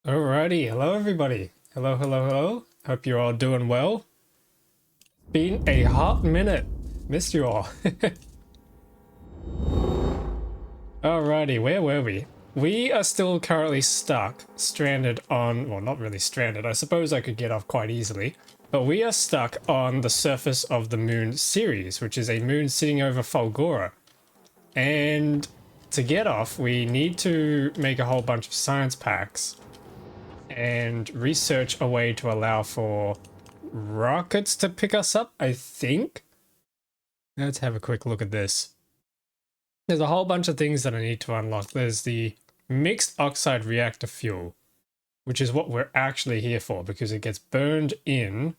Alrighty, hello everybody. Hello. Hope you're all doing well. Been a hot minute. Missed you all. Alrighty, where were we? We are still currently stuck, stranded on, well, not really stranded. I suppose I could get off quite easily, but we are stuck on the surface of the moon Ceres, which is a moon sitting over Fulgora. And to get off, we need to make a whole bunch of science packs and research a way to allow for rockets to pick us up, I think. Let's have a quick look at this. There's a whole bunch of things that I need to unlock. There's the mixed oxide reactor fuel, which is what we're actually here for because it gets burned in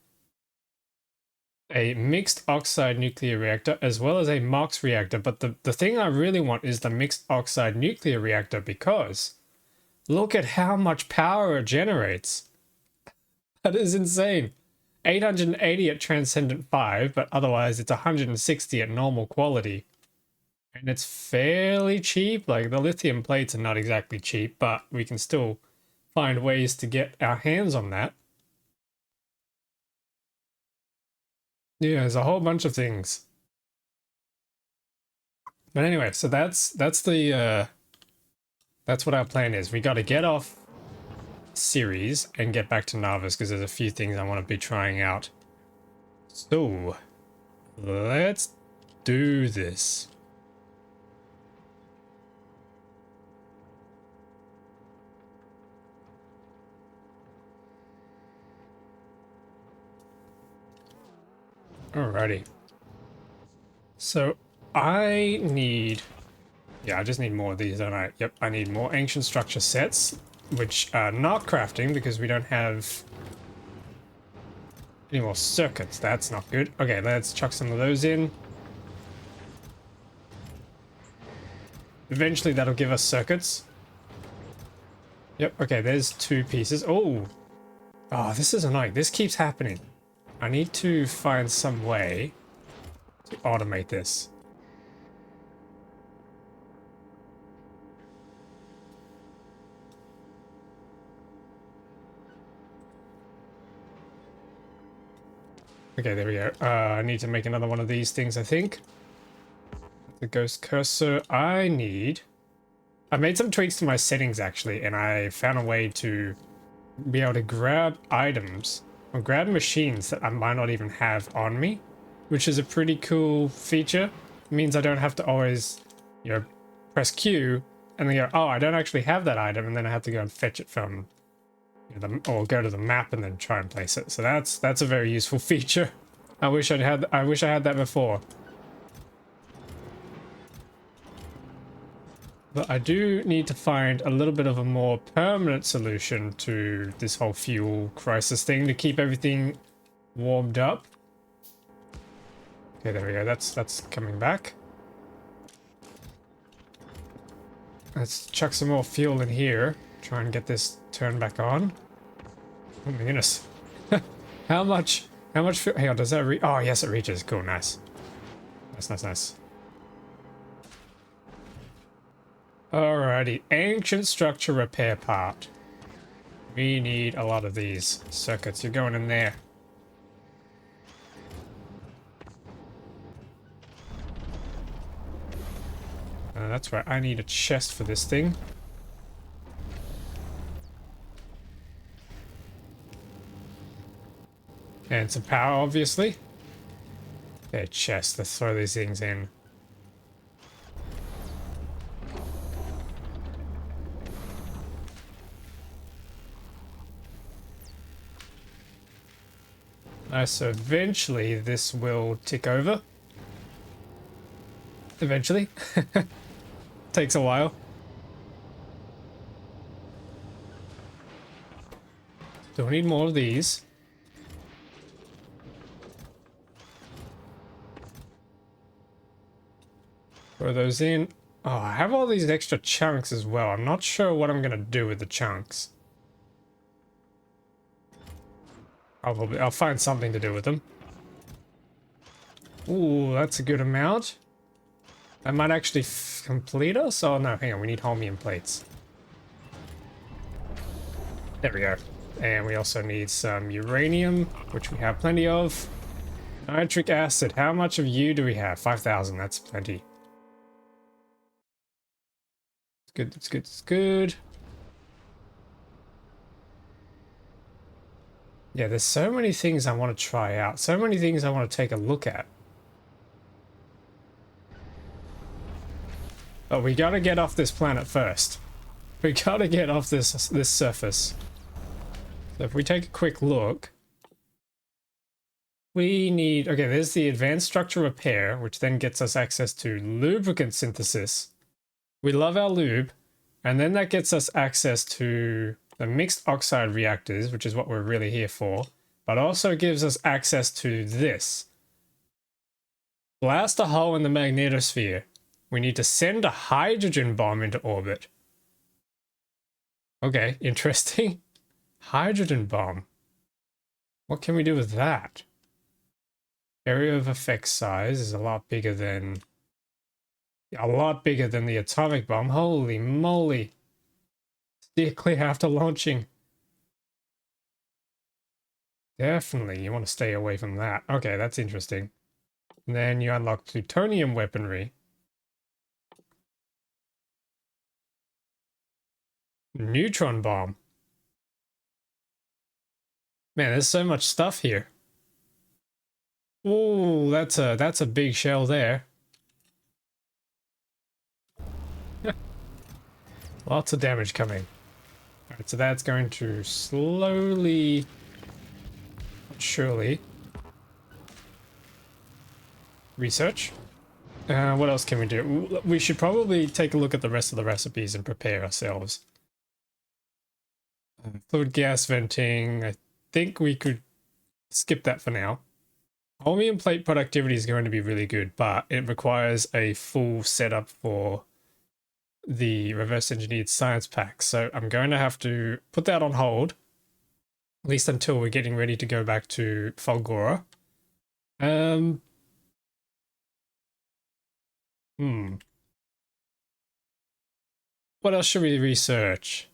a mixed oxide nuclear reactor as well as a MOX reactor. But the thing I really want is the mixed oxide nuclear reactor because look at how much power it generates. That is insane. 880 at Transcendent 5, but otherwise it's 160 at normal quality. And it's fairly cheap. Like, the lithium plates are not exactly cheap, but we can still find ways to get our hands on that. Yeah, there's a whole bunch of things. But anyway, so that's what our plan is. We got to get off Ceres and get back to Narvis because there's a few things I want to be trying out. So, let's do this. Alrighty. So, I need... Yeah, I just need more of these, don't I? Yep, I need more ancient structure sets, which are not crafting because we don't have any more circuits. That's not good. Okay, let's chuck some of those in. Eventually that'll give us circuits. Yep, okay, there's 2 pieces. Oh, this is annoying. This keeps happening. I need to find some way to automate this. Okay, there we go. I need to make another one of these things, I think. The ghost cursor. I made some tweaks to my settings, actually, and I found a way to be able to grab items or grab machines that I might not even have on me, which is a pretty cool feature. It means I don't have to always, press Q and then go, oh, I don't actually have that item, and then I have to go and fetch it from or go to the map and then try and place it. So that's a very useful feature. I wish I had that before. But I do need to find a little bit of a more permanent solution to this whole fuel crisis thing to keep everything warmed up. Okay, there we go. That's coming back. Let's chuck some more fuel in here. Try and get this turned back on. Oh my goodness. How much fuel? Hang on, does that reach? Oh, yes, it reaches. Cool, nice. Nice. Alrighty, ancient structure repair part. We need a lot of these circuits. You're going in there. That's right, I need a chest for this thing. And some power, obviously. Okay, chest. Let's throw these things in. Nice, so eventually this will tick over. Eventually. Takes a while. So we need more of these. Throw those in. Oh, I have all these extra chunks as well. I'm not sure what I'm gonna do with the chunks. I'll find something to do with them. Ooh, that's a good amount. That might actually complete us. Oh no, hang on, we need holmium plates. There we go. And we also need some uranium, which we have plenty of. Nitric acid. How much of you do we have? 5,000. That's plenty. It's good. It's good. It's good. Yeah, there's so many things I want to try out. So many things I want to take a look at. But we gotta get off this planet first. We gotta get off this surface. So if we take a quick look, we need... Okay, there's the advanced structure repair, which then gets us access to lubricant synthesis. We love our lube. And then that gets us access to the mixed oxide reactors, which is what we're really here for. But also gives us access to this. Blast a hole in the magnetosphere. We need to send a hydrogen bomb into orbit. Okay, interesting. Hydrogen bomb. What can we do with that? Area of effect size is a lot bigger than... A lot bigger than the atomic bomb. Holy moly. Steer clear after launching. Definitely, you want to stay away from that. Okay, that's interesting. And then you unlock plutonium weaponry. Neutron bomb. Man, there's so much stuff here. Ooh, that's a big shell there. Lots of damage coming. Alright, so that's going to slowly, but surely, research. What else can we do? We should probably take a look at the rest of the recipes and prepare ourselves. Fluid gas venting. I think we could skip that for now. Holmium plate productivity is going to be really good, but it requires a full setup for the reverse engineered science pack. So I'm going to have to put that on hold, at least until we're getting ready to go back to Fulgora. What else should we research?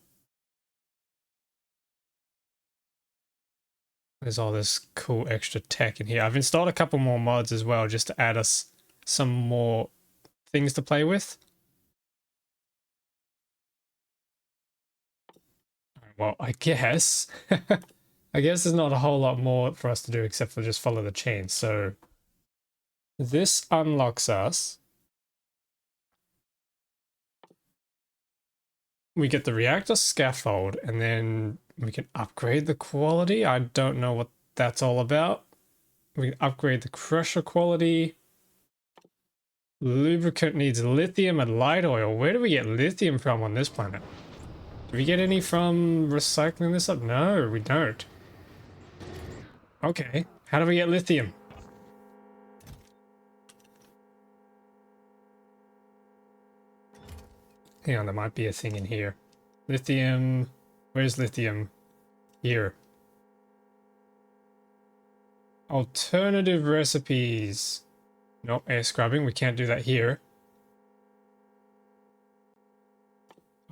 There's all this cool extra tech in here. I've installed a couple more mods as well, just to add us some more things to play with. Well, I guess there's not a whole lot more for us to do except for just follow the chain. So this unlocks us. We get the reactor scaffold, and then we can upgrade the quality. I don't know what that's all about. We can upgrade the crusher quality. Lubricant needs lithium and light oil. Where do we get lithium from on this planet? Do we get any from recycling this up? No, we don't. Okay, how do we get lithium? Hang on, there might be a thing in here. Lithium. Where's lithium? Here. Alternative recipes. Nope, air scrubbing. We can't do that here.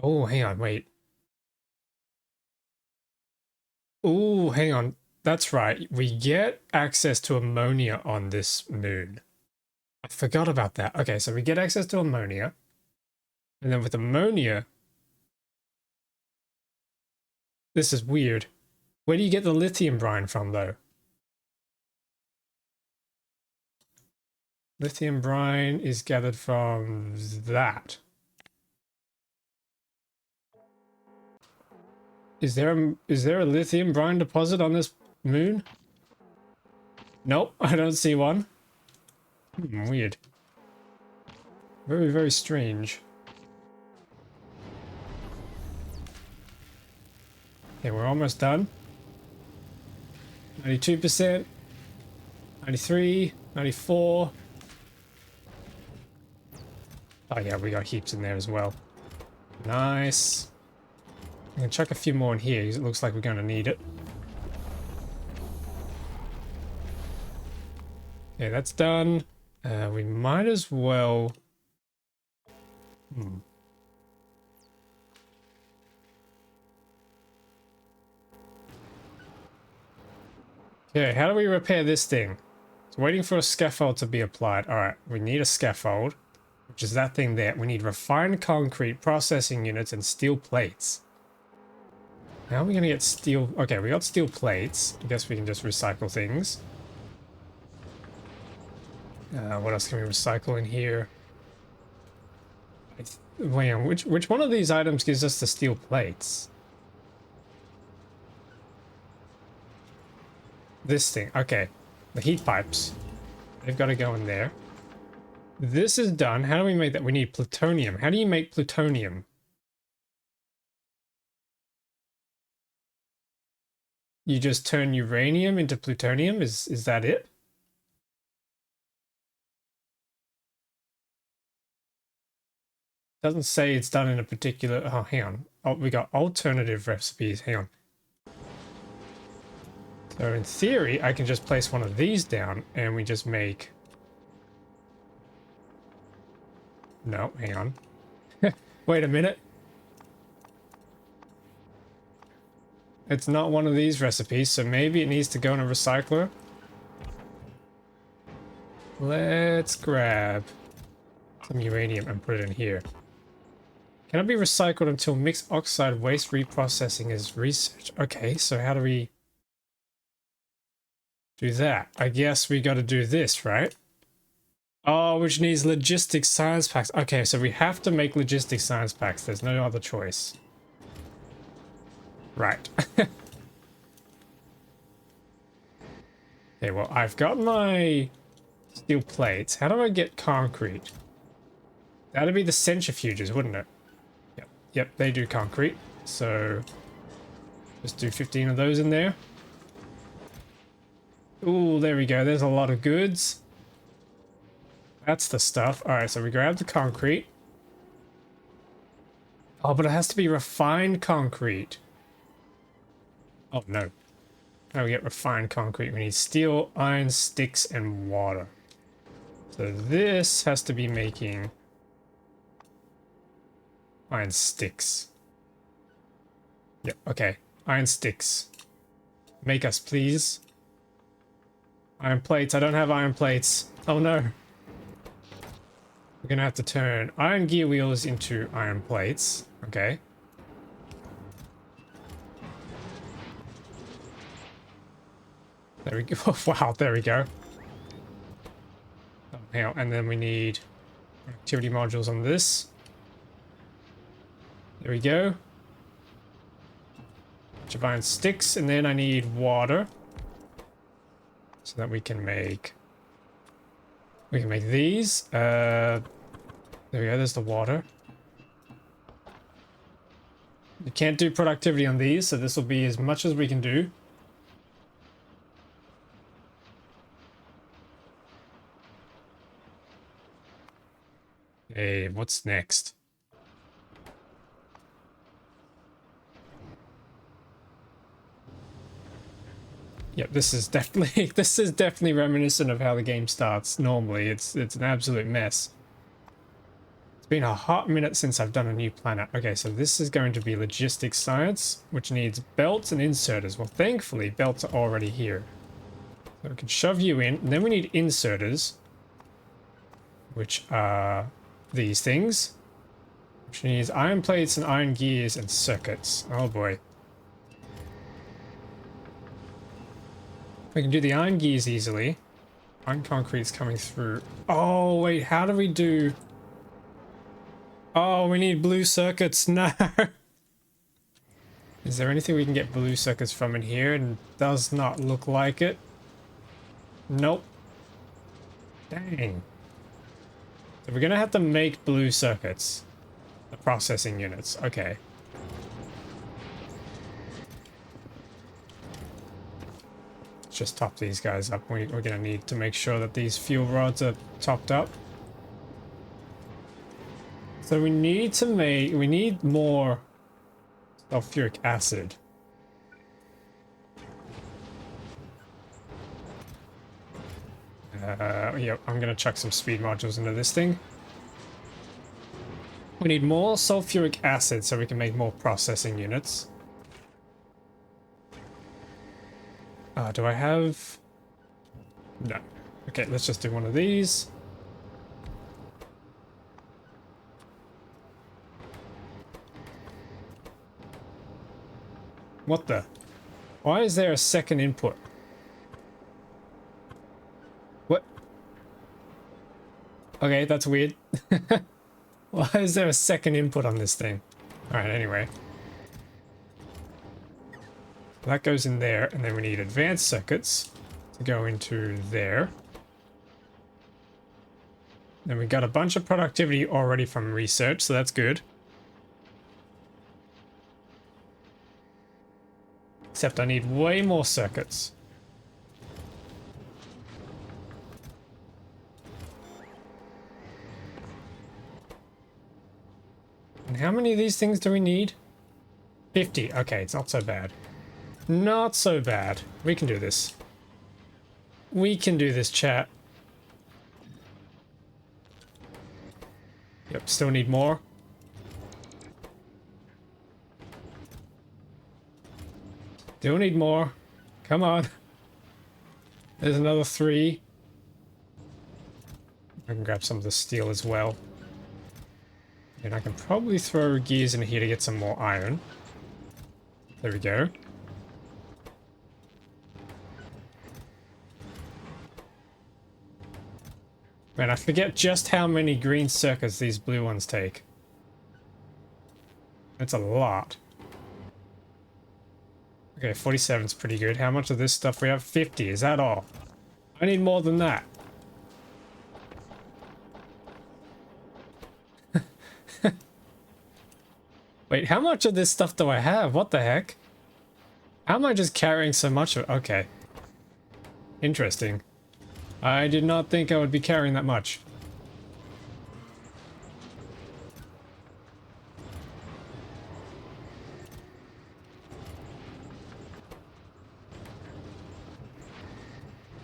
Oh, hang on, wait. Oh, hang on. That's right. We get access to ammonia on this moon. I forgot about that. Okay, so we get access to ammonia. And then with ammonia... This is weird. Where do you get the lithium brine from, though? Lithium brine is gathered from that. Is there a lithium brine deposit on this moon? Nope, I don't see one. Weird. Very, very strange. Okay, we're almost done. 92%. 93. 94. Oh yeah, we got heaps in there as well. Nice. I'm gonna chuck a few more in here because it looks like we're gonna need it. Okay, that's done. We might as well... Okay, how do we repair this thing? It's waiting for a scaffold to be applied. All right, we need a scaffold, which is that thing there. We need refined concrete, processing units, and steel plates. How are we going to get steel? Okay, we got steel plates. I guess we can just recycle things. What else can we recycle in here? Wait, which one of these items gives us the steel plates? This thing. Okay. The heat pipes. They've got to go in there. This is done. How do we make that? We need plutonium. How do you make plutonium? You just turn uranium into plutonium? Is that it? Doesn't say it's done in a particular... Oh, hang on. Oh, we got alternative recipes. Hang on. So in theory, I can just place one of these down and we just make... No, hang on. Wait a minute. It's not one of these recipes, so maybe it needs to go in a recycler. Let's grab some uranium and put it in here. Cannot be recycled until mixed oxide waste reprocessing is researched. Okay, so how do we do that? I guess we got to do this, right? Oh, which needs logistics science packs. Okay, so we have to make logistics science packs. There's no other choice. Right. Okay, well, I've got my steel plates. How do I get concrete? That'd be the centrifuges, wouldn't it? Yep, they do concrete. So just do 15 of those in there. Ooh, there we go. There's a lot of goods. That's the stuff. All right, so we grab the concrete. Oh, but it has to be refined concrete. Oh, no. How do we get refined concrete? We need steel, iron, sticks, and water. So this has to be making iron sticks. Yep, okay. Iron sticks. Make us, please. Iron plates. I don't have iron plates. Oh, no. We're gonna have to turn iron gear wheels into iron plates. Okay. There we go. Wow, there we go. Oh, hang on. And then we need activity modules on this. There we go. Bunch of iron sticks, and then I need water. So that we can make these. There we go, there's the water. You can't do productivity on these, so this will be as much as we can do. Hey, what's next? Yep, this is definitely reminiscent of how the game starts normally. It's an absolute mess. It's been a hot minute since I've done a new planet. Okay, so this is going to be logistics science, which needs belts and inserters. Well, thankfully, belts are already here. So we can shove you in, and then we need inserters, which are these things, which needs iron plates and iron gears and circuits. Oh boy. We can do the iron gears easily. Iron concrete's coming through. Oh, wait, how do we do... Oh, we need blue circuits. No. Is there anything we can get blue circuits from in here? And does not look like it. Nope. Dang. So we're gonna have to make blue circuits. The processing units. Okay. Let's just top these guys up. We're gonna need to make sure that these fuel rods are topped up. So we need more sulfuric acid. Yep, I'm gonna chuck some speed modules into this thing. We need more sulfuric acid so we can make more processing units. Do I have... No. Okay, let's just do one of these. What the? Why is there a second input? What? Okay, that's weird. Why is there a second input on this thing? Alright, anyway. That goes in there, and then we need advanced circuits to go into there. Then we got a bunch of productivity already from research, so that's good. Except I need way more circuits. And how many of these things do we need? 50. Okay, it's not so bad. Not so bad. We can do this. We can do this, chat. Yep, still need more. Still need more. Come on. There's another 3. I can grab some of the steel as well. And I can probably throw gears in here to get some more iron. There we go. Man, I forget just how many green circuits these blue ones take. That's a lot. Okay, 47 is pretty good. How much of this stuff we have? 50. Is that all? I need more than that. Wait, how much of this stuff do I have? What the heck? How am I just carrying so much of it? Okay. Interesting. I did not think I would be carrying that much.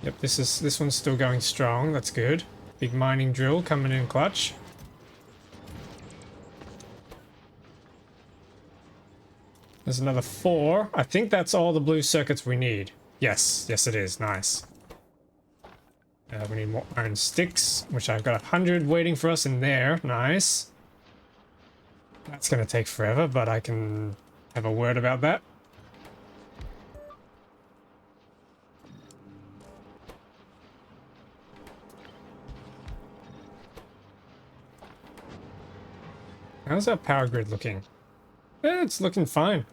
Yep, this one's still going strong. That's good. Big mining drill coming in clutch. There's another 4. I think that's all the blue circuits we need. Yes, yes it is. Nice. We need more iron sticks, which I've got 100 waiting for us in there. Nice. That's going to take forever, but I can have a word about that. How's our power grid looking? It's looking fine.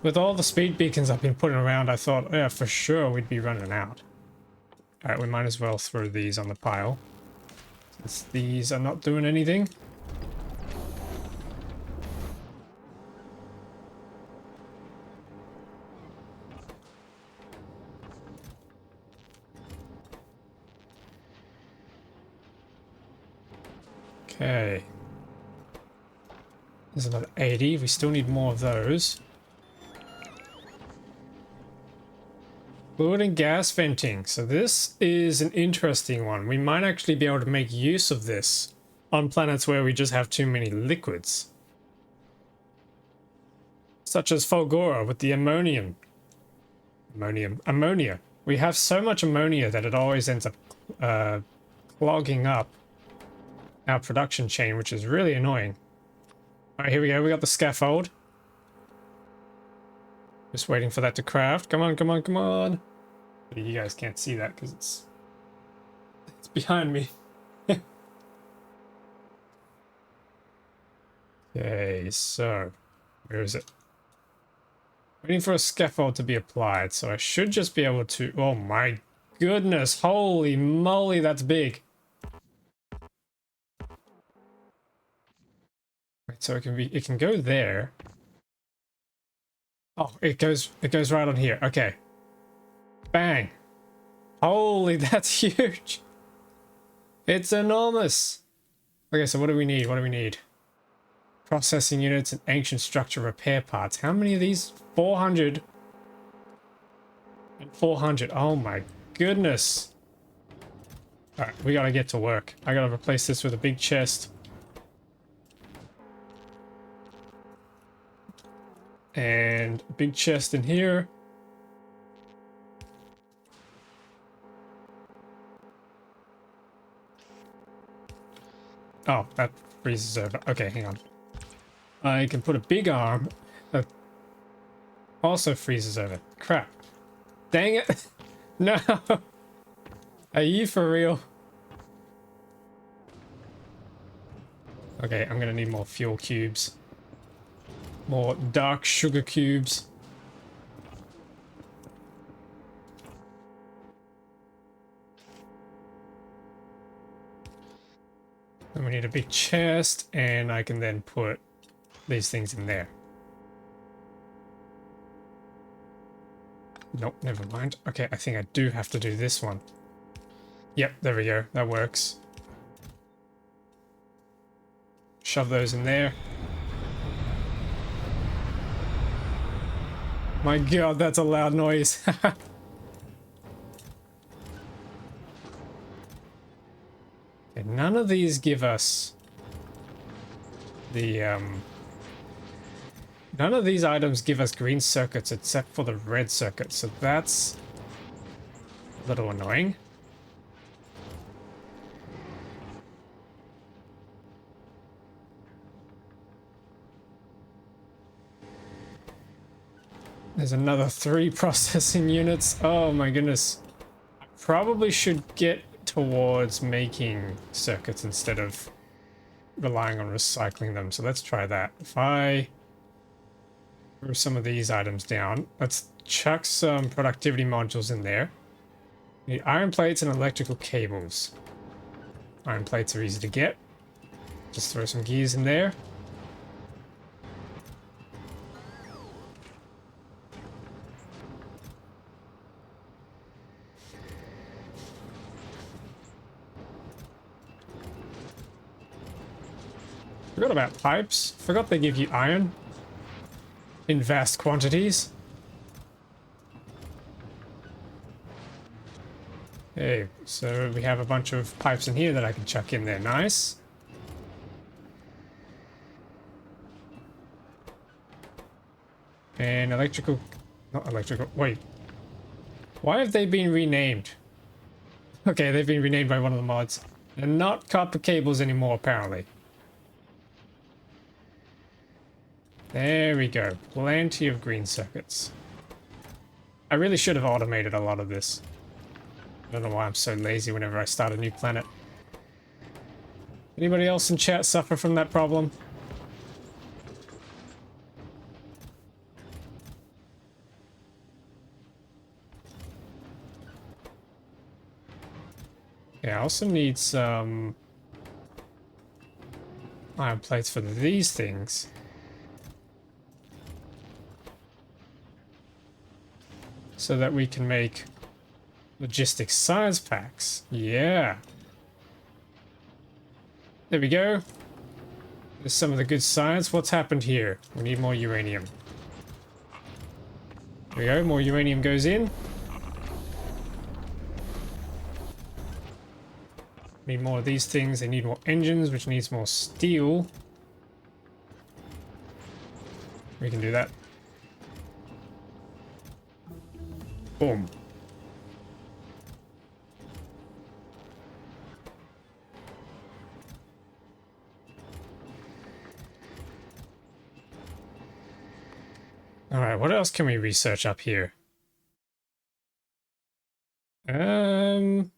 With all the speed beacons I've been putting around, I thought, yeah, for sure we'd be running out. Alright, we might as well throw these on the pile, since these are not doing anything. Okay. There's another 80. We still need more of those. Fluid and gas venting. So this is an interesting one. We might actually be able to make use of this on planets where we just have too many liquids. Such as Fulgora with the ammonia. We have so much ammonia that it always ends up clogging up our production chain, which is really annoying. Alright, here we go. We got the scaffold. Just waiting for that to craft. Come on, come on, come on. You guys can't see that because it's behind me. Okay, so where is it? Waiting for a scaffold to be applied, so I should just be able to... Oh my goodness, holy moly, that's big. Wait, so it can go there. Oh, it goes right on here. Okay. Bang. Holy, that's huge. It's enormous. Okay, so what do we need? What do we need? Processing units and ancient structure repair parts. How many of these? 400 and 400. Oh my goodness. Alright, we gotta get to work. I gotta replace this with a big chest. And a big chest in here. Oh, that freezes over. Okay, hang on. I can put a big arm that also freezes over. Crap. Dang it. No. Are you for real? Okay, I'm gonna need more fuel cubes. More dark sugar cubes. And we need a big chest, and I can then put these things in there. Nope, never mind. Okay, I think I do have to do this one. Yep, there we go. That works. Shove those in there. My god, that's a loud noise. Okay, none of these give us the none of these items give us green circuits except for the red circuit, so that's a little annoying. There's another 3 processing units. Oh my goodness. I probably should get towards making circuits instead of relying on recycling them. So let's try that. If I throw some of these items down, let's chuck some productivity modules in there. Need iron plates and electrical cables. Iron plates are easy to get. Just throw some gears in there. Forgot about pipes. Forgot they give you iron in vast quantities. Okay, so we have a bunch of pipes in here that I can chuck in there. Nice. And electrical... Not electrical... Wait. Why have they been renamed? Okay, they've been renamed by one of the mods. They're not copper cables anymore, apparently. There we go. Plenty of green circuits. I really should have automated a lot of this. I don't know why I'm so lazy whenever I start a new planet. Anybody else in chat suffer from that problem? Yeah, I also need some iron plates for these things. So that we can make logistics science packs. Yeah. There we go. There's some of the good science. What's happened here? We need more uranium. There we go. More uranium goes in. Need more of these things. They need more engines, which needs more steel. We can do that. Boom. All right, what else can we research up here? I mean,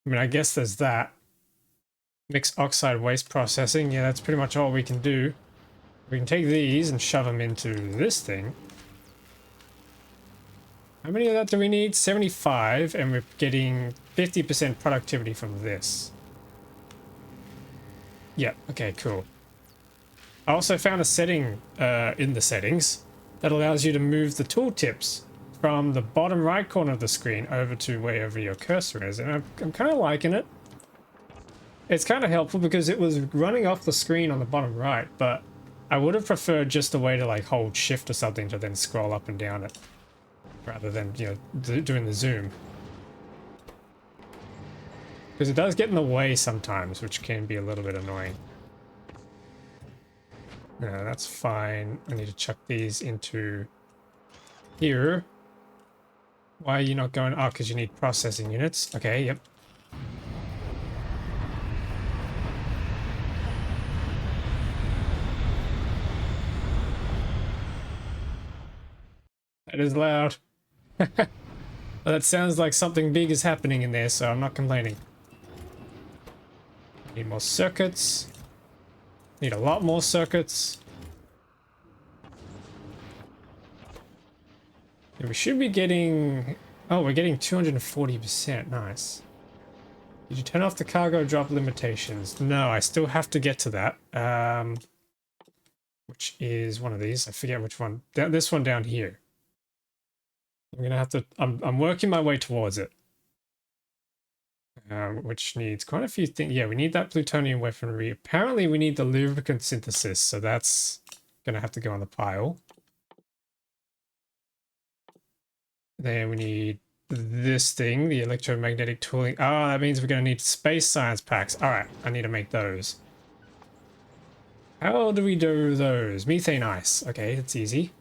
I guess there's that. Mixed oxide waste processing. Yeah, that's pretty much all we can do. We can take these and shove them into this thing. How many of that do we need? 75, and we're getting 50% productivity from this. Yeah, okay, cool. I also found a setting in the settings that allows you to move the tooltips from the bottom right corner of the screen over to wherever your cursor is, and I'm kind of liking it. It's kind of helpful because it was running off the screen on the bottom right, but I would have preferred just a way to like hold shift or something to then scroll up and down it, rather than, you know, doing the zoom. Because it does get in the way sometimes, which can be a little bit annoying. No, that's fine. I need to chuck these into here. Why are you not going? Oh, because you need processing units. Okay, yep. That is loud. That sounds like something big is happening in there, so I'm not complaining. Need more circuits. Need a lot more circuits. And we should be getting... Oh, we're getting 240%. Nice. Did you turn off the cargo drop limitations? No, I still have to get to that. Which is one of these. I forget which one. This one down here. I'm gonna have to... I'm working my way towards it. Which needs quite a few things. Yeah, we need that plutonium weaponry. Apparently we need the lubricant synthesis, so that's gonna have to go on the pile. Then we need this thing, the electromagnetic tooling. Oh, that means we're gonna need space science packs. All right, I need to make those. How do we do those? Methane ice. Okay, that's easy.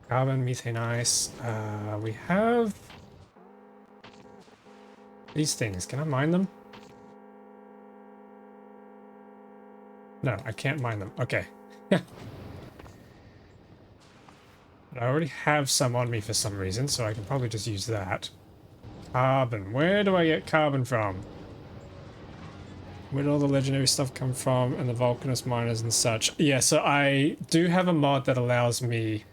Carbon, methane ice. We have these things. Can I mine them? No, I can't mine them. Okay. I already have some on me for some reason, so I can probably just use that. Carbon. Where do I get carbon from? Where did all the legendary stuff come from and the Vulcanus miners and such? Yeah, so I do have a mod that allows me...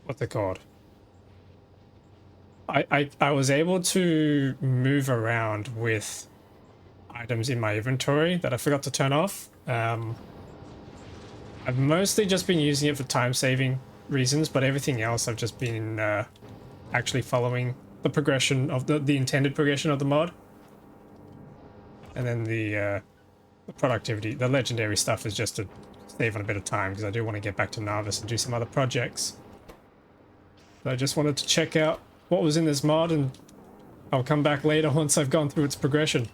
what's it called? I was able to move around with items in my inventory that I forgot to turn off. I've mostly just been using it for time-saving reasons, but everything else I've just been actually following the progression of the intended progression of the mod. And then the productivity, the legendary stuff is just to save on a bit of time, because I do want to get back to Narvis and do some other projects. So I just wanted to check out what was in this mod, and I'll come back later once I've gone through its progression.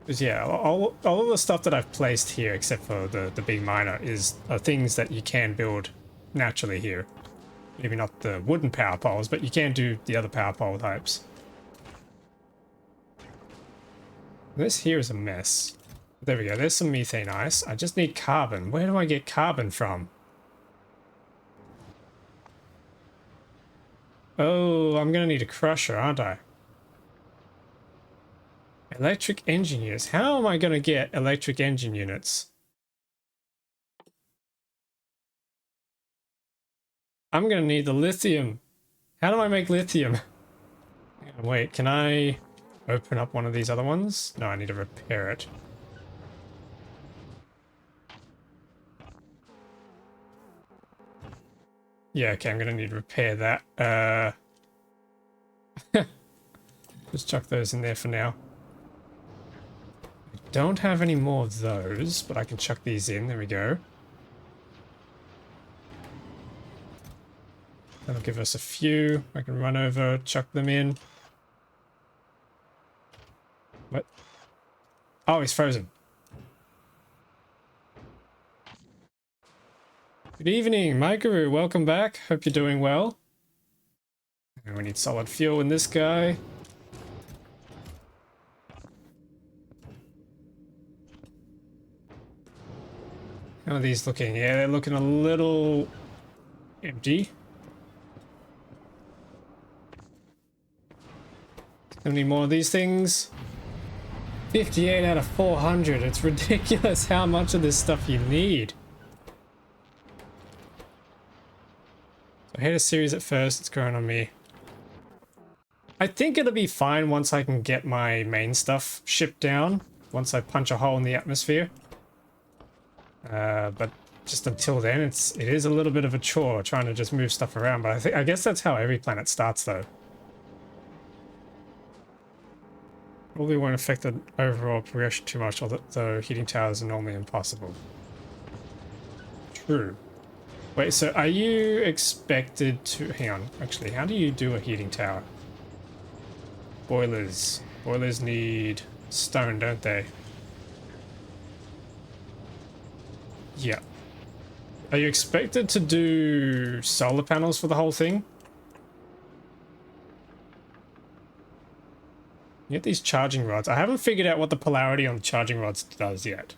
Because yeah, all of the stuff that I've placed here, except for the big miner, are things that you can build naturally here. Maybe not the wooden power poles, but you can do the other power pole types. This here is a mess. There we go, there's some methane ice. I just need carbon. Where do I get carbon from? Oh, I'm gonna need a crusher, aren't I? Electric engine units. How am I gonna get electric engine units? I'm gonna need the lithium. How do I make lithium? Wait, can I open up one of these other ones? No, I need to repair it. Yeah, okay, I'm gonna need to repair that. Just chuck those in there for now. I don't have any more of those, but I can chuck these in. There we go. That'll give us a few. I can run over, chuck them in. What? Oh, he's frozen. Good evening, my guru. Welcome back. Hope you're doing well. And we need solid fuel in this guy. How are these looking? Yeah, they're looking a little empty. Any more of these things? 58 out of 400. It's ridiculous how much of this stuff you need. I hit a series at first. It's growing on me. I think it'll be fine once I can get my main stuff shipped down. Once I punch a hole in the atmosphere. But just until then, it is a little bit of a chore trying to just move stuff around. But I guess that's how every planet starts, though. Probably won't affect the overall progression too much, although heating towers are normally impossible. True. Wait, so are you expected to... Hang on, actually, how do you do a heating tower? Boilers. Boilers need stone, don't they? Yeah. Are you expected to do solar panels for the whole thing? Get these charging rods. I haven't figured out what the polarity on the charging rods does yet.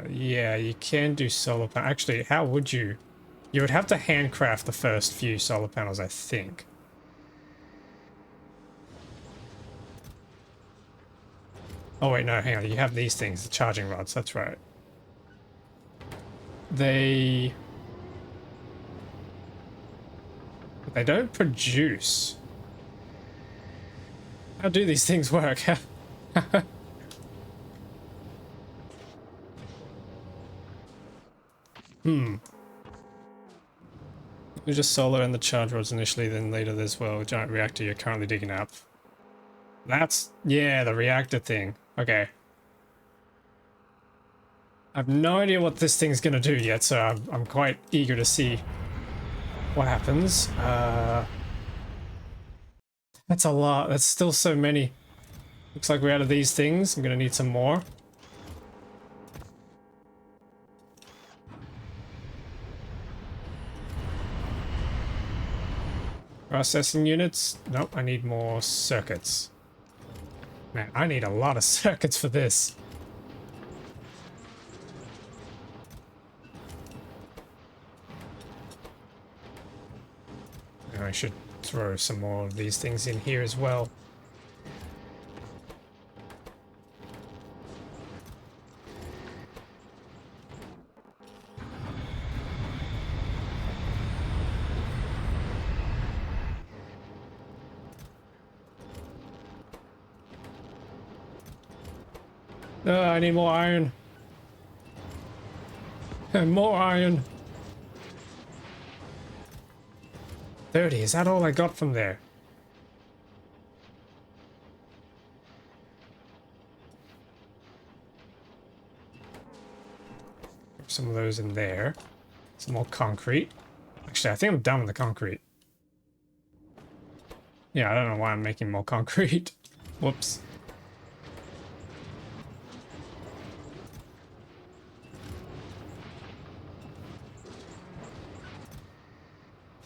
Yeah, you can do solar panel. Actually, how would you? You would have to handcraft the first few solar panels, I think. Oh wait, no, hang on. You have these things, the charging rods. That's right. They don't produce. How do these things work? You just solar and the charge rods initially, then later there's, well, giant reactor you're currently digging up. That's, yeah, the reactor thing. Okay. I have no idea what this thing's gonna do yet, so I'm quite eager to see what happens. That's a lot. That's still so many. Looks like we're out of these things. I'm gonna need some more. Processing units? Nope, I need more circuits. Man, I need a lot of circuits for this. And I should throw some more of these things in here as well. I need more iron. And more iron. 30, is that all I got from there? Some of those in there. Some more concrete. Actually, I think I'm done with the concrete. Yeah, I don't know why I'm making more concrete. Whoops.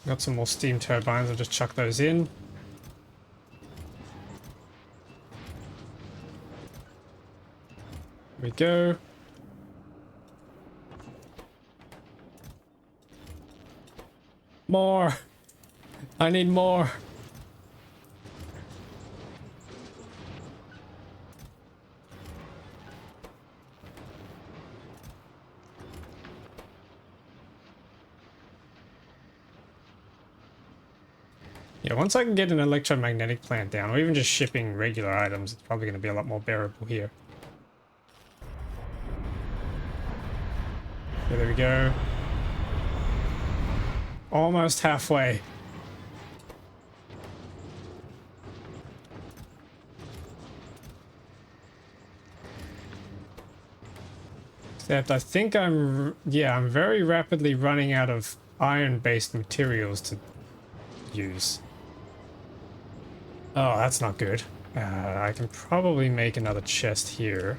Got some more steam turbines, I'll just chuck those in. Here we go. More! I need more! Yeah, once I can get an electromagnetic plant down, or even just shipping regular items, it's probably going to be a lot more bearable here. Okay, there we go. Almost halfway. Except I think I'm very rapidly running out of iron-based materials to use. Oh, that's not good. I can probably make another chest here.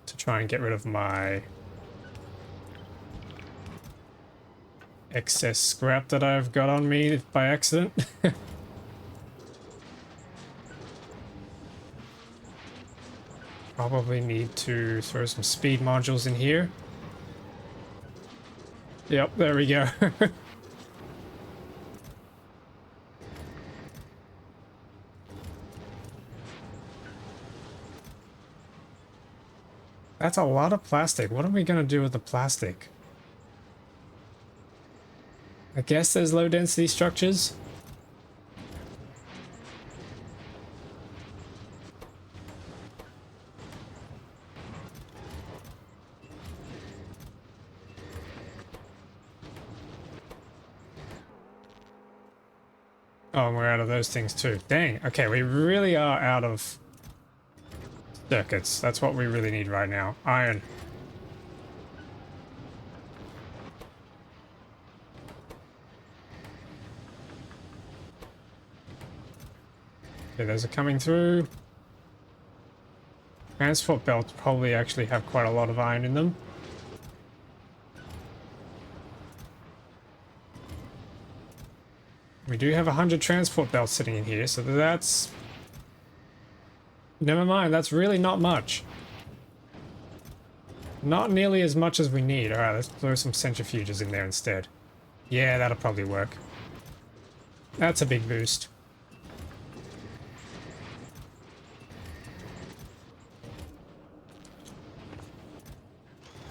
To try and get rid of my excess scrap that I've got on me by accident. Probably need to throw some speed modules in here. Yep, there we go. That's a lot of plastic. What are we gonna do with the plastic? I guess there's low density structures. Oh, and we're out of those things too. Dang. Okay, we really are out of circuits. That's what we really need right now. Iron. Okay, those are coming through. Transport belts probably actually have quite a lot of iron in them. We do have 100 transport belts sitting in here, so that's... Never mind, that's really not much. Not nearly as much as we need. Alright, let's throw some centrifuges in there instead. Yeah, that'll probably work. That's a big boost.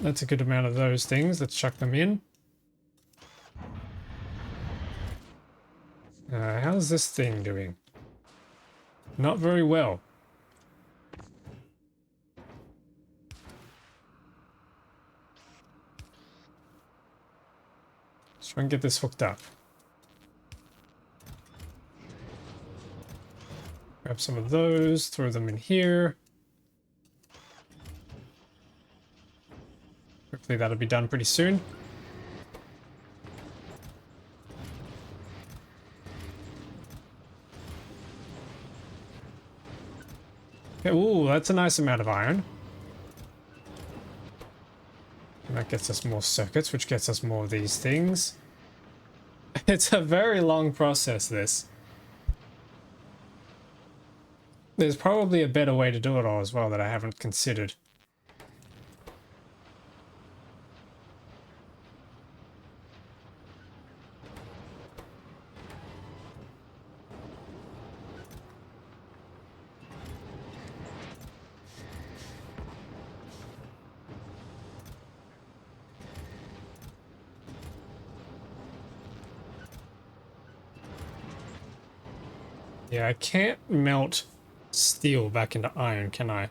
That's a good amount of those things. Let's chuck them in. How's this thing doing? Not very well. Let's try and get this hooked up. Grab some of those, throw them in here. Hopefully that'll be done pretty soon. Okay, ooh, that's a nice amount of iron. And that gets us more circuits, which gets us more of these things. It's a very long process, this. There's probably a better way to do it all as well that I haven't considered. Yeah, I can't melt steel back into iron, can I?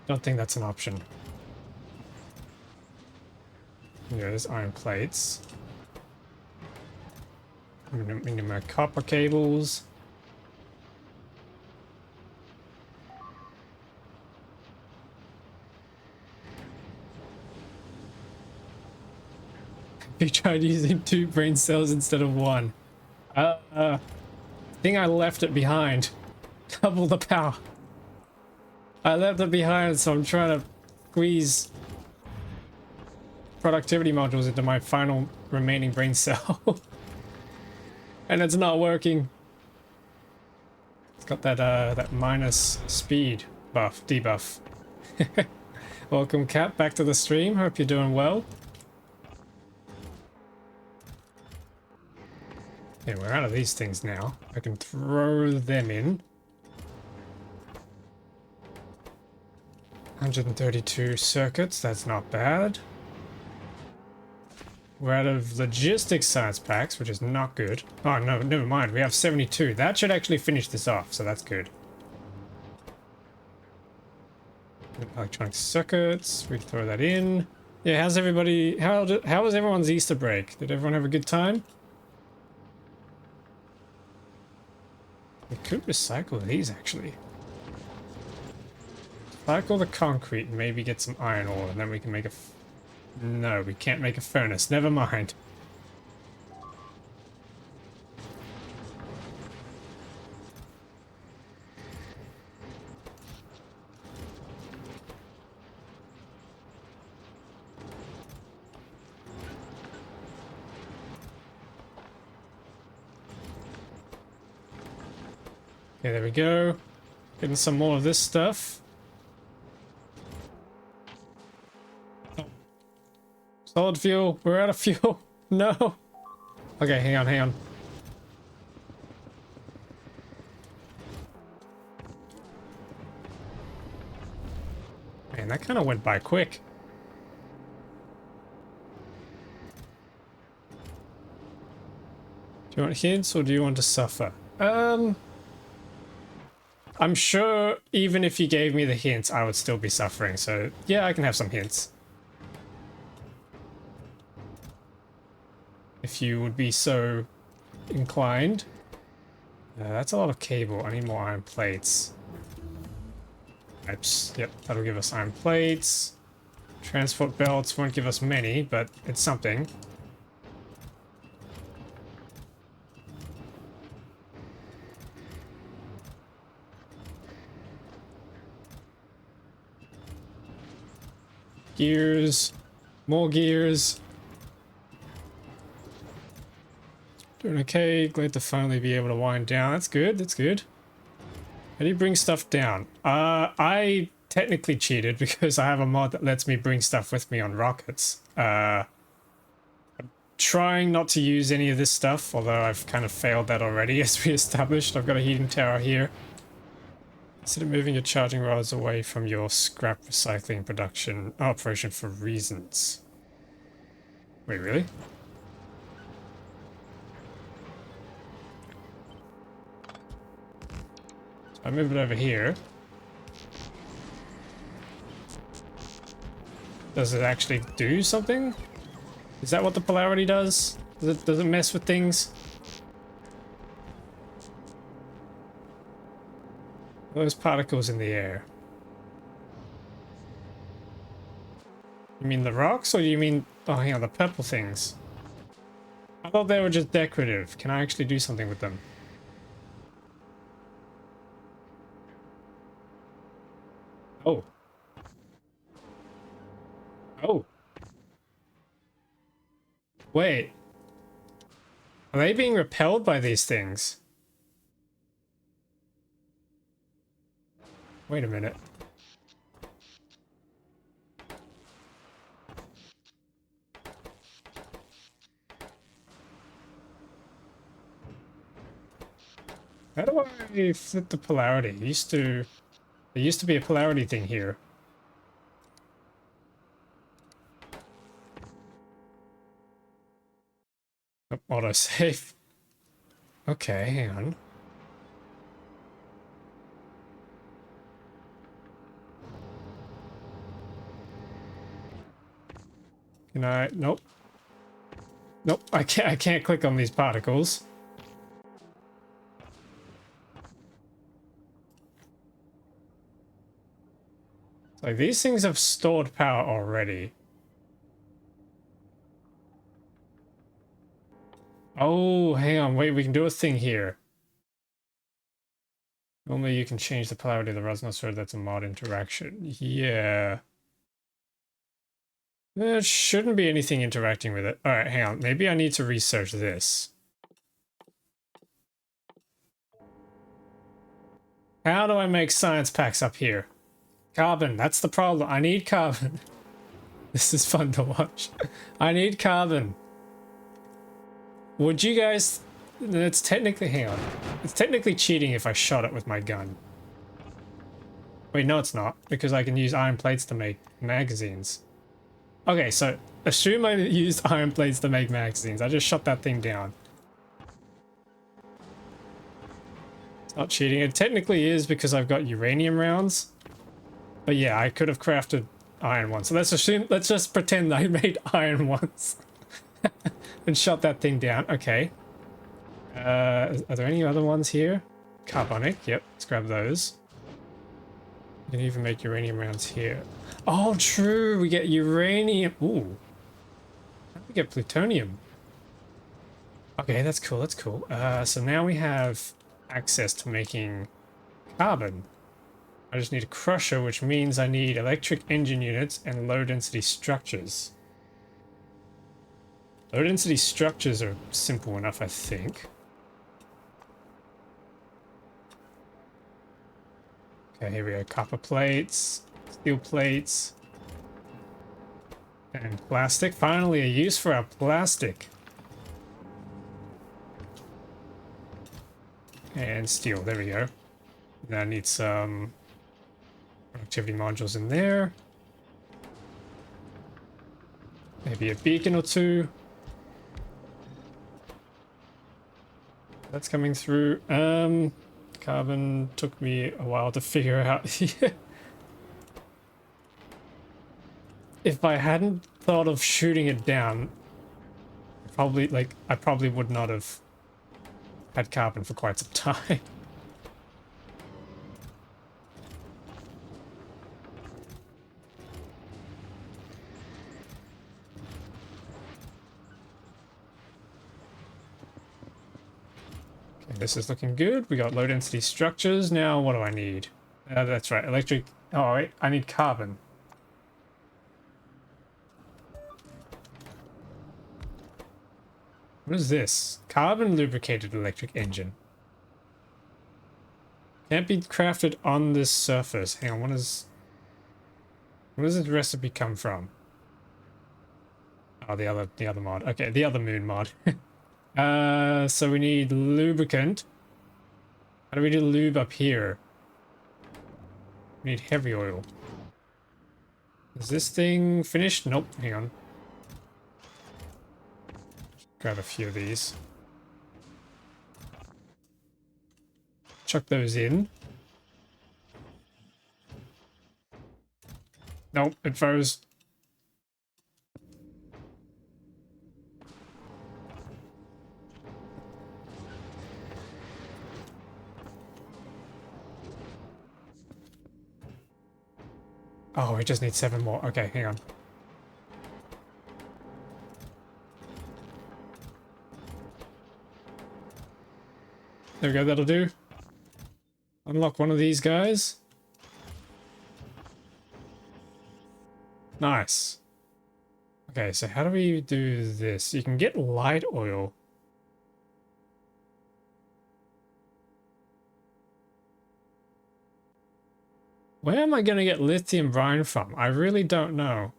Don't think that's an option. Yeah, there's iron plates. Into my copper cables. Have you tried using 2 brain cells instead of 1? I think I left it behind. Double the power. I left it behind, so I'm trying to squeeze productivity modules into my final remaining brain cell. And it's not working. It's got that that minus speed buff, debuff. Welcome, Cap, back to the stream. Hope you're doing well. Okay, we're out of these things now. I can throw them in. 132 circuits, that's not bad. We're out of logistics science packs, which is not good. Oh no, never mind, we have 72. That should actually finish this off, so that's good. Electronic circuits, we throw that in. Yeah, how's everybody, how was everyone's Easter break? Did everyone have a good time? We could recycle these, actually. Cycle the concrete and maybe get some iron ore, and then we can make a... No, we can't make a furnace. Never mind. Okay, there we go. Getting some more of this stuff. Oh. Solid fuel. We're out of fuel. No. Okay, hang on, hang on. Man, that kind of went by quick. Do you want hints or do you want to suffer? I'm sure even if you gave me the hints, I would still be suffering. So yeah, I can have some hints. If you would be so inclined. That's a lot of cable. I need more iron plates. Pipes. Yep, that'll give us iron plates. Transport belts won't give us many, but it's something. Gears. More gears. Doing okay. Glad to finally be able to wind down. That's good. That's good. How do you bring stuff down? I technically cheated because I have a mod that lets me bring stuff with me on rockets. Trying not to use any of this stuff, although I've kind of failed that already, as we established. I've got a heating tower here. Instead of moving your charging rods away from your scrap recycling production operation for reasons. Wait, really? So I move it over here. Does it actually do something? Is that what the polarity does? Does it mess with things? Those particles in the air. You mean the rocks, or you mean... Oh, hang on, the purple things. I thought they were just decorative. Can I actually do something with them? Oh. Oh. Wait. Are they being repelled by these things? Wait a minute. How do I flip the polarity? There used to be a polarity thing here. Oh, autosave. Okay, hang on. Can I? Nope. Nope, I can't click on these particles. Like, these things have stored power already. Oh, hang on, wait, we can do a thing here. Normally you can change the polarity of the rods, not sure that's a mod interaction. Yeah. There shouldn't be anything interacting with it. Alright, hang on, maybe I need to research this. How do I make science packs up here? Carbon, that's the problem. I need carbon. This is fun to watch. I need carbon. Would you guys... It's technically... Hang on. It's technically cheating if I shot it with my gun. Wait, no it's not. Because I can use iron plates to make magazines. Okay, so assume I used iron plates to make magazines. I just shot that thing down. It's not cheating. It technically is because I've got uranium rounds. But yeah, I could have crafted iron ones. So let's just pretend I made iron ones. And shot that thing down. Okay. Are there any other ones here? Carbonic. Yep. Let's grab those. You can even make uranium rounds here. Oh, true. We get uranium. Ooh. How do we get plutonium? Okay, that's cool. That's cool. So now we have access to making carbon. I just need a crusher, which means I need electric engine units and low density structures. Low density structures are simple enough, I think. Okay, here we go. Copper plates, steel plates, and plastic. Finally, a use for our plastic. And steel, there we go. Now I need some productivity modules in there. Maybe a beacon or two. That's coming through. Carbon took me a while to figure out. If I hadn't thought of shooting it down, I probably would not have had carbon for quite some time. This is looking good. We got low density structures. Now what do I need? That's right, electric. Oh wait, I need carbon. What is this? Carbon lubricated electric engine. Can't be crafted on this surface. Hang on, where does this recipe come from? Oh, the other mod. Okay, the other moon mod. So we need lubricant. How do we do lube up here? We need heavy oil. Is this thing finished? Nope, hang on. Grab a few of these. Chuck those in. Nope, it froze. Oh, we just need 7 more. Okay, hang on. There we go, that'll do. Unlock one of these guys. Nice. Okay, so how do we do this? You can get light oil. Where am I going to get lithium brine from? I really don't know.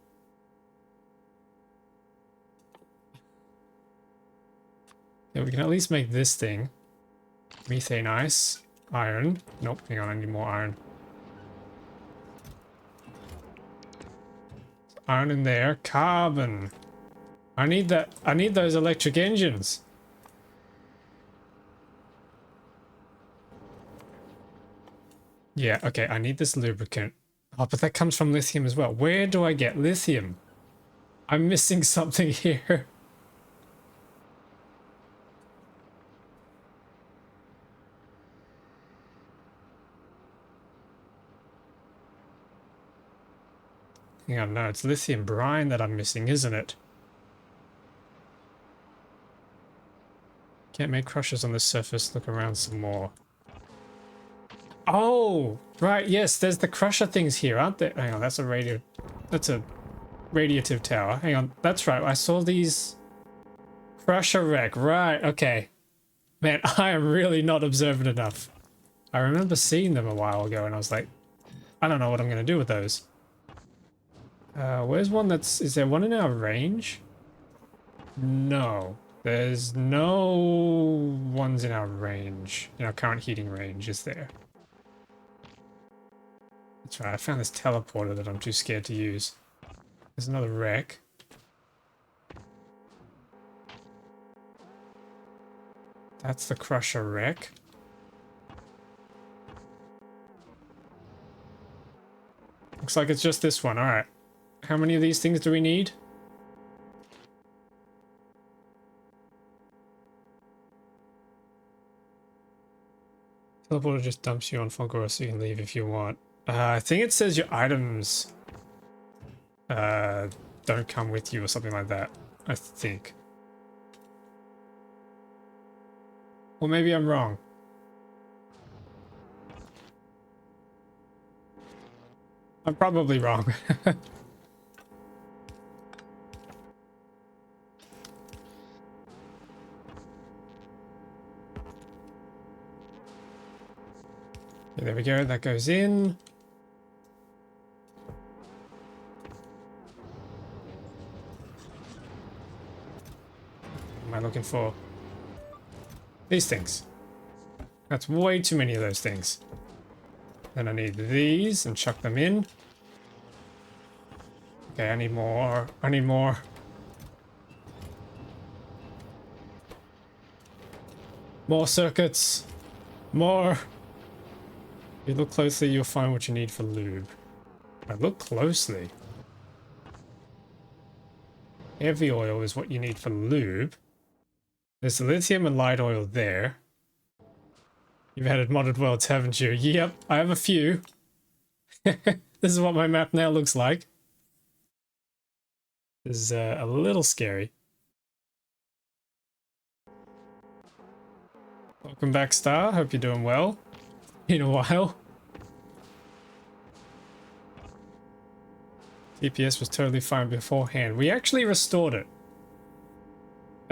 Yeah, we can at least make this thing. Methane ice. Iron. Nope, hang on, I need more iron. Iron in there. Carbon. I need that. I need those electric engines. Yeah, okay, I need this lubricant. Oh, but that comes from lithium as well. Where do I get lithium? I'm missing something here. Hang on, no, it's lithium brine that I'm missing, isn't it? Can't make crushers on the surface. Look around some more. Oh, right, yes, there's the crusher things here, aren't there? Hang on, that's a radiative tower. Hang on, that's right, I saw these crusher wreck. Right, okay. Man, I am really not observant enough. I remember seeing them a while ago and I was like, I don't know what I'm going to do with those. Where's one is there one in our range? No. There's no ones in our range, in our current heating range, is there? That's right, I found this teleporter that I'm too scared to use. There's another wreck. That's the crusher wreck. Looks like it's just this one, alright. How many of these things do we need? Teleporter just dumps you on Factorio so you can leave if you want. I think it says your items don't come with you or something like that. I think. Or maybe I'm wrong. I'm probably wrong. There we go, that goes in. What am I looking for? These things. That's way too many of those things. Then I need these and chuck them in. Okay, I need more. I need more. More circuits. More. If you look closely, you'll find what you need for lube. I look closely. Heavy oil is what you need for lube. There's lithium and light oil there. You've added modded worlds, haven't you? Yep, I have a few. This is what my map now looks like. This is a little scary. Welcome back, Star. Hope you're doing well. In a while. TPS was totally fine beforehand. We actually restored it.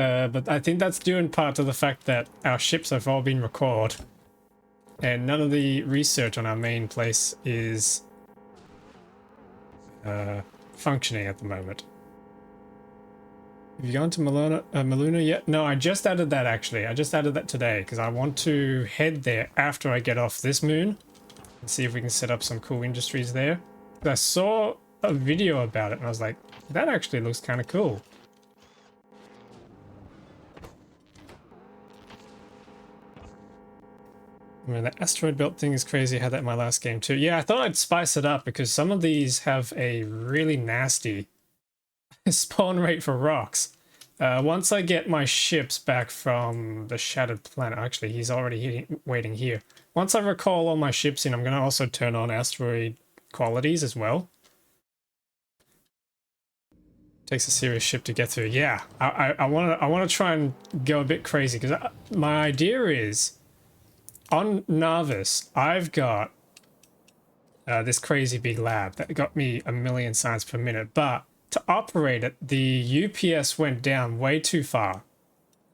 But I think that's due in part to the fact that our ships have all been recalled. And none of the research on our main place is functioning at the moment. Have you gone to Maluna yet? No, I just added that actually. I just added that today because I want to head there after I get off this moon and see if we can set up some cool industries there. I saw a video about it and I was like, that actually looks kind of cool. I mean, the asteroid belt thing is crazy. I had that in my last game too. Yeah, I thought I'd spice it up because some of these have a really nasty spawn rate for rocks. Once I get my ships back from the Shattered Planet, actually, he's already waiting here. Once I recall all my ships in, I'm going to also turn on asteroid qualities as well. Takes a serious ship to get through. Yeah, I want to try and go a bit crazy because my idea is on Narvis, I've got this crazy big lab that got me 1,000,000 science per minute, but to operate it, the UPS went down way too far.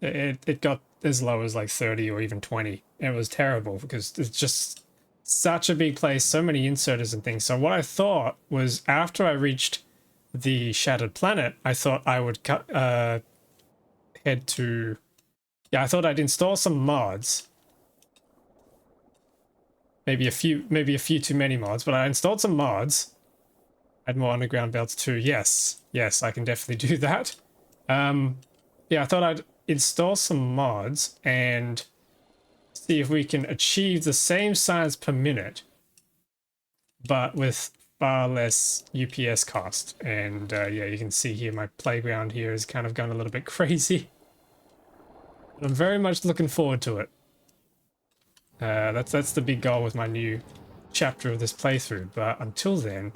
It got as low as like 30 or even 20. And it was terrible because it's just such a big place, so many inserters and things. So what I thought was after I reached the Shattered Planet, I thought I would head to... Yeah, I thought I'd install some mods. Maybe a few too many mods, but I installed some mods. Add more underground belts too. Yes, I can definitely do that. Yeah, I thought I'd install some mods and see if we can achieve the same science per minute, but with far less UPS cost. And yeah, you can see here my playground here has kind of gone a little bit crazy. I'm very much looking forward to it. That's the big goal with my new chapter of this playthrough. But until then,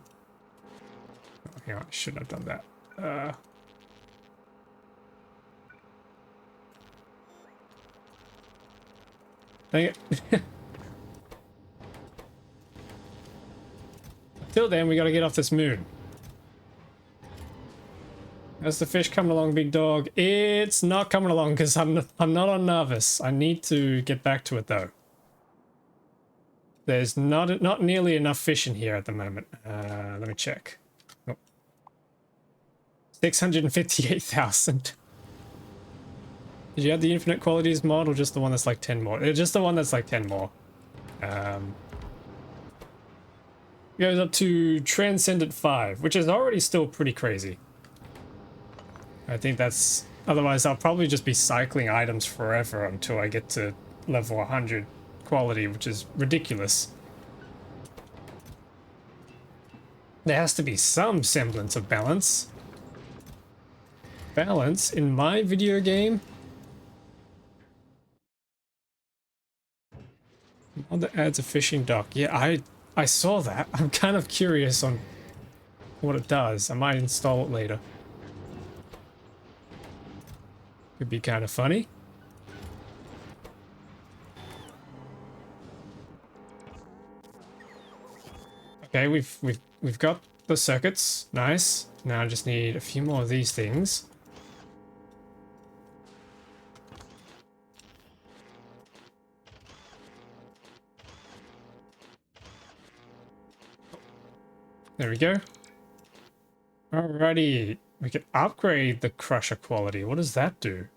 oh, hang on, I shouldn't have done that. Dang it. Until then, we gotta get off this moon. How's the fish coming along, big dog? It's not coming along because I'm not on Narvis. I need to get back to it though. There's not nearly enough fish in here at the moment. Let me check. Oh. 658,000. Did you have the infinite qualities mod or just the one that's like 10 more? Just the one that's like 10 more. Goes up to Transcendent 5, which is already still pretty crazy. I think that's... Otherwise, I'll probably just be cycling items forever until I get to level 100 quality, which is ridiculous. There has to be some semblance of balance. Balance in my video game? Mod that adds a fishing dock. Yeah, I saw that. I'm kind of curious on what it does. I might install it later. Could be kind of funny. Okay, we've got the circuits. Nice. Now I just need a few more of these things. There we go. Alrighty. We can upgrade the crusher quality. What does that do?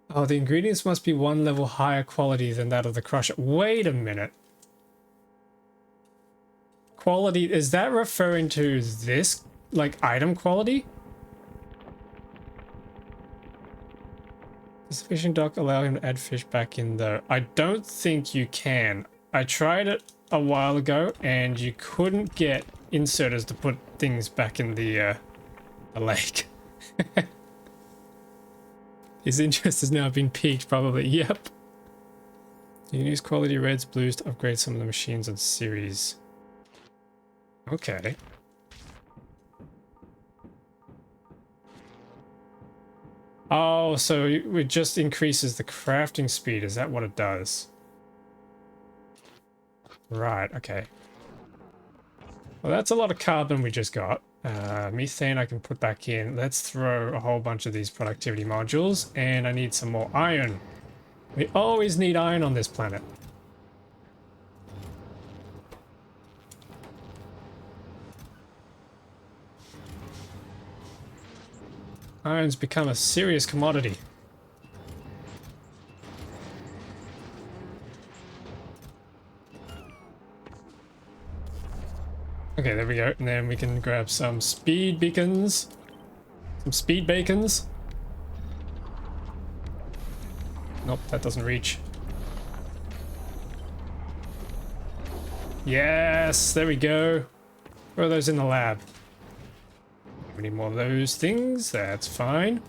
Oh, the ingredients must be one level higher quality than that of the crusher. Wait a minute. Quality, is that referring to this, like, item quality? Does the fishing dock allow him to add fish back in though? I don't think you can. I tried it a while ago and you couldn't get inserters to put things back in the lake. His interest has now been piqued, probably. Yep. You can use quality reds, blues to upgrade some of the machines on series. Okay. Oh, so it just increases the crafting speed. Is that what it does? Right, okay. Well, that's a lot of carbon we just got. Methane I can put back in. Let's throw a whole bunch of these productivity modules, and I need some more iron. We always need iron on this planet. Iron's become a serious commodity. Okay, there we go. And then we can grab some speed beacons. Some speed bacons. Nope, that doesn't reach. Yes, there we go. Throw those in the lab. We need more of those things. That's fine.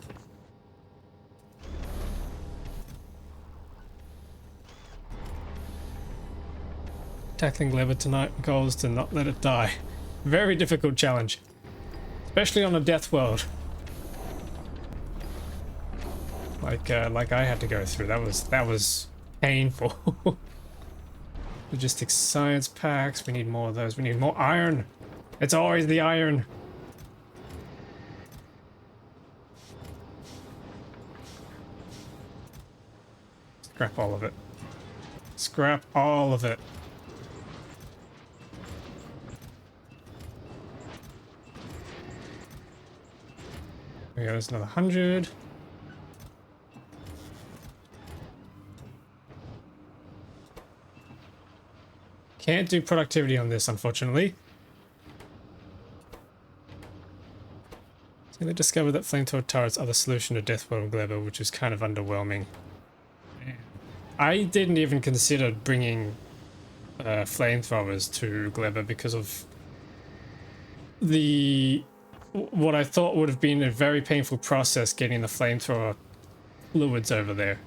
Tackling Gleber tonight. Goal is to not let it die. Very difficult challenge. Especially on a death world. Like I had to go through. That was painful. Logistics science packs. We need more of those. We need more iron. It's always the iron. Scrap all of it. Scrap all of it. There we go, there's another 100. Can't do productivity on this, unfortunately. So they discovered that flamethrower turrets are the solution to Death World Gleber, which is kind of underwhelming. I didn't even consider bringing flamethrowers to Gleber because of what I thought would have been a very painful process getting the flamethrower fluids over there.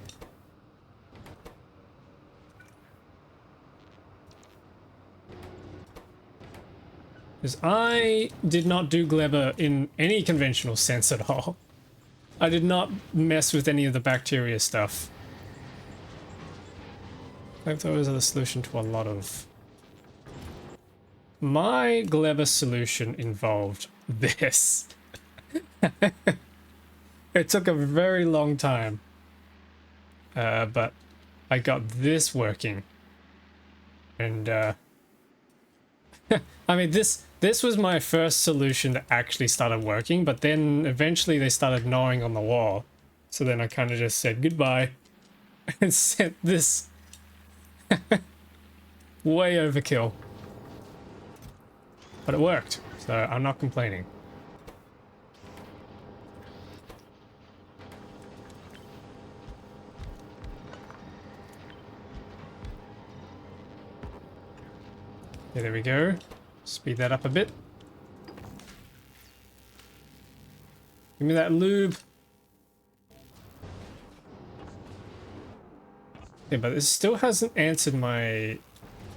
Because I did not do Gleber in any conventional sense at all. I did not mess with any of the bacteria stuff. Flamethrowers are the solution to a lot of... My Gleber solution involved this. It took a very long time. But I got this working. And I mean, this was my first solution that actually started working, but then eventually they started gnawing on the wall. So then I kind of just said goodbye and sent this. Way overkill. But it worked, so I'm not complaining. Okay, there we go. Speed that up a bit. Give me that lube. Yeah, but this still hasn't answered my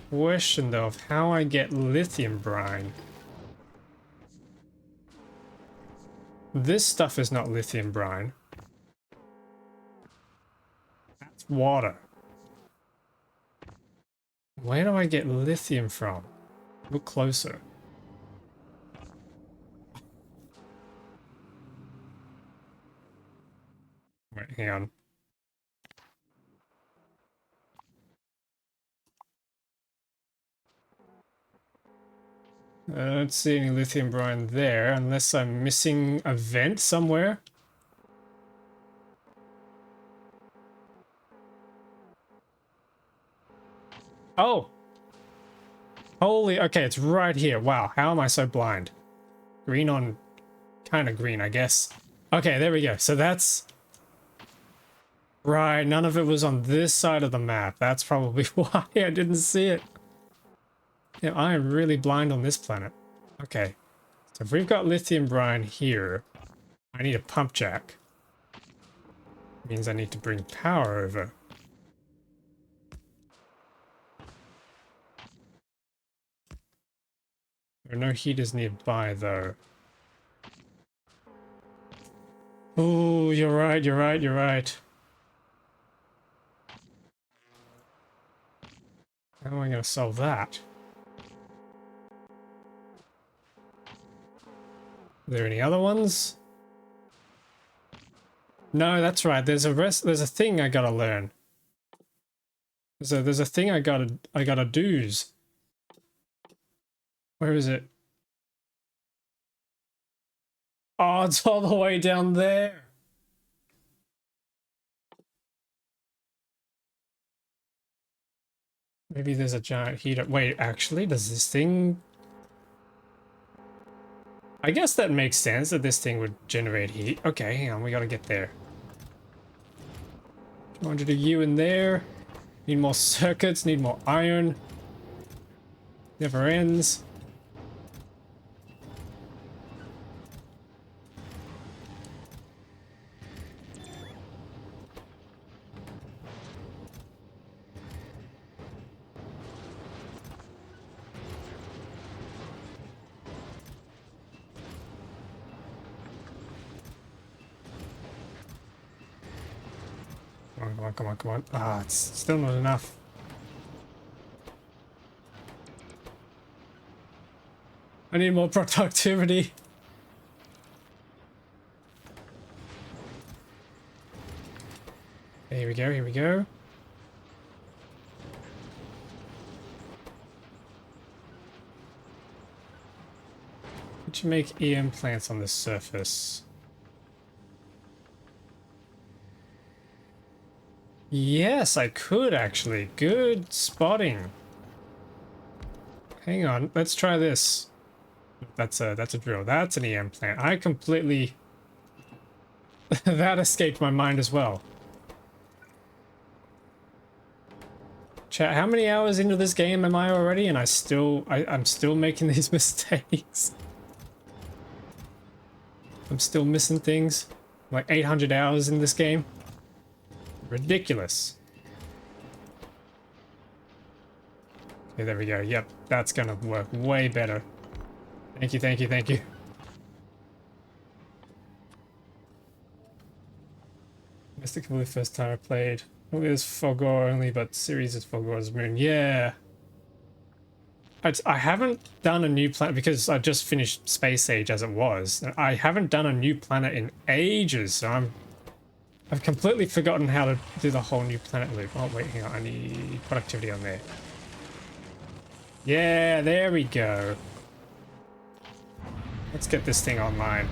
question, though, of how I get lithium brine. This stuff is not lithium brine. That's water. Where do I get lithium from? Look closer. Wait, hang on. I don't see any lithium brine there, unless I'm missing a vent somewhere. Oh! Holy, okay, it's right here. Wow, how am I so blind? Green on... kind of green, I guess. Okay, there we go. So that's... Right, none of it was on this side of the map. That's probably why I didn't see it. Yeah, I am really blind on this planet. Okay, so if we've got lithium brine here, I need a pump jack. Means I need to bring power over. There are no heaters nearby, though. Oh, you're right, you're right, you're right. How am I going to solve that? Are there any other ones? No, that's right. There's a thing I gotta learn. There's a thing I gotta do's. Where is it? Oh, it's all the way down there. Maybe there's a giant heater. Wait, actually, does this thing... I guess that makes sense that this thing would generate heat. Okay, hang on, we gotta get there. 200 of you in there. Need more circuits, need more iron. Never ends. Come on, come on, come on. Ah, it's still not enough. I need more productivity. Here we go, here we go. Could you make EM plants on this surface? Yes, I could actually. Good spotting. Hang on, let's try this. That's a drill. That's an EM plant. I completely... that escaped my mind as well. Chat, how many hours into this game am I already? And I'm still making these mistakes. I'm still missing things. Like 800 hours in this game. Ridiculous. Okay, there we go. Yep, that's gonna work way better. Thank you, thank you, thank you. Mystic Blue, first time I played. It was Fogor only, but series is Fogor's Moon. Yeah. I haven't done a new planet because I just finished Space Age as it was. I haven't done a new planet in ages, so I've completely forgotten how to do the whole new planet loop. Oh wait, hang on, I need productivity on there. Yeah, there we go. Let's get this thing online.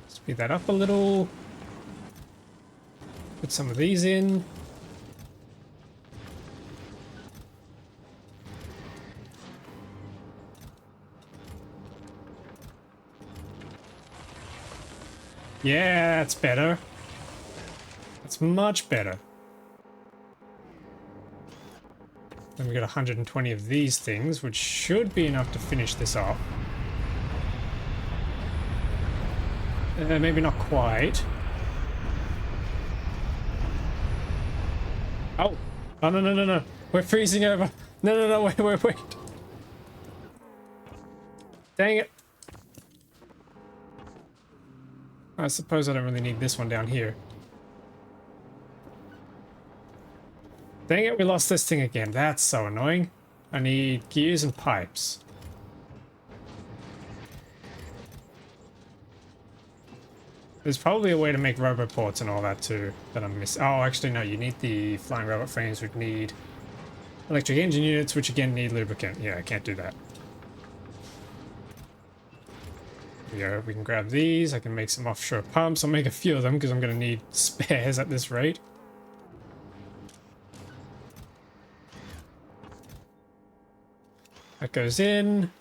Speed that up a little. Put some of these in. Yeah, that's better. That's much better. Then we got 120 of these things, which should be enough to finish this off. Maybe not quite. Oh! Oh, no, no, no, no. We're freezing over. No, no, no, wait, wait, wait. Dang it. I suppose I don't really need this one down here. Dang it, we lost this thing again. That's so annoying. I need gears and pipes. There's probably a way to make robot ports and all that too that I'm missing. Oh, actually no, you need the flying robot frames, which need electric engine units, which again need lubricant. Yeah, I can't do that. Yeah, we can grab these. I can make some offshore pumps. I'll make a few of them because I'm going to need spares at this rate. That goes in.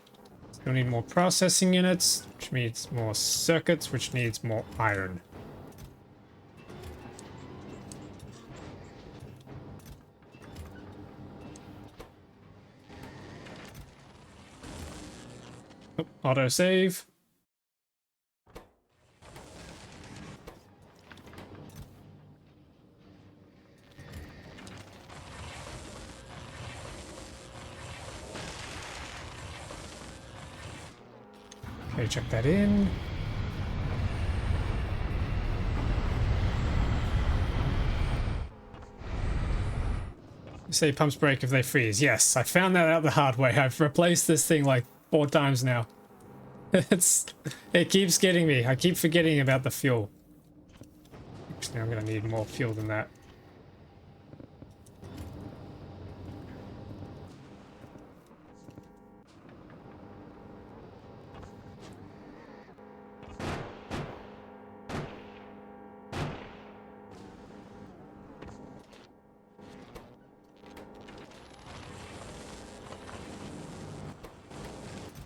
Still need more processing units, which needs more circuits, which needs more iron. Oh, auto save. Okay, check that in. Say pumps break if they freeze. Yes, I found that out the hard way. I've replaced this thing like 4 times now. It keeps getting me. I keep forgetting about the fuel. Actually, I'm gonna need more fuel than that.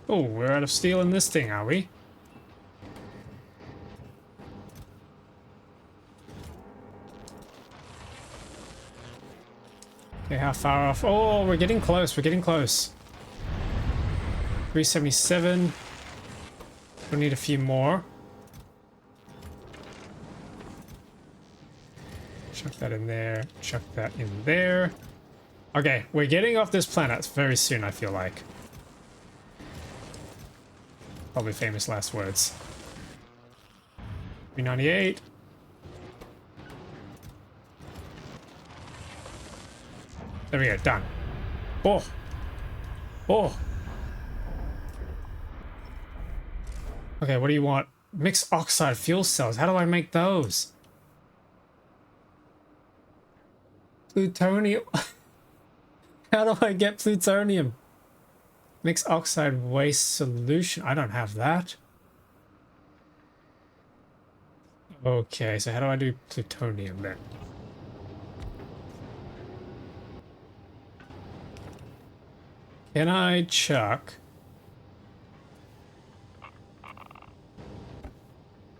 Oh, we're out of steel in this thing, are we? Okay, how far off? Oh, we're getting close. We're getting close. 377. We'll need a few more. Chuck that in there. Chuck that in there. Okay, we're getting off this planet very soon, I feel like. Probably famous last words. 398. There we go, done. Oh! Oh! Okay, what do you want? Mixed oxide fuel cells. How do I make those? Plutonium. How do I get plutonium? Mixed oxide waste solution. I don't have that. Okay, so how do I do plutonium then? Can I chuck?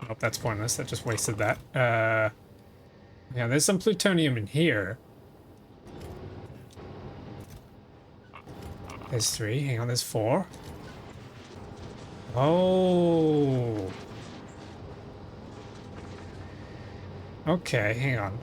Oh, that's pointless. That just wasted that. Yeah, there's some plutonium in here. There's 3. Hang on, there's 4. Oh. Okay, hang on.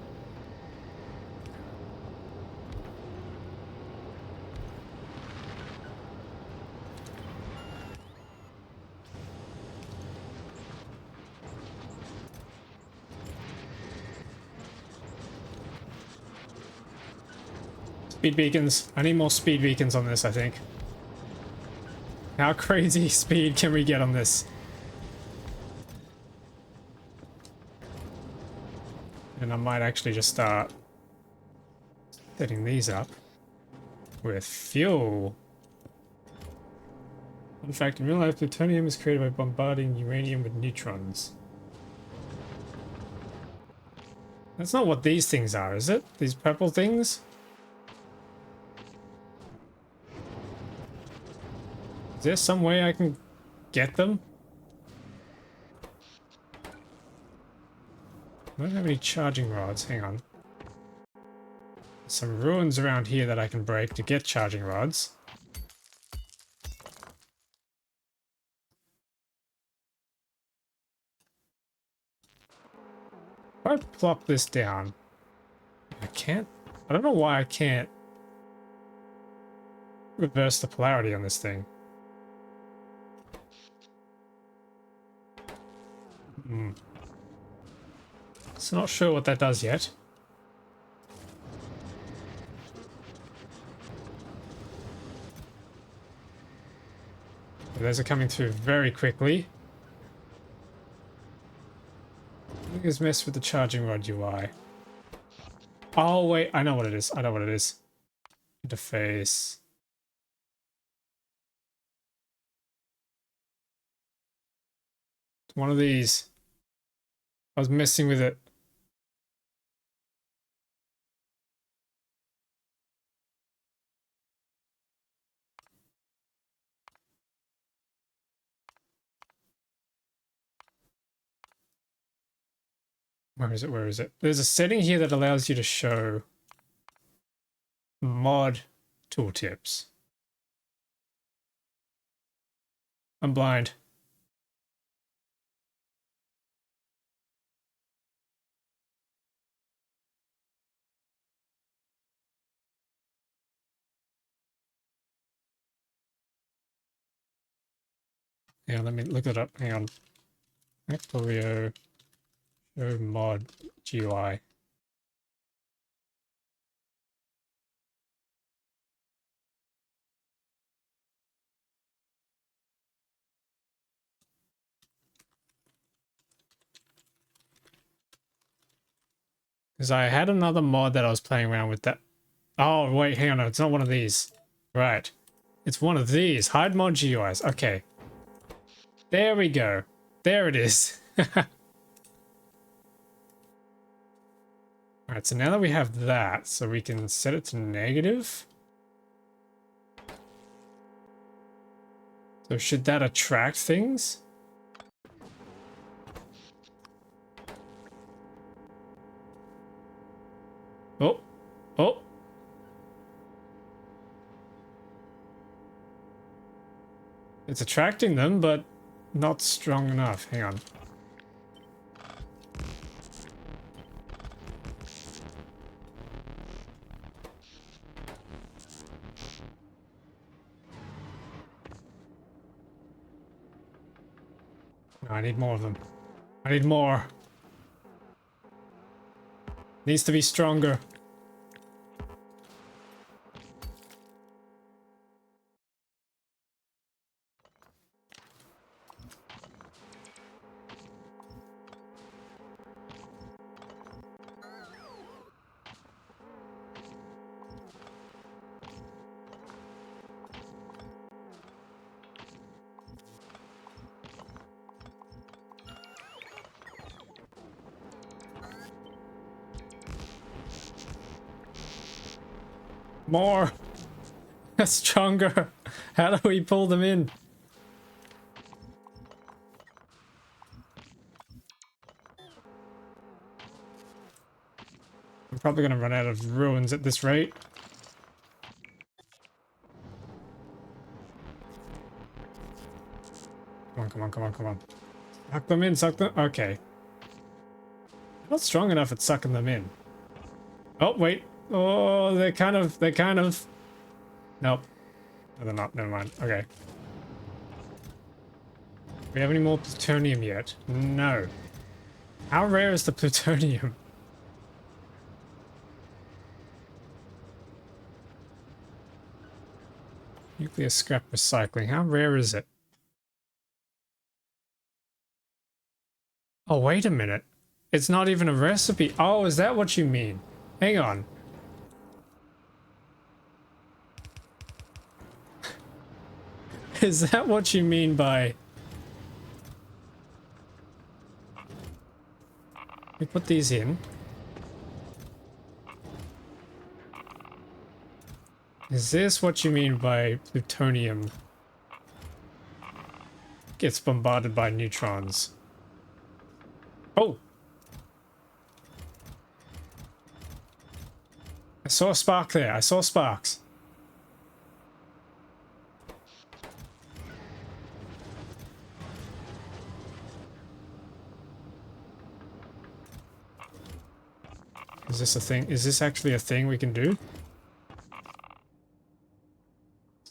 Speed beacons. I need more speed beacons on this, I think. How crazy speed can we get on this? And I might actually just start setting these up with fuel. In fact, in real life, plutonium is created by bombarding uranium with neutrons. That's not what these things are, is it? These purple things? Is there some way I can get them? I don't have any charging rods. Hang on. Some ruins around here that I can break to get charging rods. If I plop this down, I can't. I don't know why I can't reverse the polarity on this thing. So not sure what that does yet. Those are coming through very quickly. I think it's messed with the charging rod UI. Oh wait, I know what it is. I know what it is. Interface. One of these. I was messing with it. Where is it? Where is it? There's a setting here that allows you to show mod tooltips. I'm blind. Yeah, let me look it up. Hang on. Factorio show mod GUI. Because I had another mod that I was playing around with that. Oh, wait, hang on. No, it's not one of these. Right. It's one of these. Hide mod GUIs. Okay. There we go. There it is. Alright, so now that we have that, so we can set it to negative. So should that attract things? Oh, oh. It's attracting them, but not strong enough. Hang on. No, I need more of them. I need more. Needs to be stronger. More. Stronger. How do we pull them in? I'm probably gonna run out of ruins at this rate. Come on, come on, come on, come on. Suck them in, suck them. Okay. Not strong enough at sucking them in. Oh, wait. Oh, they're kind of. Nope. No, they're not. Never mind. Okay. Do we have any more plutonium yet? No. How rare is the plutonium? Nuclear scrap recycling. How rare is it? Oh, wait a minute. It's not even a recipe. Oh, is that what you mean? Hang on. Is that what you mean by... We put these in. Is this what you mean by plutonium gets bombarded by neutrons? Oh! I saw a spark there. I saw sparks. Is this a thing? Is this actually a thing we can do?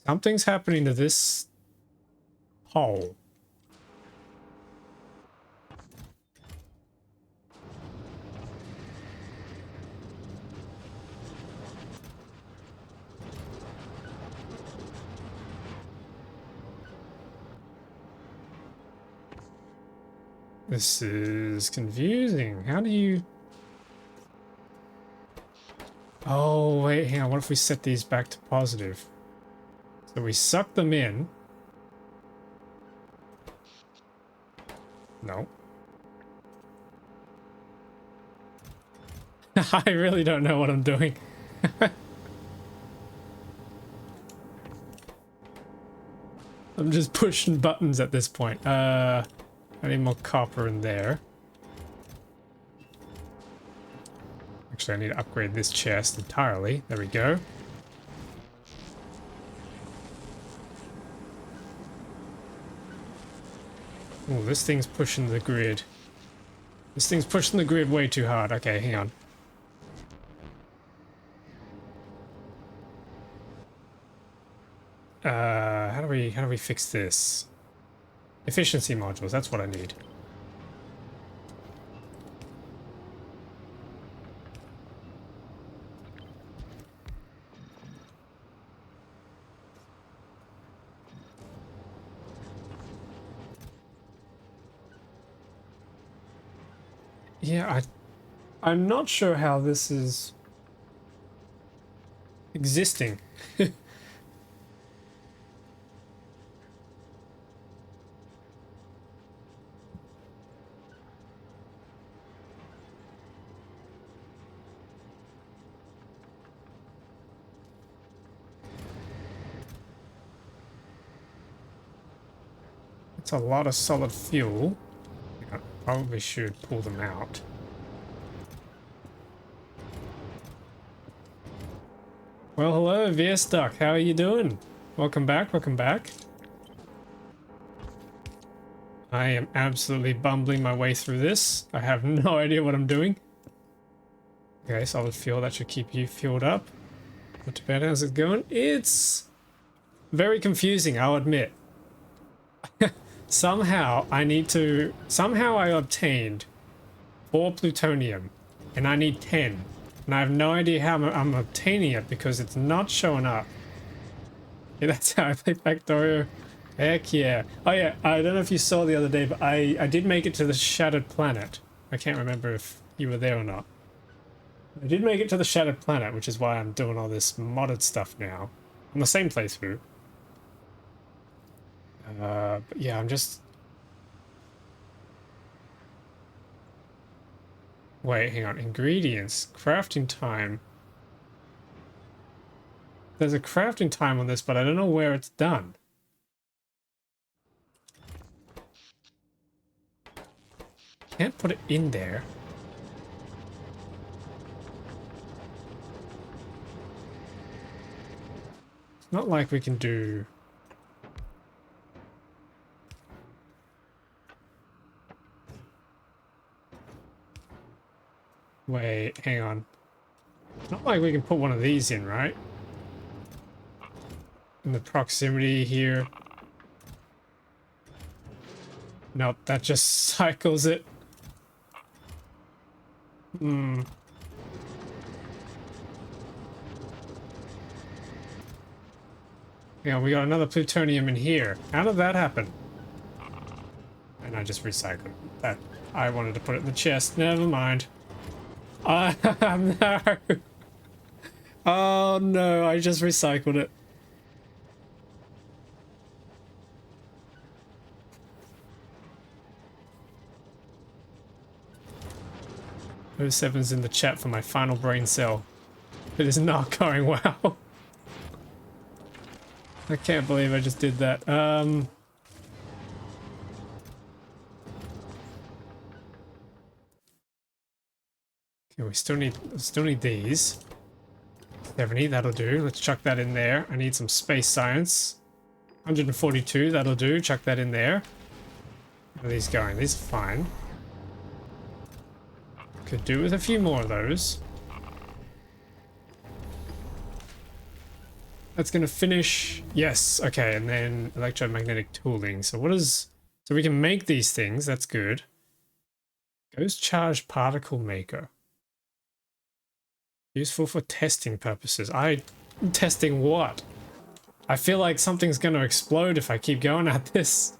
Something's happening to this hole. This is confusing. How do you... Oh, wait, hang on. What if we set these back to positive? So we suck them in. No. I really don't know what I'm doing. I'm just pushing buttons at this point. I need more copper in there. Actually, I need to upgrade this chest entirely. There we go. Oh, this thing's pushing the grid. This thing's pushing the grid way too hard. Okay, hang on. How do we fix this? Efficiency modules, that's what I need. Yeah, I'm not sure how this is existing. It's a lot of solid fuel. I probably should pull them out. Well, hello, VS-Duck. How are you doing? Welcome back, welcome back. I am absolutely bumbling my way through this. I have no idea what I'm doing. Okay, solid fuel. That should keep you fueled up. Not too bad. How's it going? It's very confusing, I'll admit. Somehow I obtained 4 plutonium and I need 10. And I have no idea how I'm obtaining it because it's not showing up. Yeah, that's how I play Factorio. Heck yeah. Oh yeah, I don't know if you saw the other day, but I did make it to the Shattered Planet. I can't remember if you were there or not. I did make it to the Shattered Planet, which is why I'm doing all this modded stuff now. On the same playthrough. But yeah, I'm just... Wait, hang on. Ingredients. Crafting time. There's a crafting time on this, but I don't know where it's done. Can't put it in there. It's not like we can do... Wait, hang on. It's not like we can put one of these in, right? In the proximity here. Nope, that just cycles it. Hmm. Yeah, we got another plutonium in here. How did that happen? And I just recycled that. I wanted to put it in the chest. Never mind. No. Oh no, I just recycled it. '07's in the chat for my final brain cell. It is not going well. I can't believe I just did that. Okay, we still need these. 70, that'll do. Let's chuck that in there. I need some space science. 142, that'll do. Chuck that in there. Where are these going? These are fine. Could do with a few more of those. That's gonna finish. Yes, okay, and then electromagnetic tooling. So what is... So we can make these things, that's good. Ghost charged particle maker. Useful for testing purposes. Testing what? I feel like something's gonna explode if I keep going at this.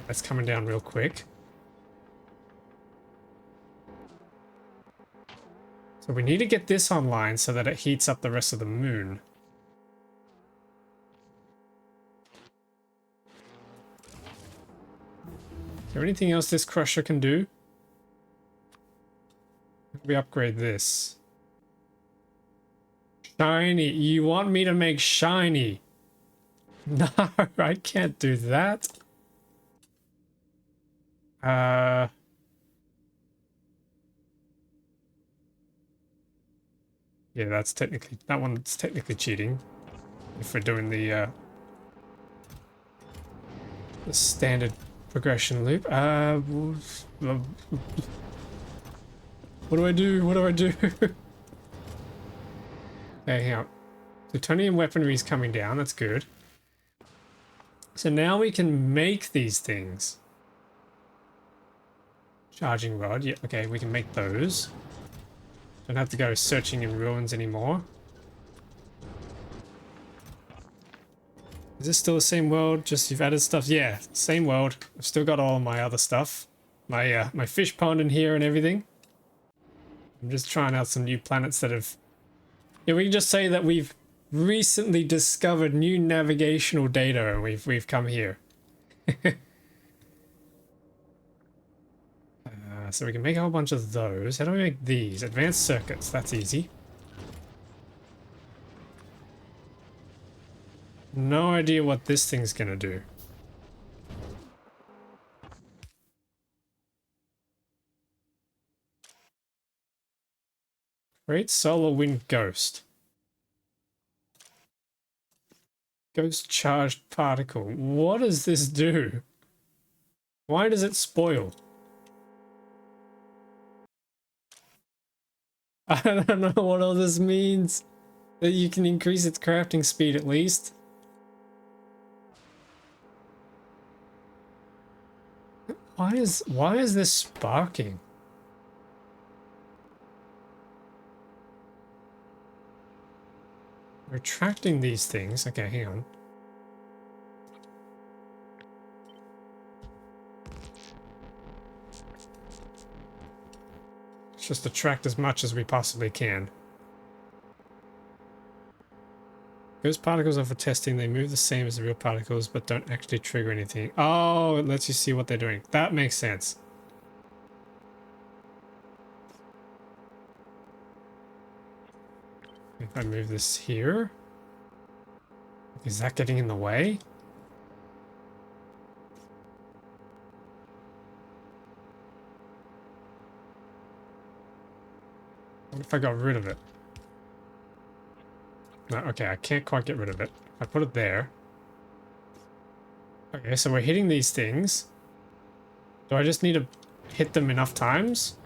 That's coming down real quick. So we need to get this online so that it heats up the rest of the moon. Is there anything else this crusher can do? We upgrade this. Shiny. You want me to make shiny? No, I can't do that. Yeah, that's technically... That one's technically cheating. If we're doing the standard progression loop. What do I do? What do I do? Okay, hang on. Plutonium weaponry is coming down. That's good. So now we can make these things. Charging rod. Yeah, okay, we can make those. Don't have to go searching in ruins anymore. Is this still the same world? Just you've added stuff? Yeah, same world. I've still got all my other stuff. My fish pond in here and everything. I'm just trying out some new planets that have... Yeah, we can just say that we've recently discovered new navigational data and we've come here. So we can make a whole bunch of those. How do we make these? Advanced circuits, that's easy. No idea what this thing's gonna do. Great solar wind ghost. Ghost charged particle. What does this do? Why does it spoil? I don't know what all this means. That you can increase its crafting speed at least. Why is this sparking? Retracting these things. Okay, hang on. Let's just attract as much as we possibly can. Ghost particles are for testing. They move the same as the real particles, but don't actually trigger anything. Oh, it lets you see what they're doing. That makes sense. If I move this here, is that getting in the way? What if I got rid of it? No, okay, I can't quite get rid of it. I put it there. Okay, so we're hitting these things. Do I just need to hit them enough times?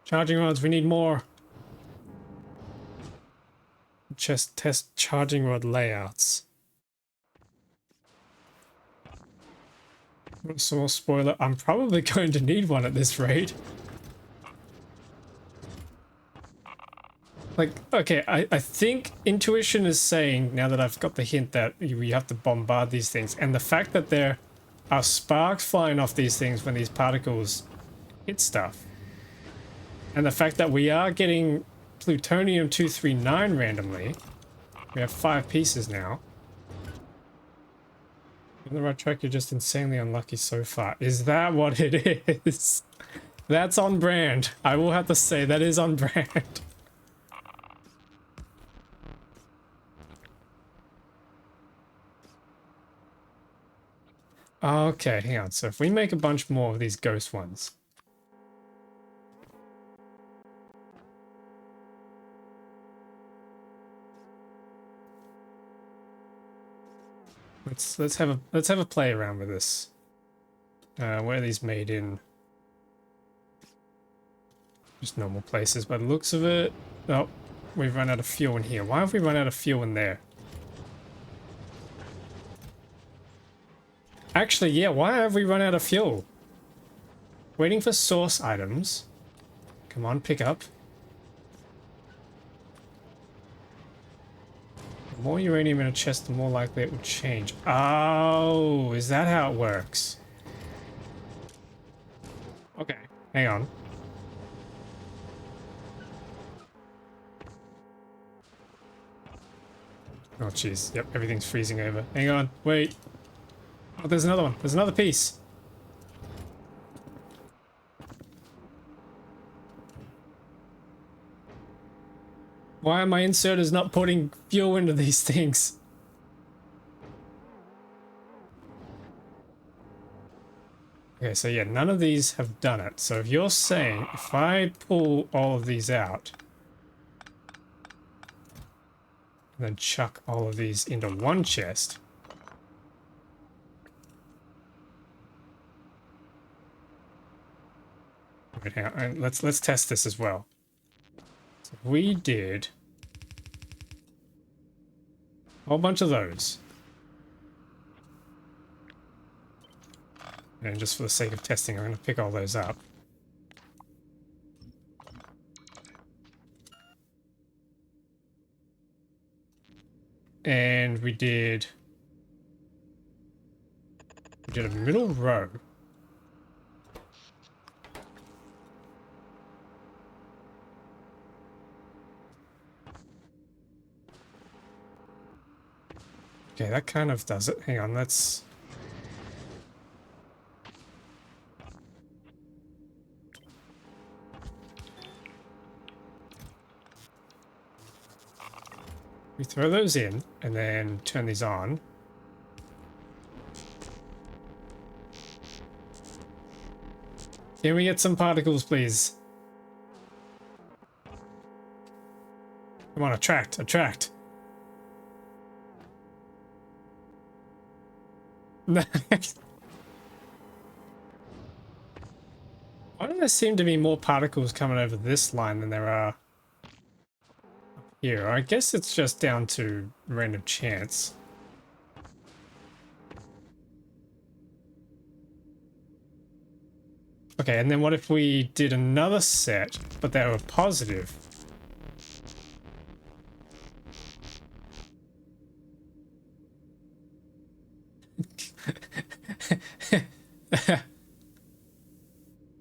Charging rods, we need more. Just test charging rod layouts. Small spoiler, I'm probably going to need one at this rate. Like, okay, I think intuition is saying, now that I've got the hint that we have to bombard these things, and the fact that there are sparks flying off these things when these particles hit stuff, and the fact that we are getting plutonium-239 randomly, we have 5 pieces now. On the right track, you're just insanely unlucky so far. Is that what it is? That's on brand. I will have to say that is on brand. Okay, hang on. So if we make a bunch more of these ghost ones. Let's have a play around with this. Where are these made in? Just normal places by the looks of it. Oh, we've run out of fuel in here. Why have we run out of fuel in there? Actually, yeah, why have we run out of fuel? Waiting for source items. Come on, pick up. The more uranium in a chest, the more likely it will change. Oh, is that how it works? Okay, hang on. Oh, jeez. Yep, everything's freezing over. Hang on, wait. Oh, there's another one. There's another piece. Why are my inserters not putting fuel into these things? Okay, so yeah, none of these have done it. So if you're saying, if I pull all of these out, and then chuck all of these into one chest, wait, hang on, let's test this as well. So we did a whole bunch of those. And just for the sake of testing, I'm going to pick all those up. and we did a middle row. Okay, that kind of does it. Hang on, let's... We throw those in and then turn these on. Can we get some particles, please? Come on, attract, attract. Why do there seem to be more particles coming over this line than there are here? I guess it's just down to random chance. Okay, and then what if we did another set, but they were positive?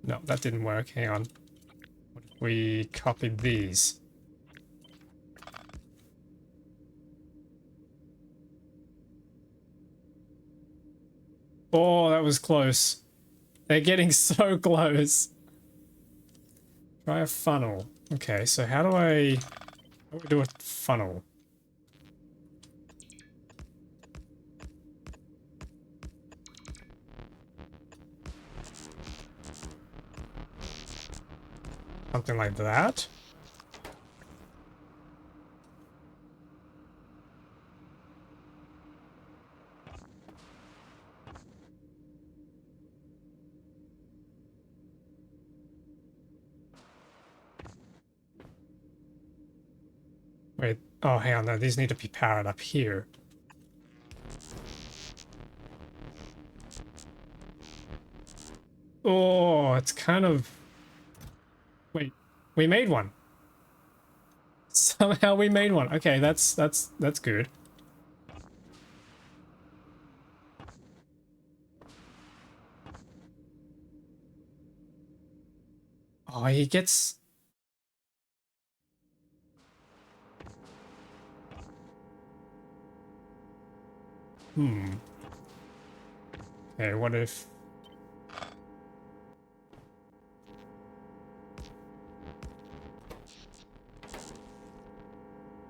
No, that didn't work. Hang on. What if we copied these? Oh, that was close. They're getting so close. Try a funnel. Okay, so how do we do a funnel? Something like that. Wait, oh, hang on, no, these need to be powered up here. Oh, it's kind of... Wait, we made one. Somehow we made one. Okay, that's good. Oh, he gets... Okay, what if...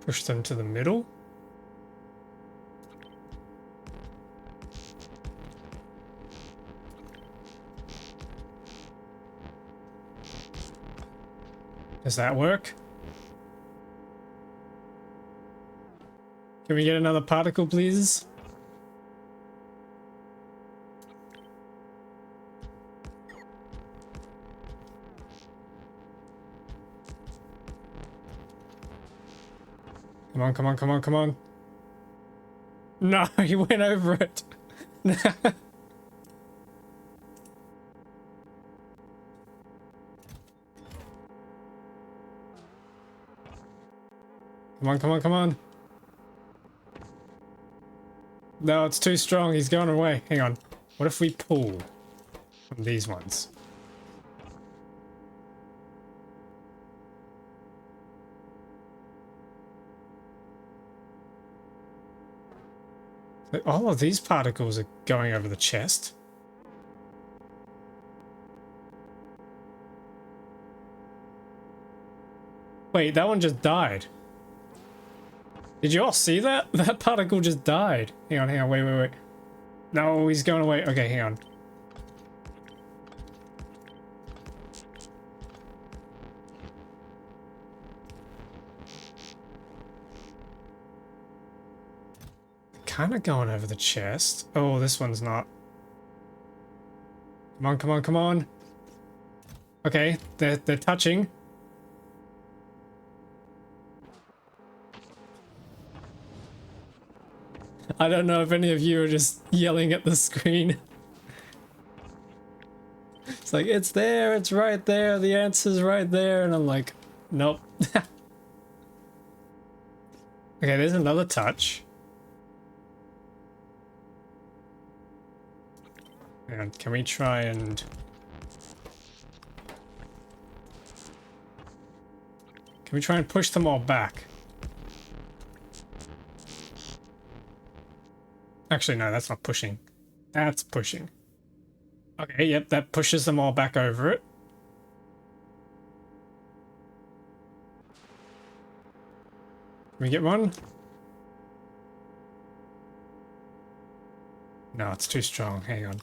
Push them to the middle? Does that work? Can we get another particle, please? Come on, come on, come on, come on. No, he went over it. Come on, come on, come on. No, it's too strong. He's going away. Hang on. What if we pull from these ones? All of these particles are going over the chest. Wait, that one just died. Did you all see that? That particle just died. Hang on, wait, wait, wait. No, he's going away. Okay, hang on. Kind of going over the chest. Oh, this one's not. Come on, come on, come on. Okay, they're touching. I don't know if any of you are just yelling at the screen. It's like, it's there, it's right there, the answer's right there, and I'm like, nope. Okay, there's another touch. And can we try and... Can we try and push them all back? Actually, no, that's not pushing. That's pushing. Okay, yep, that pushes them all back over it. Can we get one? No, it's too strong. Hang on.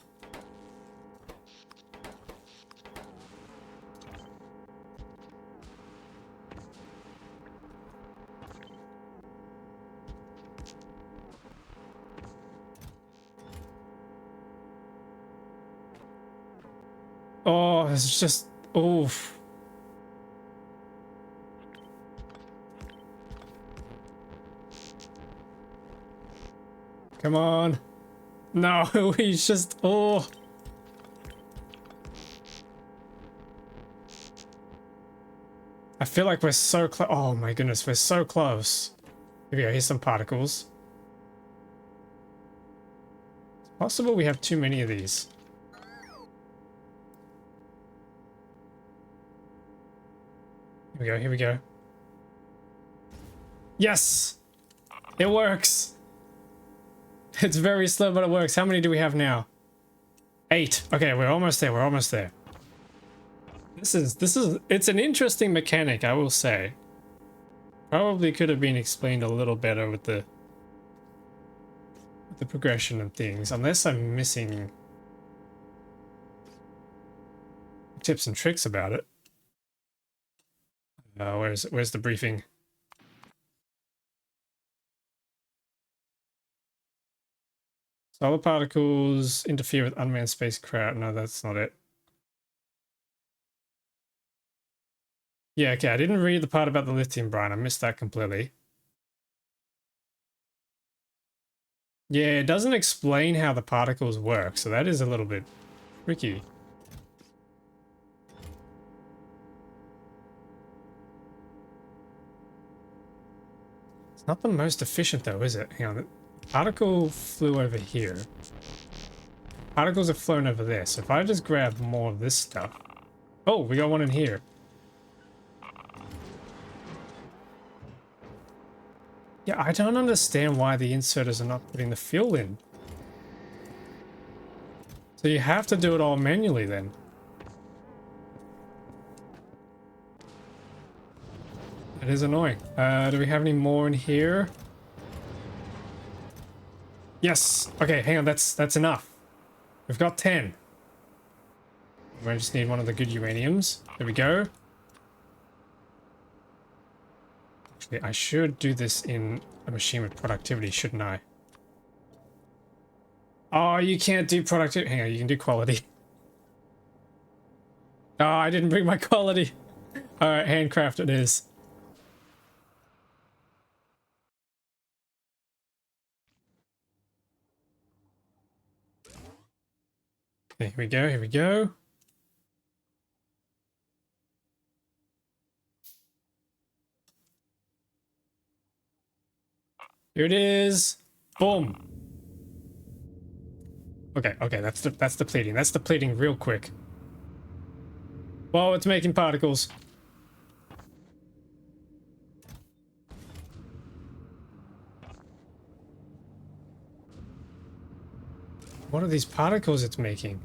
Oh, it's just... Oof. Come on. No, he's just... Oh. I feel like we're so close. Oh my goodness, we're so close. Here we go, here's some particles. It's possible we have too many of these. Here we go, here we go. Yes! It works! It's very slow, but it works. How many do we have now? 8. Okay, we're almost there, we're almost there. It's an interesting mechanic, I will say. Probably could have been explained a little better with the progression and things, unless I'm missing tips and tricks about it. Where's the briefing? Solar particles interfere with unmanned spacecraft. No, that's not it. Yeah, okay, I didn't read the part about the lithium brine. I missed that completely. Yeah, it doesn't explain how the particles work, so that is a little bit tricky. It's not the most efficient though, is it? Hang on, the particle flew over here. Particles have flown over there, so if I just grab more of this stuff... Oh, we got one in here. Yeah, I don't understand why the inserters are not putting the fuel in. So you have to do it all manually then. It is annoying. Do we have any more in here? Yes! Okay, hang on, that's enough. We've got 10. We just need one of the good uraniums. There we go. Actually, I should do this in a machine with productivity, shouldn't I? Oh, you can't do productivity. Hang on, you can do quality. Oh, I didn't bring my quality. Alright, handcraft it is. Okay, here we go, here we go. Here it is. Boom. Okay, okay, that's depleting. That's depleting real quick. Whoa, it's making particles. What are these particles it's making?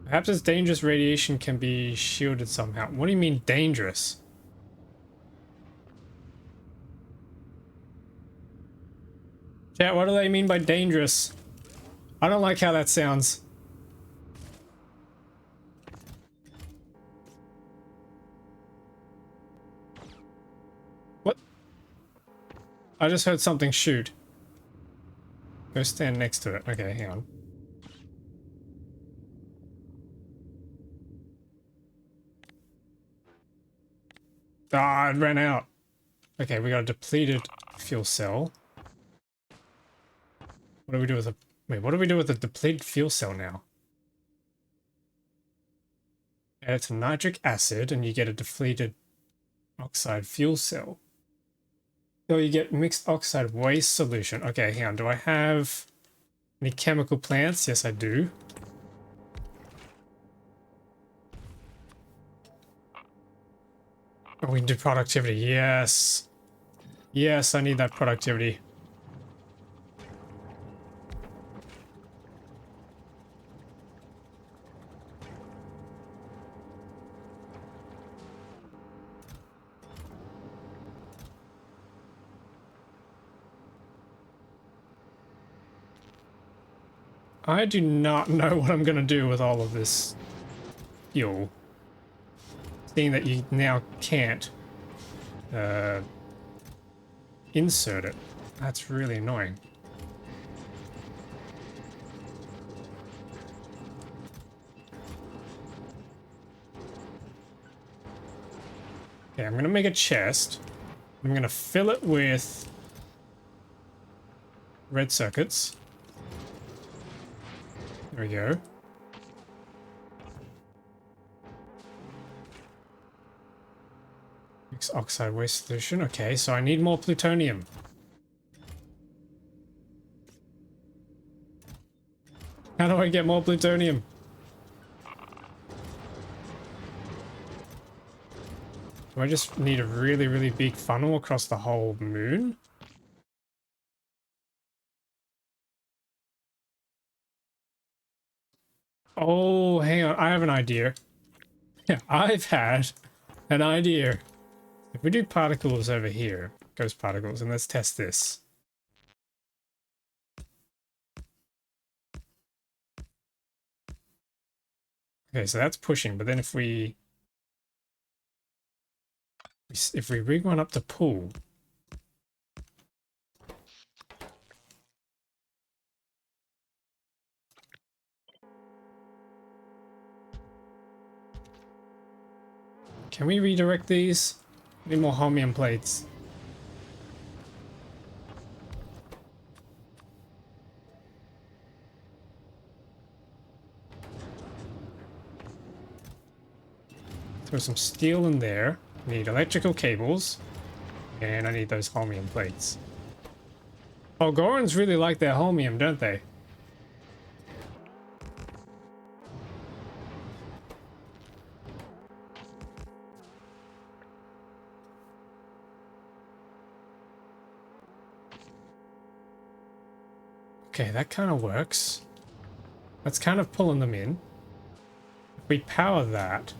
Perhaps its dangerous radiation can be shielded somehow. What do you mean dangerous? Chat, what do they mean by dangerous? I don't like how that sounds. What? I just heard something shoot. Go stand next to it. Okay, hang on. Ah, it ran out. Okay, we got a depleted fuel cell. What do we do with a... Wait, what do we do with a depleted fuel cell now? Add it to nitric acid and you get a depleted oxide fuel cell. So you get mixed oxide waste solution. Okay, hang on. Do I have any chemical plants? Yes, I do. Oh, we can do productivity. Yes. Yes, I need that productivity. I do not know what I'm going to do with all of this fuel. Seeing that you now can't insert it. That's really annoying. Okay, I'm going to make a chest. I'm going to fill it with red circuits. There we go. Mix oxide waste solution. Okay, so I need more plutonium. How do I get more plutonium? Do I just need a really, really big funnel across the whole moon? Oh, hang on. I have an idea. Yeah, I've had an idea. If we do particles over here, ghost particles, and let's test this. Okay, so that's pushing, but then if we rig one up to pull, can we redirect these? Need more holmium plates. Throw some steel in there. Need electrical cables. And I need those holmium plates. Oh, Gorons really like their holmium, don't they? Okay, that kind of works. That's kind of pulling them in. If we power that...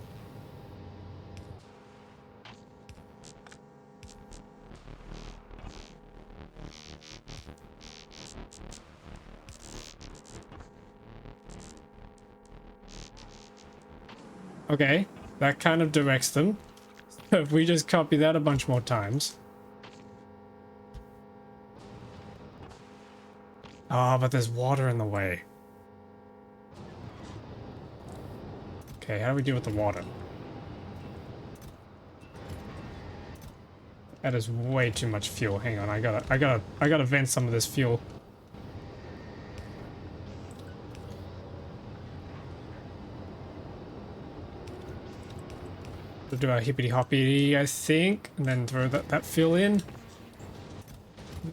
Okay, that kind of directs them. If we just copy that a bunch more times. Ah, but there's water in the way. Okay, how do we deal with the water? That is way too much fuel. Hang on, I gotta vent some of this fuel. We'll do our hippity hoppity, I think, and then throw that fuel in.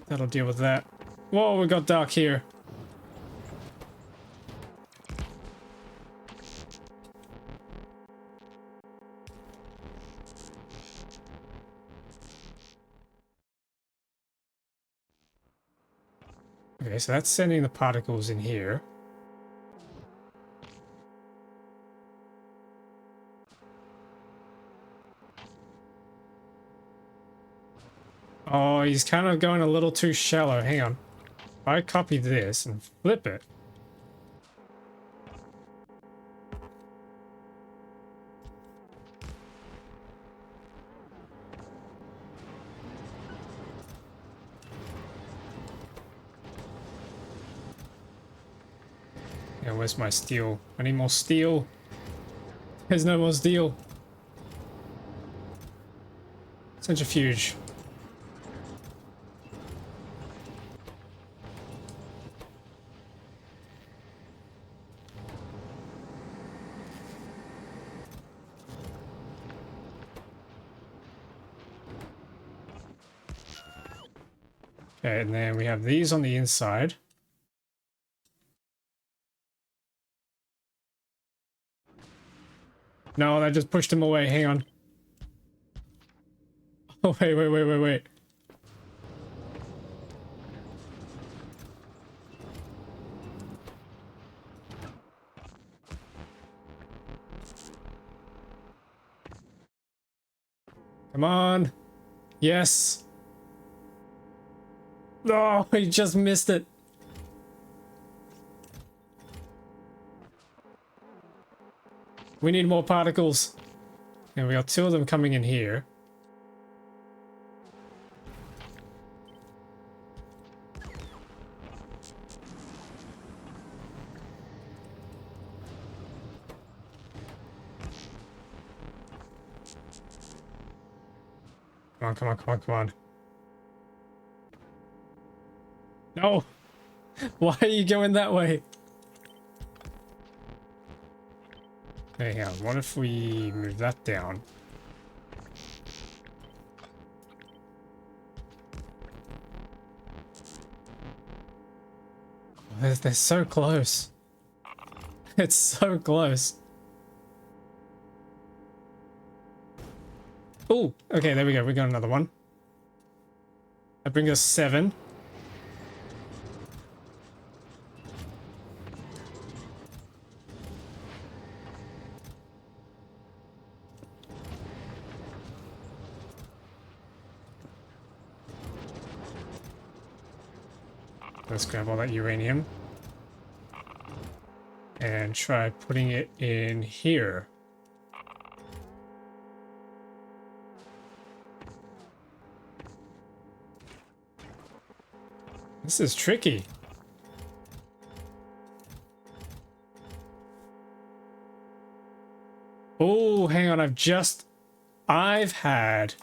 That'll deal with that. Whoa, we got dark here. Okay, so that's sending the particles in here. Oh, he's kind of going a little too shallow. Hang on. If I copy this and flip it. Yeah, where's my steel? I need more steel. There's no more steel. Centrifuge. Okay, and then we have these on the inside. No, that just pushed him away. Hang on. Oh, wait, wait, wait, wait, wait. Come on. Yes. Oh, he just missed it. We need more particles. And we got 2 of them coming in here. Come on, come on, come on, come on. No! Why are you going that way? Hey, hang on. What if we move that down? They're so close. It's so close. Oh, okay, there we go. We got another one. That brings us 7. Let's grab all that uranium. And try putting it in here. This is tricky. Oh, hang on. I've had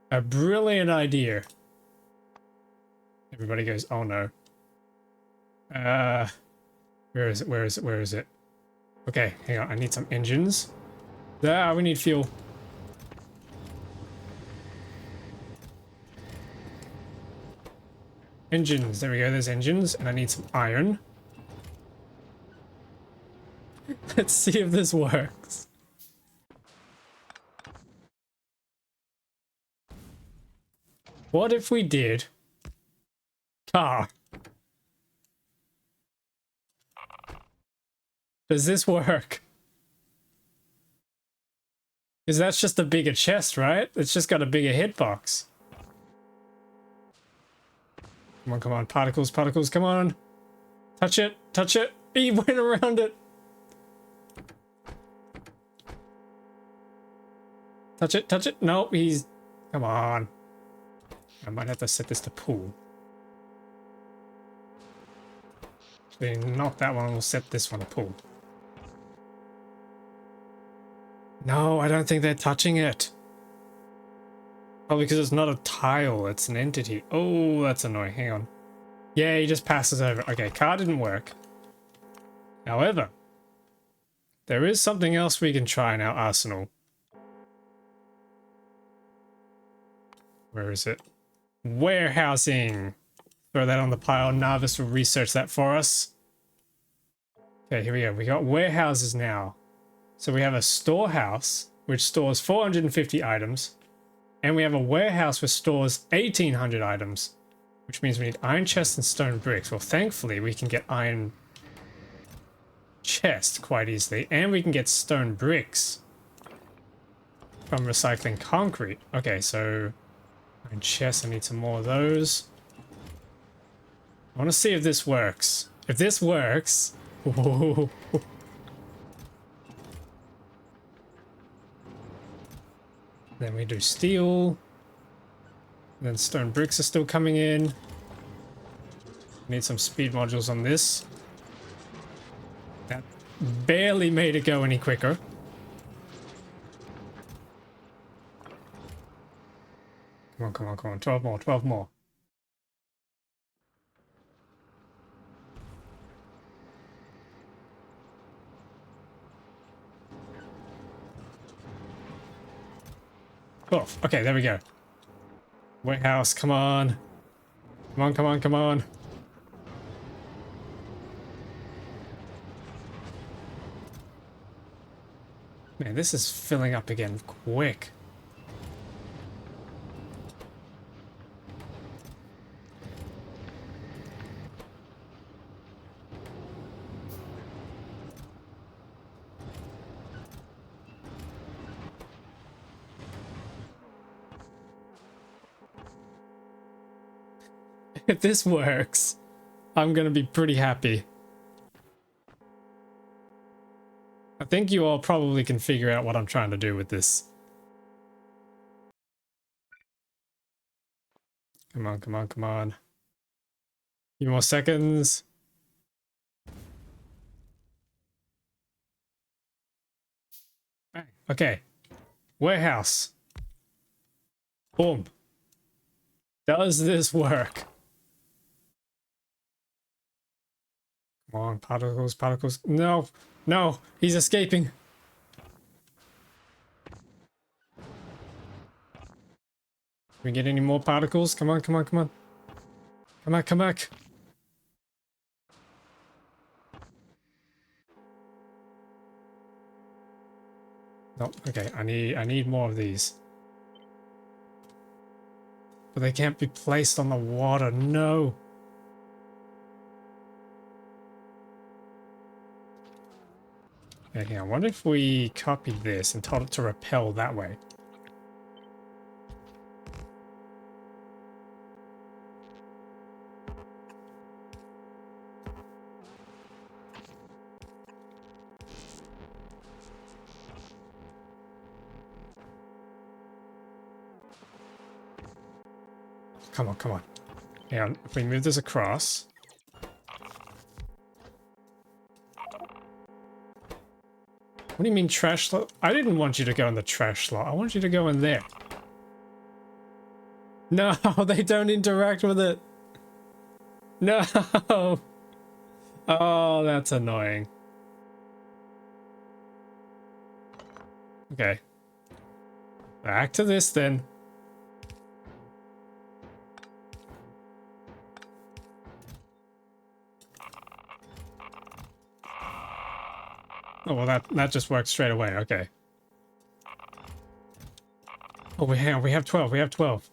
a brilliant idea. Everybody goes, oh no. Where is it? Where is it? Where is it? Okay, hang on. I need some engines. Ah, we need fuel. Engines. There we go. There's engines. And I need some iron. Let's see if this works. What if we did car? Does this work? Because that's just a bigger chest, right? It's just got a bigger hitbox. Come on, come on. Particles, particles, come on. Touch it, touch it. He went around it. Touch it, touch it. No, he's... Come on. I might have to set this to pool. Actually, not that one. We'll set this one to pool. No, I don't think they're touching it. Probably because it's not a tile, it's an entity. Oh, that's annoying. Hang on. Yeah, he just passes over. Okay, car didn't work. However, there is something else we can try in our arsenal. Where is it? Warehousing. Throw that on the pile. Narvis will research that for us. Okay, here we go. We got warehouses now. So we have a storehouse, which stores 450 items. And we have a warehouse which stores 1,800 items. Which means we need iron chests and stone bricks. Well, thankfully, we can get iron chest quite easily. And we can get stone bricks from recycling concrete. Okay, so iron chests, I need some more of those. I want to see if this works. If this works... Whoa. Then we do steel. Then stone bricks are still coming in. Need some speed modules on this. That barely made it go any quicker. Come on, come on, come on. 12 more, 12 more. Oh, okay, there we go. Warehouse, come on. Come on, come on, come on. Man, this is filling up again quick. If this works, I'm gonna be pretty happy. I think you all probably can figure out what I'm trying to do with this. Come on, come on, come on. A few more seconds. Bang. Okay. Warehouse. Boom. Does this work? Come on, particles, particles. No, no, he's escaping. Can we get any more particles? Come on, come on, come on. Come back, come back. No, okay, I need more of these. But they can't be placed on the water, no. Okay, I wonder if we copied this and told it to repel that way. Come on, come on. Yeah, if we move this across. What do you mean trash slot? I didn't want you to go in the trash slot. I want you to go in there. No, they don't interact with it. No. Oh, that's annoying. Okay. Back to this then. Oh, well, that just worked straight away. Okay. Oh, we have 12. We have 12.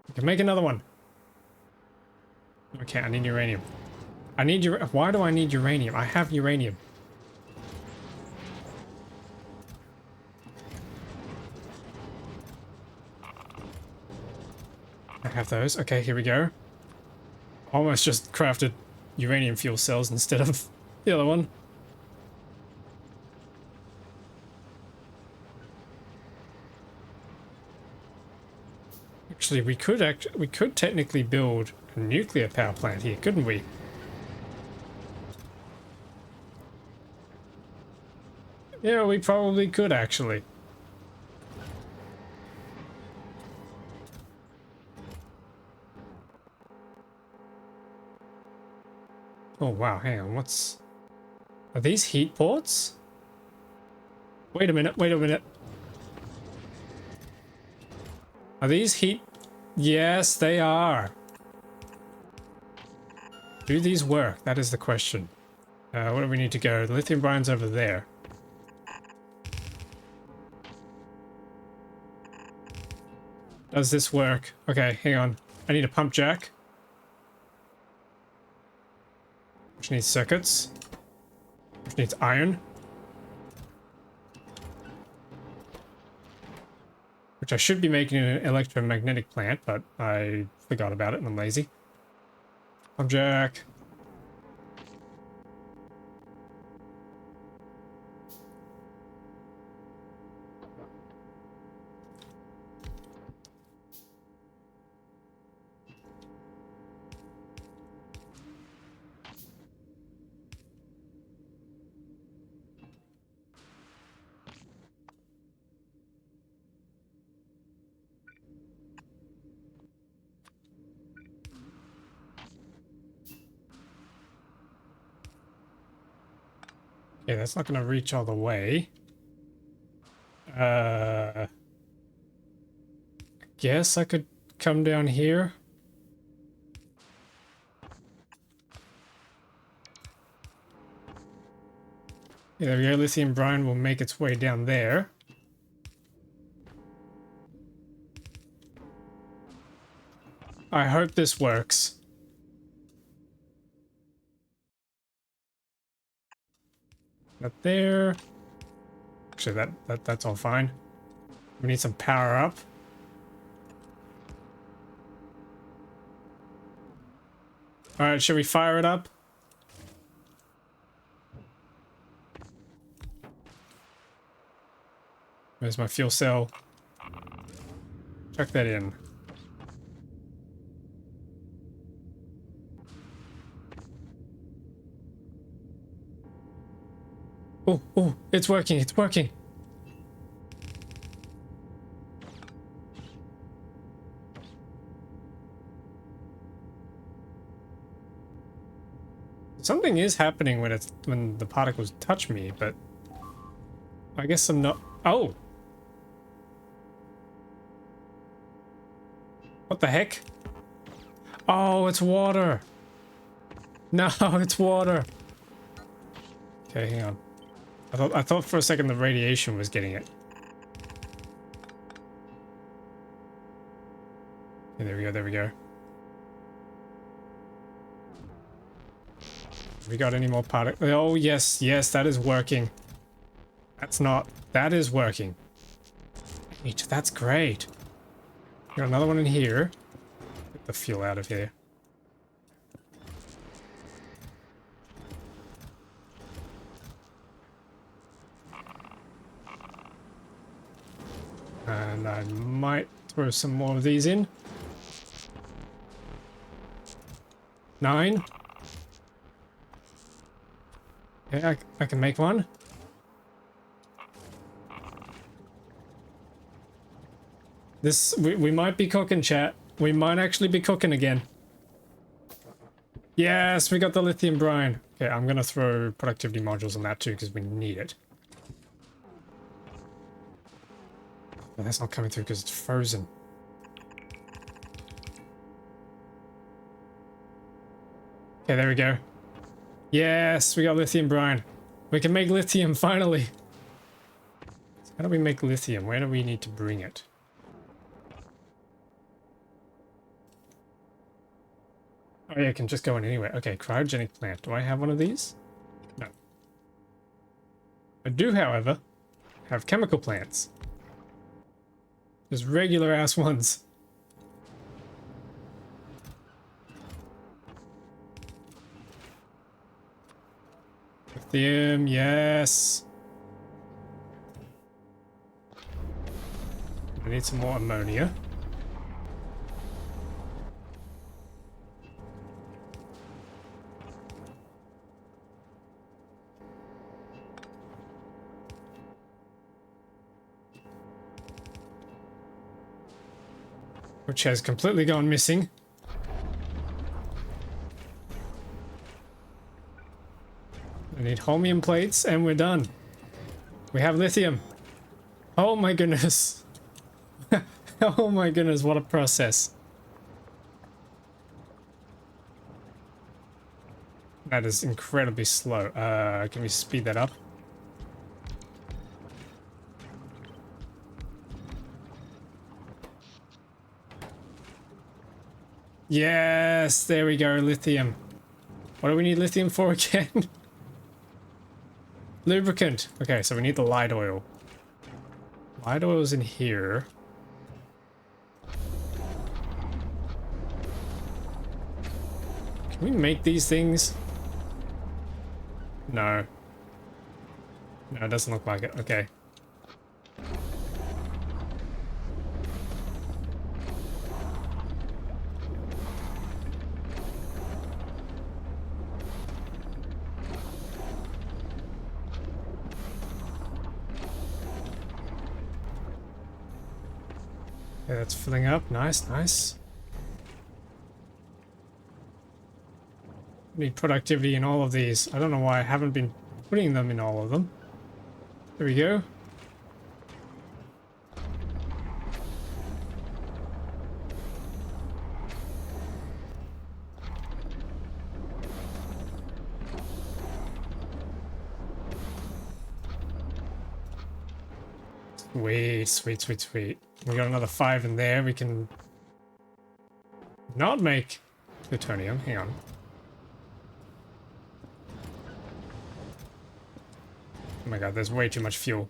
We can make another one. Okay, I need uranium. I need why do I need uranium? I have uranium. I have those. Okay, here we go. Almost just crafted uranium fuel cells instead of the other one. Actually, we could technically build a nuclear power plant here, couldn't we? Yeah, we probably could actually. Oh wow, hang on, are these heat ports? Wait a minute, wait a minute. Are these heat? Yes, they are. Do these work? That is the question. Where do we need to go? The lithium brines over there. Does this work? Okay, hang on. I need a pump jack. Which needs circuits. Which needs iron. Which I should be making an electromagnetic plant, but I forgot about it and I'm lazy. Pump jack. Okay, that's not gonna reach all the way. Guess I could come down here. Yeah, there we go. Lithium brine will make its way down there. I hope this works. Not there. Actually, that's all fine. We need some power up. Alright, should we fire it up? Where's my fuel cell? Chuck that in. Oh, oh, it's working, it's working. Something is happening when the particles touch me, but I guess I'm not. Oh, what the heck? Oh, it's water. No, it's water. Okay, hang on. I thought for a second the radiation was getting it. Okay, there we go. There we go. We got any more particles? Oh, yes, yes, that is working. That's not. That is working. Great, that's great. Got another one in here. Get the fuel out of here. And I might throw some more of these in. 9. Okay, I can make one. We might be cooking, chat. We might actually be cooking again. Yes, we got the lithium brine. Okay, I'm gonna throw productivity modules on that too because we need it. But that's not coming through because it's frozen. Okay, there we go. Yes, we got lithium brine. We can make lithium finally. So how do we make lithium? Where do we need to bring it? Oh yeah, it can just go in anywhere. Okay, cryogenic plant. Do I have one of these? No. I do, however, have chemical plants. Just regular ass ones. Lithium, yes. I need some more ammonia. Which has completely gone missing. I need holmium plates and we're done. We have lithium. Oh my goodness. Oh my goodness, what a process. That is incredibly slow. Can we speed that up? Yes, there we go, lithium. What do we need lithium for again? Lubricant. Okay, so we need the light oil. Light oil's in here. Can we make these things? No. No, it doesn't look like it. Okay. Okay, that's filling up. Nice, nice. Need productivity in all of these. I don't know why I haven't been putting them in all of them. There we go. Sweet, sweet, sweet, sweet. We got another 5 in there. We can not make plutonium. Hang on. Oh my god, there's way too much fuel.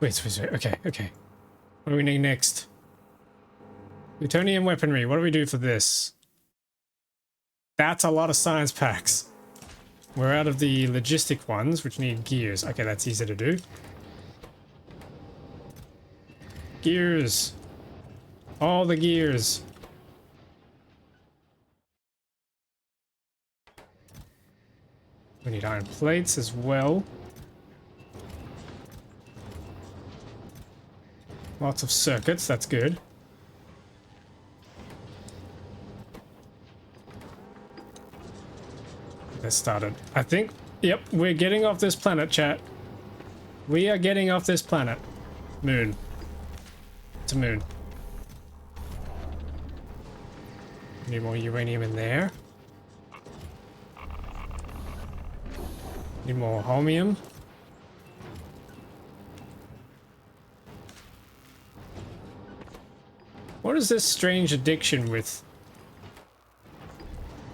Wait. Okay, okay. What do we need next? Plutonium weaponry. What do we do for this? That's a lot of science packs. We're out of the logistic ones, which need gears. Okay, that's easy to do. Gears. All the gears. We need iron plates as well. Lots of circuits, that's good. Let's start it. I think, yep, we're getting off this planet, chat. We are getting off this planet. Moon. It's a moon. Need more uranium in there. Need more holmium. What is this strange addiction with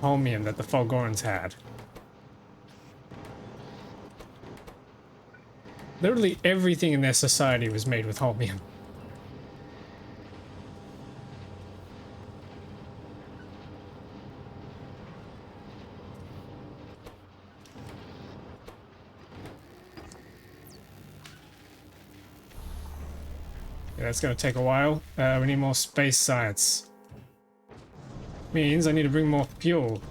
holmium that the Fulgorans had? Literally everything in their society was made with holmium. Yeah, that's gonna take a while. We need more space science. Means I need to bring more fuel.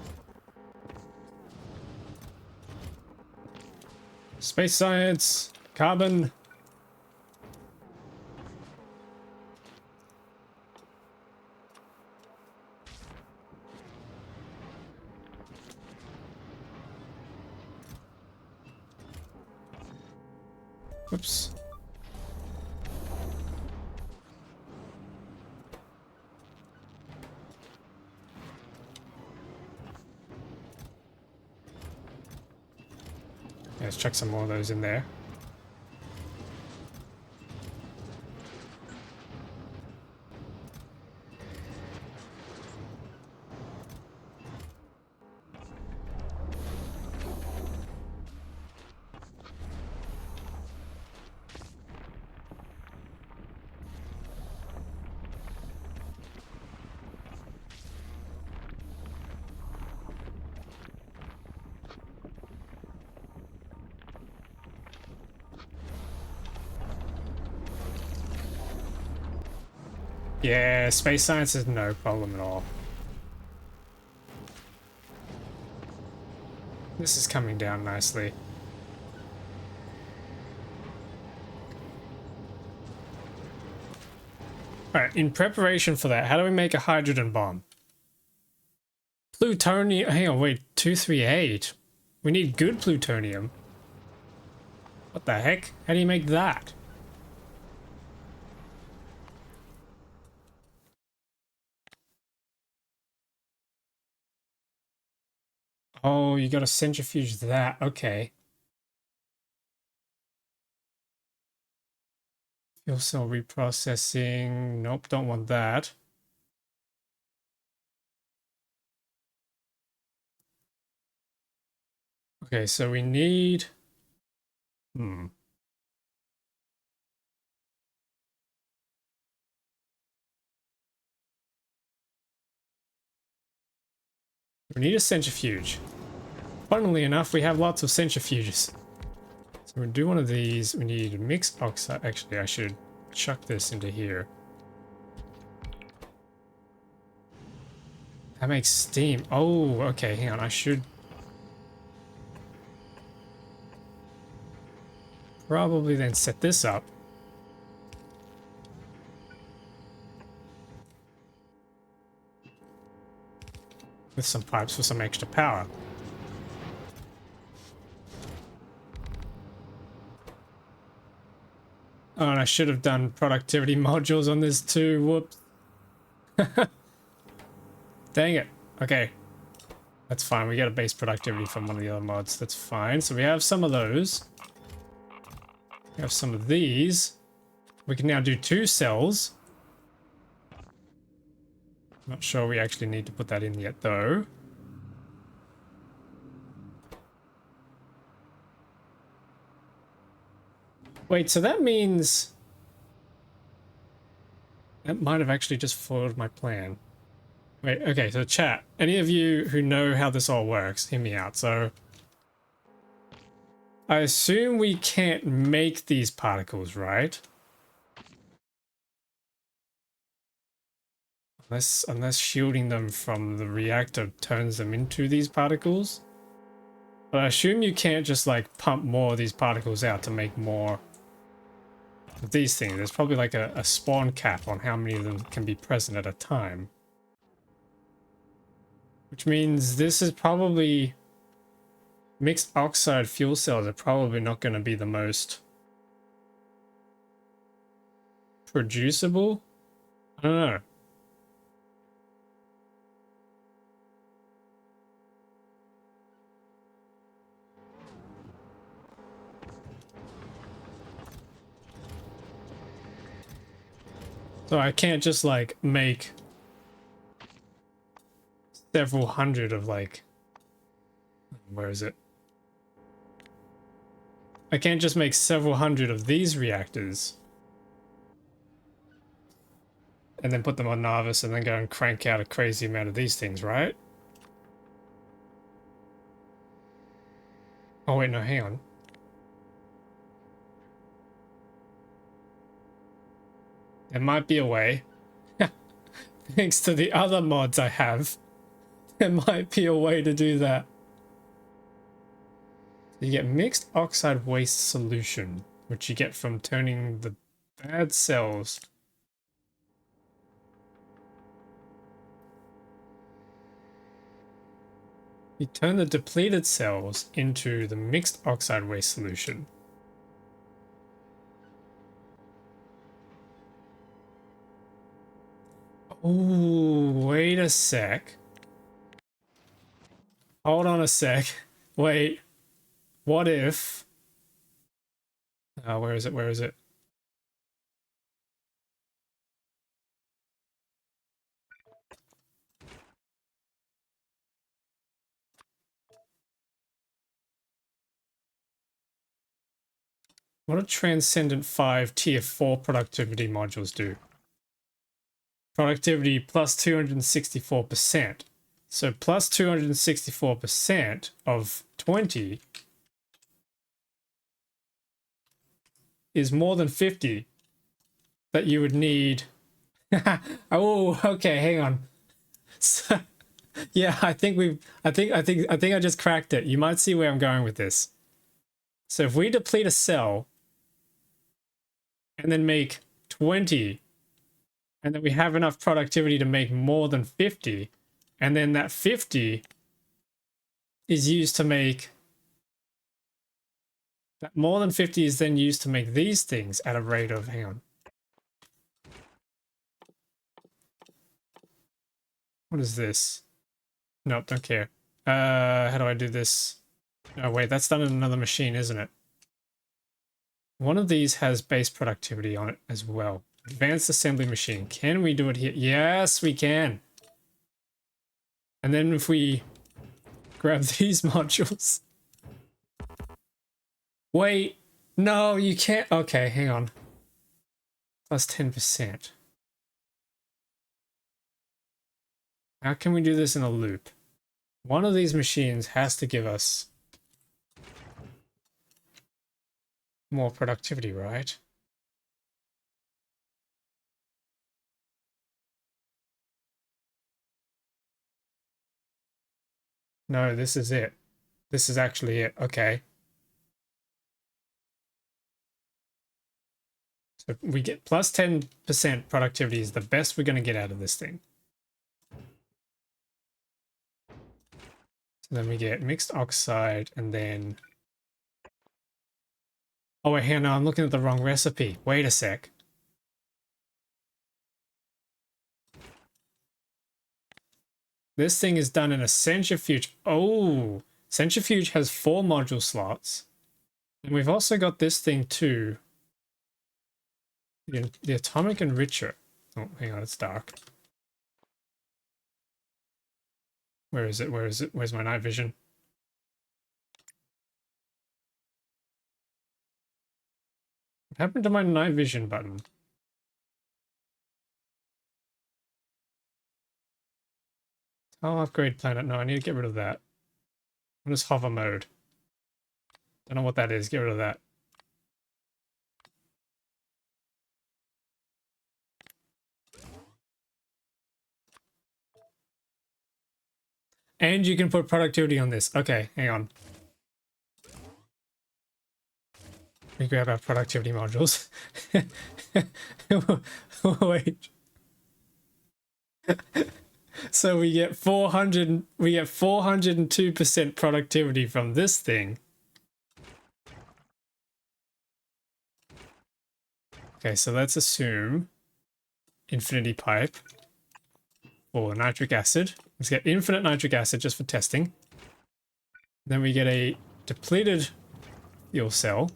Space science, carbon. Whoops. Let's chuck some more of those in there. Yeah, space science is no problem at all. This is coming down nicely. Alright, in preparation for that, how do we make a hydrogen bomb? Plutonium. Hang on, wait, 238. We need good plutonium. What the heck? How do you make that? Oh, you gotta centrifuge that. Okay. Fuel cell reprocessing. Nope, don't want that. Okay, so we need... We need a centrifuge. Funnily enough, we have lots of centrifuges. So we'll do one of these. We need mixed oxide. Actually, I should chuck this into here. That makes steam. Oh, okay, hang on. I should probably then set this up. With some pipes for some extra power. Oh, and I should have done productivity modules on this too. Whoops. Dang it. Okay. That's fine. We get a base productivity from one of the other mods. That's fine. So we have some of those. We have some of these. We can now do 2 cells. Not sure we actually need to put that in yet though. Wait, so that means... That might have actually just foiled my plan. Wait, okay, so chat. Any of you who know how this all works, hear me out. So, I assume we can't make these particles, right? Unless shielding them from the reactor turns them into these particles. But I assume you can't just like pump more of these particles out to make more of these things. There's probably like a spawn cap on how many of them can be present at a time. Which means this is probably... Mixed oxide fuel cells are probably not going to be the most producible. I don't know. So I can't just like make several hundred of like... Where is it? I can't just make several hundred of these reactors and then put them on Narvis and then go and crank out a crazy amount of these things, right? Oh wait, no, hang on. There might be a way. Thanks to the other mods I have, there might be a way to do that. You get mixed oxide waste solution, which you get from turning the bad cells. You turn the depleted cells into the mixed oxide waste solution. Oh, wait a sec. Hold on a sec. Wait. What if... where is it? Where is it? What do Transcendent 5 Tier 4 productivity modules do? Productivity plus 264%. So plus 264% of 20 is more than 50 that you would need. Oh, okay, hang on. So, yeah, I think I just cracked it. You might see where I'm going with this. So if we deplete a cell and then make 20, and then we have enough productivity to make more than 50, and then that 50 is used to make... That more than 50 is then used to make these things at a rate of... Hang on. What is this? Nope, don't care. How do I do this? Oh, wait, that's done in another machine, isn't it? One of these has base productivity on it as well. Advanced assembly machine. Can we do it here? Yes, we can. And then if we grab these modules... Wait, no, you can't. Okay, hang on. Plus 10%. How can we do this in a loop? One of these machines has to give us more productivity, right? No, this is it. This is actually it. Okay. So we get plus 10% productivity is the best we're going to get out of this thing. So then we get mixed oxide and then... Oh, wait, here, no, I'm looking at the wrong recipe. Wait a sec. This thing is done in a centrifuge. Oh, centrifuge has 4 module slots. And we've also got this thing too. The atomic enricher. Oh, hang on, it's dark. Where is it? Where is it? Where's my night vision? What happened to my night vision button? I'll upgrade planet. No, I need to get rid of that. What is hover mode? Don't know what that is. Get rid of that. And you can put productivity on this. Okay, hang on. We grab our productivity modules. Wait. So we get 402% productivity from this thing. Okay, so let's assume infinity pipe for nitric acid. Let's get infinite nitric acid just for testing. Then we get a depleted fuel cell.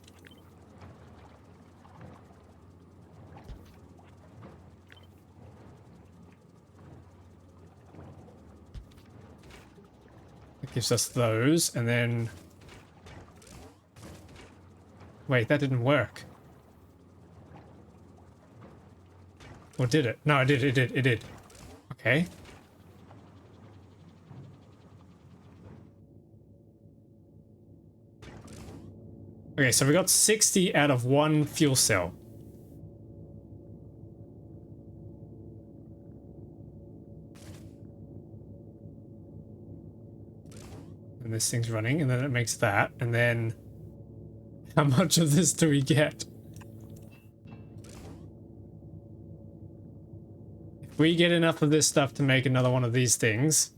It gives us those, and then... Wait, that didn't work. Or did it? No, it did. Okay. Okay, so we got 60 out of one fuel cell. And this thing's running, and then it makes that, and then how much of this do we get? If we get enough of this stuff to make another one of these things,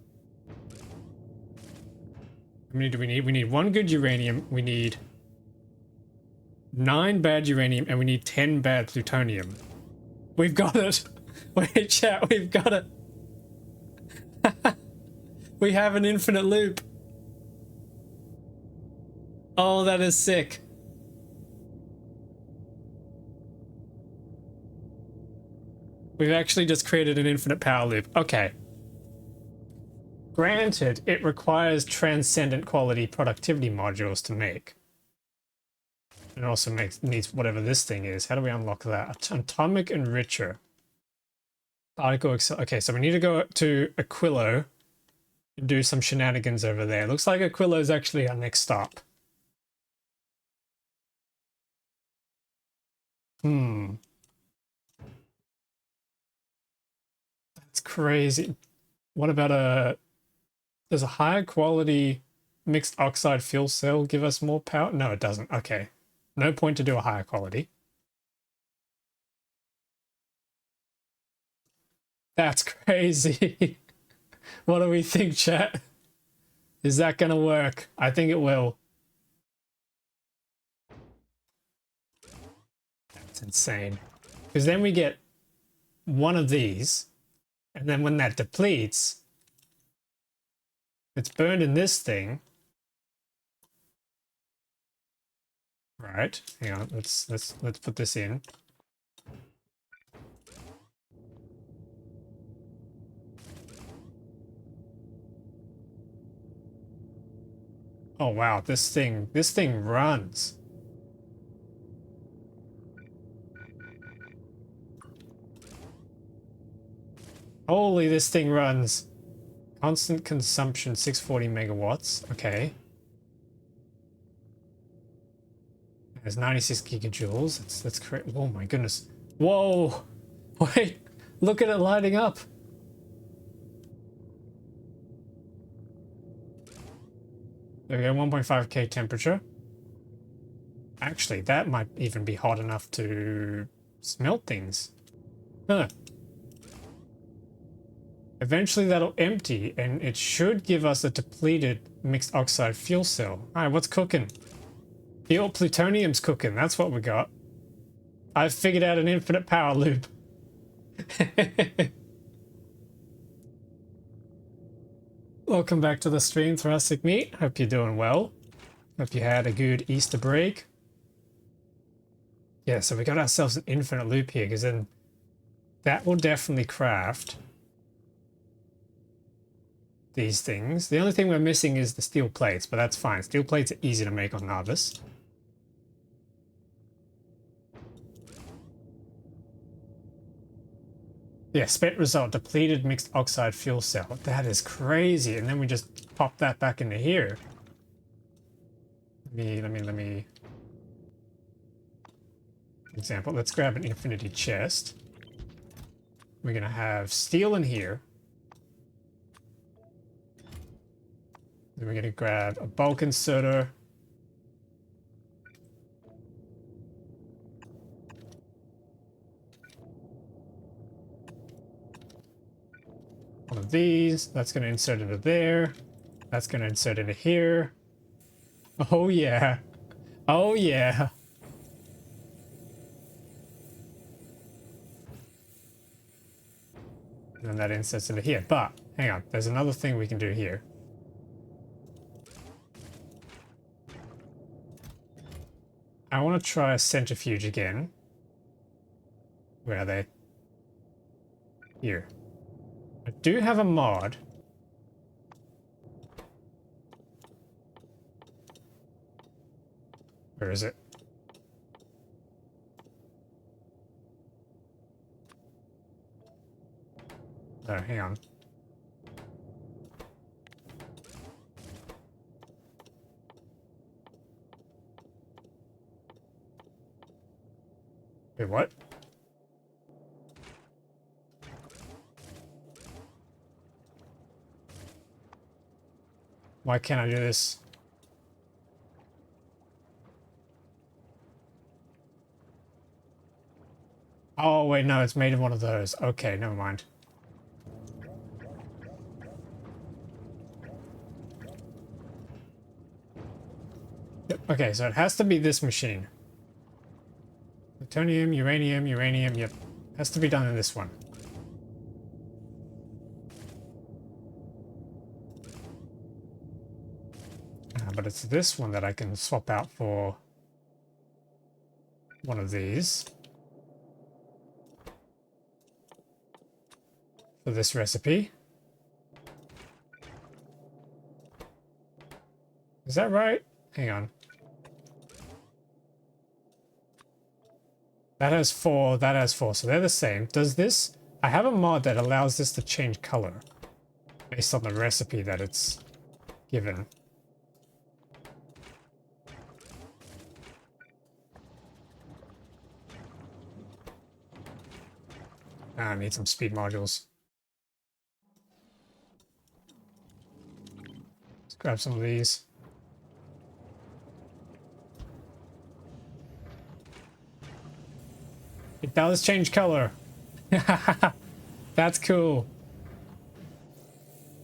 how many do we need? We need 1 good uranium, we need 9 bad uranium, and we need 10 bad plutonium. We've got it! Wait, chat, we've got it! We have an infinite loop! Oh, that is sick. We've actually just created an infinite power loop. Okay. Granted, it requires transcendent quality productivity modules to make. It also needs whatever this thing is. How do we unlock that? Atomic enricher. Particle okay, so we need to go to Aquilo and do some shenanigans over there. Looks like Aquilo is actually our next stop. That's crazy. What about does a higher quality mixed oxide fuel cell give us more power? No, it doesn't. Okay. No point to do a higher quality. That's crazy. What do we think, chat? Is that gonna work? I think it will. That's insane. Because then we get one of these, and then when that depletes, it's burned in this thing. Right. Hang on. Let's put this in. Oh wow, this thing runs. Holy, this thing runs. Constant consumption 640 megawatts. Okay. There's 96 gigajoules. That's correct. Oh my goodness. Whoa! Wait, look at it lighting up. There we go, 1.5K temperature. Actually, that might even be hot enough to smelt things. Huh. Eventually that'll empty, and it should give us a depleted mixed oxide fuel cell. Alright, what's cooking? The plutonium's cooking, that's what we got. I've figured out an infinite power loop. Welcome back to the stream, Thoracic Meat. Hope you're doing well. Hope you had a good Easter break. Yeah, so we got ourselves an infinite loop here, because then that will definitely craft these things. The only thing we're missing is the steel plates, but that's fine. Steel plates are easy to make on Narvis. Yeah, spent result, depleted mixed oxide fuel cell. That is crazy. And then we just pop that back into here. Let me example. Let's grab an infinity chest. We're gonna have steel in here. Then we're gonna grab a bulk inserter. One of these. That's gonna insert into there. That's gonna insert into here. Oh yeah. Oh yeah. And then that inserts into here. But hang on, there's another thing we can do here. I want to try a centrifuge again. Where are they? Here. I do have a mod. Where is it? Oh, hang on. Wait, what? Why can't I do this? Oh, wait, no, it's made of one of those. Okay, never mind. Yep, okay, so it has to be this machine. Plutonium, uranium, uranium, yep. Has to be done in this one. But it's this one that I can swap out for one of these. For this recipe. Is that right? Hang on. That has 4, that has 4, so they're the same. Does this... I have a mod that allows this to change color based on the recipe that it's given. I need some speed modules. Let's grab some of these. It does change color. That's cool.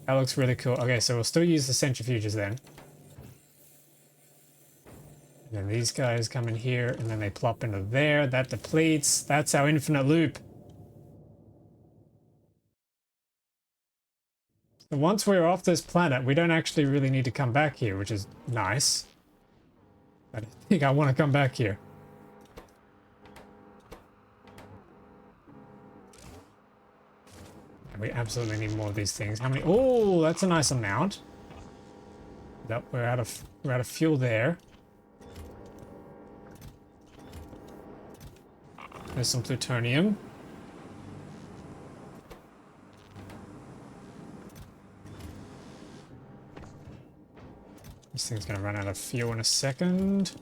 That looks really cool. Okay, so we'll still use the centrifuges then. And then these guys come in here, and then they plop into there. That depletes. That's our infinite loop. So once we're off this planet, we don't actually really need to come back here, which is nice. I think I want to come back here. We absolutely need more of these things. How many? Oh, that's a nice amount. Yep, we're out of fuel there. There's some plutonium. This thing's gonna run out of fuel in a second.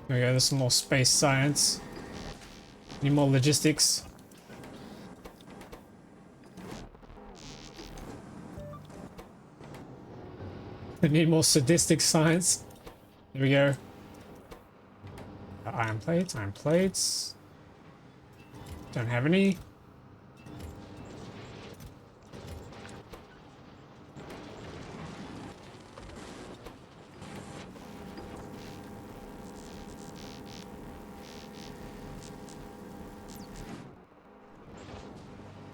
There we go, there's some more space science. Need more logistics. We need more sadistic science. There we go. Iron plates, iron plates. Don't have any.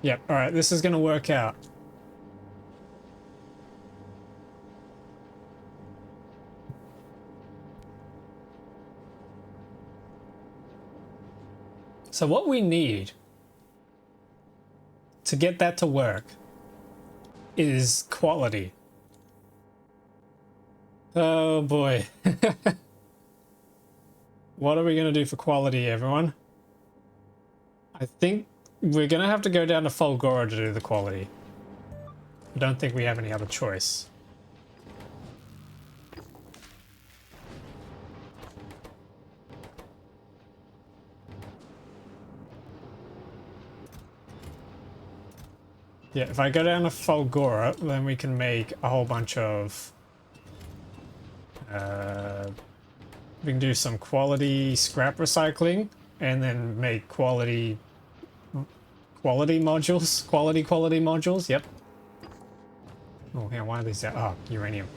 Yep, alright, this is gonna work out. So what we need to get that to work is quality. Oh boy. What are we gonna do for quality, everyone? I think we're gonna have to go down to Fulgora to do the quality. I don't think we have any other choice. Yeah, if I go down to Fulgora, then we can make a whole bunch of... we can do some quality scrap recycling, and then make quality modules. Quality modules, yep. Oh, hang on, why are these... oh, uranium.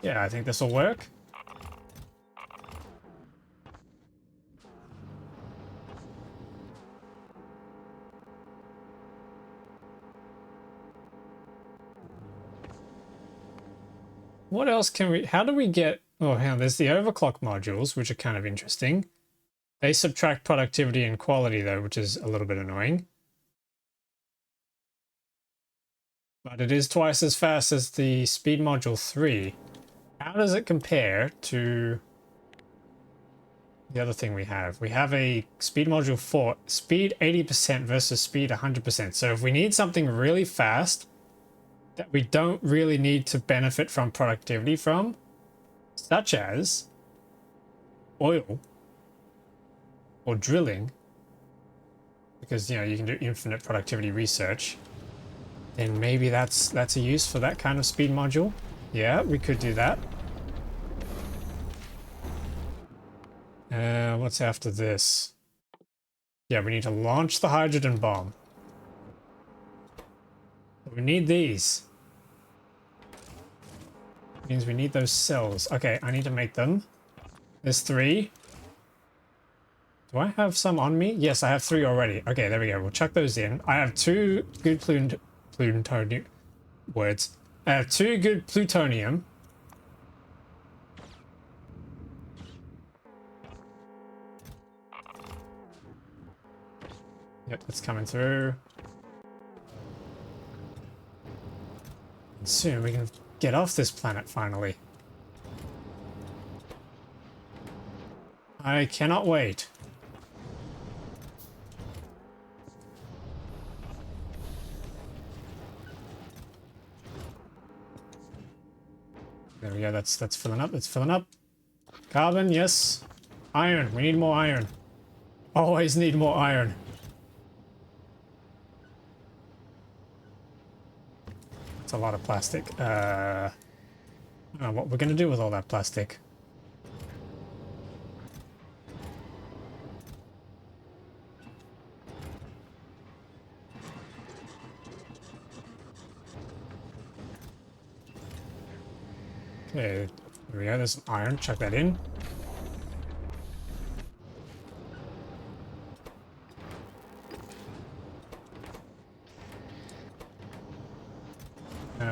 Yeah, I think this will work. What else can we... how do we get... oh, hang on, there's the overclock modules, which are kind of interesting. They subtract productivity and quality, though, which is a little bit annoying. But it is twice as fast as the speed module 3. How does it compare to the other thing we have? We have a speed module 4, speed 80% versus speed 100%. So if we need something really fast that we don't really need to benefit from productivity from, such as oil or drilling, because, you know, you can do infinite productivity research, then maybe that's a use for that kind of speed module. Yeah, we could do that. What's after this? Yeah, we need to launch the hydrogen bomb. We need these. Means we need those cells. Okay, I need to make them. There's 3. Do I have some on me? Yes, I have 3 already. Okay, there we go. We'll chuck those in. I have 2 good plutonium words. I have 2 good plutonium. Yep, it's coming through. And soon we can get off this planet finally. I cannot wait. There we go. That's filling up. It's filling up. Carbon, yes. Iron. We need more iron. Always need more iron. It's a lot of plastic. I don't know what we're gonna do with all that plastic. Okay, there we go. There's some iron. Chuck that in.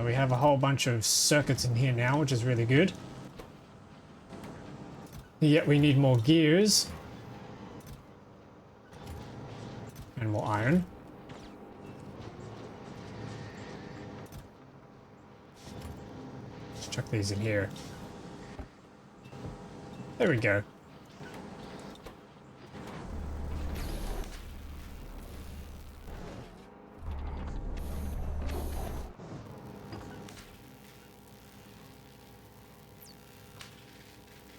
We have a whole bunch of circuits in here now, which is really good. Yet we need more gears. And more iron. Let's chuck these in here. There we go.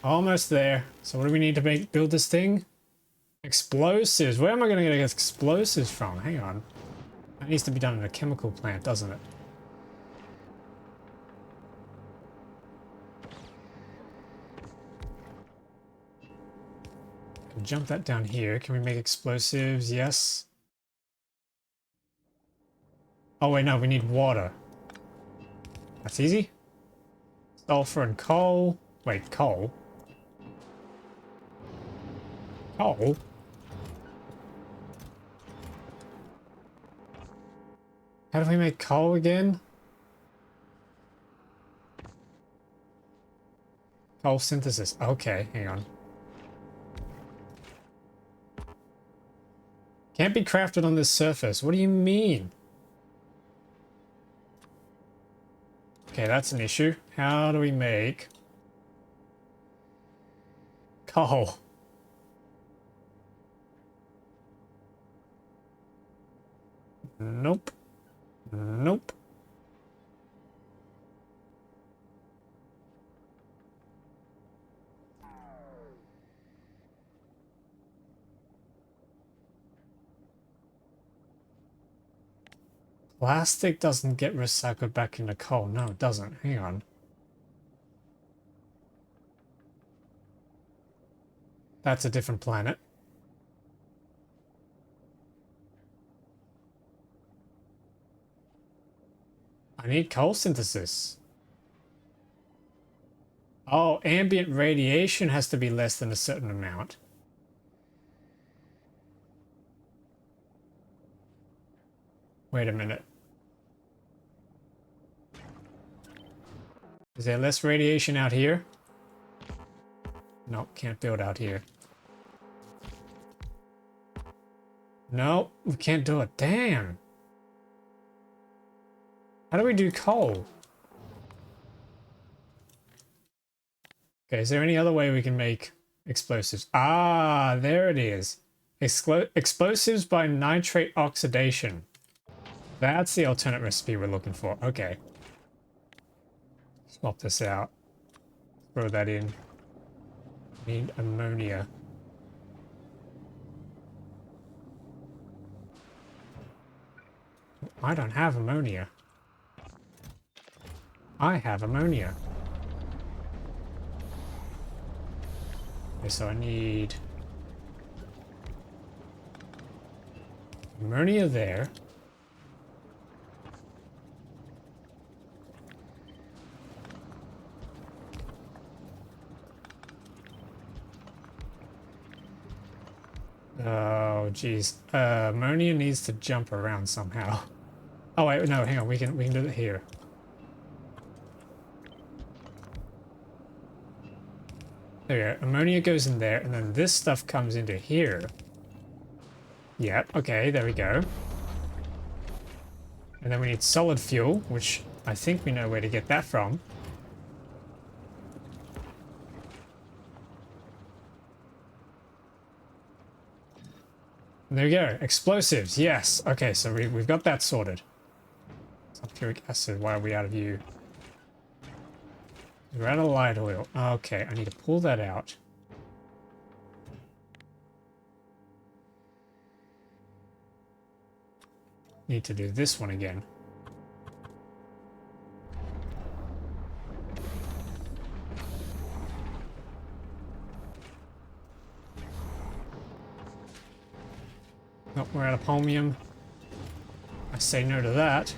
Almost there. So what do we need to build this thing? Explosives. Where am I going to get explosives from? Hang on. That needs to be done in a chemical plant, doesn't it? Jump that down here. Can we make explosives? Yes. Oh wait, no, we need water. That's easy. Sulfur and coal. Wait, coal? Coal? How do we make coal again? Coal synthesis. Okay, hang on. Can't be crafted on this surface. What do you mean? Okay, that's an issue. How do we make... coal. Nope. Nope. Plastic doesn't get recycled back into coal. No, it doesn't. Hang on. That's a different planet. I need coal synthesis. Oh, ambient radiation has to be less than a certain amount. Wait a minute. Is there less radiation out here? No, can't build out here. No, we can't do it. Damn. How do we do coal? Okay, is there any other way we can make explosives? Ah, there it is. Explosives by nitrate oxidation. That's the alternate recipe we're looking for. Okay. Swap this out. Throw that in. Need ammonia. I don't have ammonia. I have ammonia. Okay, so I need ammonia there. Oh, geez. Ammonia needs to jump around somehow. Oh, wait, no, hang on. We can do it here. There we go. Ammonia goes in there, and then this stuff comes into here. Yep, okay, there we go. And then we need solid fuel, which I think we know where to get that from. There we go. Explosives, yes. Okay, so we've got that sorted. Sulfuric acid, why are we out of you? We're out of light oil. Okay, I need to pull that out. Need to do this one again. Nope, we're out of holmium. I say no to that.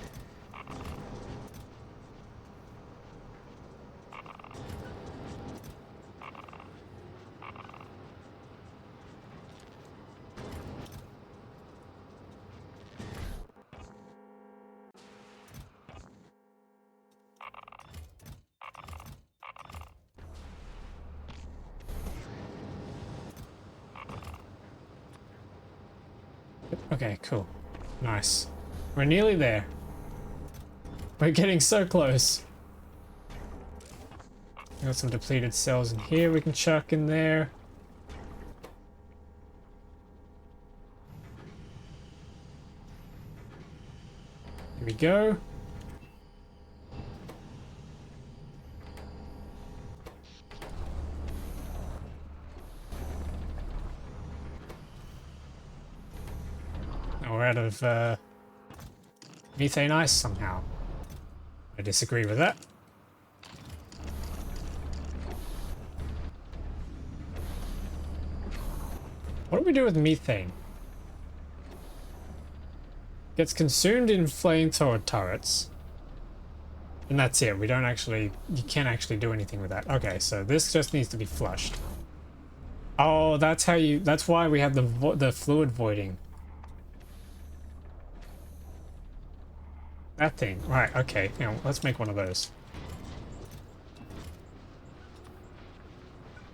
Okay, cool. Nice. We're nearly there. We're getting so close. Got some depleted cells in here we can chuck in there. Here we go. Now we're out of methane ice somehow. I disagree with that. What do we do with methane? Gets consumed in flamethrower turrets. And that's it. We don't actually... You can't actually do anything with that. Okay, so this just needs to be flushed. Oh, that's how you... That's why we have the fluid voiding. That thing. Right, okay. Now, let's make one of those.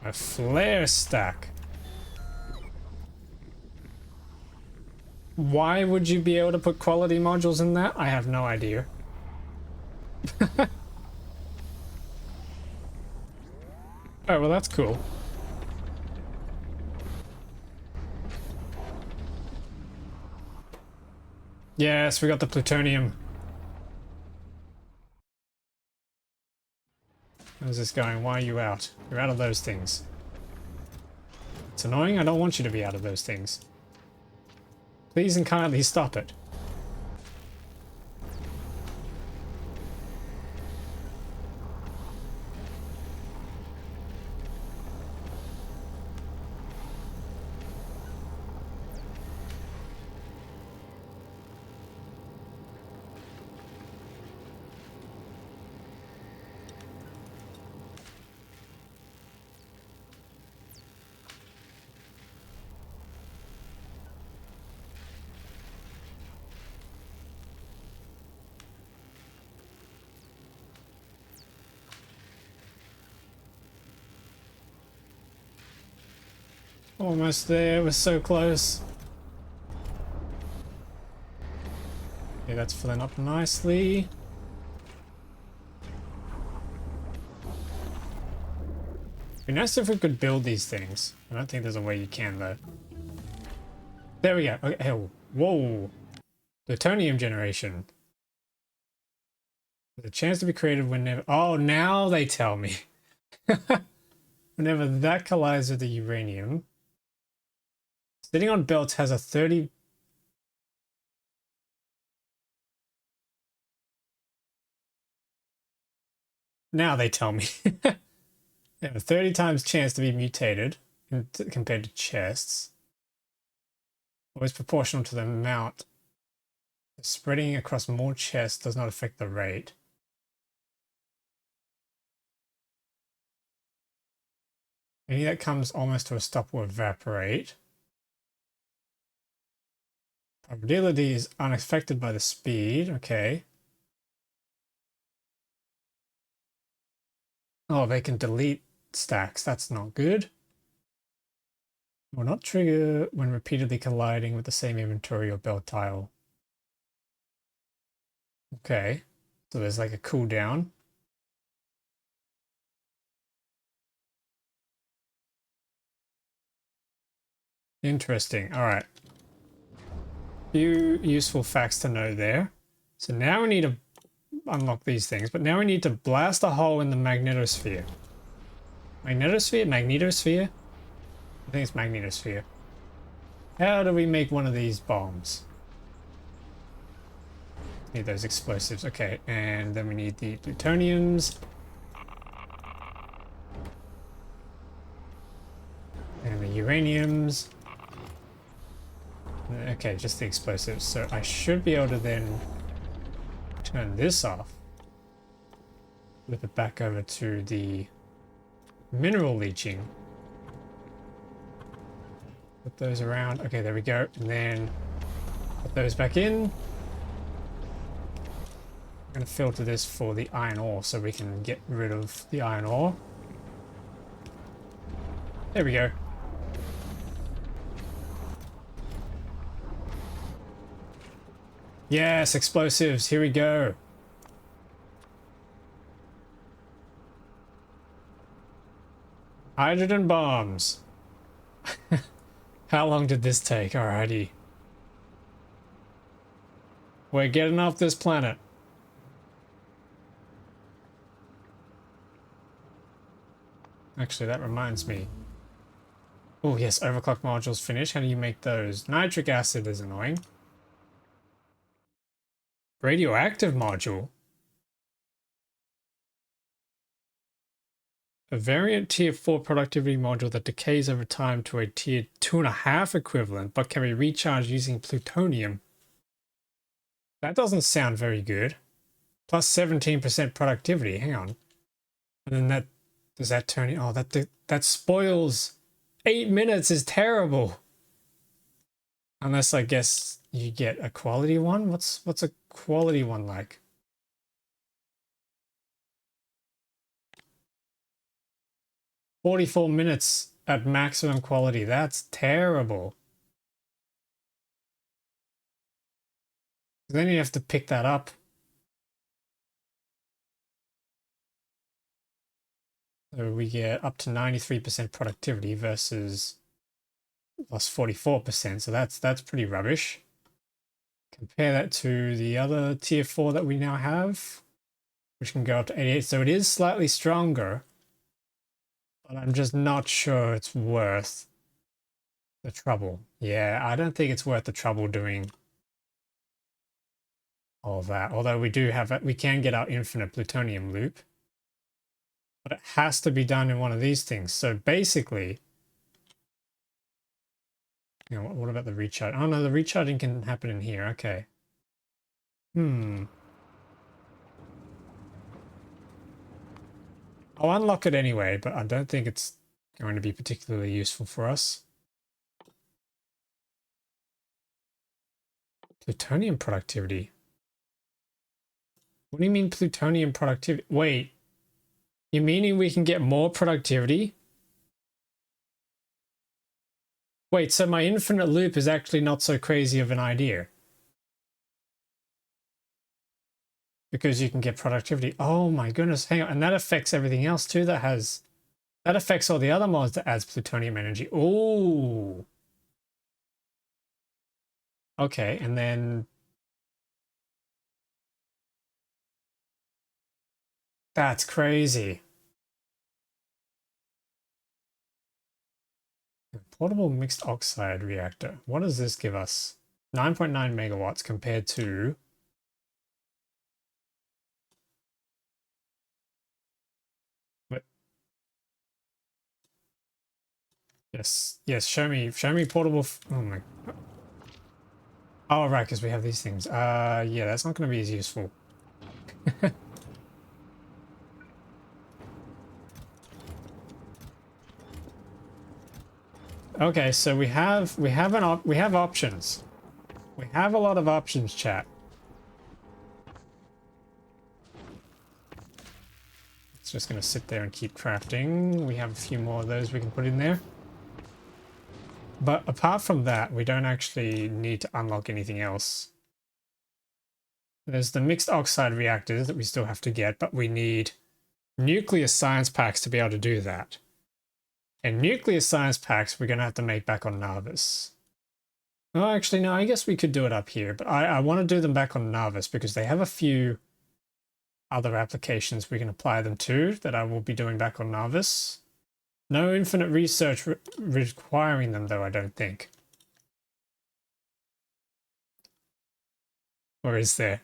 A flare stack. Why would you be able to put quality modules in that? I have no idea. Oh, well, that's cool. Yes, we got the plutonium. How's this going? Why are you out? You're out of those things. It's annoying. I don't want you to be out of those things. Please and kindly stop it. Almost there. We're so close. Okay, that's filling up nicely. It'd be nice if we could build these things. I don't think there's a way you can, though. There we go. Okay. Oh, whoa. Plutonium generation. There's a chance to be created whenever... Oh, now they tell me. Whenever that collides with the uranium. Sitting on belts has a 30... Now they tell me. They have a 30 times chance to be mutated compared to chests. Always proportional to the amount. Spreading across more chests does not affect the rate. Any that comes almost to a stop will evaporate. Probability is unaffected by the speed. Okay. Oh, they can delete stacks. That's not good. Will not trigger when repeatedly colliding with the same inventory or belt tile. Okay. So there's like a cooldown. Interesting. All right. Few useful facts to know there. So now we need to unlock these things, but now we need to blast a hole in the magnetosphere. Magnetosphere? Magnetosphere? I think it's magnetosphere. How do we make one of these bombs? Need those explosives. Okay, and then we need the plutoniums. And the uraniums. Okay, just the explosives. So I should be able to then turn this off. Flip it back over to the mineral leaching. Put those around. Okay, there we go. And then put those back in. I'm going to filter this for the iron ore so we can get rid of the iron ore. There we go. Yes, explosives. Here we go. Hydrogen bombs. How long did this take? Alrighty. We're getting off this planet. Actually, that reminds me. Oh, yes, overclock modules finished. How do you make those? Nitric acid is annoying. Radioactive module. A variant tier 4 productivity module that decays over time to a tier 2.5 equivalent, but can be recharged using plutonium. That doesn't sound very good. Plus 17% productivity. Hang on. And then that does that turn it? Oh, that spoils. 8 minutes is terrible. Unless I guess you get a quality one. What's a quality one like? "44 minutes at maximum quality." That's terrible. Then you have to pick that up. So we get up to 93% productivity versus plus 44%. So that's pretty rubbish. Compare that to the other tier 4 that we now have, which can go up to 88. So it is slightly stronger, but I'm just not sure it's worth the trouble. Yeah, I don't think it's worth the trouble doing all that. Although we do have it, we can get our infinite plutonium loop, but it has to be done in one of these things. So basically, you know, what about the recharge? Oh no, the recharging can happen in here. Okay. I'll unlock it anyway, but I don't think it's going to be particularly useful for us. Plutonium productivity. What do you mean plutonium productivity? Wait, you meaning we can get more productivity? Wait, so my infinite loop is actually not so crazy of an idea. Because you can get productivity. Oh my goodness, hang on. And that affects everything else too that affects all the other mods that adds plutonium energy. Oh. Okay, and then that's crazy. Portable mixed oxide reactor. What does this give us? 9.9 megawatts compared to what? Yes, show me portable. Oh my. Oh, right, because we have these things. Yeah, that's not going to be as useful. Okay, so we have options. We have a lot of options, chat. It's just going to sit there and keep crafting. We have a few more of those we can put in there. But apart from that, we don't actually need to unlock anything else. There's the mixed oxide reactors that we still have to get, but we need nuclear science packs to be able to do that. And nuclear science packs we're going to have to make back on Narvis. Oh, actually, no, I guess we could do it up here, but I want to do them back on Narvis because they have a few other applications we can apply them to that I will be doing back on Narvis. No infinite research requiring them, though, I don't think. Or is there?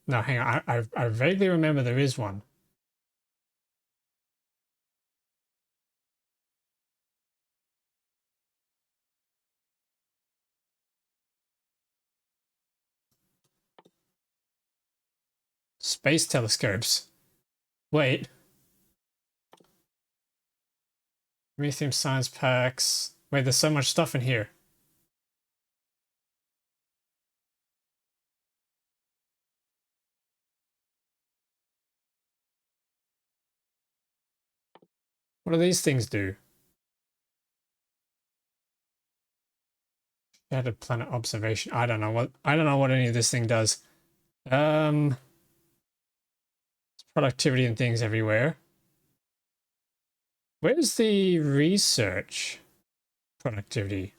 No, hang on. I vaguely remember there is one. Space telescopes. Wait. Museum science packs. Wait, there's so much stuff in here. What do these things do? Shattered planet observation. I don't know what any of this thing does. Productivity and things everywhere. Where's the research productivity?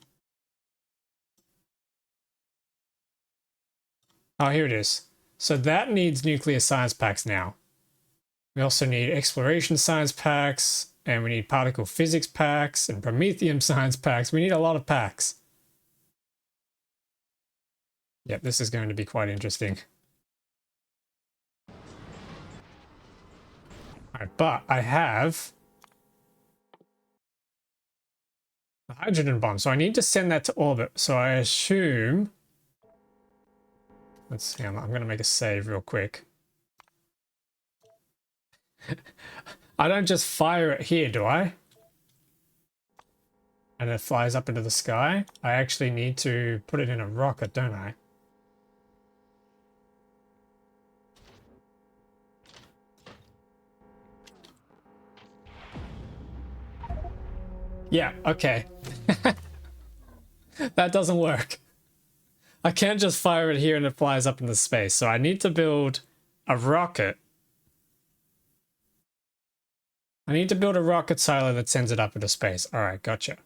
Oh, here it is. So that needs nuclear science packs now. We also need exploration science packs, and we need particle physics packs and promethium science packs. We need a lot of packs. Yep, this is going to be quite interesting. All right, but I have the hydrogen bomb, so I need to send that to orbit. So I assume... Let's see, I'm going to make a save real quick. I don't just fire it here, do I? And it flies up into the sky. I actually need to put it in a rocket, don't I? Yeah, okay. That doesn't work. I can't just fire it here and it flies up into space. So I need to build a rocket. I need to build a rocket silo that sends it up into space. All right, gotcha.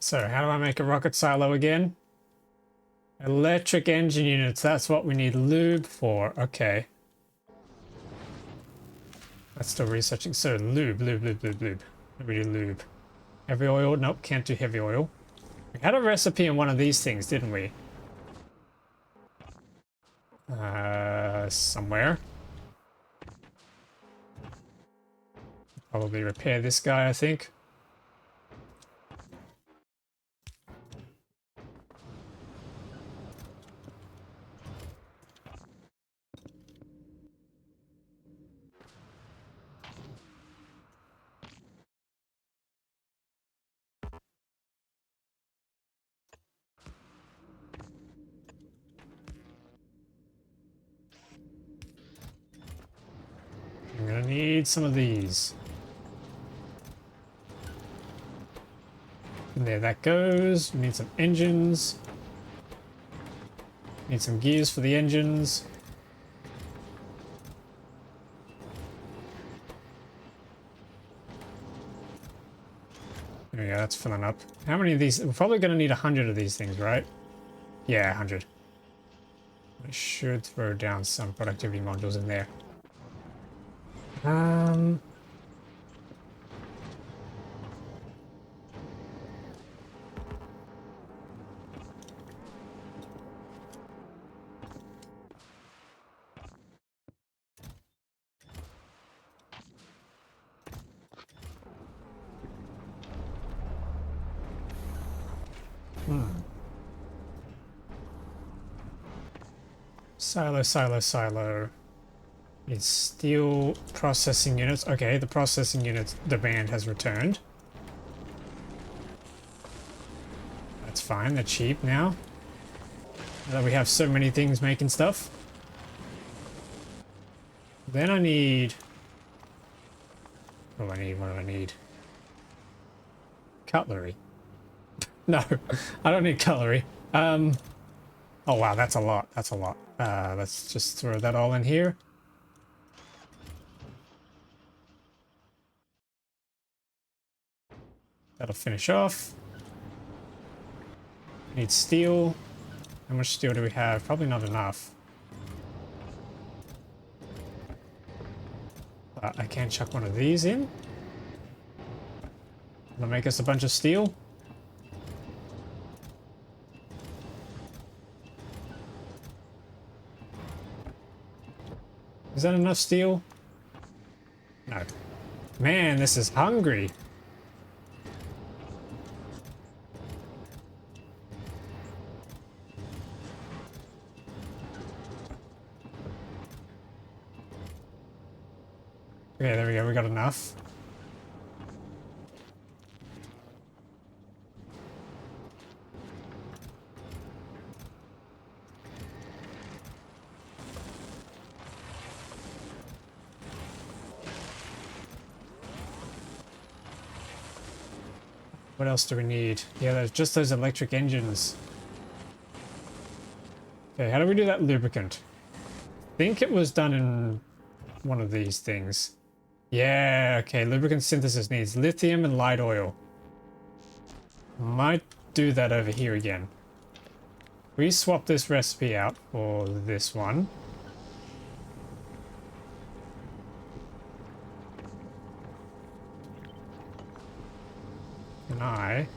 So how do I make a rocket silo again? Electric engine units, that's what we need lube for. Okay. That's still researching. So lube. What do we do lube? Heavy oil? Nope, can't do heavy oil. We had a recipe in one of these things, didn't we? Somewhere. Probably repair this guy, I think. I'm gonna need some of these. And there that goes. We need some engines. Need some gears for the engines. There we go, that's filling up. How many of these? We're probably going to need 100 of these things, right? Yeah, 100. I should throw down some productivity modules in there. Silo. It's steel processing units. Okay, the processing units demand has returned. That's fine, they're cheap now. Now that we have so many things making stuff. Then I need... What do I need? Cutlery. No, I don't need cutlery. Oh wow, that's a lot. Let's just throw that all in here. That'll finish off. Need steel. How much steel do we have? Probably not enough. I can't chuck one of these in. That'll make us a bunch of steel. Is that enough steel? No. Man, this is hungry. Okay, there we go. We got enough. What else do we need? Yeah, there's just those electric engines. Okay, how do we do that lubricant? I think it was done in one of these things. Yeah, okay, lubricant synthesis needs lithium and light oil. Might do that over here again. We swap this recipe out for this one. And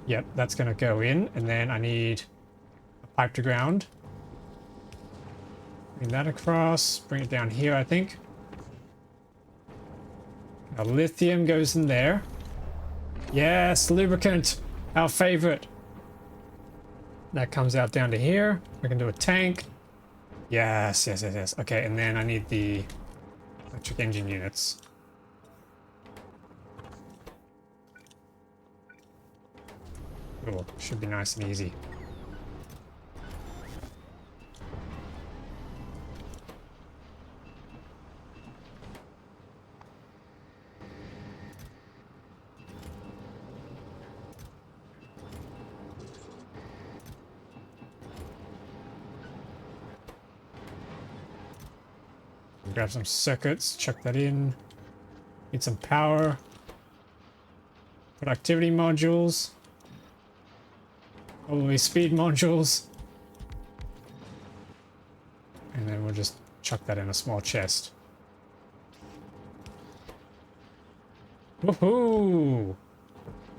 yep, that's gonna go in, and then I need a pipe to ground. Bring that across, bring it down here, I think. Now lithium goes in there. Yes, lubricant, our favorite. That comes out down to here. We can do a tank. Yes. Okay, and then I need the electric engine units. Cool, should be nice and easy. Grab some circuits, chuck that in. Need some power. Productivity modules. Probably speed modules. And then we'll just chuck that in a small chest. Woohoo!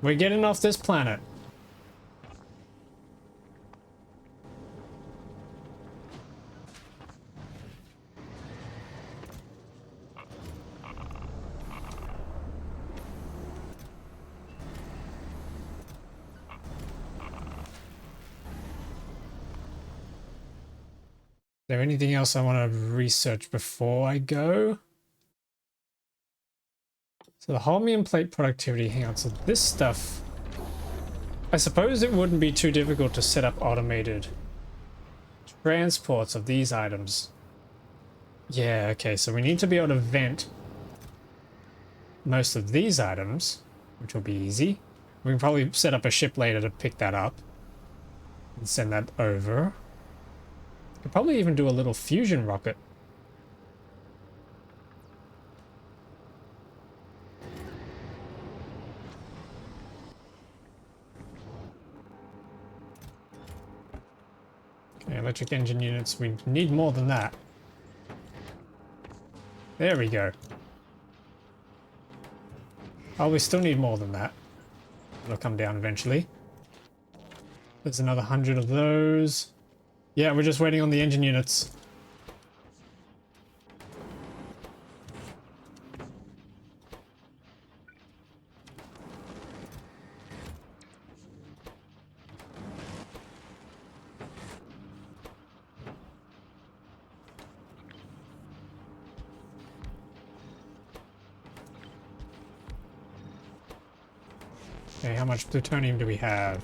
We're getting off this planet. Is there anything else I want to research before I go? So the holmium plate productivity, hang on, so this stuff, I suppose it wouldn't be too difficult to set up automated transports of these items. Yeah, okay, so we need to be able to vent most of these items, which will be easy. We can probably set up a ship later to pick that up and send that over. Could probably even do a little fusion rocket. Okay, electric engine units, we need more than that. There we go. Oh, we still need more than that. It'll come down eventually. There's another 100 of those. Yeah, we're just waiting on the engine units. Okay, how much plutonium do we have?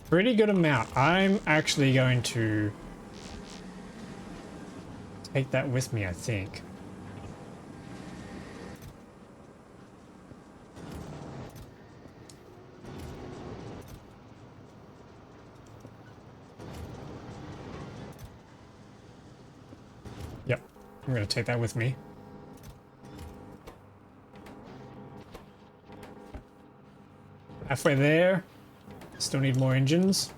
Pretty good amount. I'm actually going to take that with me, I think. Yep, I'm going to take that with me. Halfway there. Still need more engines.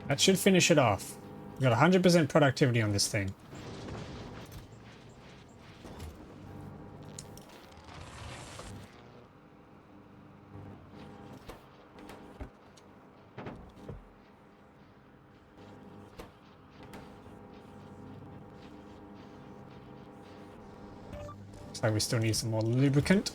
That should finish it off. We got 100% productivity on this thing. Looks like we still need some more lubricant.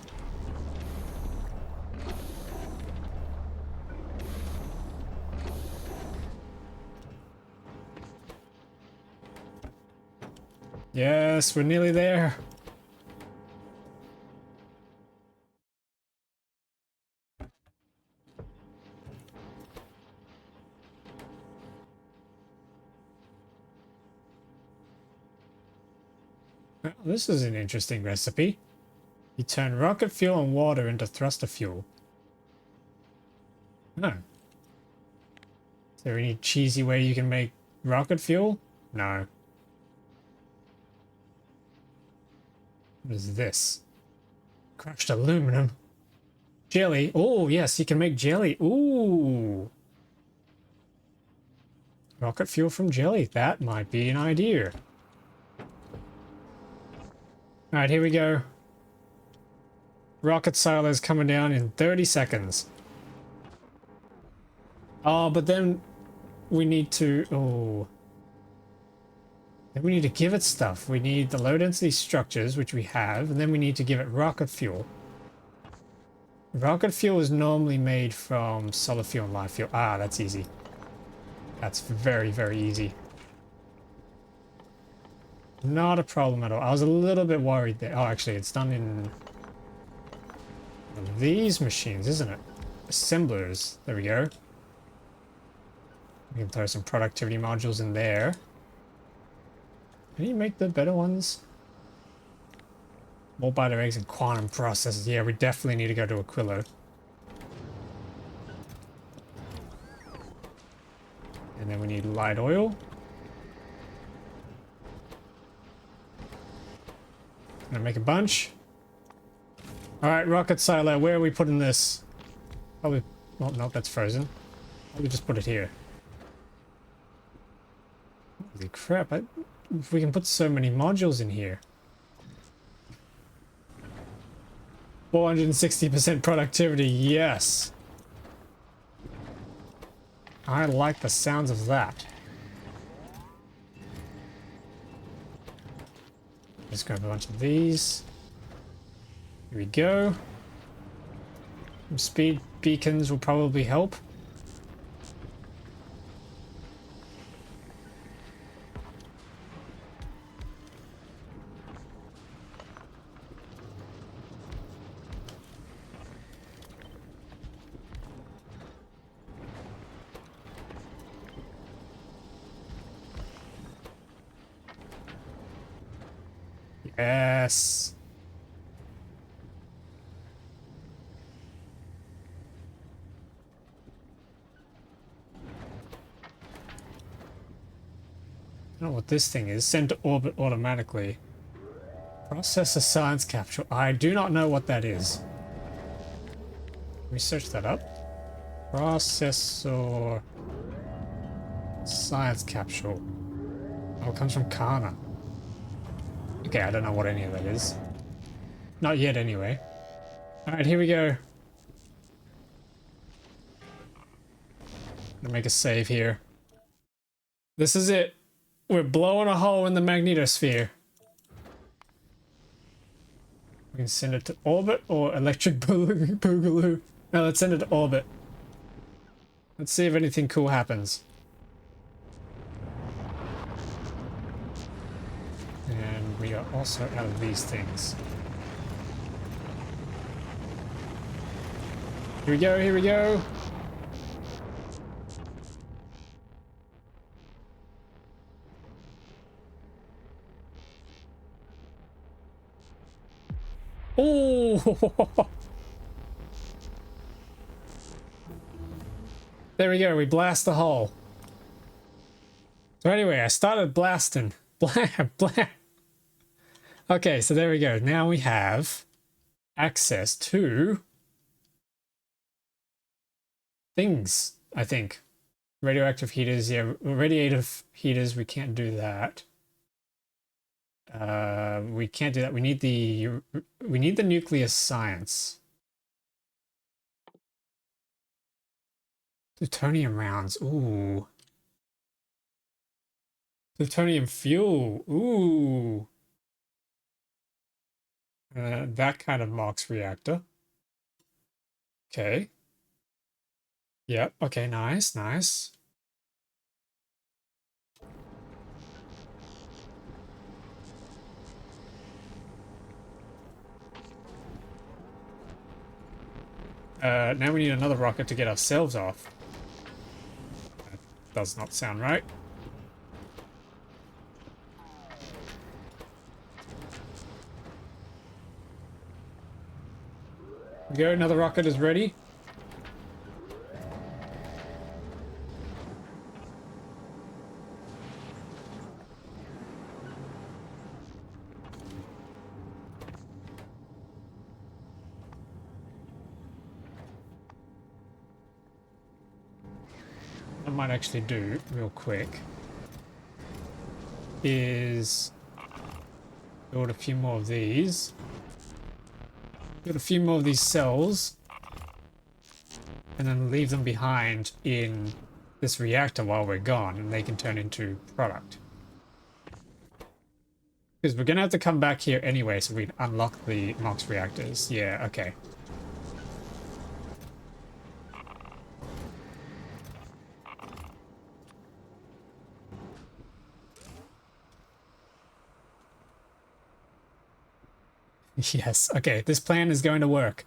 Yes, we're nearly there. Well, this is an interesting recipe. You turn rocket fuel and water into thruster fuel. No. Is there any cheesy way you can make rocket fuel? No. What is this? Crushed aluminum. Jelly. Oh, yes, you can make jelly. Ooh. Rocket fuel from jelly. That might be an idea. Alright, here we go. Rocket silos coming down in 30 seconds. Oh, but then we need to... Oh. Then we need to give it stuff. We need the low density structures, which we have, and then we need to give it rocket fuel. Rocket fuel is normally made from solid fuel and live fuel. Ah, that's easy. That's very, very easy. Not a problem at all. I was a little bit worried there. Oh, actually, it's done in these machines, isn't it? Assemblers. There we go. We can throw some productivity modules in there. Can you make the better ones? More biter eggs and quantum processors. Yeah, we definitely need to go to Aquilo. And then we need light oil. Gonna make a bunch. Alright, rocket silo, where are we putting this? Probably... Oh, no, that's frozen. Probably just put it here. Holy crap, we can put so many modules in here. 460% productivity, yes! I like the sounds of that. Let's grab a bunch of these. Here we go. Some speed beacons will probably help. Yes. I don't know what this thing is. Send to orbit automatically. Processor science capsule. I do not know what that is. Let me search that up. Processor science capsule. Oh, it comes from Kana. Okay, I don't know what any of that is. Not yet, anyway. Alright, here we go. Gonna make a save here. This is it. We're blowing a hole in the magnetosphere. We can send it to orbit or electric boogaloo. No, let's send it to orbit. Let's see if anything cool happens. And we are also out of these things. Here we go, here we go. Oh! There we go, we blast the hole. So anyway, I started blasting. Blah, blah. Okay, so there we go. Now we have access to things, I think. Radioactive heaters, yeah, radiative heaters, we can't do that. We can't do that. We need the nuclear science. Plutonium rounds. Ooh. Plutonium fuel. Ooh. That kind of Marx reactor. Okay. Yep. Okay. Nice. Nice. Now we need another rocket to get ourselves off. That does not sound right. Here we go, another rocket is ready. I might actually do real quick is build a few more of these. Build a few more of these cells and then leave them behind in this reactor while we're gone and they can turn into product. Because we're gonna have to come back here anyway so we can unlock the MOX reactors. Yeah, okay. Yes, okay, this plan is going to work.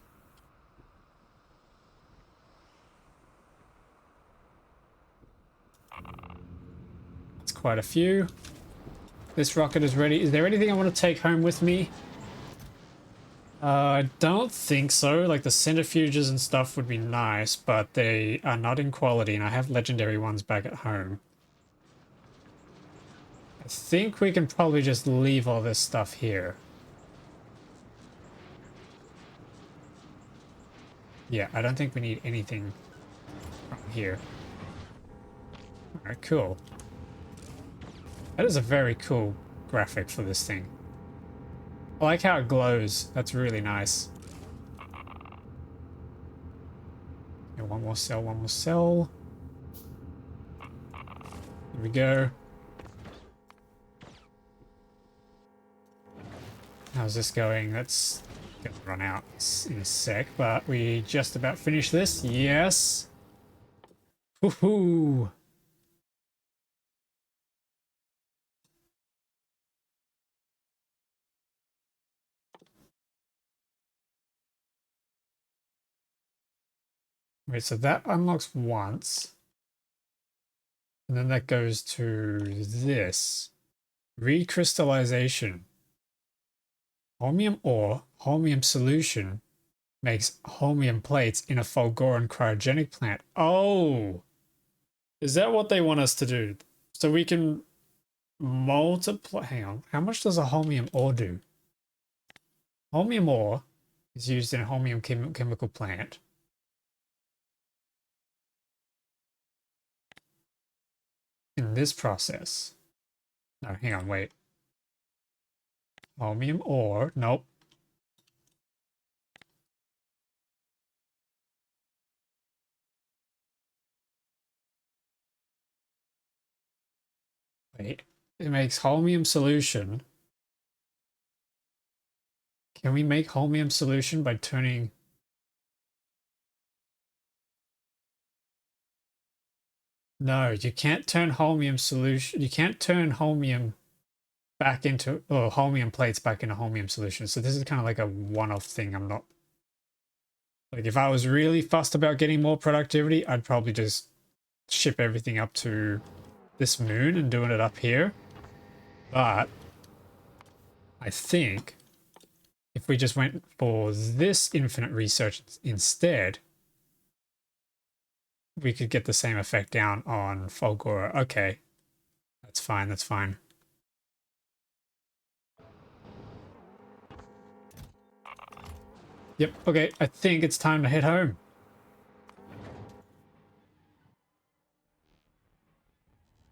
It's quite a few. This rocket is ready. Is there anything I want to take home with me? I don't think so. Like the centrifuges and stuff would be nice, but they are not in quality and I have legendary ones back at home. I think we can probably just leave all this stuff here. Yeah, I don't think we need anything from here. Alright, cool. That is a very cool graphic for this thing. I like how it glows. That's really nice. Okay, one more cell, one more cell. Here we go. How's this going? That's gonna run out in a sec, but we just about finished this. Yes. Woohoo! Wait, so that unlocks once. And then that goes to this. Recrystallization. Holmium ore, holmium solution, makes holmium plates in a Fulgoran cryogenic plant. Oh! Is that what they want us to do? So we can multiply... Hang on. How much does a holmium ore do? Holmium ore is used in a holmium chemical plant. In this process. No, hang on, wait. Holmium ore. Nope. Wait. It makes holmium solution. Can we make holmium solution by turning... No, you can't turn holmium solution. You can't turn holmium back into, or holmium plates back into holmium solution. So this is kind of like a one-off thing. I'm not, like, if I was really fussed about getting more productivity, I'd probably just ship everything up to this moon and doing it up here. But I think if we just went for this infinite research instead, we could get the same effect down on Fulgora. Okay, that's fine, that's fine. Yep, okay, I think it's time to head home.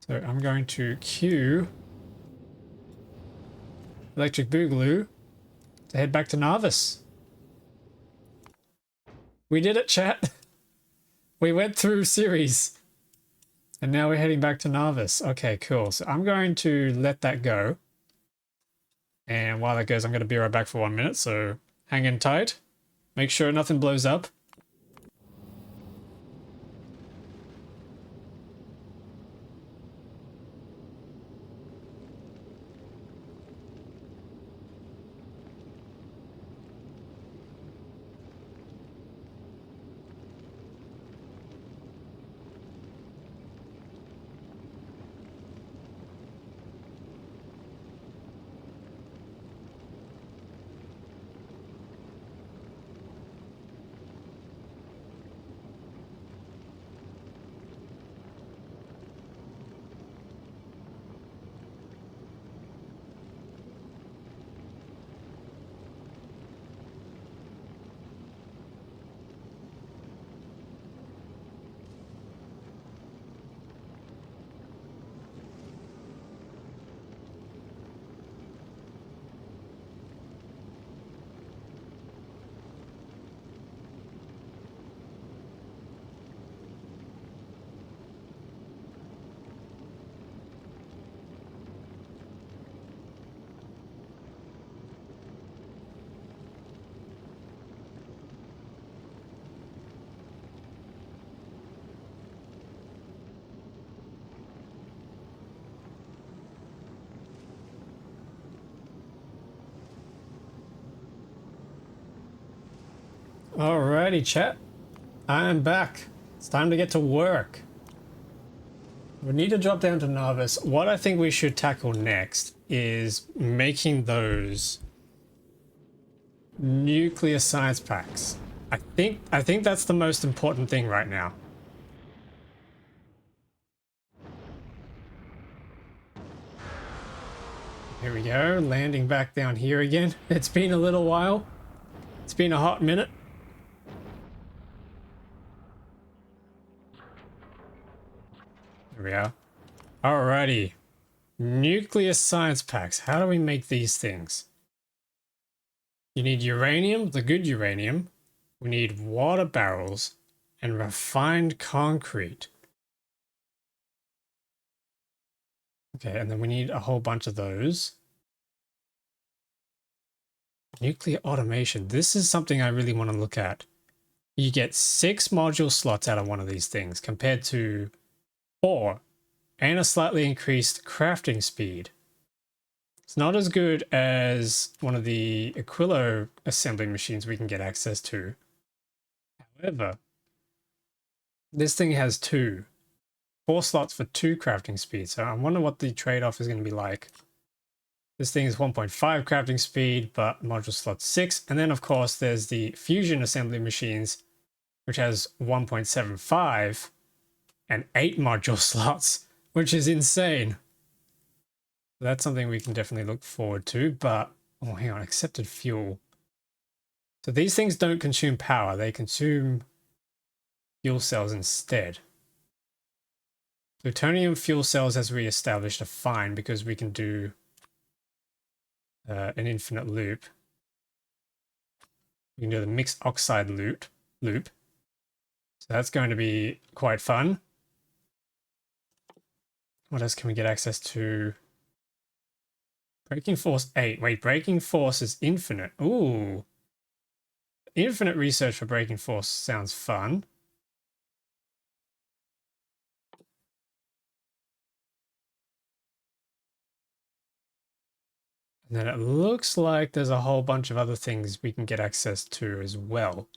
So I'm going to cue Electric Boogaloo to head back to Narvis. We did it, chat. We went through series. And now we're heading back to Narvis. Okay, cool. So I'm going to let that go. And while that goes, I'm going to be right back for 1 minute. So hang in tight. Make sure nothing blows up. Alrighty, chat. I'm back. It's time to get to work. We need to drop down to Narvis. What I think we should tackle next is making those nuclear science packs. I think that's the most important thing right now. Here we go, landing back down here again. It's been a little while. It's been a hot minute. we are. Alrighty. Nuclear science packs. How do we make these things? You need uranium, the good uranium. We need water barrels and refined concrete. Okay, and then we need a whole bunch of those. Nuclear automation. This is something I really want to look at. You get 6 module slots out of one of these things compared to 4, and a slightly increased crafting speed. It's not as good as one of the Aquilo assembly machines we can get access to. However, this thing has 4 slots for 2 crafting speed, so I wonder what the trade-off is going to be like. This thing is 1.5 crafting speed, but module slot 6. And then, of course, there's the fusion assembly machines, which has 1.75 and 8 module slots, which is insane. That's something we can definitely look forward to, but... Oh, hang on, accepted fuel. So these things don't consume power, they consume fuel cells instead. Plutonium fuel cells, as we established, are fine because we can do an infinite loop. We can do the mixed oxide loop. So that's going to be quite fun. What else can we get access to? Braking force 8. Wait, braking force is infinite. Ooh. Infinite research for braking force sounds fun. And then it looks like there's a whole bunch of other things we can get access to as well.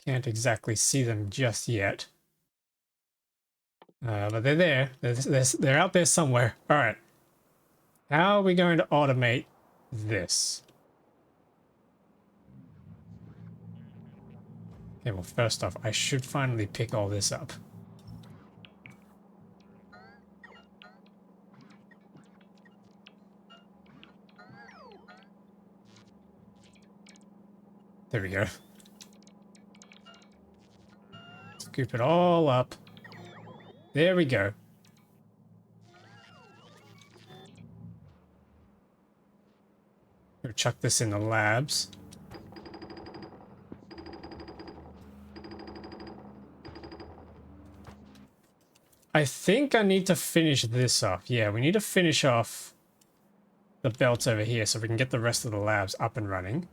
Can't exactly see them just yet. But they're there. They're out there somewhere. All right. How are we going to automate this? Okay, well, first off, I should finally pick all this up. There we go. Scoop it all up. There we go. We'll chuck this in the labs. I think I need to finish this off. Yeah, we need to finish off the belts over here so we can get the rest of the labs up and running.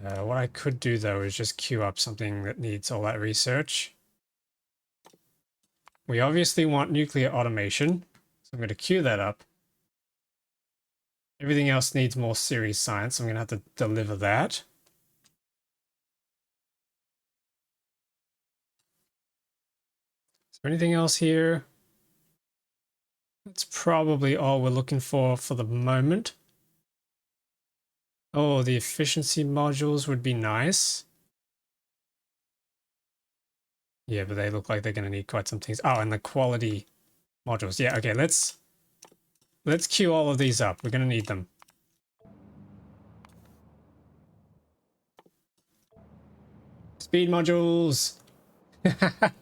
What I could do, though, is just queue up something that needs all that research. We obviously want nuclear automation, so I'm going to queue that up. Everything else needs more series science, so I'm going to have to deliver that. Is there anything else here? That's probably all we're looking for the moment. Oh, the efficiency modules would be nice. Yeah, but they look like they're going to need quite some things. Oh, and the quality modules. Yeah, okay, let's queue all of these up. We're going to need them. Speed modules. I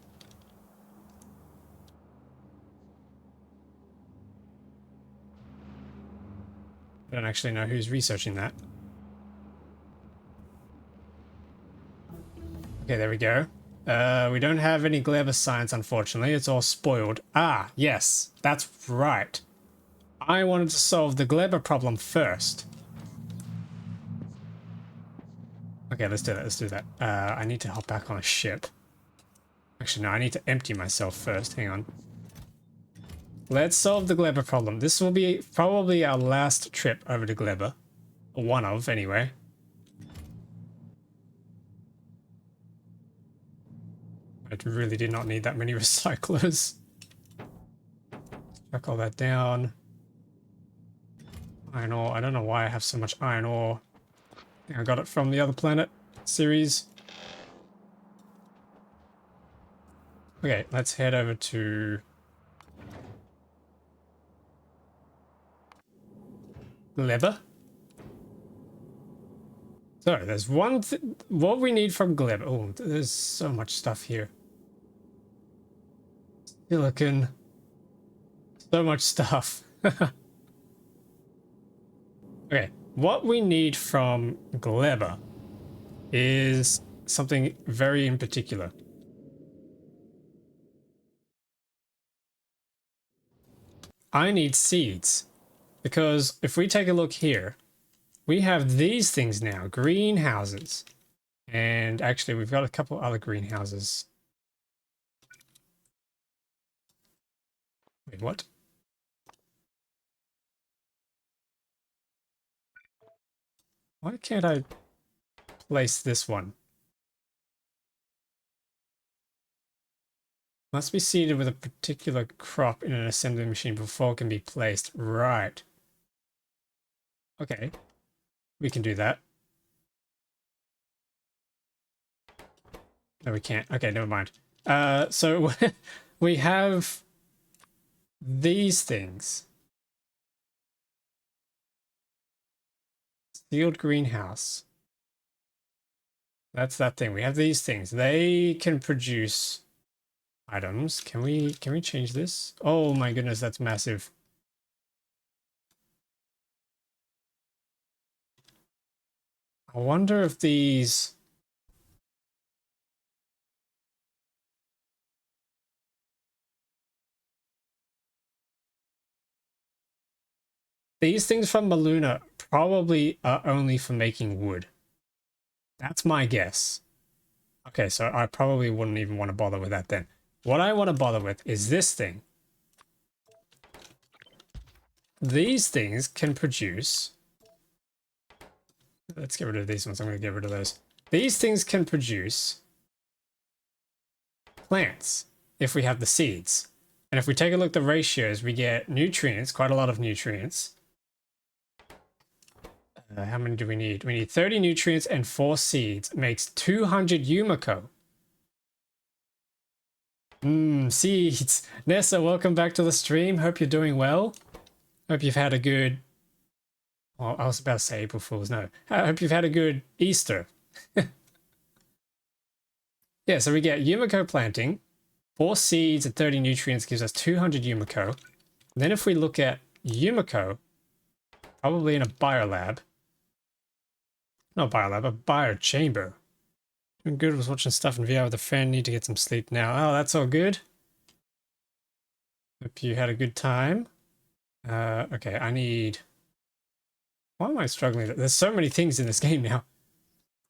don't actually know who's researching that. Okay, there we go. We don't have any Gleba science, unfortunately. It's all spoiled. Ah, yes, that's right. I wanted to solve the Gleba problem first. Okay, let's do that. Let's do that. I need to hop back on a ship. Actually, no, I need to empty myself first. Hang on. Let's solve the Gleba problem. This will be probably our last trip over to Gleba. Or one of, anyway. I really did not need that many recyclers. Chuck all that down. Iron ore. I don't know why I have so much iron ore. I think I got it from the other planet series. Okay, let's head over to Gleba. So there's one what we need from glib. Oh, there's so much stuff here. Silicon. So much stuff. Okay, what we need from Gleba is something very in particular. I need seeds, because if we take a look here, we have these things now, greenhouses. And actually, we've got a couple other greenhouses. Wait, what? Why can't I place this one? Must be seeded with a particular crop in an assembly machine before it can be placed. Right. Okay. We can do that. No, we can't. Okay, never mind. So we have these things. Sealed greenhouse. That's that thing. We have these things. They can produce items. Can we change this? Oh my goodness, that's massive. I wonder if these things from Maluna probably are only for making wood. That's my guess. Okay, so I probably wouldn't even want to bother with that then. What I want to bother with is this thing. These things can produce... Let's get rid of these ones. I'm going to get rid of those. These things can produce plants if we have the seeds. And if we take a look at the ratios, we get nutrients, quite a lot of nutrients. How many do we need? We need 30 nutrients and 4 seeds. It makes 200 Yumiko. Seeds. Nessa, welcome back to the stream. Hope you're doing well. Hope you've had a good... Well, I was about to say April Fool's. No. I hope you've had a good Easter. Yeah, so we get Yumiko planting. 4 seeds and 30 nutrients gives us 200 Yumiko. And then if we look at Yumiko, probably in a biolab. Not biolab, a biochamber. Doing good, was watching stuff in VR with a friend. Need to get some sleep now. Oh, that's all good. Hope you had a good time. Okay, I need... Why am I struggling? There's so many things in this game now.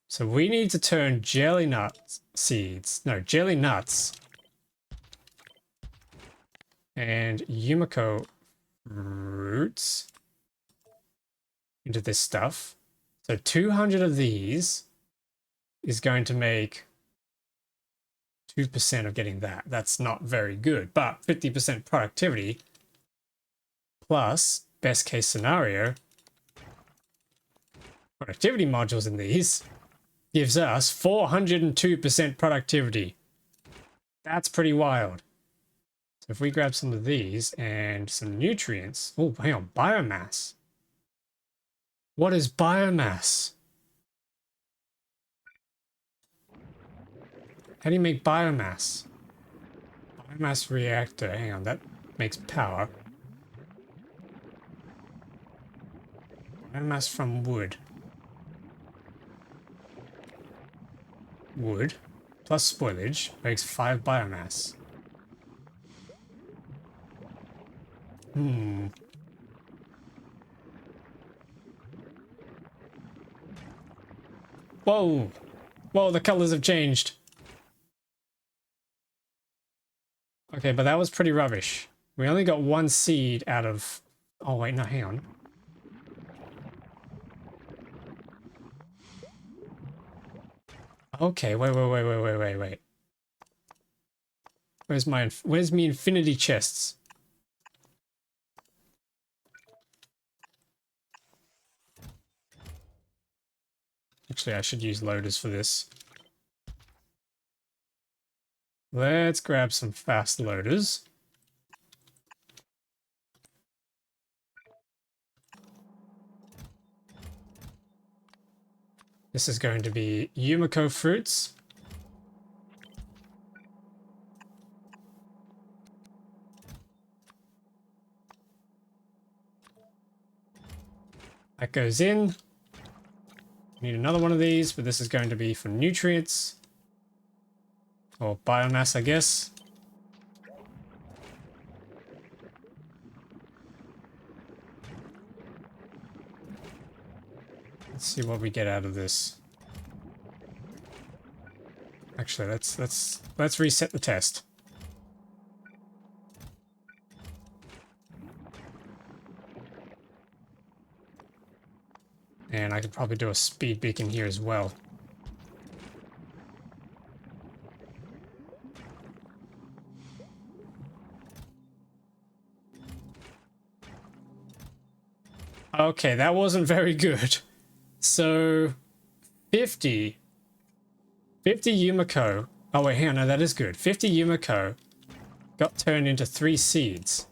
So we need to turn jelly nuts seeds. No, jelly nuts. And Yumiko roots into this stuff. So 200 of these is going to make 2% of getting that. That's not very good, but 50% productivity plus best case scenario productivity modules in these gives us 402% productivity. That's pretty wild. So if we grab some of these and some nutrients, oh, hang on, biomass. What is biomass? How do you make biomass? Biomass reactor, hang on, that makes power. Biomass from wood. Wood plus spoilage makes 5 biomass. Whoa! Whoa, the colors have changed. Okay, but that was pretty rubbish. We only got 1 seed out of... Oh, wait, no, hang on. Okay, wait. Where's me infinity chests? Actually, I should use loaders for this. Let's grab some fast loaders. This is going to be Yumiko fruits. That goes in. Need another one of these, but this is going to be for nutrients. Or biomass, I guess. Let's see what we get out of this. Actually, let's reset the test. And I could probably do a speed beacon here as well. Okay, that wasn't very good. So 50 Yumiko. Oh wait, hang on, no, that is good. 50 Yumiko got turned into 3 seeds.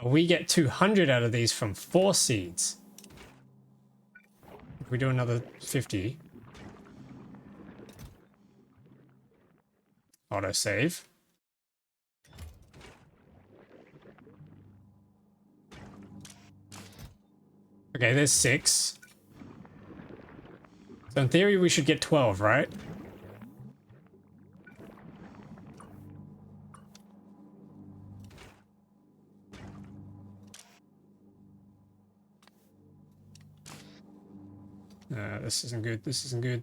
We get 200 out of these from 4 seeds. If we do another 50. Autosave. Okay, there's 6. So in theory we should get 12, right? This isn't good. This isn't good.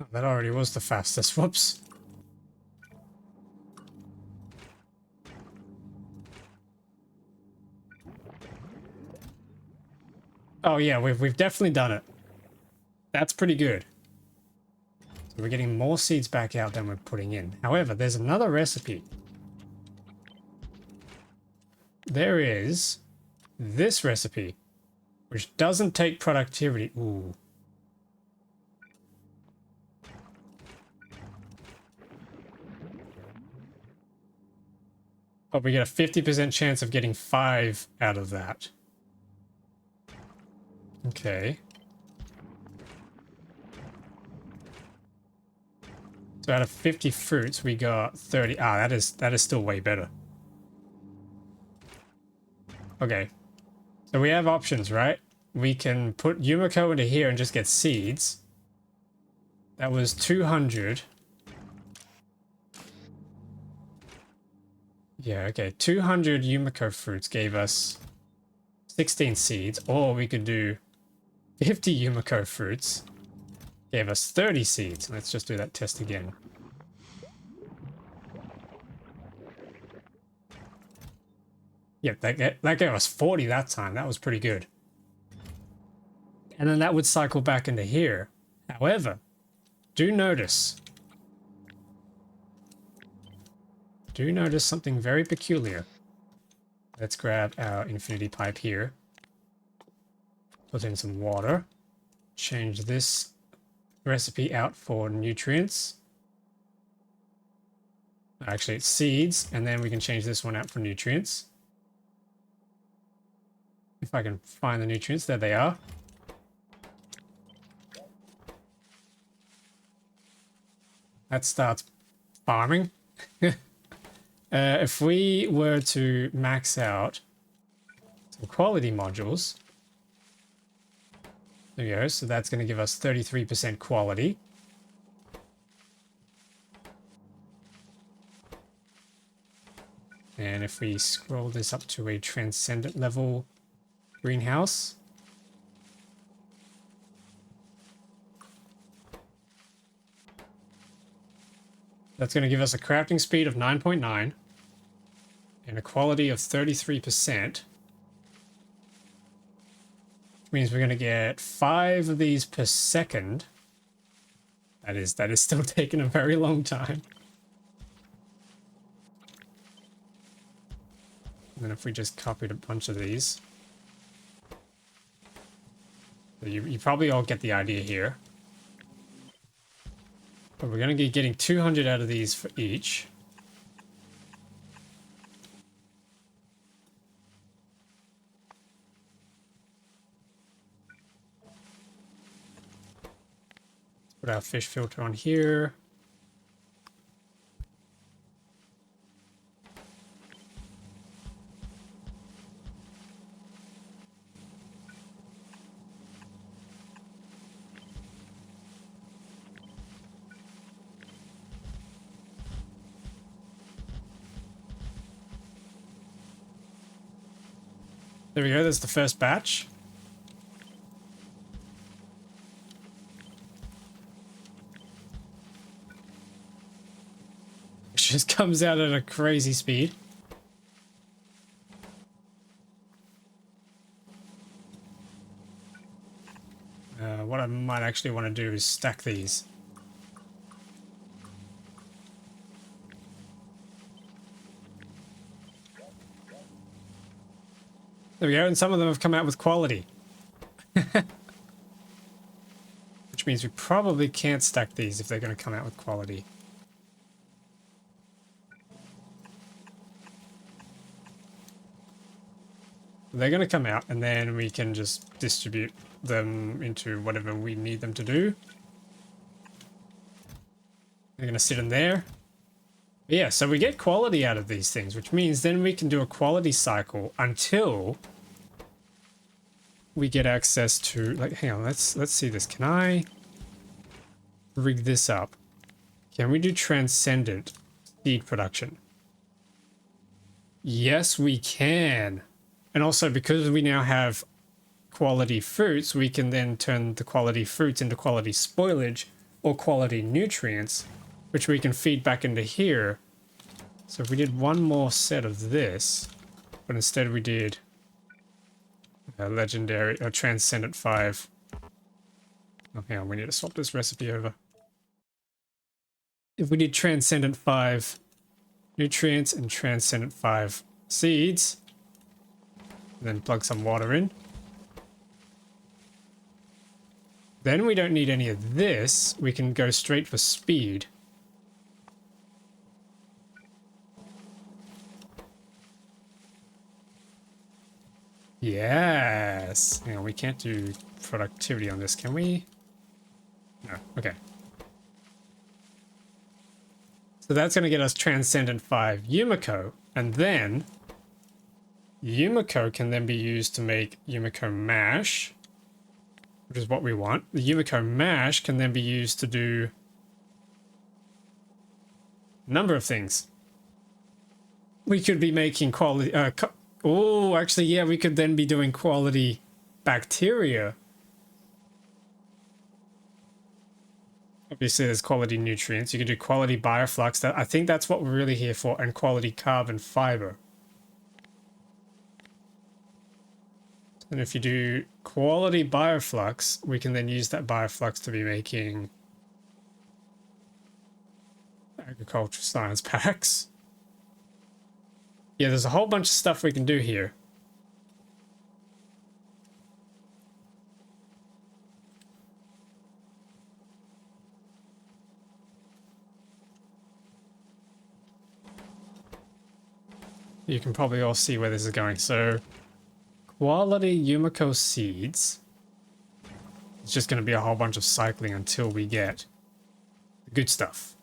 Oh, that already was the fastest. Whoops. Oh yeah, we've definitely done it. That's pretty good. So we're getting more seeds back out than we're putting in. However, there's another recipe. There is this recipe, which doesn't take productivity. Ooh. But we get a 50% chance of getting 5 out of that. Okay. So out of 50 fruits, we got 30. Ah, that is still way better. Okay. So we have options, right? We can put Yumiko into here and just get seeds. That was 200. Yeah, okay. 200 Yumiko fruits gave us 16 seeds. Or we could do 50 Yumiko fruits. Gave us 30 seeds. Let's just do that test again. Yep, that gave us 40 that time. That was pretty good. And then that would cycle back into here. However, do notice something very peculiar. Let's grab our infinity pipe here. Put in some water. Change this recipe out for nutrients. Actually, it's seeds, and then we can change this one out for nutrients. If I can find the nutrients, there they are. That starts farming. If we were to max out some quality modules, there we go. So that's going to give us 33% quality. And if we scroll this up to a transcendent level greenhouse, that's going to give us a crafting speed of 9.9 and a quality of 33%. Which means we're going to get 5 of these per second. That is still taking a very long time. And then if we just copied a bunch of these, you probably all get the idea here. But we're going to be getting 200 out of these for each. Let's put our fish filter on here. There we go, there's the first batch. It just comes out at a crazy speed. What I might actually want to do is stack these. There we go, and some of them have come out with quality. Which means we probably can't stack these if they're going to come out with quality. They're going to come out, and then we can just distribute them into whatever we need them to do. They're going to sit in there. Yeah, so we get quality out of these things, which means then we can do a quality cycle until we get access to, like, hang on, let's see this. Can I rig this up? Can we do transcendent seed production? Yes, we can. And also, because we now have quality fruits, we can then turn the quality fruits into quality spoilage or quality nutrients, which we can feed back into here. So if we did one more set of this, but instead we did a legendary, a transcendent 5. Oh, hang on, we need to swap this recipe over. If we did transcendent 5 nutrients and transcendent 5 seeds, then plug some water in. Then we don't need any of this. We can go straight for speed. Yes. Hang on, we can't do productivity on this, can we? No. Okay. So that's going to get us Transcendent 5 Yumiko, and then Yumiko can then be used to make Yumiko Mash, which is what we want. The Yumiko Mash can then be used to do a number of things. We could be making quality... oh, actually, yeah, we could then be doing quality bacteria. Obviously, there's quality nutrients. You could do quality bioflux. I think that's what we're really here for, and quality carbon fiber. And if you do quality bioflux, we can then use that bioflux to be making agriculture science packs. Yeah, there's a whole bunch of stuff we can do here. You can probably all see where this is going. So, quality Yumiko seeds. It's just going to be a whole bunch of cycling until we get the good stuff.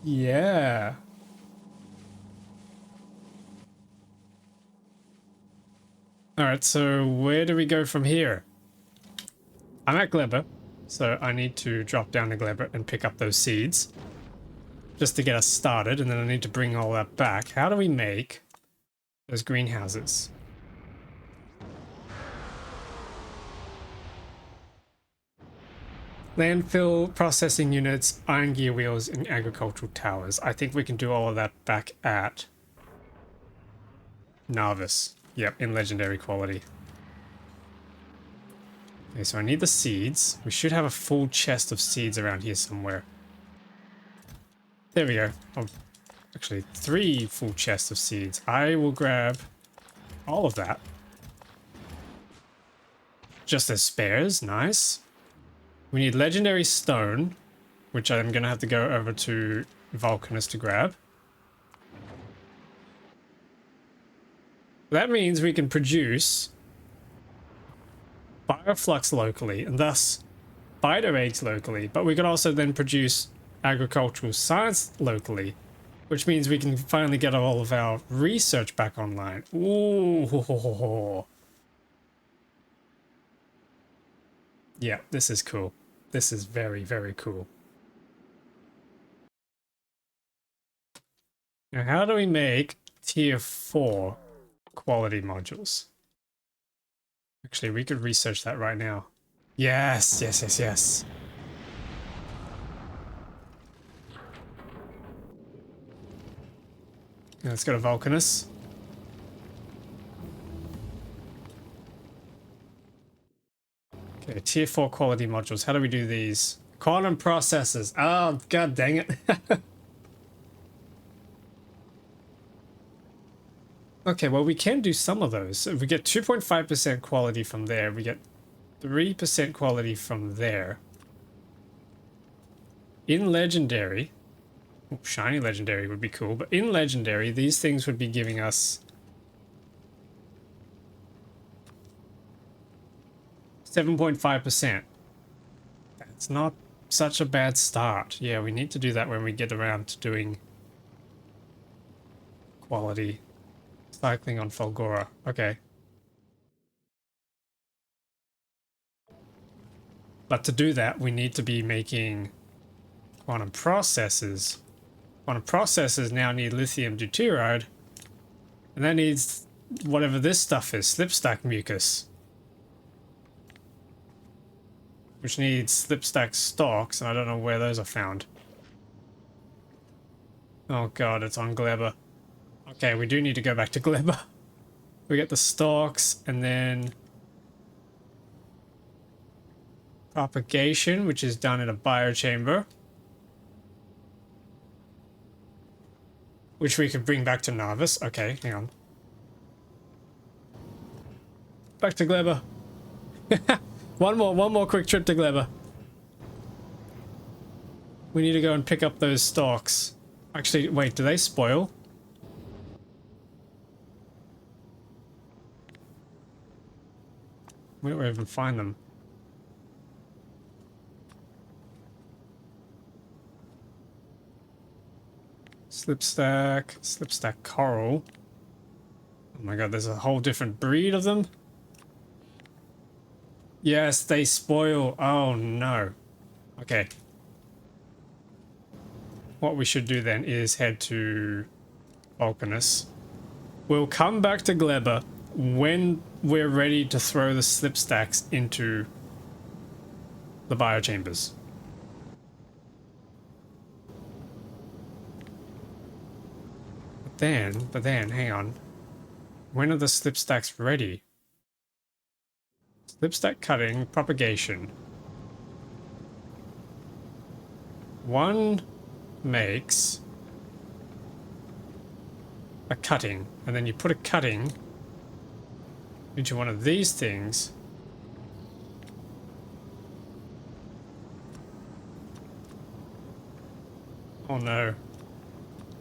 Yeah. Alright, so where do we go from here? I'm at Gleber, so I need to drop down to Gleber and pick up those seeds. Just to get us started, and then I need to bring all that back. How do we make those greenhouses? Landfill, processing units, iron gear wheels, and agricultural towers. I think we can do all of that back at Narvis. Yep, in legendary quality. Okay, so I need the seeds. We should have a full chest of seeds around here somewhere. There we go. Oh, actually, 3 full chests of seeds. I will grab all of that. just as spares. Nice. We need legendary stone, which I'm going to have to go over to Vulcanus to grab. That means we can produce bioflux locally, and thus spider eggs locally, but we can also then produce agricultural science locally, which means we can finally get all of our research back online. Ooh. Yeah, this is cool. This is very, very cool. Now, how do we make tier 4 quality modules? Actually, we could research that right now. Yes, yes, yes, yes. Now let's go to Vulcanus. Okay, tier 4 quality modules. How do we do these? Quantum processors. Oh, god dang it. Okay, well, we can do some of those. If we get 2.5% quality from there, we get 3% quality from there. In Legendary, shiny Legendary would be cool, but in Legendary, these things would be giving us 7.5%. That's not such a bad start. Yeah, we need to do that when we get around to doing quality cycling on Fulgora. Okay. But to do that, we need to be making quantum processors. Quantum processors now need lithium deuteride, and that needs whatever this stuff is, slipstack mucus, which needs slipstack stalks, and I don't know where those are found. Oh god, it's on Gleba. Okay, we do need to go back to Gleba. We get the stalks, and then propagation, which is done in a biochamber, which we could bring back to Narvis. Okay, hang on. Back to Gleba. one more quick trip to Gleba. We need to go and pick up those stalks. Actually, wait, do they spoil? Where do I even find them? Slipstack coral. Oh my god, there's a whole different breed of them. Yes, they spoil. Oh no. Okay. What we should do then is head to Vulcanus. We'll come back to Gleba when we're ready to throw the slipstacks into the biochambers. But then, hang on. When are the slipstacks ready? Slipstack cutting, propagation. One makes a cutting, and then you put a cutting into one of these things. Oh no.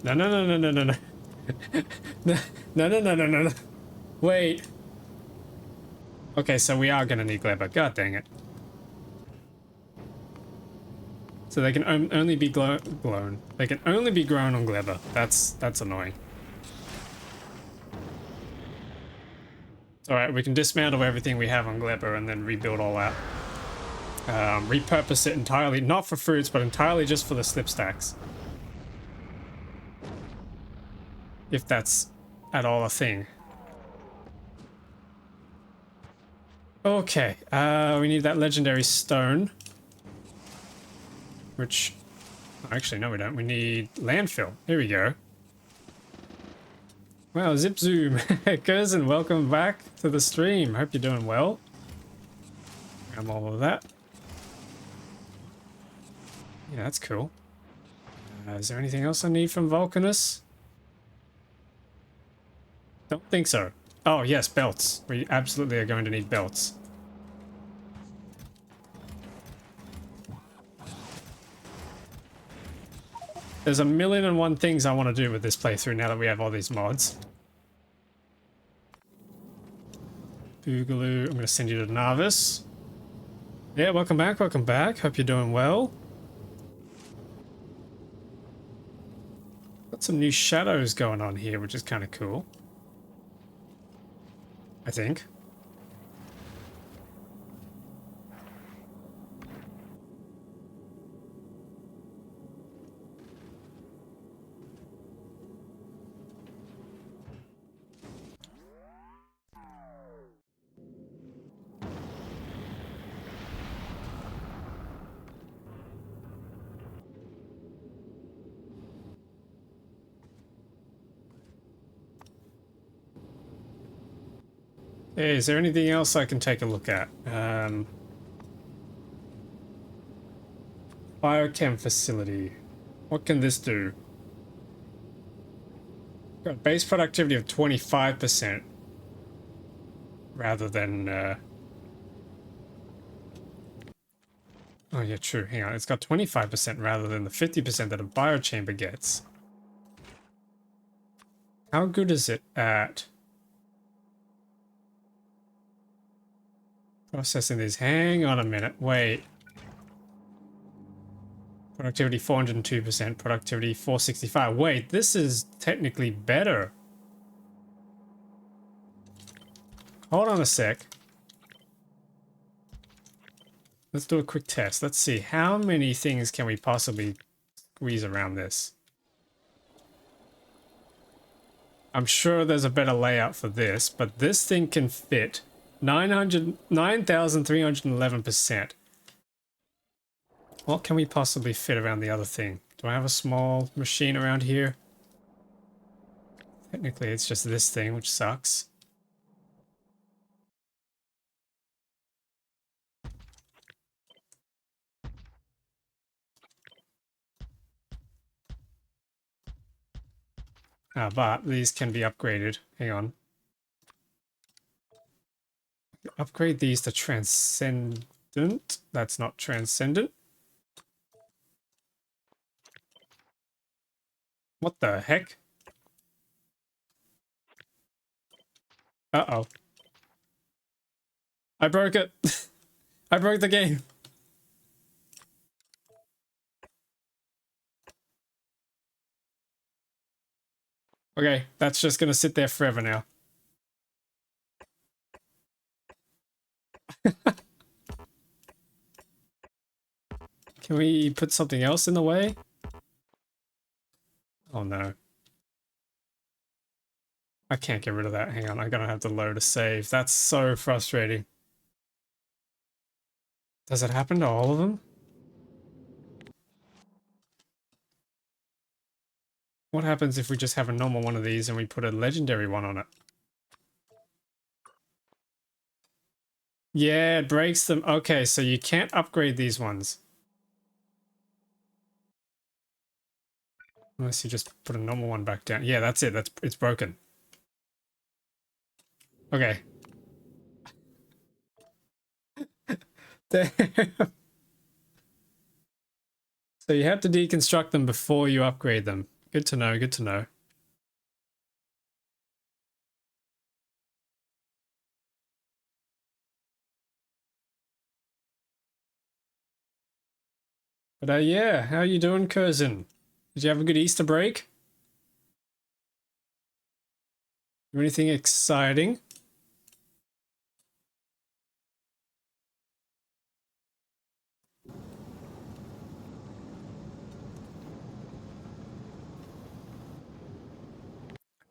No, no, no, no, no, no, no. No, no, no, no, no, no. Wait. Okay, so we are gonna need Gleba. God dang it. So they can only be blown. They can only be grown on Gleba. That's annoying. Alright, we can dismantle everything we have on Gleba and then rebuild all that. Repurpose it entirely, not for fruits, but entirely just for the slipstacks. If that's at all a thing. Okay, we need that legendary stone. Which, actually no we don't, we need landfill. Here we go. Wow, zip zoom. Cousin, welcome back to the stream. Hope you're doing well. Grab all of that. Yeah, that's cool. Is there anything else I need from Vulcanus? Don't think so. Oh yes, belts. We absolutely are going to need belts. There's a million and one things I want to do with this playthrough now that we have all these mods. Boogaloo, I'm going to send you to Narvis. Yeah, welcome back, welcome back. Hope you're doing well. Got some new shadows going on here, which is kind of cool. I think. Hey, is there anything else I can take a look at? Biochem facility. What can this do? Got base productivity of 25% rather than oh yeah, true. Hang on. It's got 25% rather than the 50% that a biochamber gets. How good is it at processing these? Hang on a minute. Wait. Productivity 402%, productivity 465. Wait, this is technically better. Hold on a sec. Let's do a quick test. Let's see. How many things can we possibly squeeze around this? I'm sure there's a better layout for this, but this thing can fit 9,311%. What can we possibly fit around the other thing? Do I have a small machine around here? Technically, it's just this thing, which sucks. But these can be upgraded. Hang on. Upgrade these to transcendent. That's not transcendent. What the heck? Uh-oh. I broke it. I broke the game. Okay, that's just gonna sit there forever now. Can we put something else in the way? Oh no. I can't get rid of that. Hang on, I'm gonna have to load a save. That's so frustrating. Does it happen to all of them? What happens if we just have a normal one of these and we put a legendary one on it? Yeah, it breaks them. Okay, so you can't upgrade these ones. Unless you just put a normal one back down. Yeah, that's it. It's broken. Okay. Damn. So you have to deconstruct them before you upgrade them. Good to know, good to know. But yeah, how you doing, cousin? Did you have a good Easter break? Do anything exciting?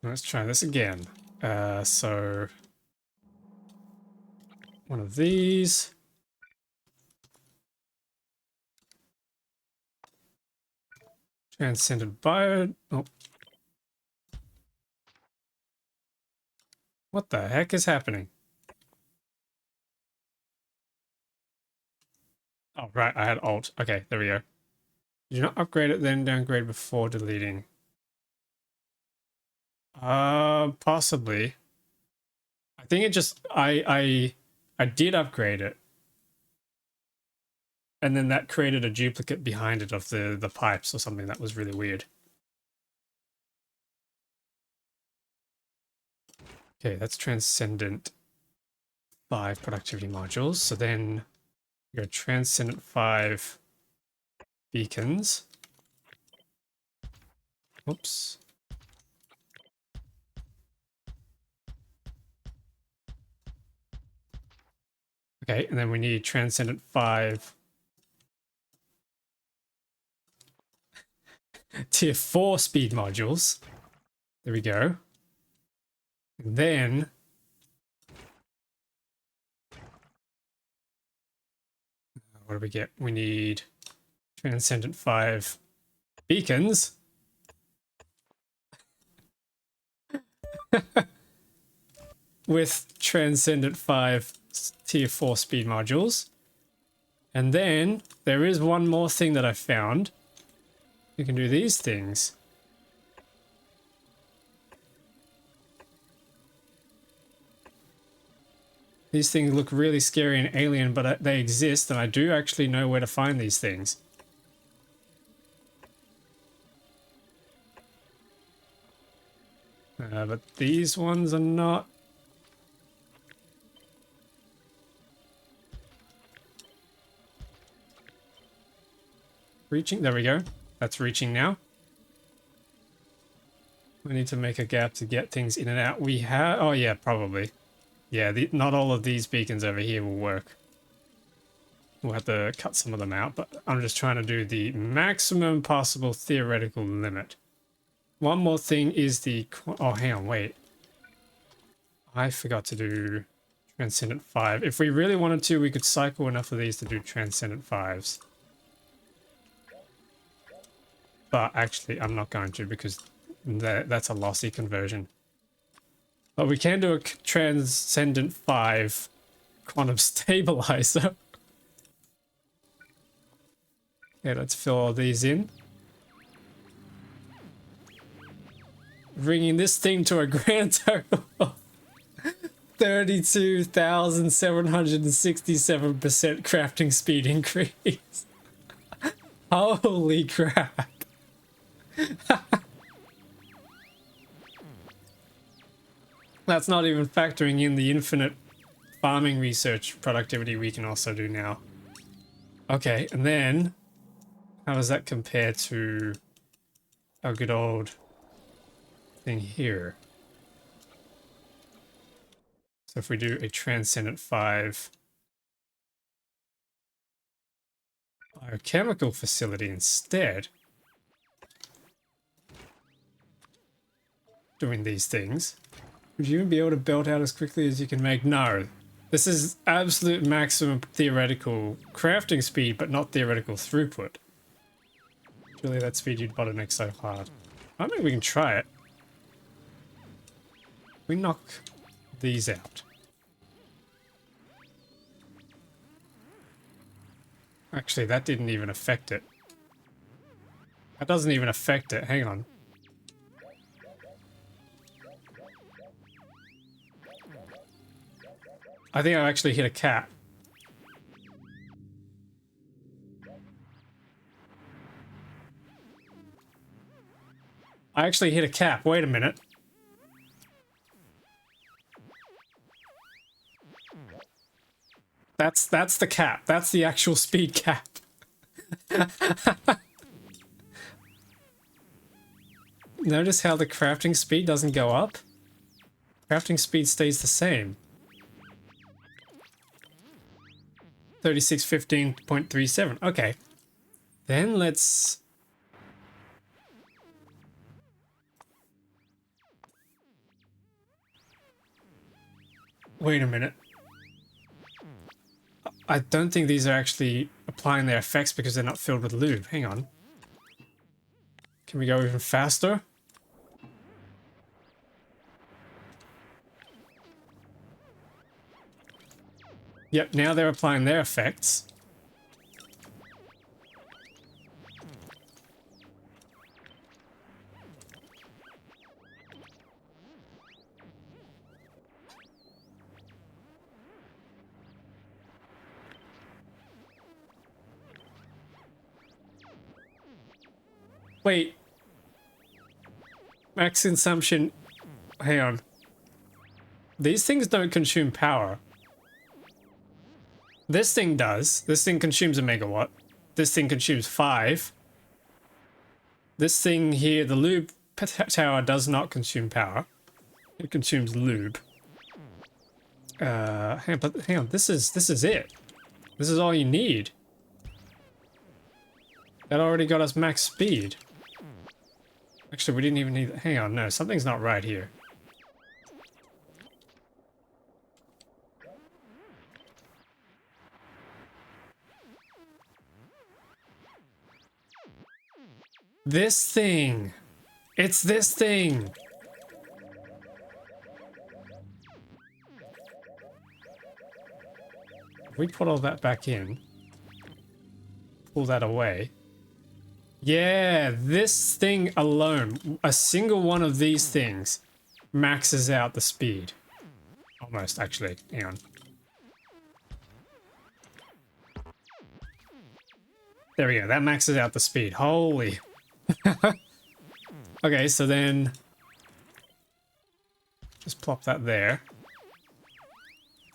Let's try this again. So one of these. Transcendent bio. Oh. What the heck is happening? Oh, right, I had Alt. Okay, there we go. Did you not upgrade it, then downgrade before deleting? Possibly. I think it just I did upgrade it. and then that created a duplicate behind it of the pipes or something. That was really weird. Okay, that's Transcendent 5 productivity modules. So then we go Transcendent 5 beacons. Oops. Okay, and then we need Transcendent 5 tier 4 speed modules. There we go. And then what do we get? We need Transcendent 5 beacons. With Transcendent 5 tier 4 speed modules. And then there is one more thing that I found. You can do these things. These things look really scary and alien, but they exist, and I do actually know where to find these things. But these ones are not. Reaching, there we go. That's reaching now. We need to make a gap to get things in and out. We have, oh yeah, probably. Yeah, not all of these beacons over here will work. We'll have to cut some of them out, but I'm just trying to do the maximum possible theoretical limit. One more thing is the, oh, hang on, wait. I forgot to do Transcendent 5. If we really wanted to, we could cycle enough of these to do Transcendent 5s. But actually, I'm not going to because that's a lossy conversion. But we can do a Transcendent 5 quantum stabilizer. Okay, let's fill all these in. Bringing this thing to a grand total of 32,767% crafting speed increase. Holy crap. That's not even factoring in the infinite farming research productivity we can also do now. Okay, and then how does that compare to our good old thing here? So if we do a Transcendent 5 biochemical facility instead, doing these things, would you even be able to belt out as quickly as you can make? No. This is absolute maximum theoretical crafting speed, but not theoretical throughput. Surely that speed you'd bottleneck so hard. I think we can try it. We knock these out. Actually, that didn't even affect it. That doesn't even affect it. Hang on. I think I actually hit a cap. I actually hit a cap. Wait a minute. That's the cap. That's the actual speed cap. Notice how the crafting speed doesn't go up? Crafting speed stays the same. 3615.37. Okay. Then let's... Wait a minute. I don't think these are actually applying their effects because they're not filled with lube. Hang on. Can we go even faster? Yep, now they're applying their effects. Wait. Max consumption. Hang on. These things don't consume power. This thing does. This thing consumes a megawatt. This thing consumes 5. This thing here, the lube tower, does not consume power. It consumes lube. Hang on. This is it. This is all you need. That already got us max speed. Actually, we didn't even need... Hang on, no, something's not right here. This thing! It's this thing! We put all that back in. Pull that away. Yeah, this thing alone, a single one of these things, maxes out the speed. Almost, actually. Hang on. There we go. That maxes out the speed. Holy. Okay, so then... just plop that there.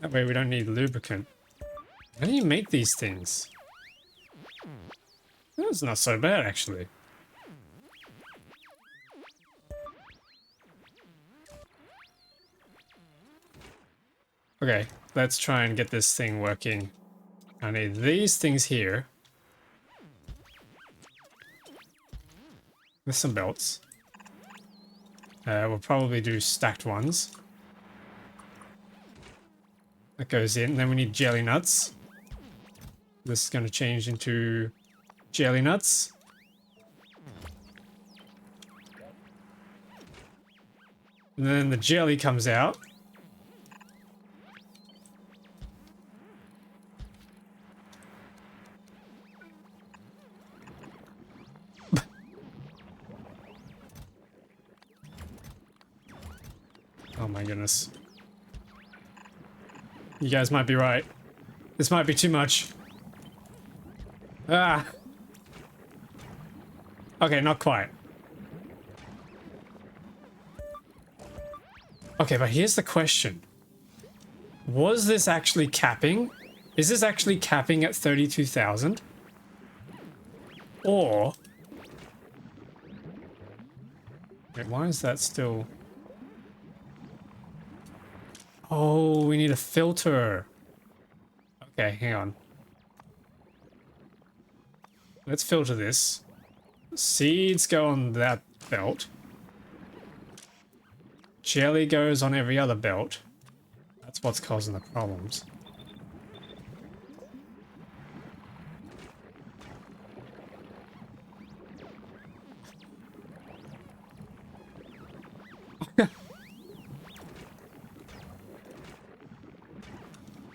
That way we don't need lubricant. How do you make these things? That's not so bad, actually. Okay, let's try and get this thing working. I need these things here. With some belts. We'll probably do stacked ones. That goes in. Then we need jelly nuts. This is going to change into jelly nuts. And then the jelly comes out. Oh my goodness. You guys might be right. This might be too much. Ah! Okay, not quite. Okay, but here's the question. Was this actually capping? Is this actually capping at 32,000? Or... wait, why is that still... oh, we need a filter. Okay, hang on. Let's filter this. Seeds go on that belt. Jelly goes on every other belt. That's what's causing the problems.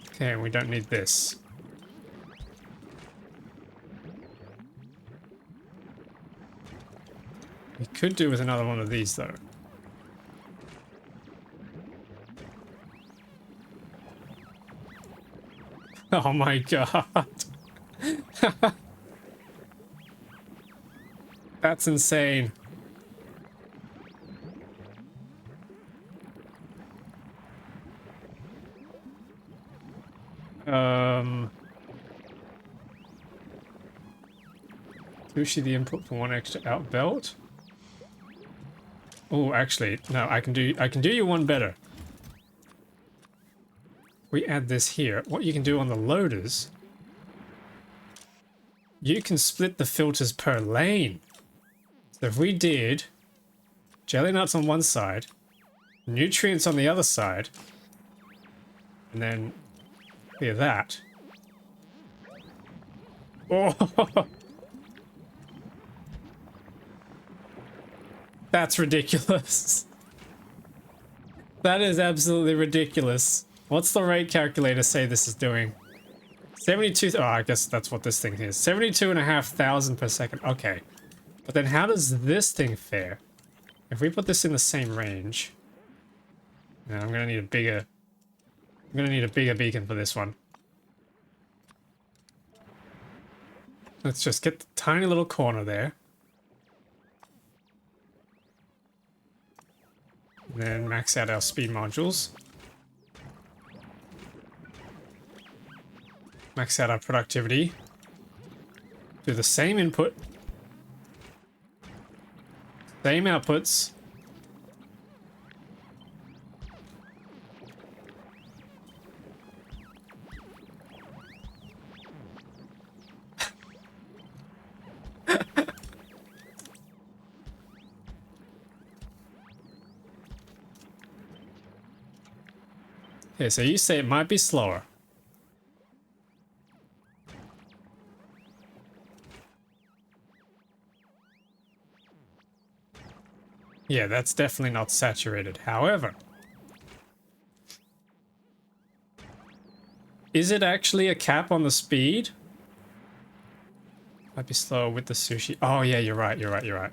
Okay, we don't need this. We could do with another one of these, though. Oh my god. That's insane. Sushi the input for one extra out belt. Oh, actually, no, I can do you one better. We add this here. What you can do on the loaders, you can split the filters per lane. So if we did jelly nuts on one side, nutrients on the other side, and then clear that. Oh, that's ridiculous. That is absolutely ridiculous. What's the rate calculator say this is doing? 72, oh, I guess that's what this thing is. 72,500 per second. Okay. But then how does this thing fare? If we put this in the same range... now I'm gonna need a bigger beacon for this one. Let's just get the tiny little corner there. max out our speed modules. Max out our productivity. Do the same input. Same outputs. Okay, so you say it might be slower. Yeah, that's definitely not saturated. However, is it actually a cap on the speed? Might be slower with the sushi. Oh yeah, you're right, you're right, you're right.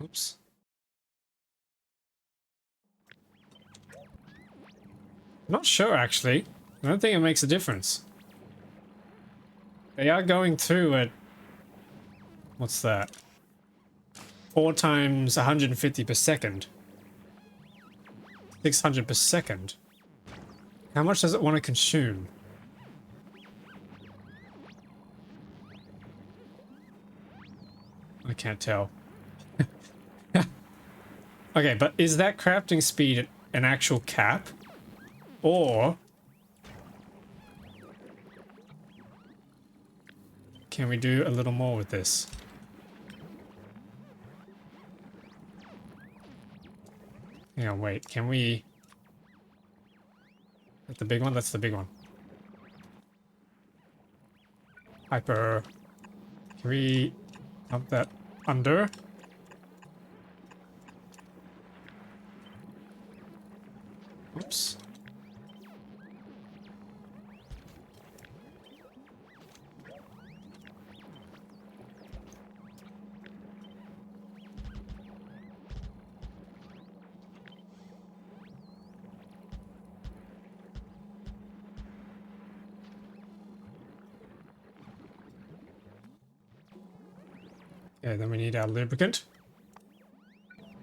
Oops. Not sure, actually. I don't think it makes a difference. They are going through at... What's that? 4 times 150 per second. 600 per second. How much does it want to consume? I can't tell. Okay, but is that crafting speed an actual cap? Or can we do a little more with this? Hang on, wait, can we... That's the big one? That's the big one. Hyper. Can we up that under? Oops. Okay, then we need our lubricant.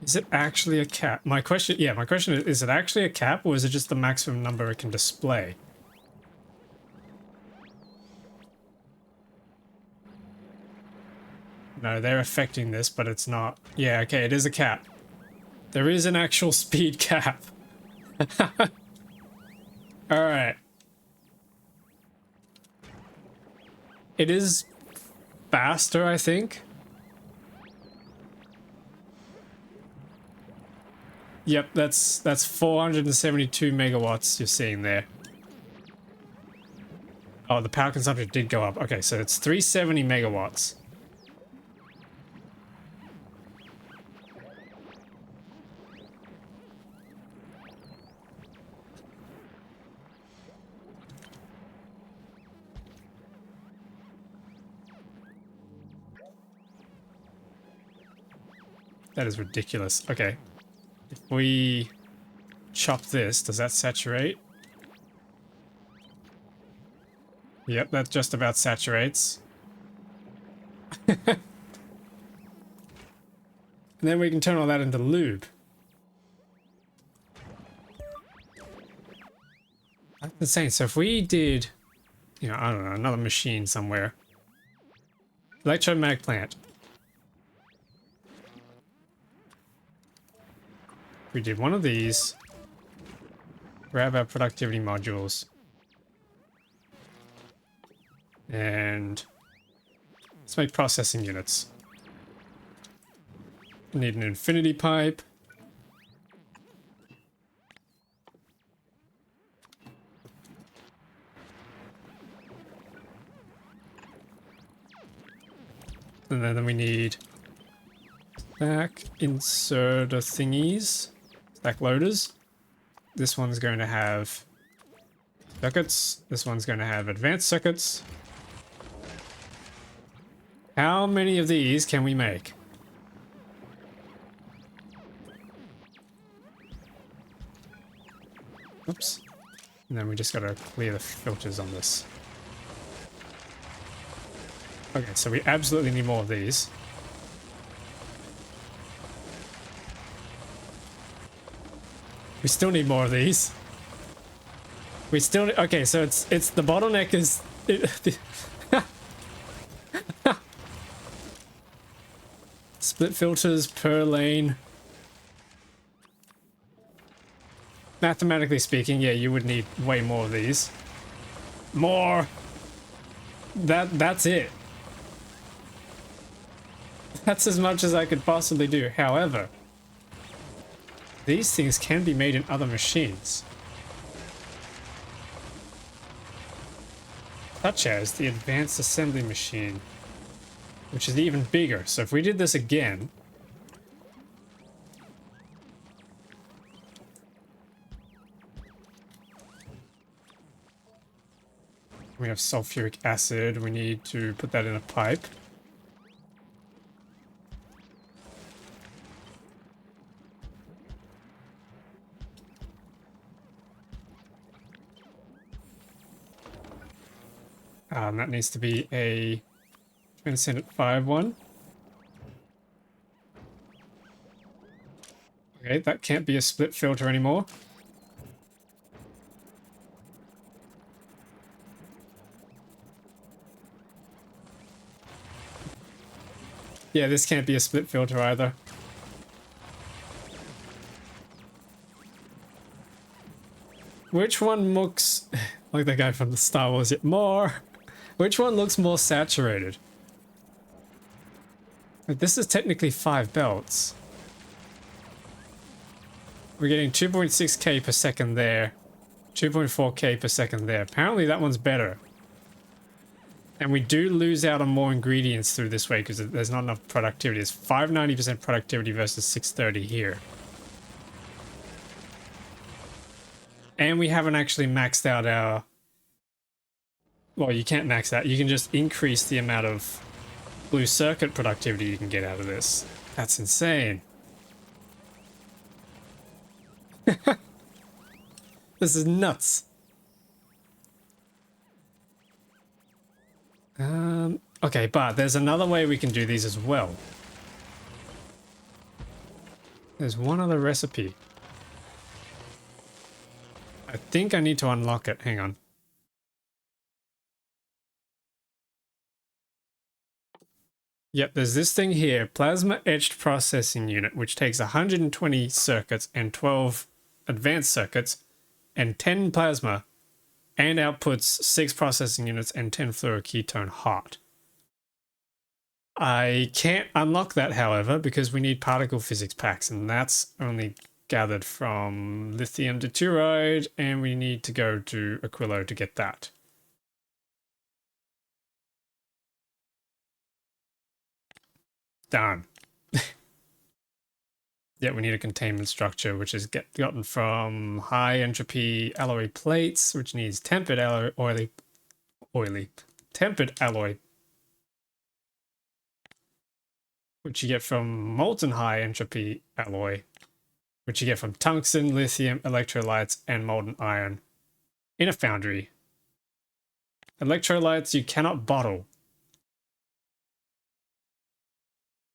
Is it actually a cap? My question is it actually a cap, or is it just the maximum number it can display? No, they're affecting this, but it's not. Yeah, okay, it is a cap. There is an actual speed cap. Alright. It is faster, I think. Yep, that's 472 megawatts you're seeing there. Oh, the power consumption did go up. Okay, so it's 370 megawatts. That is ridiculous. Okay. If we chop this, does that saturate? Yep, that just about saturates. And then we can turn all that into lube. That's insane. So if we did, you know, I don't know, another machine somewhere. Electromag plant. We did one of these. Grab our productivity modules. And let's make processing units. Need an infinity pipe. And then we need stack inserter thingies. Stack loaders. This one's going to have circuits. This one's going to have advanced circuits. How many of these can we make? Oops. And then we just gotta clear the filters on this. Okay, so we absolutely need more of these. We still need more of these. We still need, okay, so it's the bottleneck is split filters per lane. Mathematically speaking, yeah, you would need way more of these. More. That's it. That's as much as I could possibly do. However, these things can be made in other machines. Such as the advanced assembly machine, which is even bigger. So if we did this again, we have sulfuric acid, we need to put that in a pipe. That needs to be a transcendent 5 one. Okay, that can't be a split filter anymore. Yeah, this can't be a split filter either. Which one looks like the guy from the Star Wars yet more? Which one looks more saturated? Like, this is technically 5 belts. We're getting 2.6k per second there. 2.4k per second there. Apparently that one's better. And we do lose out on more ingredients through this way because there's not enough productivity. It's 590% productivity versus 630 here. And we haven't actually maxed out our... Well, you can't max that. You can just increase the amount of blue circuit productivity you can get out of this. That's insane. This is nuts. Okay, but there's another way we can do these as well. There's one other recipe. I think I need to unlock it. Hang on. Yep, there's this thing here, plasma etched processing unit, which takes 120 circuits and 12 advanced circuits and 10 plasma and outputs 6 processing units and 10 fluoroketone hot. I can't unlock that, however, because we need particle physics packs, and that's only gathered from lithium deuteride, and we need to go to Aquilo to get that. Darn. Yeah, we need a containment structure, which is gotten from high entropy alloy plates, which needs tempered alloy, tempered alloy, which you get from molten high entropy alloy, which you get from tungsten, lithium, electrolytes, and molten iron in a foundry. Electrolytes you cannot bottle.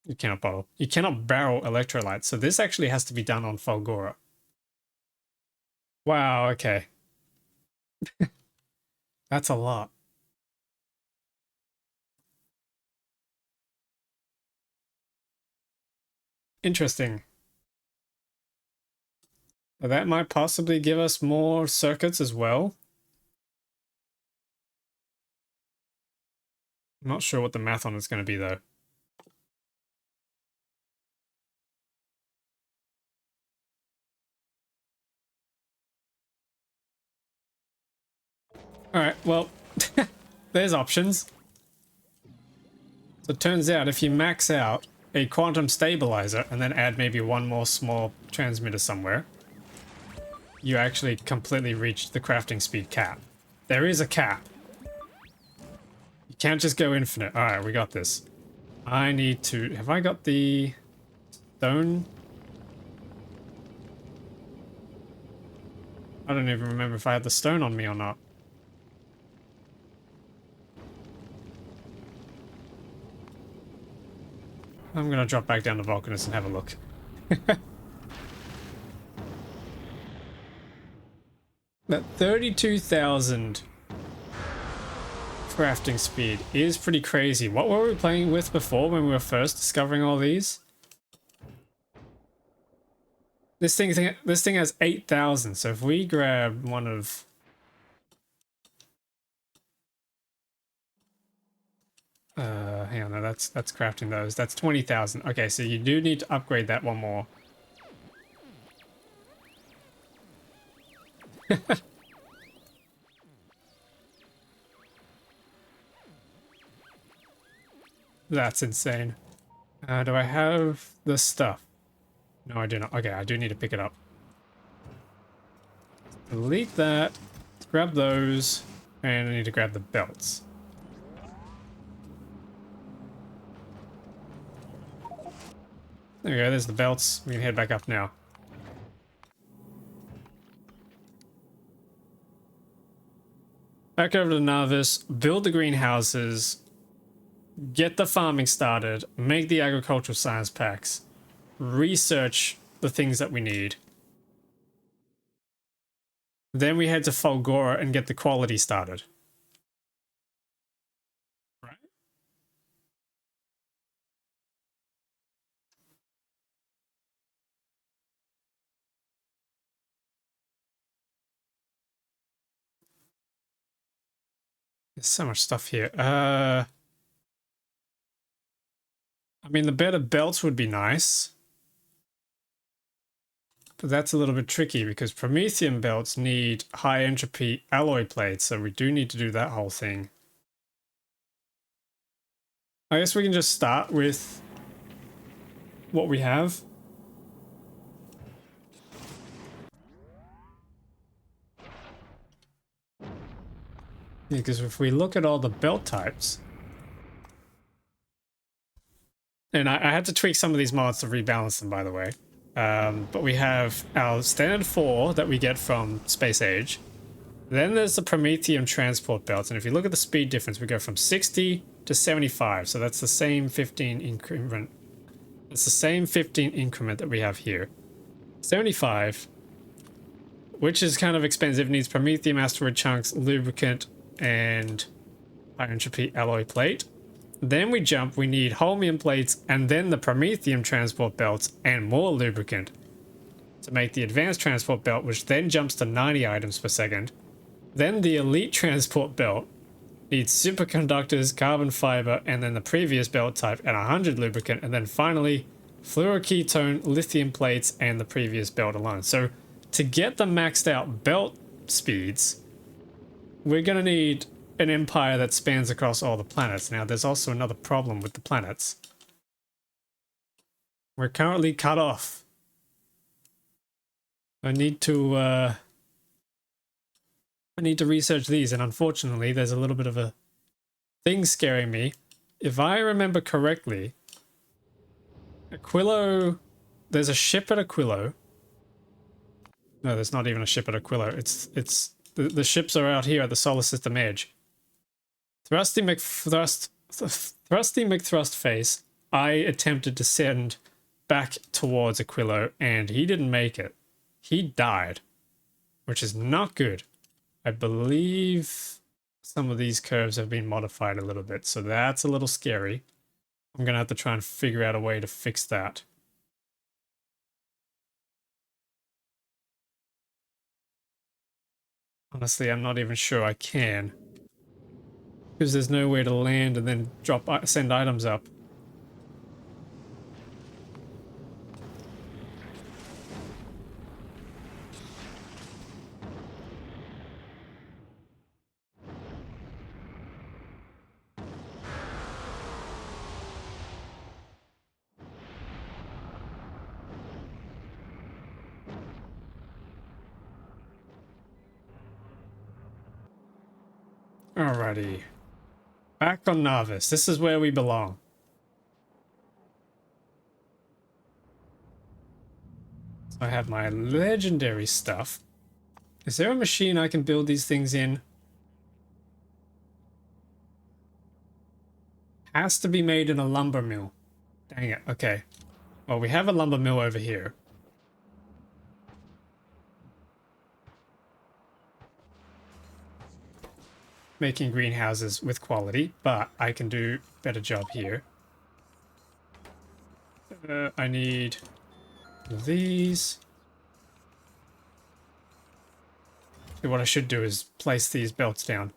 You cannot bottle. You cannot barrel electrolytes. So this actually has to be done on Fulgora. Wow, okay. That's a lot. Interesting. That might possibly give us more circuits as well. I'm not sure what the math on it's going to be though. Alright, well, there's options. So it turns out if you max out a quantum stabilizer and then add maybe one more small transmitter somewhere, you actually completely reach the crafting speed cap. There is a cap. You can't just go infinite. Alright, we got this. I need to... Have I got the stone? I don't even remember if I had the stone on me or not. I'm gonna drop back down to Vulcanus and have a look. That 32,000 crafting speed is pretty crazy. What were we playing with before when we were first discovering all these? This thing has 8,000. So if we grab one of hang on, no, that's crafting those. That's 20,000. Okay, so you do need to upgrade that one more. That's insane. Do I have the stuff? No, I do not. Okay, I do need to pick it up. Delete that. Grab those. And I need to grab the belts. There we go, there's the belts. We can head back up now. Back over to Narvis, build the greenhouses, get the farming started, make the agricultural science packs, research the things that we need. Then we head to Folgora and get the quality started. Right? There's so much stuff here. I mean, the better belts would be nice. But that's a little bit tricky because Promethium belts need high entropy alloy plates, so we do need to do that whole thing. I guess we can just start with what we have. Yeah, because if we look at all the belt types, and I had to tweak some of these mods to rebalance them, by the way. But we have our standard 4 that we get from Space Age. Then there's the Promethium transport belts, and if you look at the speed difference, we go from 60 to 75, so that's the same 15 increment. It's the same 15 increment that we have here. 75, which is kind of expensive, needs Promethium asteroid chunks, lubricant, and high entropy alloy plate. Then we jump, we need holmium plates, and then the Promethium transport belts, and more lubricant to make the advanced transport belt, which then jumps to 90 items per second. Then the elite transport belt needs superconductors, carbon fiber, and then the previous belt type, and 100 lubricant, and then finally fluoroketone, lithium plates, and the previous belt alone. So to get the maxed out belt speeds, we're gonna need an empire that spans across all the planets. Now, there's also another problem with the planets. We're currently cut off. I need to research these, and unfortunately, there's a little bit of a thing scaring me. If I remember correctly, Aquilo, there's a ship at Aquilo. No, there's not even a ship at Aquilo. The ships are out here at the solar system edge. Thrusty McThrust Face, I attempted to send back towards Aquilo, and he didn't make it. He died, which is not good. I believe some of these curves have been modified a little bit, so that's a little scary. I'm gonna have to try and figure out a way to fix that. Honestly, I'm not even sure I can. Because there's no way to land and then send items up. Alrighty. Back on Narvis. This is where we belong. So I have my legendary stuff. Is there a machine I can build these things in? Has to be made in a lumber mill. Dang it. Okay. Well, we have a lumber mill over here. Making greenhouses with quality, but I can do a better job here. I need these. What I should do is place these belts down.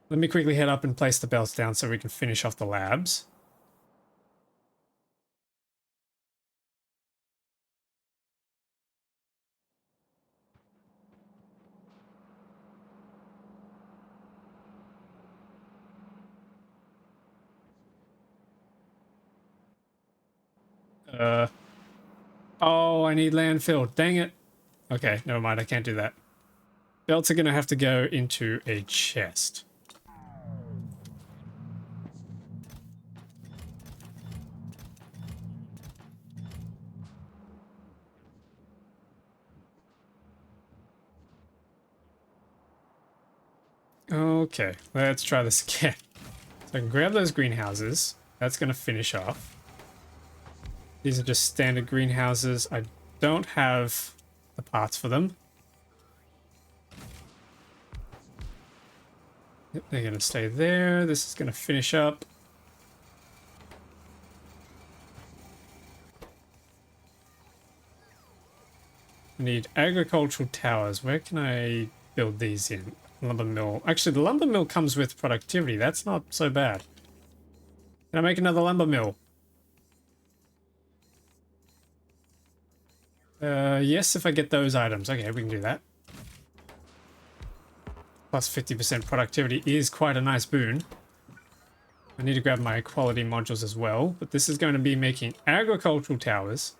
Let me quickly head up and place the belts down so we can finish off the labs. Oh, I need landfill. Dang it. Okay, never mind. I can't do that. Belts are going to have to go into a chest. Okay, let's try this again. So I can grab those greenhouses. That's going to finish off. These are just standard greenhouses. I don't have the parts for them. Yep, they're going to stay there. This is going to finish up. I need agricultural towers. Where can I build these in? Lumber mill. Actually, the lumber mill comes with productivity. That's not so bad. Can I make another lumber mill? Yes, if I get those items. Okay, we can do that. Plus 50% productivity is quite a nice boon. I need to grab my quality modules as well, but this is going to be making agricultural towers.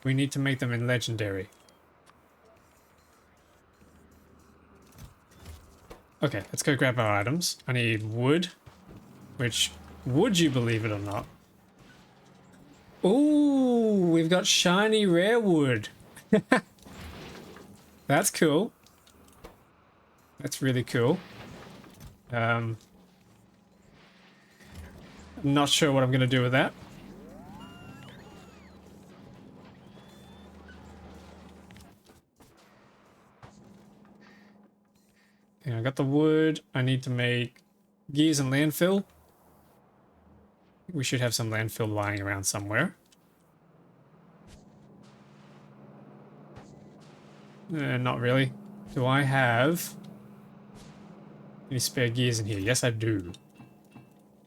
We need to make them in legendary. Okay, let's go grab our items. I need wood, which, would you believe it or not? Ooh, we've got shiny rare wood. That's cool. That's really cool. I'm not sure what I'm going to do with that. Yeah, I got the wood. I need to make gears and landfill. We should have some landfill lying around somewhere. Not really. Do I have any spare gears in here? Yes, I do.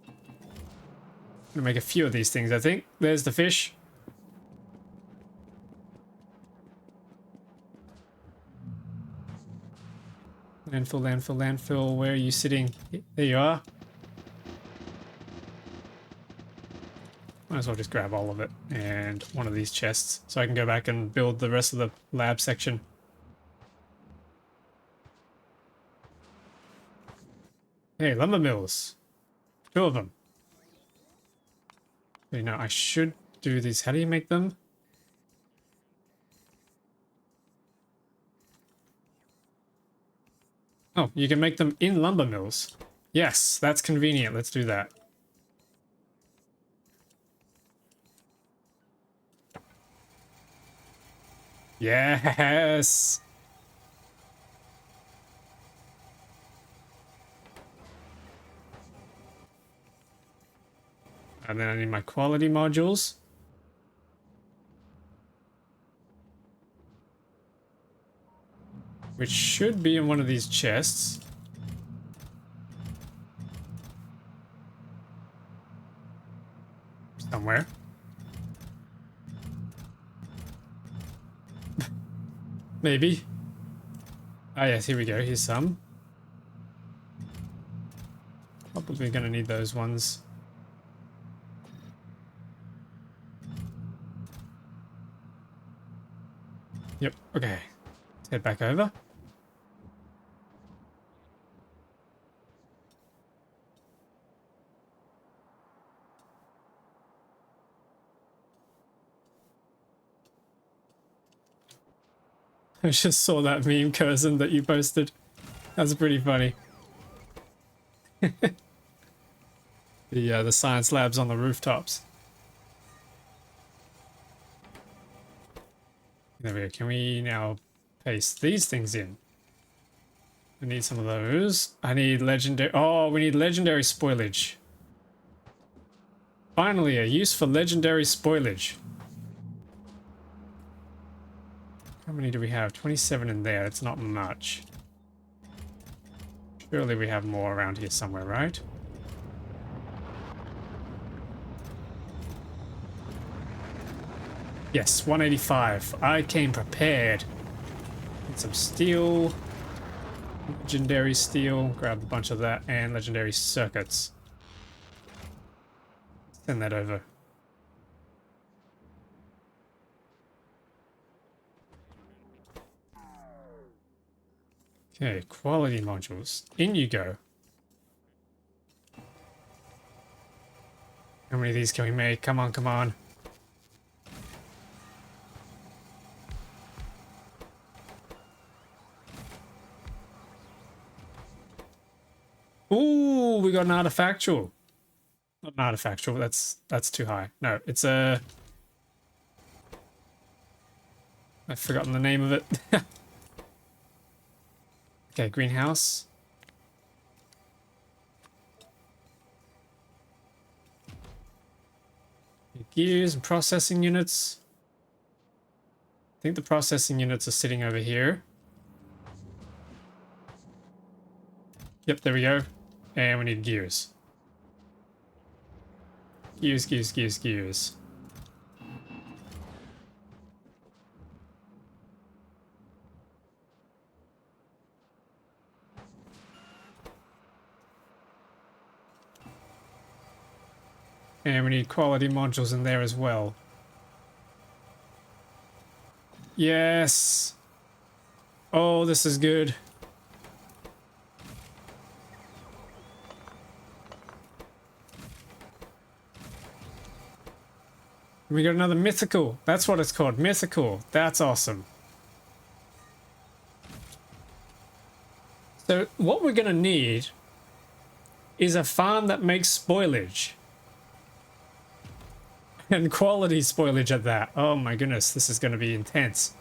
I'm gonna make a few of these things, I think. There's the fish. Landfill, landfill, landfill. Where are you sitting? There you are. Might as well just grab all of it and one of these chests so I can go back and build the rest of the lab section. Hey, lumber mills. 2 of them. You know, I should do these. How do you make them? Oh, you can make them in lumber mills. Yes, that's convenient. Let's do that. Yes! And then I need my quality modules. Which should be in one of these chests. Somewhere. Maybe. Ah, yes, here we go. Here's some. Probably gonna need those ones. Yep, okay. Let's head back over. I just saw that meme, Curzon, that you posted. That's pretty funny. The science labs on the rooftops. There we go. Can we now paste these things in? I need some of those. I need legendary... Oh, we need legendary spoilage. Finally, a use for legendary spoilage. How many do we have? 27 in there. It's not much. Surely we have more around here somewhere, right? Yes, 185. I came prepared. Need some steel. Legendary steel. Grab a bunch of that. And legendary circuits. Send that over. Okay, quality modules. In you go. How many of these can we make? Come on, come on. Ooh, we got an artifactual. Not an artifactual, that's too high. No, it's a... I've forgotten the name of it. Okay, greenhouse. Gears and processing units. I think the processing units are sitting over here. Yep, there we go. And we need gears. Gears, gears, gears, gears. And we need quality modules in there as well. Yes! Oh, this is good. We got another mythical. That's what it's called. Mythical. That's awesome. So what we're going to need is a farm that makes spoilage. And quality spoilage at that. Oh my goodness, this is going to be intense.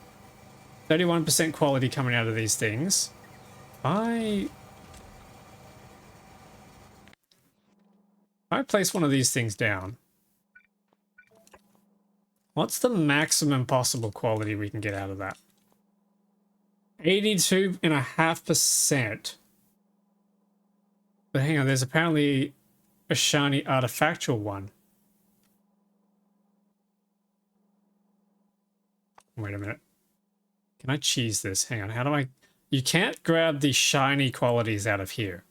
31% quality coming out of these things. I place one of these things down. What's the maximum possible quality we can get out of that? 82.5%. But hang on, there's apparently a shiny artifactual one. Wait a minute. Can I cheese this? Hang on, how do I... You can't grab the shiny qualities out of here.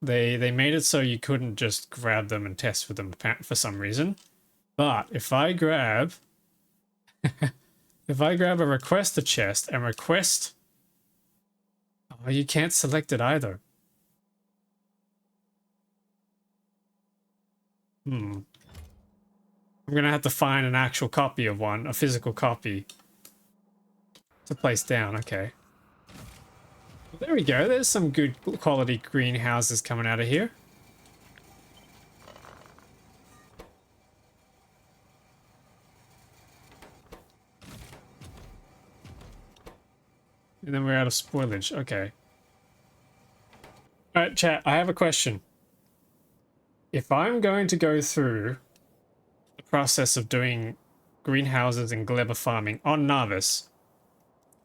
They made it so you couldn't just grab them and test with them for some reason. But if I grab... if I grab a request a chest and request... Oh, you can't select it either. I'm gonna have to find an actual copy of one, a physical copy, to place down. Okay. Well, there we go. There's some good quality greenhouses coming out of here. And then we're out of spoilage. Okay. Alright, chat, I have a question. If I'm going to go through the process of doing greenhouses and gleba farming on Narvis,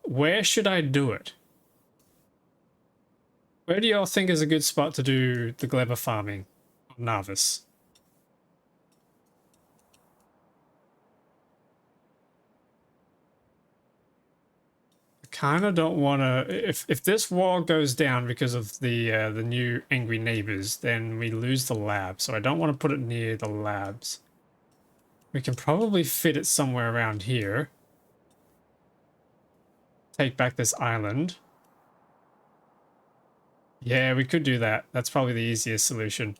where should I do it? Where do y'all think is a good spot to do the gleba farming on Narvis? Kind of don't want to... If this wall goes down because of the new angry neighbors, then we lose the lab. So I don't want to put it near the labs. We can probably fit it somewhere around here. Take back this island. Yeah, we could do that. That's probably the easiest solution.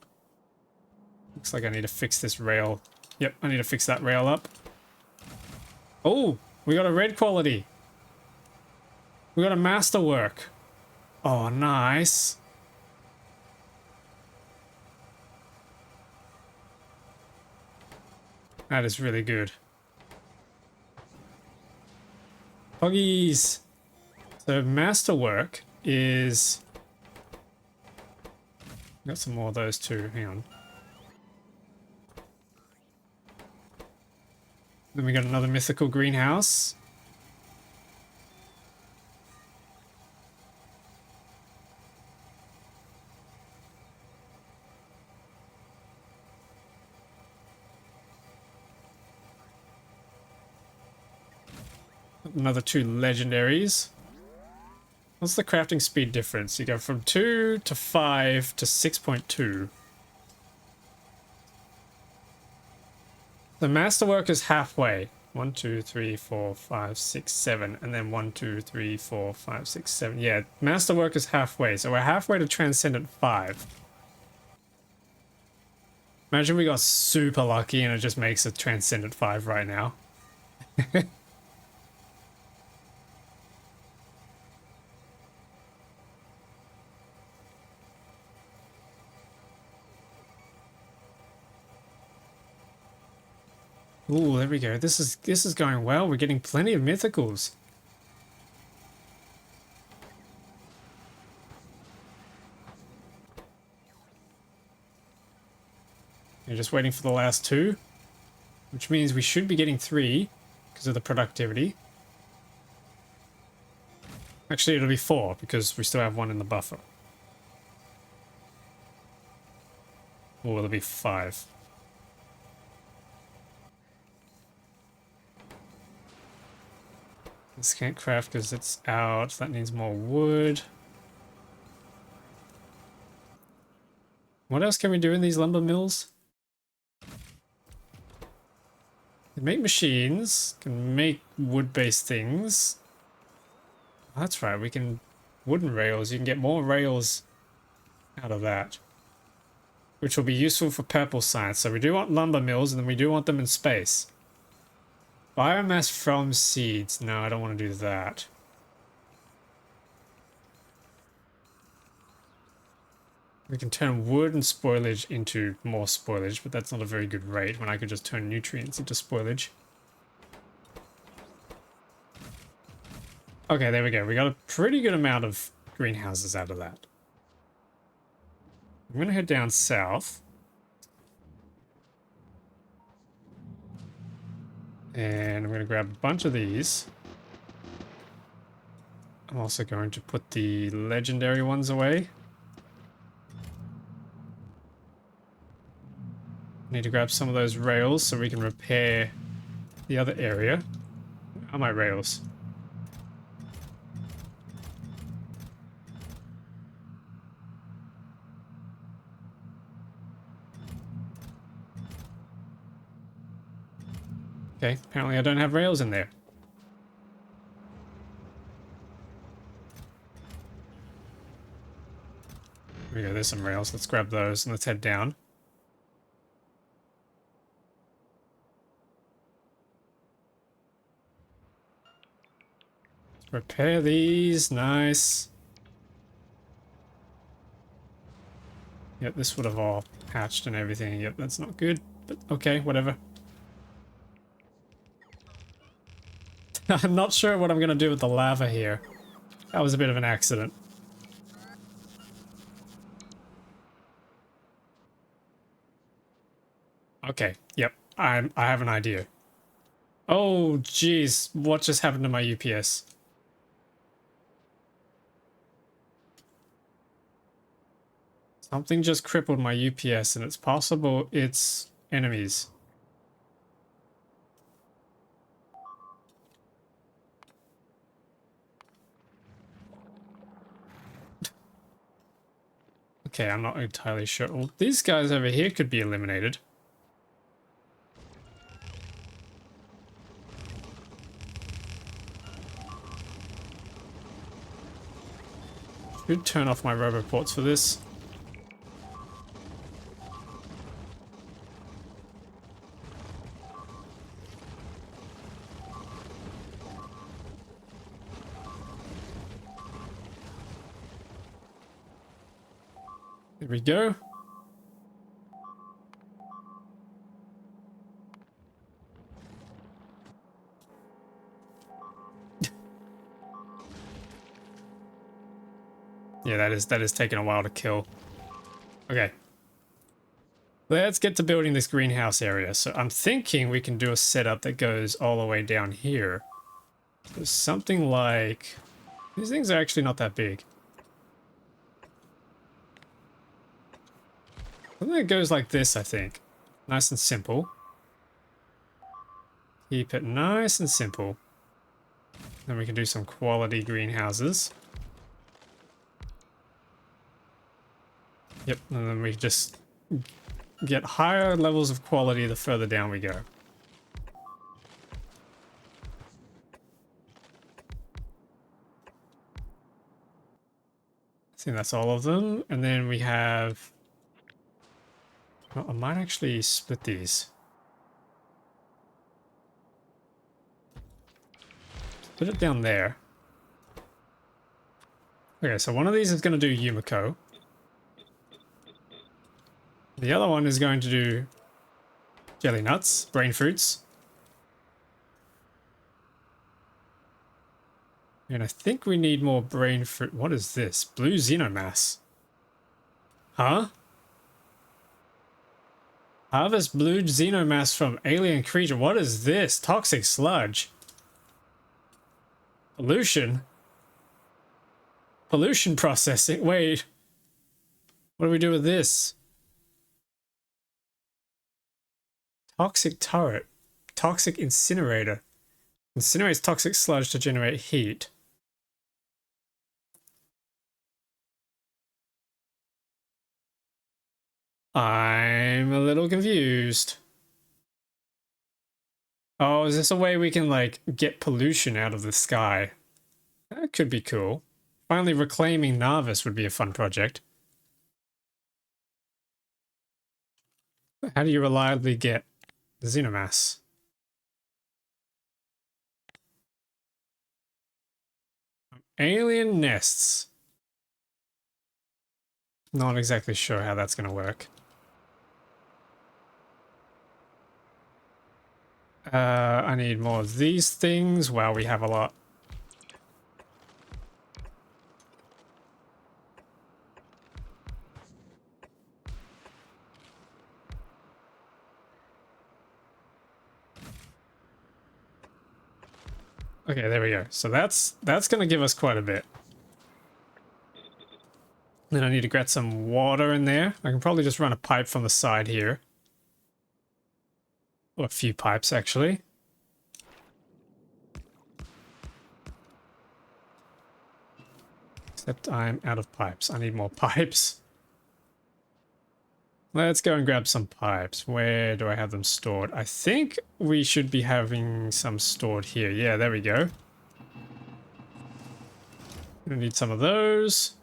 Looks like I need to fix this rail. Yep, I need to fix that rail up. Oh, we got a red quality. We got a masterwork. Oh, nice. That is really good. Poggies. So masterwork is... Got some more of those too. Hang on. Then we got another mythical greenhouse. Another 2 legendaries. What's the crafting speed difference? You go from 2 to 5 to 6.2. The masterwork is halfway. 1, 2, 3, 4, 5, 6, 7. And then 1, 2, 3, 4, 5, 6, 7. Yeah, masterwork is halfway. So we're halfway to Transcendent 5. Imagine we got super lucky and it just makes a Transcendent 5 right now. Ooh, there we go. This is going well. We're getting plenty of mythicals. You're just waiting for the last 2, which means we should be getting 3 because of the productivity. Actually, it'll be 4 because we still have 1 in the buffer. Or it'll be 5. This can't craft because it's out. That needs more wood. What else can we do in these lumber mills? Can make machines. Can make wood-based things. That's right. We can wooden rails. You can get more rails out of that, which will be useful for purple science. So we do want lumber mills, and then we do want them in space. Biomass from seeds. No, I don't want to do that. We can turn wood and spoilage into more spoilage, but that's not a very good rate when I could just turn nutrients into spoilage. Okay, there we go. We got a pretty good amount of greenhouses out of that. I'm going to head down south. And I'm going to grab a bunch of these. I'm also going to put the legendary ones away. Need to grab some of those rails so we can repair the other area. Where are my rails? Okay, apparently I don't have rails in there. There we go, there's some rails. Let's grab those and let's head down. Let's repair these. Nice. Yep, this would have all hatched and everything. Yep, that's not good, but okay, whatever. I'm not sure what I'm going to do with the lava here. That was a bit of an accident. Okay, yep, I have an idea. Oh, jeez, what just happened to my UPS? Something just crippled my UPS, and it's possible it's enemies. Okay, I'm not entirely sure. Well, these guys over here could be eliminated. Should turn off my roboports for this. There we go. Yeah, that is taking a while to kill. Okay. Let's get to building this greenhouse area. So I'm thinking we can do a setup that goes all the way down here. So something like... These things are actually not that big. Something that goes like this, I think. Nice and simple. Keep it nice and simple. Then we can do some quality greenhouses. Yep, and then we just get higher levels of quality the further down we go. I think that's all of them. And then we have... Well, I might actually split these. Put it down there. Okay, so one of these is going to do Yumiko. The other one is going to do jelly nuts, brain fruits. And I think we need more brain fruit. What is this? Blue xenomass. Huh? Harvest blue xenomass from alien creature. What is this? Toxic sludge. Pollution? Pollution processing? Wait. What do we do with this? Toxic turret. Toxic incinerator. Incinerates toxic sludge to generate heat. I'm a little confused. Oh, is this a way we can, like, get pollution out of the sky? That could be cool. Finally reclaiming Narvis would be a fun project. How do you reliably get the xenomass? Alien nests. Not exactly sure how that's going to work. I need more of these things. Wow, we have a lot. Okay, there we go. So that's going to give us quite a bit. Then I need to get some water in there. I can probably just run a pipe from the side here. Or a few pipes, actually. Except I'm out of pipes. I need more pipes. Let's go and grab some pipes. Where do I have them stored? I think we should be having some stored here. Yeah, there we go. Gonna need some of those.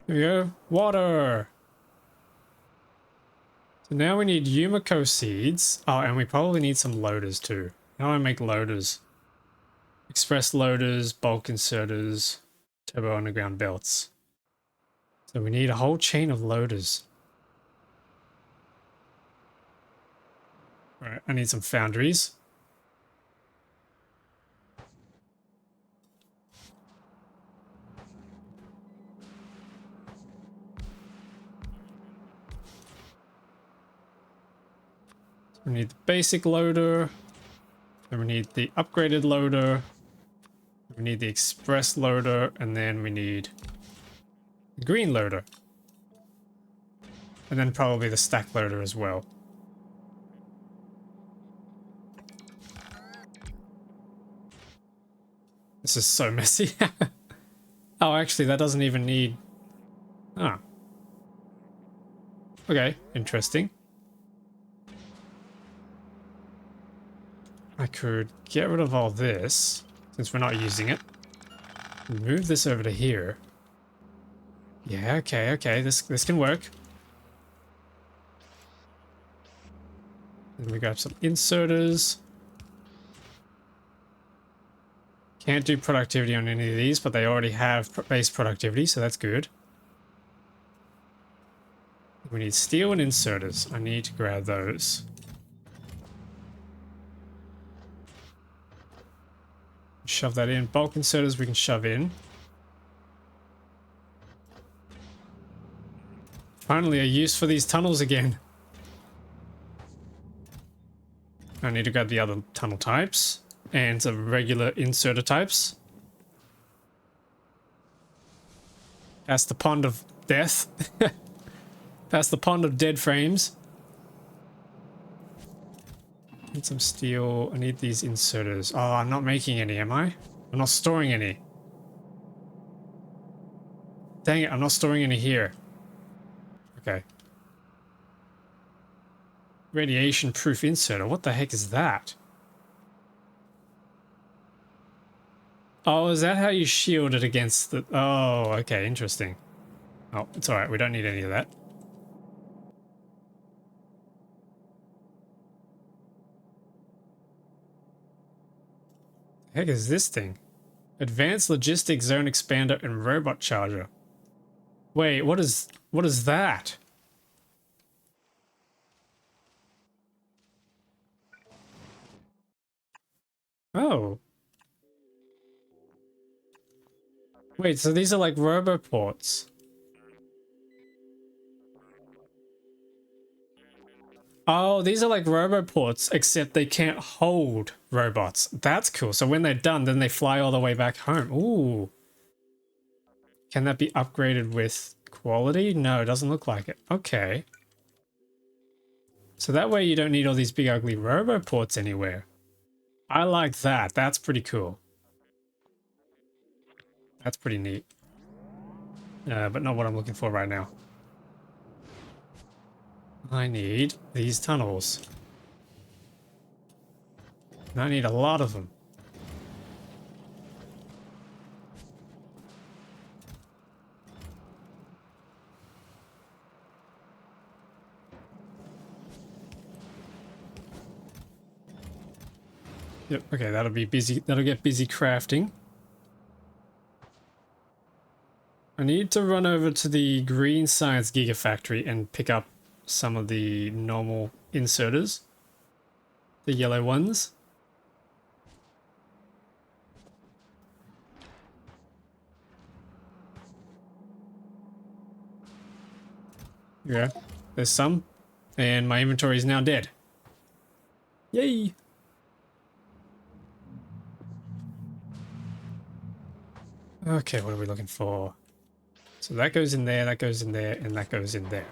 There we go. Water! So now we need Yumiko seeds. Oh, and we probably need some loaders too. How do I make loaders? Express loaders, bulk inserters, turbo underground belts. So we need a whole chain of loaders. Alright, I need some foundries. We need the basic loader. Then we need the upgraded loader. We need the express loader. And then we need the green loader. And then probably the stack loader as well. This is so messy. Oh, actually, that doesn't even need... Ah. Okay, interesting. I could get rid of all this, since we're not using it. Move this over to here. Yeah, okay, this can work. Then we grab some inserters. Can't do productivity on any of these, but they already have base productivity, so that's good. We need steel and inserters. I need to grab those. Shove that in. Bulk inserters we can shove in. Finally a use for these tunnels again. I need to grab the other tunnel types and some regular inserter types. That's the pond of death. That's the pond of dead frames. Need some steel. I need these inserters. Oh, I'm not making any, am I? I'm not storing any. Dang it, I'm not storing any here. Okay. Radiation proof inserter. What the heck is that? Oh, is that how you shield it against the... Oh, okay, interesting. Oh, it's alright, we don't need any of that. The heck is this thing? Advanced Logistics Zone Expander and Robot Charger. Wait, what is that? Oh. Wait, so these are like roboports. Oh, these are like roboports, except they can't hold robots. That's cool. So when they're done, then they fly all the way back home. Ooh. Can that be upgraded with quality? No, it doesn't look like it. Okay. So that way you don't need all these big ugly roboports anywhere. I like that. That's pretty cool. That's pretty neat. But not what I'm looking for right now. I need these tunnels. And I need a lot of them. Yep, okay, that'll be busy. That'll get busy crafting. I need to run over to the Green Science Gigafactory and pick up some of the normal inserters. The yellow ones. Yeah, there's some. And my inventory is now dead. Yay! Okay, what are we looking for? So that goes in there, that goes in there, and that goes in there.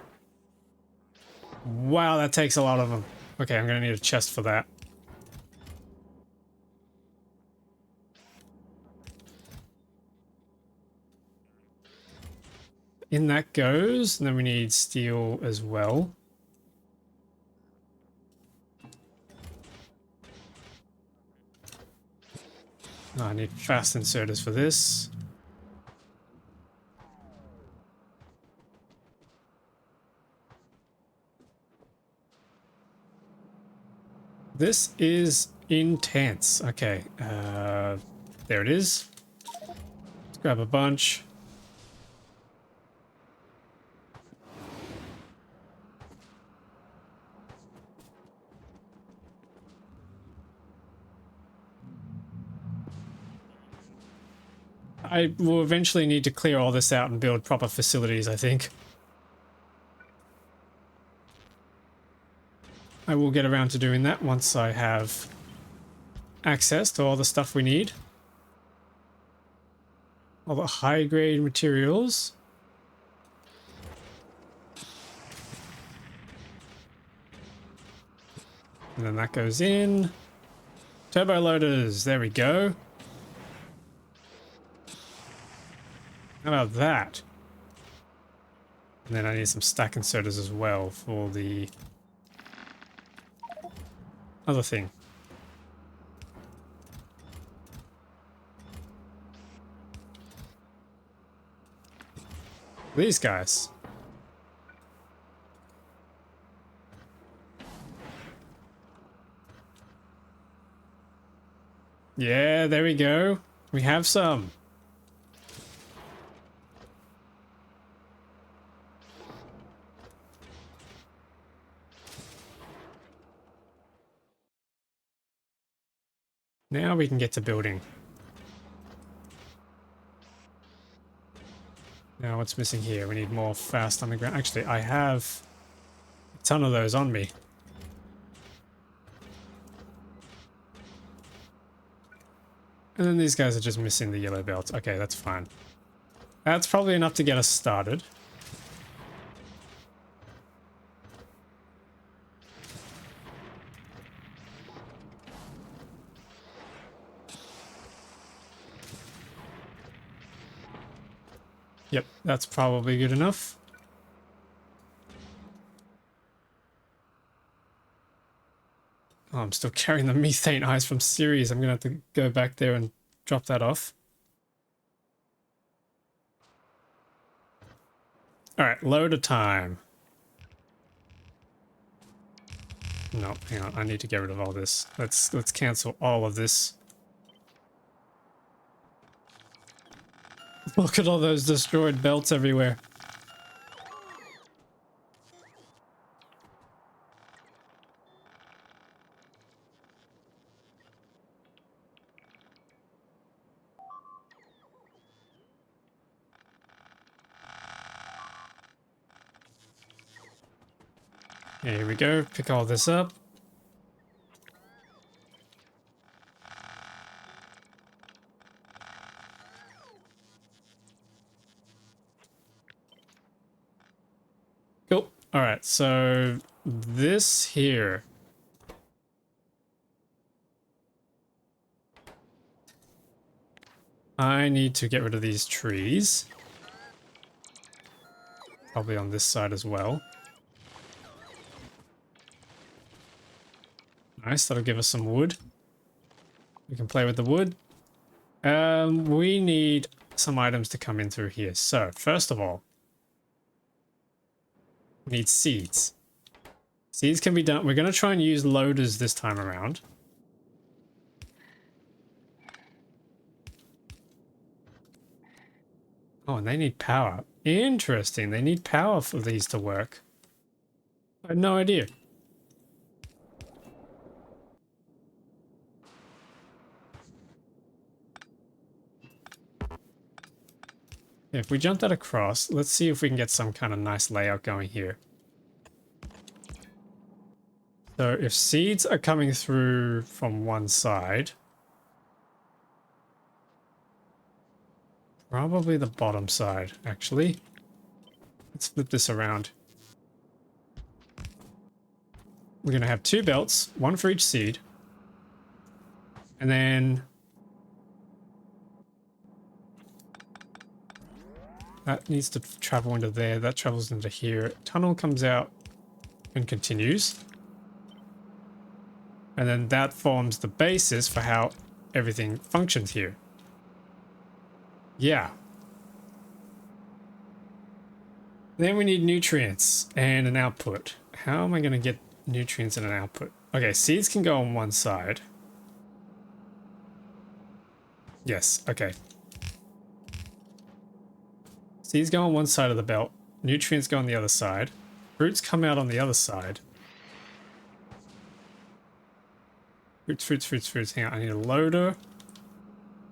Wow, that takes a lot of them. Okay, I'm gonna need a chest for that. In that goes, and then we need steel as well. Oh, I need fast inserters for this. This is intense. Okay, there it is. Let's grab a bunch. I will eventually need to clear all this out and build proper facilities, I think. I will get around to doing that once I have access to all the stuff we need. All the high-grade materials. And then that goes in. Turbo loaders, there we go. How about that? And then I need some stack inserters as well for the other thing. These guys. Yeah, there we go. We have some. Now we can get to building. Now what's missing here? We need more fast underground. Actually, I have a ton of those on me. And then these guys are just missing the yellow belt. Okay, that's fine. That's probably enough to get us started. Yep, that's probably good enough. Oh, I'm still carrying the methane ice from Ceres. I'm gonna have to go back there and drop that off. Alright, loader time. No, hang on, I need to get rid of all this. Let's cancel all of this. Look at all those destroyed belts everywhere. Here we go, pick all this up. Cool. Alright, so this here. I need to get rid of these trees. Probably on this side as well. Nice, that'll give us some wood. We can play with the wood. We need some items to come in through here. So, first of all, we need seeds. Seeds can be done. We're going to try and use loaders this time around. Oh, and they need power. Interesting. They need power for these to work. I had no idea. If we jump that across, let's see if we can get some kind of nice layout going here. So if seeds are coming through from one side, probably the bottom side, actually. Let's flip this around. We're going to have two belts, one for each seed. And then that needs to travel into there. That travels into here. Tunnel comes out and continues. And then that forms the basis for how everything functions here. Yeah. Then we need nutrients and an output. How am I going to get nutrients and an output? Okay, seeds can go on one side. Yes, okay. Seeds go on one side of the belt. Nutrients go on the other side. Fruits come out on the other side. Fruits. Hang on, I need a loader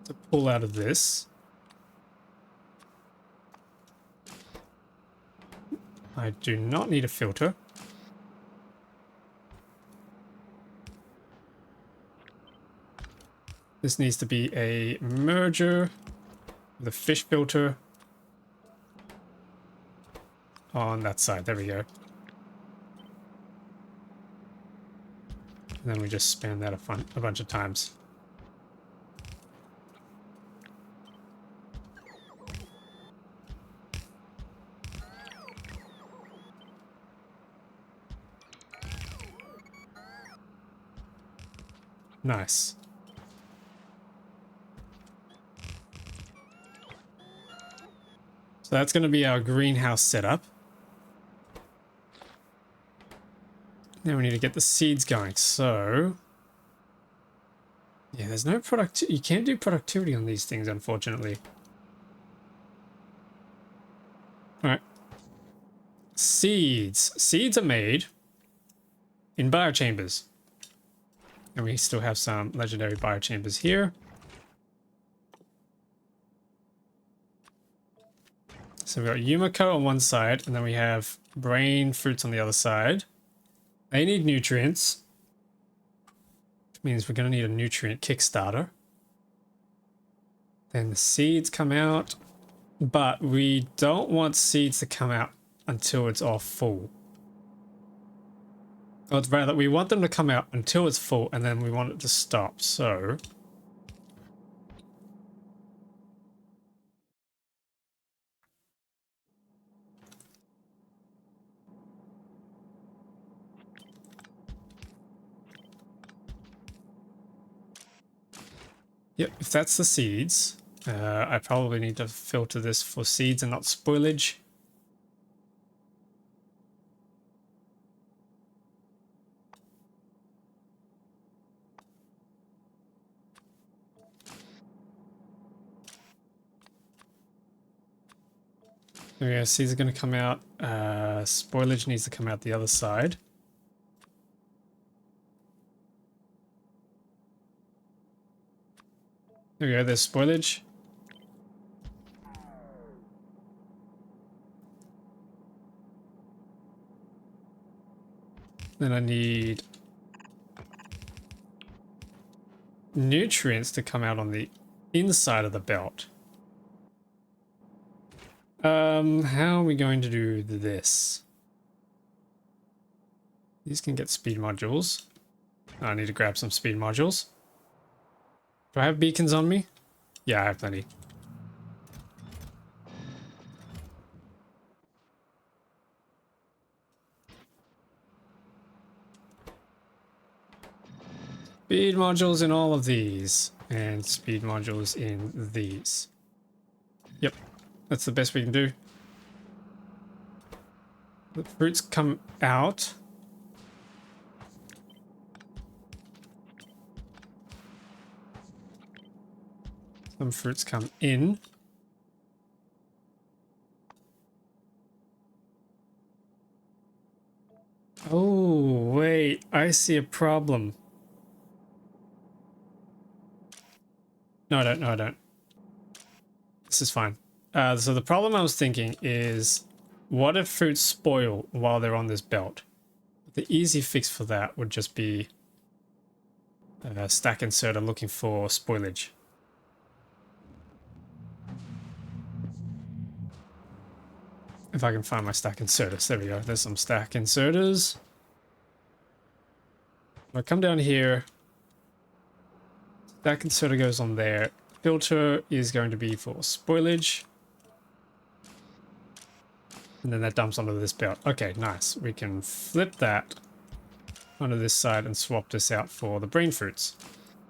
to pull out of this. I do not need a filter. This needs to be a merger with a fish filter on that side. There we go. And then we just span that a bunch of times. Nice. So that's going to be our greenhouse setup. Now we need to get the seeds going. So Yeah, there's no product. You can't do productivity on these things, unfortunately. All right. Seeds. Seeds are made in biochambers. And we still have some legendary biochambers here. So we've got Yumiko on one side, and then we have brain fruits on the other side. They need nutrients, which means we're going to need a nutrient kickstarter. Then the seeds come out, but we don't want seeds to come out until it's all full. Or rather, we want them to come out until it's full, and then we want it to stop. So yep, if that's the seeds, I probably need to filter this for seeds and not spoilage. Yeah, seeds are going to come out. Spoilage needs to come out the other side. There we go, there's spoilage. Then I need nutrients to come out on the inside of the belt. How are we going to do this? These can get speed modules. I need to grab some speed modules. Do I have beacons on me? Yeah, I have plenty. Speed modules in all of these. And speed modules in these. Yep, that's the best we can do. The fruits come out. Some fruits come in. Oh, wait, I see a problem. No, I don't. No, I don't. This is fine. So the problem I was thinking is, what if fruits spoil while they're on this belt? The easy fix for that would just be stack inserter looking for spoilage. If I can find my stack inserters. There we go. There's some stack inserters. If I come down here, stack inserter goes on there. Filter is going to be for spoilage. And then that dumps onto this belt. Okay, nice. We can flip that onto this side and swap this out for the brain fruits.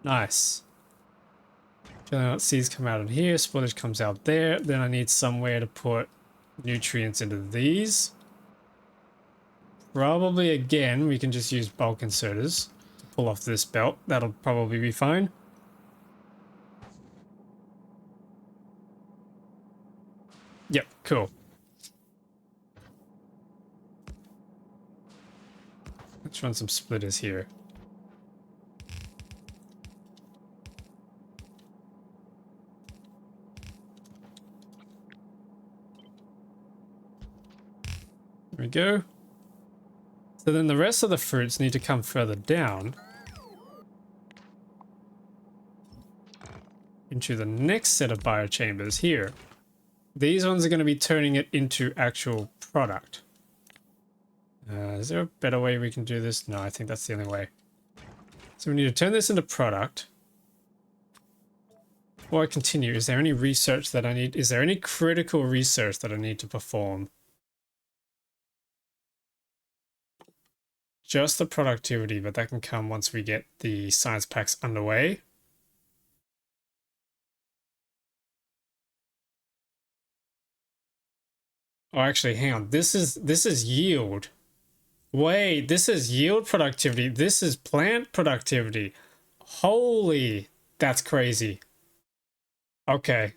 Nice. Seeds come out in here. Spoilage comes out there. Then I need somewhere to put nutrients into these. Probably again, we can just use bulk inserters to pull off this belt. That'll probably be fine. Yep, cool. Let's run some splitters here. There we go. So then the rest of the fruits need to come further down into the next set of biochambers here. These ones are going to be turning it into actual product. Is there a better way we can do this? No, I think that's the only way. So we need to turn this into product. Before I continue, is there any research that I need? Is there any critical research that I need to perform? Just the productivity, but that can come once we get the science packs underway. Oh, actually, hang on. This is yield. Wait, this is yield productivity. This is plant productivity. Holy, That's crazy. Okay.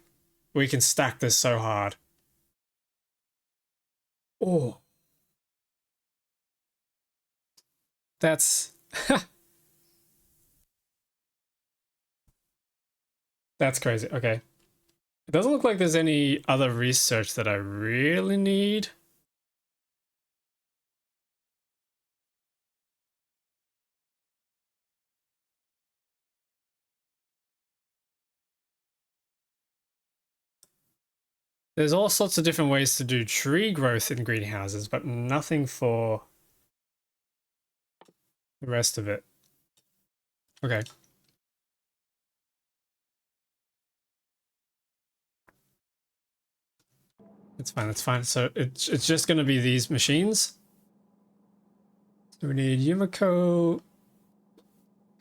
We can stack this so hard. Oh. That's... That's crazy. Okay. It doesn't look like there's any other research that I really need. There's all sorts of different ways to do tree growth in greenhouses, but nothing for the rest of it. Okay. It's fine, it's fine. So it's just going to be these machines. So we need Yumiko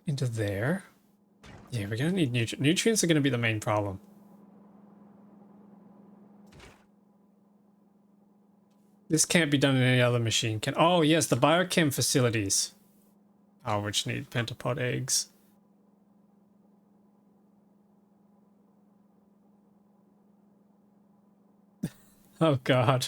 into there. Yeah, we're going to need nutrients. Nutrients are going to be the main problem. This can't be done in any other machine. Can Oh, yes, the biochem facilities. Oh, which need pentapod eggs. Oh, God.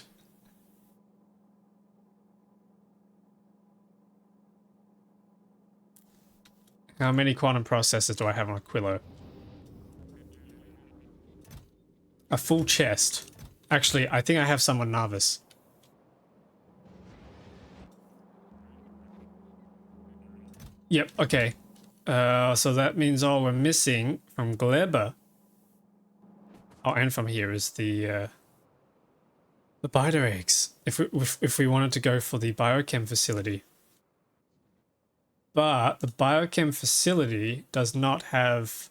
How many quantum processors do I have on Aquilo? A full chest. Actually, I think I have some on Narvis. Yep, okay. So that means all we're missing from Gleba. Oh, and from here is the biter eggs. If we wanted to go for the biochem facility. But the biochem facility does not have...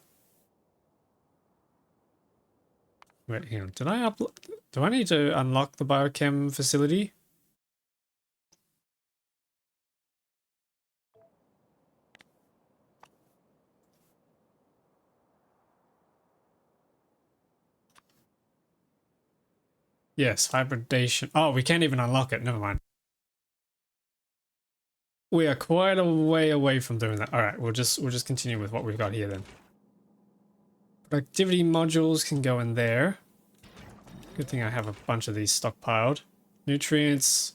Wait, hang on. Did I upload... Do I need to unlock the biochem facility? Yes, hybridation. Oh, we can't even unlock it. Never mind. We are quite a way away from doing that. All right, we'll just continue with what we've got here then. Productivity modules can go in there. Good thing I have a bunch of these stockpiled. Nutrients.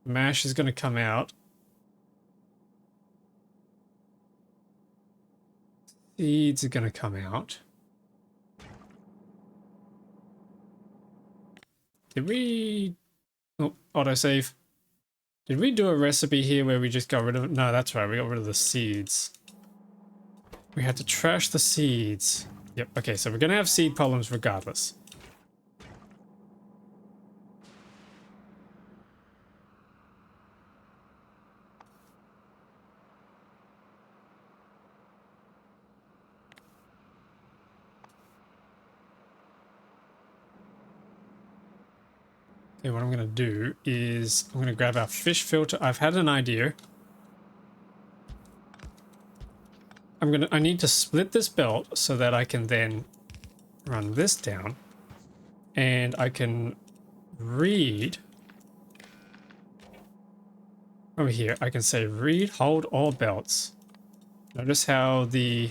Mash is going to come out. Seeds are going to come out. Did we... Oh, autosave. Did we do a recipe here where we just got rid of... No, that's right. We got rid of the seeds. We had to trash the seeds. Yep, okay, so we're going to have seed problems regardless. Okay, what I'm going to do is I'm going to grab our fish filter. I've had an idea. I need to split this belt so that I can then run this down and I can read over here. I can say read, hold all belts. Notice how the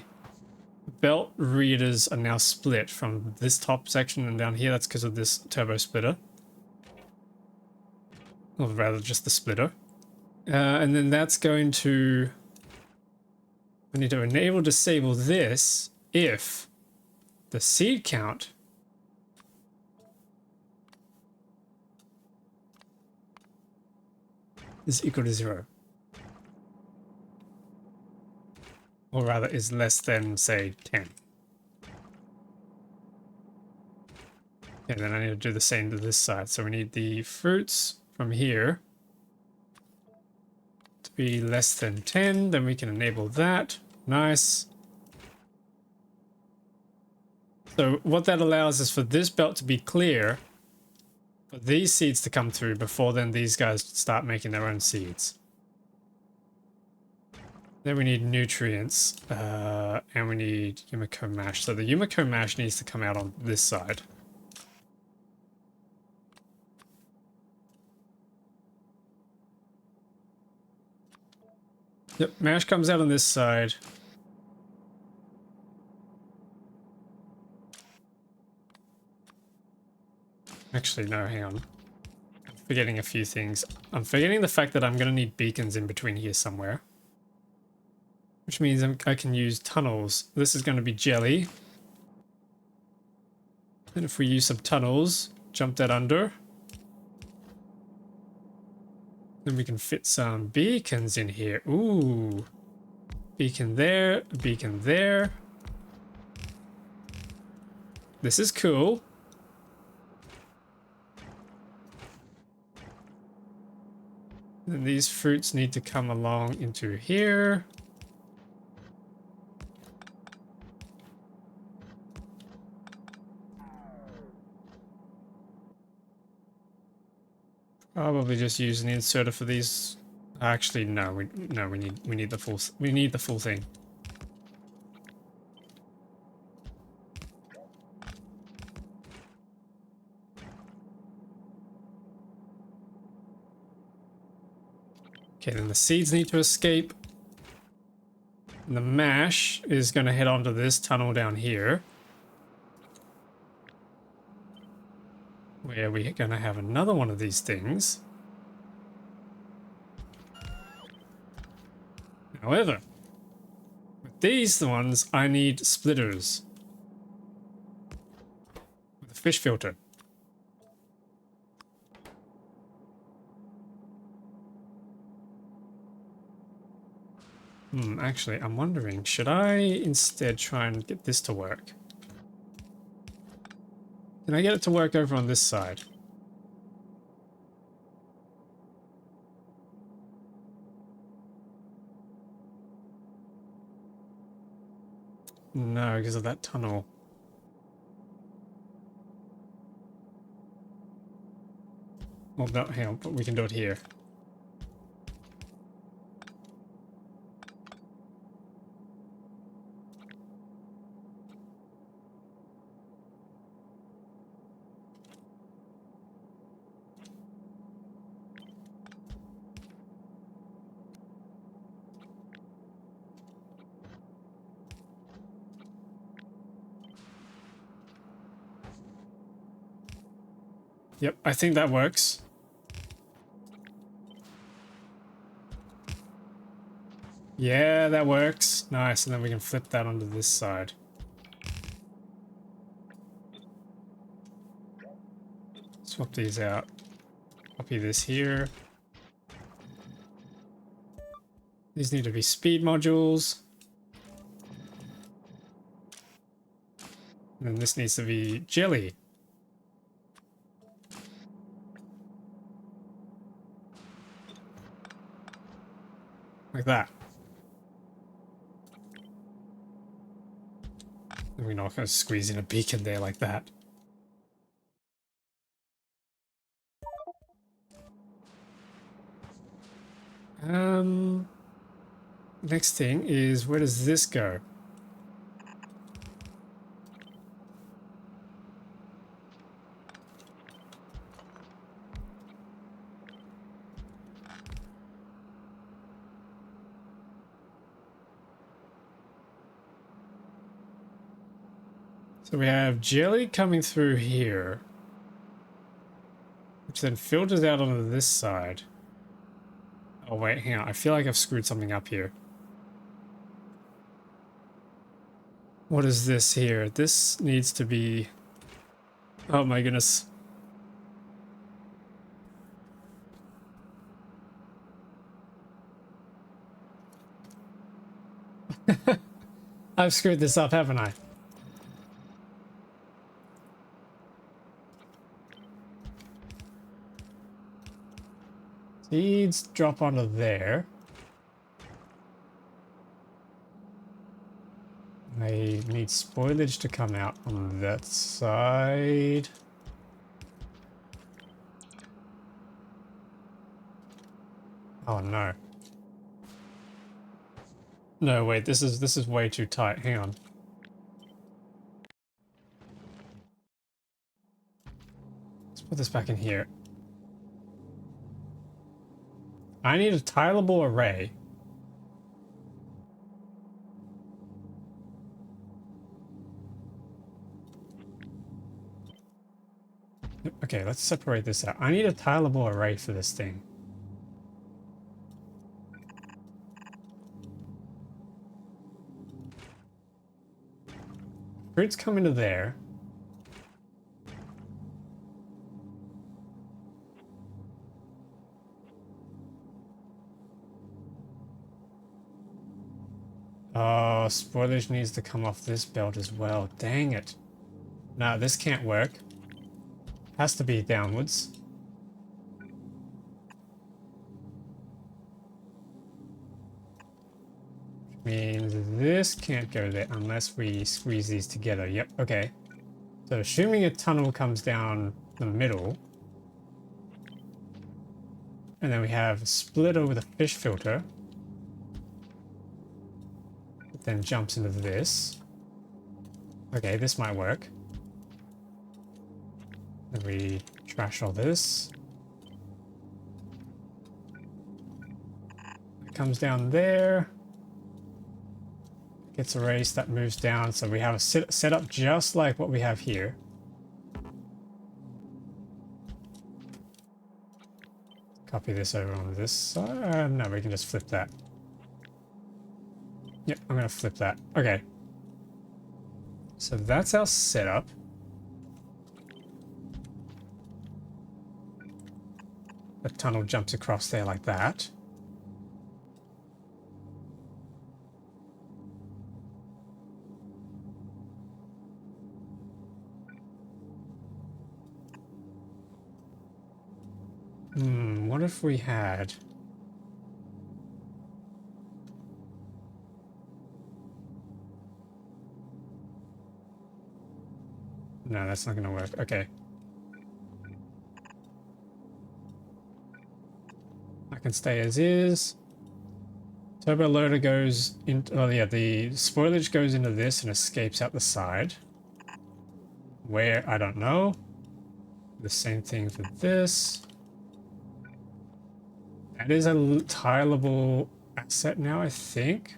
belt readers are now split from this top section and down here. That's because of this turbo splitter. Or rather just the splitter. And then that's going to... I need to enable disable this if the seed count is equal to 0. Or rather is less than, say, 10. And then I need to do the same to this side. So we need the fruits from here to be less than 10. Then we can enable that. Nice. So what that allows is for this belt to be clear, for these seeds to come through before then these guys start making their own seeds. Then we need nutrients, and we need Yumiko mash. So the Yumiko mash needs to come out on this side. Yep, mash comes out on this side. Actually, no, hang on. I'm forgetting a few things. I'm forgetting the fact that I'm going to need beacons in between here somewhere. Which means I can use tunnels. This is going to be jelly. And if we use some tunnels, jump that under. Then we can fit some beacons in here. Ooh. Beacon there, beacon there. This is cool. Then these fruits need to come along into here. Probably just use an inserter for these. Actually, no. We need the full thing. Okay, then the seeds need to escape. And the mash is going to head onto this tunnel down here, where we're going to have another one of these things. However, with these ones, I need splitters with a fish filter. Actually, I'm wondering, should I instead try and get this to work? Can I get it to work over on this side? No, because of that tunnel. Well, no, hang on, but we can do it here. Yep, I think that works. Yeah, that works. Nice, and then we can flip that onto this side. Swap these out. Copy this here. These need to be speed modules. And then this needs to be jelly. Like that. And we're not going to squeeze in a beacon there like that. Next thing is, where does this go? So we have jelly coming through here, which then filters out onto this side. Oh wait, hang on. I feel like I've screwed something up here. What is this here? This needs to be... Oh my goodness. I've screwed this up, haven't I? Seeds drop onto there. I need spoilage to come out on that side. Oh no. No, wait, this is way too tight. Hang on. Let's put this back in here. I need a tileable array. Okay, let's separate this out. I need a tileable array for this thing. Fruits come into there. Oh, spoilage needs to come off this belt as well. Dang it. No, this can't work. Has to be downwards. Means this can't go there unless we squeeze these together. Yep, okay. So assuming a tunnel comes down the middle, and then we have a splitter with a fish filter, it then jumps into this. Okay, this might work. Then we trash all this. It comes down there. Gets erased, that moves down, so we have a setup just like what we have here. Copy this over on this side. No, we can just flip that. Yep, I'm gonna flip that. Okay. So that's our setup. The tunnel jumps across there like that. What if we had... No, that's not gonna work. Okay. I can stay as is. Turbo loader goes into... Oh yeah, the spoilage goes into this and escapes out the side. Where? I don't know. The same thing for this. That is a tileable asset now, I think.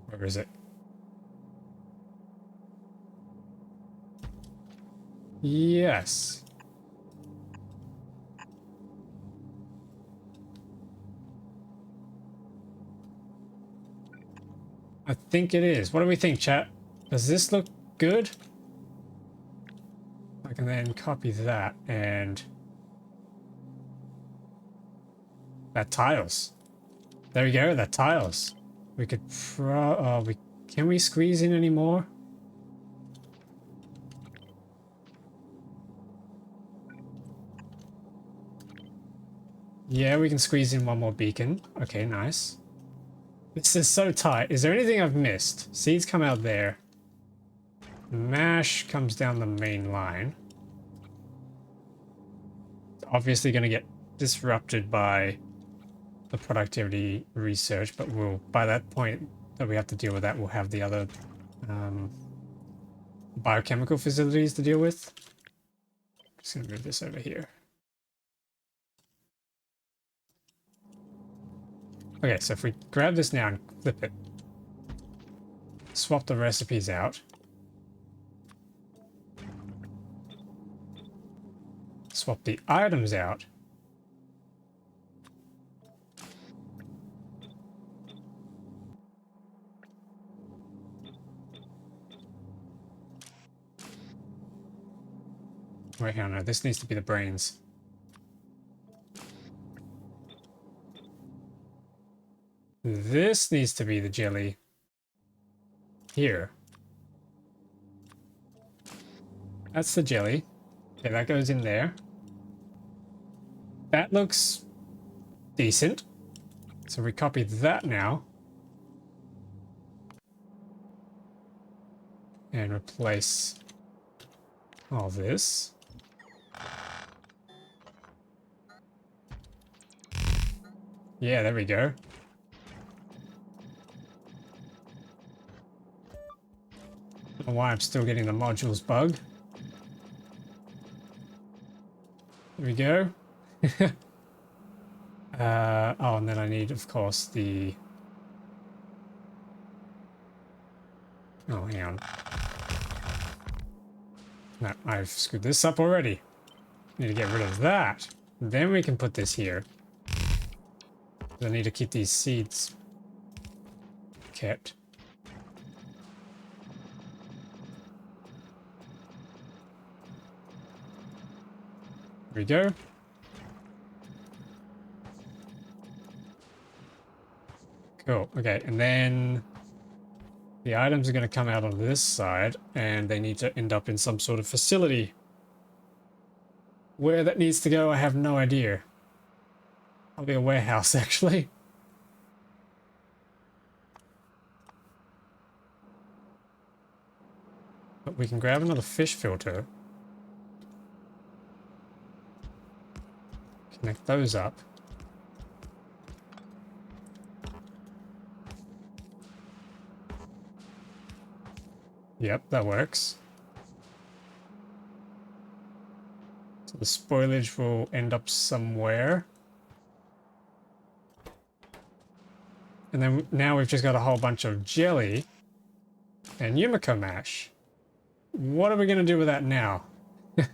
Where is it? Yes. I think it is. What do we think, chat? Does this look good? I can then copy that and... That tiles. There we go, that tiles. We could can we squeeze in any more? Yeah, we can squeeze in one more beacon. Okay, nice. This is so tight. Is there anything I've missed? Seeds come out there. Mash comes down the main line. It's obviously going to get disrupted by the productivity research, but we'll, by that point that we have to deal with that, we'll have the other biochemical facilities to deal with. Just going to move this over here. Okay, so if we grab this now and flip it, swap the recipes out, swap the items out, wait, hang on, no, this needs to be the brains. This needs to be the jelly. Here. That's the jelly. Okay, that goes in there. That looks decent. So we copy that now. And replace all this. Yeah, there we go. I don't know why I'm still getting the modules bug. There we go. Oh, and then I need, of course, the Oh, hang on. No, I've screwed this up already. Need to get rid of that. Then we can put this here. I need to keep these seeds kept. Here we go. Cool. Okay, and then the items are going to come out on this side, and they need to end up in some sort of facility. Where that needs to go, I have no idea. Probably a warehouse, actually. But we can grab another fish filter. Connect those up. Yep, that works. So the spoilage will end up somewhere. And then now we've just got a whole bunch of jelly and Yumiko mash. What are we going to do with that now? What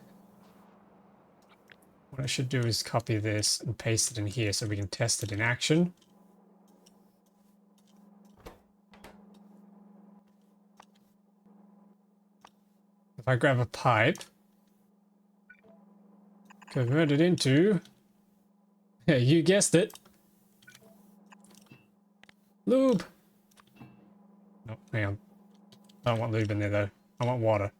I should do is copy this and paste it in here so we can test it in action. If I grab a pipe, convert it into, yeah, you guessed it, lube. No, hang on. I don't want lube in there though. I want water.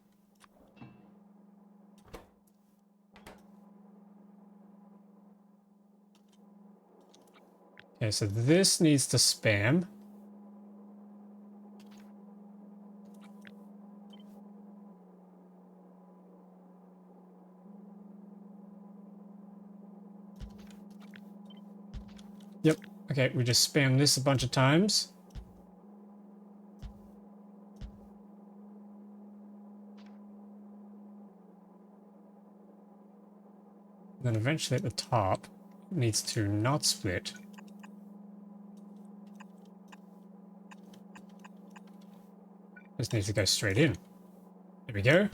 Okay, so this needs to spam. Yep. Okay, we just spam this a bunch of times. And then eventually at the top, it needs to not split. This needs to go straight in. There we go.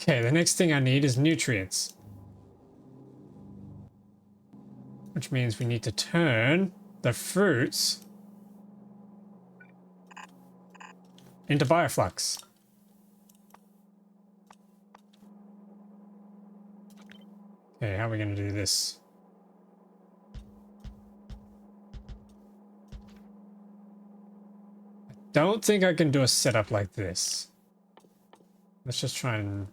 Okay, the next thing I need is nutrients. Which means we need to turn the fruits into bioflux. Okay, how are we going to do this? I don't think I can do a setup like this. Let's just try and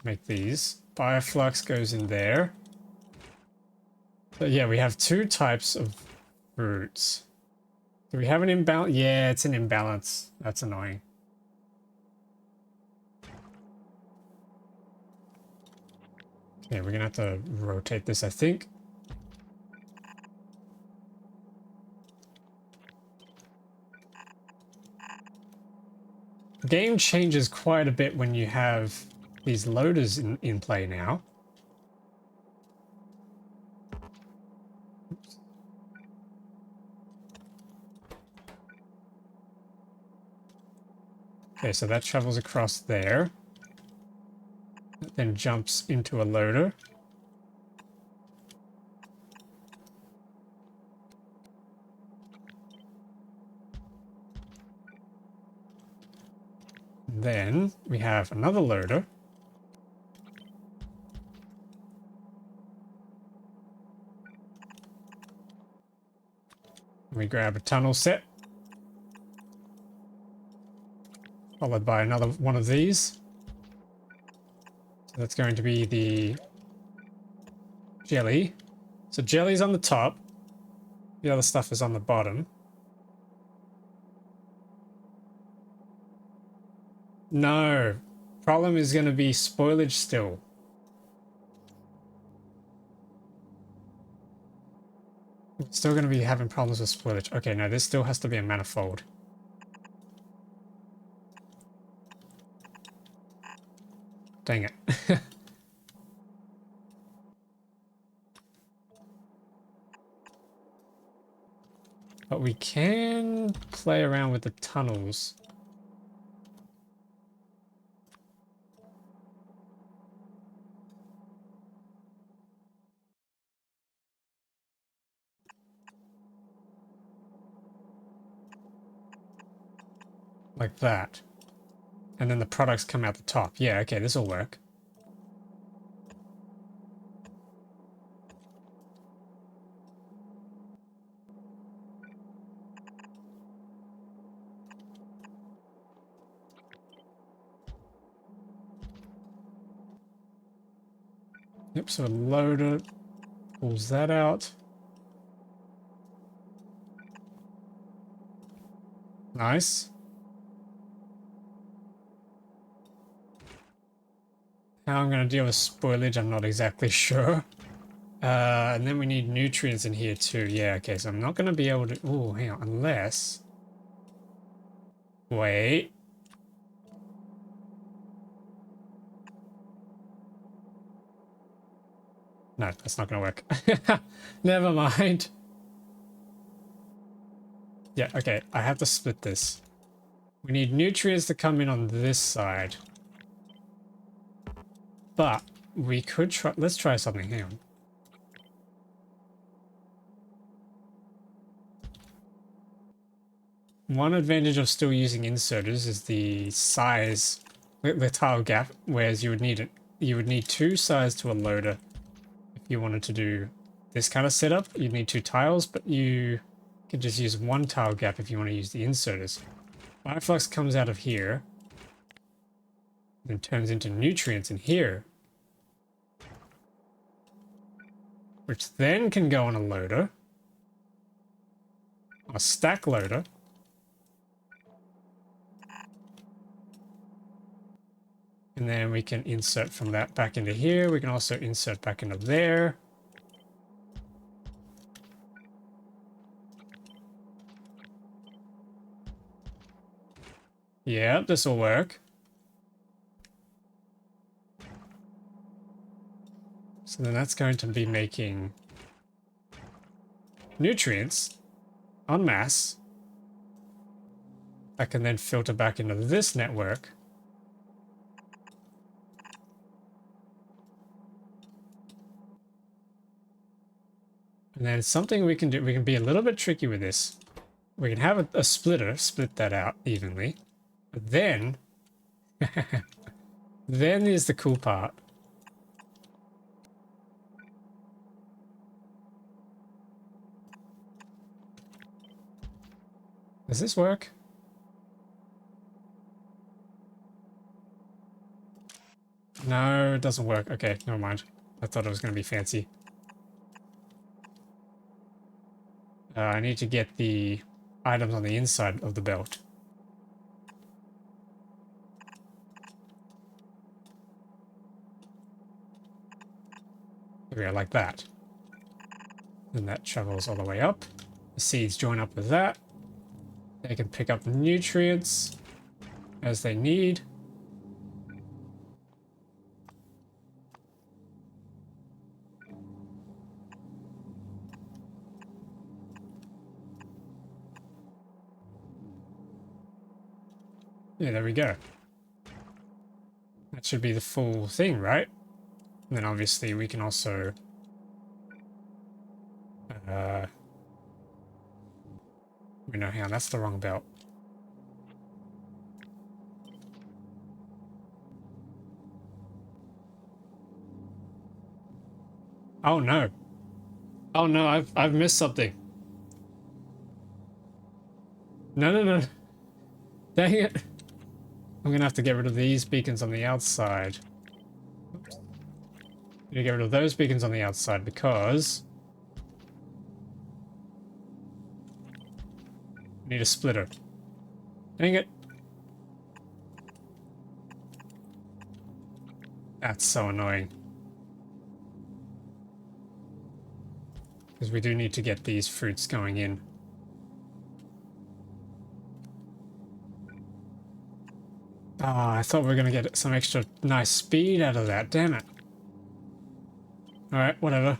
make these. Bioflux goes in there. But yeah, we have two types of fruits. Do we have an imbalance? Yeah, it's an imbalance. That's annoying. Okay, we're gonna have to rotate this, I think. The game changes quite a bit when you have these loaders in play now. Oops. Okay, so that travels across there. It then jumps into a loader. Then we have another loader. We grab a tunnel set. Followed by another one of these. So that's going to be the jelly. So jelly's on the top. The other stuff is on the bottom. No. Problem is going to be spoilage still. We're still going to be having problems with spoilage. Okay, no, this still has to be a manifold. Dang it. But we can play around with the tunnels. Like that. And then the products come out the top. Yeah, okay, this will work. Yep, so a loader pulls that out. Nice. How I'm going to deal with spoilage, I'm not exactly sure. And then we need nutrients in here too. Yeah, okay, so I'm not going to be able to... Oh, hang on, unless... Wait. No, that's not going to work. Never mind. Yeah, okay, I have to split this. We need nutrients to come in on this side. But we could try... Let's try something. Hang on. One advantage of still using inserters is the size, the tile gap, whereas you would need it. You would need two sides to a loader if you wanted to do this kind of setup. You'd need two tiles, but you could just use one tile gap if you want to use the inserters. Biflux comes out of here, then turns into nutrients in here, which then can go on a loader, a stack loader. And then we can insert from that back into here. We can also insert back into there. Yeah, this will work. So then that's going to be making nutrients en masse that can then filter back into this network. And then something we can do, we can be a little bit tricky with this. We can have a splitter, split that out evenly. But then, then is the cool part. Does this work? No, it doesn't work. Okay, never mind. I thought it was going to be fancy. I need to get the items on the inside of the belt. There we go, like that. Then that travels all the way up. The seeds join up with that. They can pick up nutrients as they need. Yeah, there we go. That should be the full thing, right? And then obviously we can also we know how that's the wrong belt. Oh no. Oh no, I've missed something. No, no, no. Dang it. I'm gonna have to get rid of these beacons on the outside. Oops. I'm gonna get rid of those beacons on the outside because I need a splitter. Dang it. That's so annoying. Because we do need to get these fruits going in. Ah, I thought we were going to get some extra nice speed out of that. Damn it. Alright, whatever.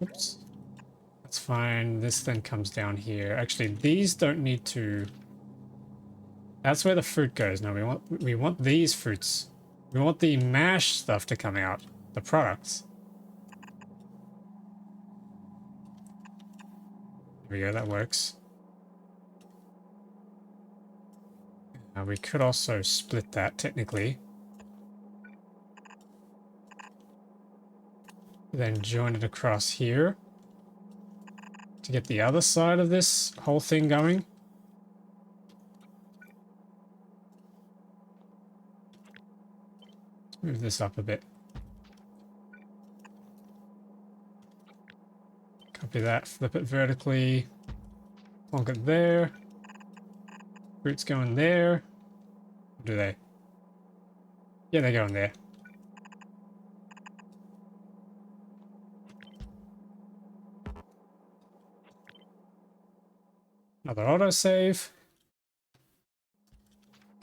Oops. That's fine. This then comes down here. Actually, these don't need to... That's where the fruit goes. No, we want these fruits. We want the mash stuff to come out. The products. There we go, that works. We could also split that, technically. Then join it across here. To get the other side of this whole thing going. Let's move this up a bit. Copy that, flip it vertically. Plonk it there. Fruits going there. Or do they? Yeah, they go in there. Another autosave.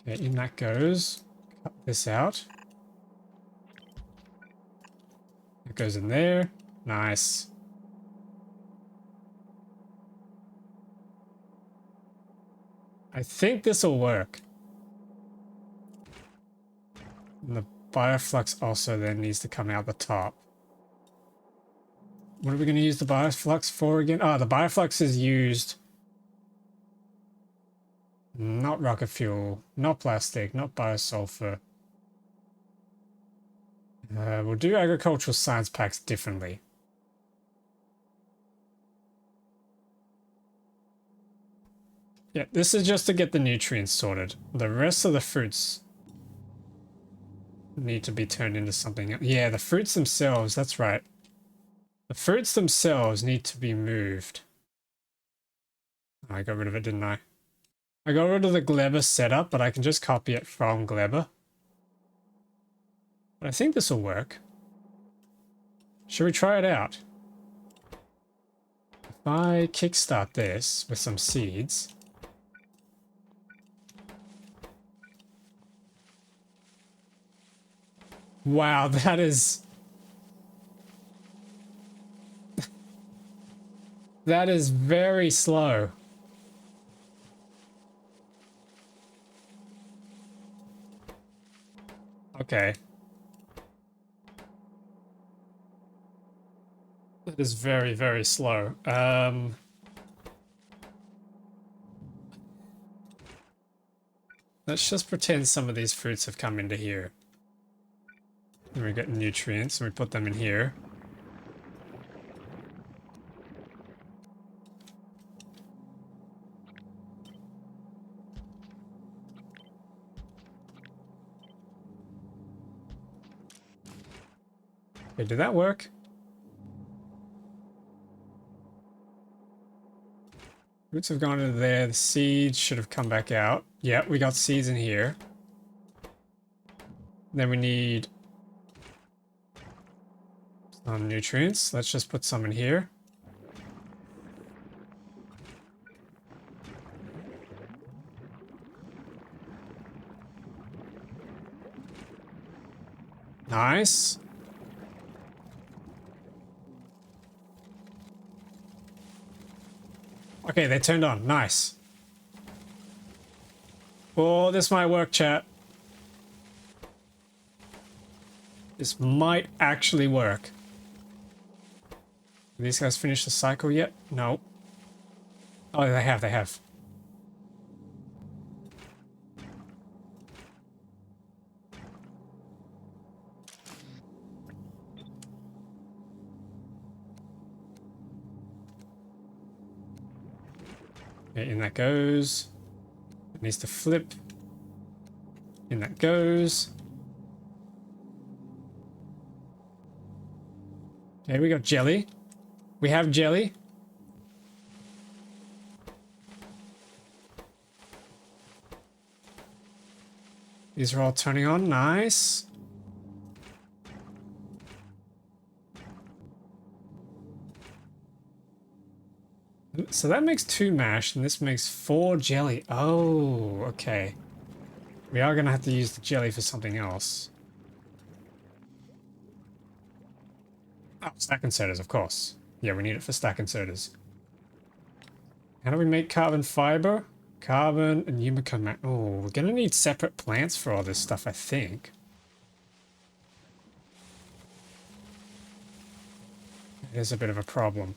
Okay, in that goes. Cut this out. It goes in there. Nice. I think this will work. And the bioflux also then needs to come out the top. What are we going to use the bioflux for again? Oh, the bioflux is used... Not rocket fuel, not plastic, not biosulfur. We'll do agricultural science packs differently. Yeah, this is just to get the nutrients sorted. The rest of the fruits need to be turned into something. Yeah, the fruits themselves, that's right. The fruits themselves need to be moved. I got rid of it, didn't I? I got rid of the Gleber setup, but I can just copy it from Gleber. But I think this will work. Should we try it out? If I kickstart this with some seeds... Wow, that is... that is very slow. Okay. That is very, very slow. Let's just pretend some of these fruits have come into here. And we get nutrients, and we put them in here. Okay, did that work? Roots have gone into there. The seeds should have come back out. Yeah, we got seeds in here. Then we need some nutrients. Let's just put some in here. Nice. Okay, they turned on. Nice. Oh, this might work, chat. This might actually work. Have these guys finished the cycle yet? No. Oh, they have, they have. Okay, in that goes. It needs to flip. In that goes. Okay, we got jelly. We have jelly. These are all turning on. Nice. So that makes 2 mash, and this makes 4 jelly. Oh, okay. We are going to have to use the jelly for something else. Oh, stack and setters, of course. Yeah, we need it for stack inserters. How do we make carbon fiber? Carbon and Yumiko. Oh, we're gonna need separate plants for all this stuff, I think. It is a bit of a problem.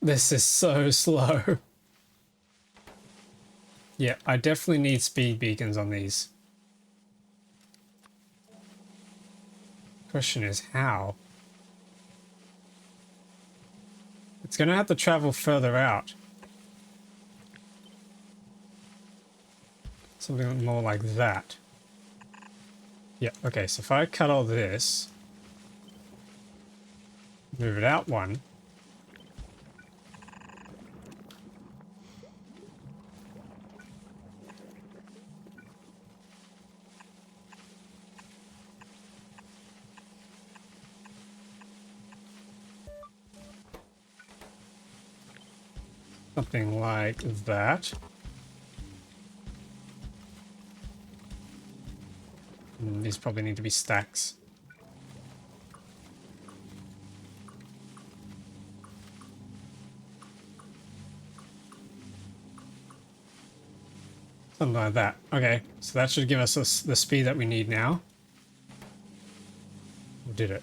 This is so slow. Yeah, I definitely need speed beacons on these. Question is how? It's gonna have to travel further out. Something more like that. Yeah, okay, so if I cut all this, move it out one, something like that. These probably need to be stacks. Something like that. Okay, so that should give us the speed that we need now. We did it.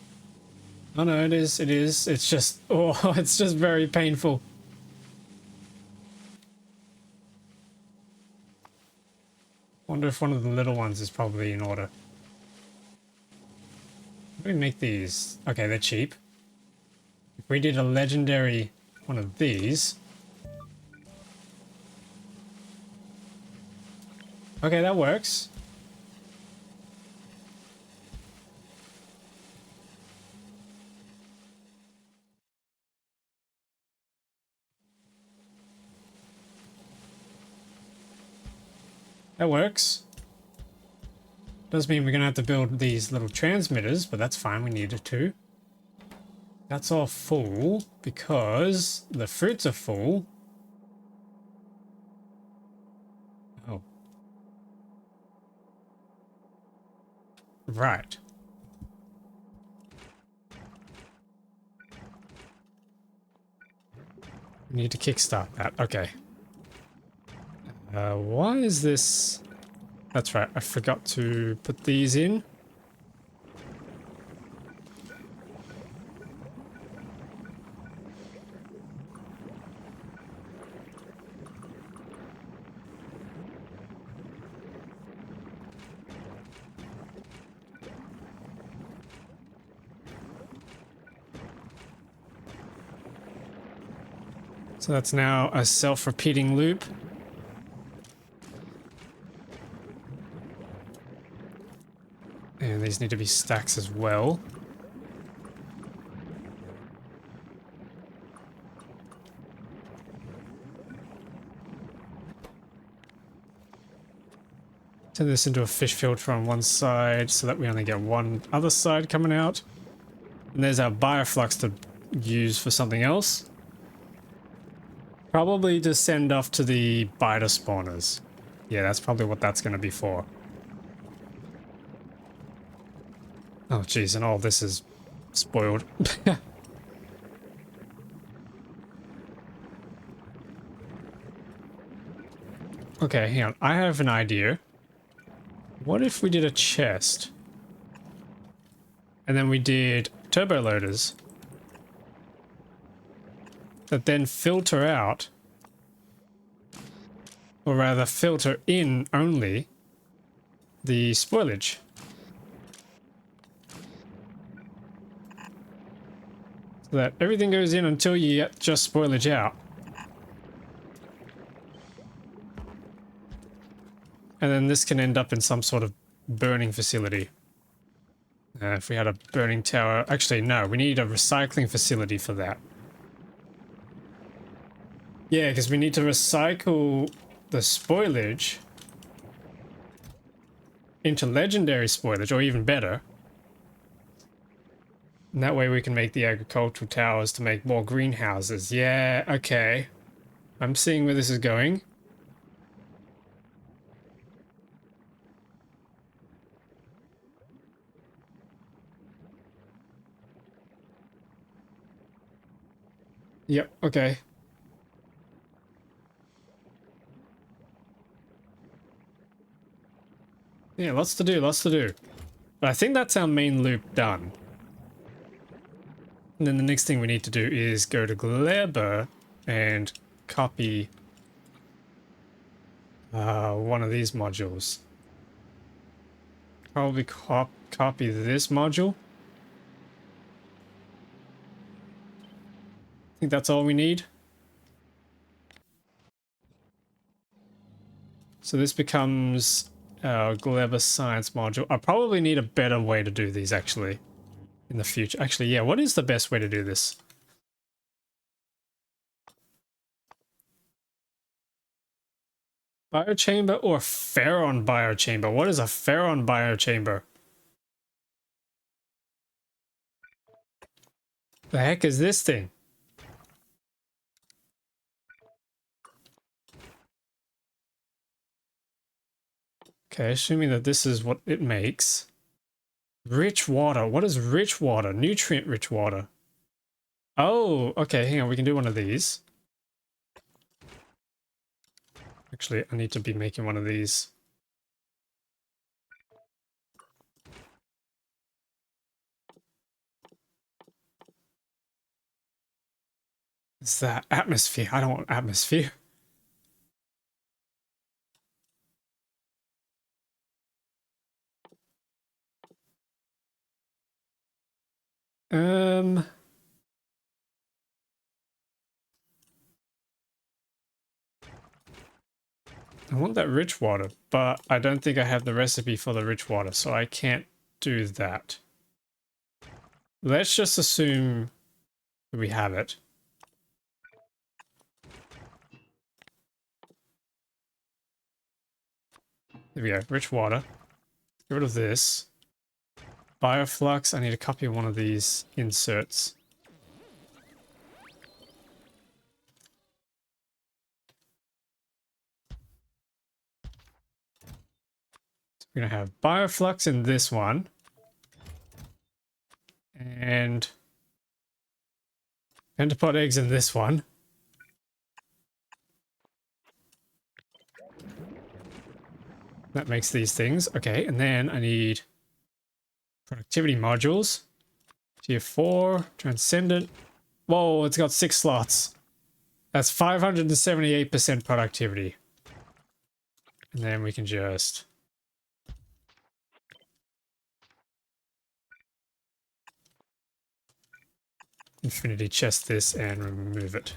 Oh no, it is. It's just, oh, it's just very painful. Wonder if one of the little ones is probably in order. How do we make these? Okay, they're cheap. If we did a legendary one of these. Okay, that works. That works. Does mean we're gonna have to build these little transmitters, but that's fine, we needed to. That's all full because the fruits are full. Oh. Right. We need to kickstart that. Okay. Why is this? That's right, I forgot to put these in. So that's now a self-repeating loop. And these need to be stacks as well. Turn this into a fish filter on one side so that we only get one other side coming out. And there's our bioflux to use for something else. Probably to send off to the biter spawners. Yeah, that's probably what that's going to be for. Oh geez, and all this is spoiled. Okay, hang on. I have an idea. What if we did a chest? And then we did turbo loaders that then filter out, or rather filter in only, the spoilage. So that everything goes in until you get just spoilage out. And then this can end up in some sort of burning facility. If we had a burning tower... Actually, no, we need a recycling facility for that. Yeah, because we need to recycle the spoilage into legendary spoilage, or even better. And that way we can make the agricultural towers to make more greenhouses. Yeah, okay. I'm seeing where this is going. Yep, okay. Yeah, lots to do, lots to do. But I think that's our main loop done. And then the next thing we need to do is go to Gleba and copy one of these modules. Probably copy this module. I think that's all we need. So this becomes our Gleba science module. I probably need a better way to do these actually in the future. Actually, yeah, what is the best way to do this? Biochamber or Ferron biochamber? What is a Ferron biochamber? The heck is this thing? Okay, assuming that this is what it makes. Rich water. What is rich water? Nutrient rich water. Oh, okay, hang on. We can do one of these. Actually, I need to be making one of these. Is that atmosphere? I don't want atmosphere. I want that rich water, but I don't think I have the recipe for the rich water, so I can't do that. Let's just assume we have it. There we go, rich water. Get rid of this. Bioflux, I need a copy of one of these inserts. So we're gonna have Bioflux in this one. And Pentapod eggs in this one. That makes these things. Okay, and then I need productivity modules. Tier 4, Transcendent. Whoa, it's got 6 slots. That's 578% productivity. And then we can just... infinity chest this and remove it.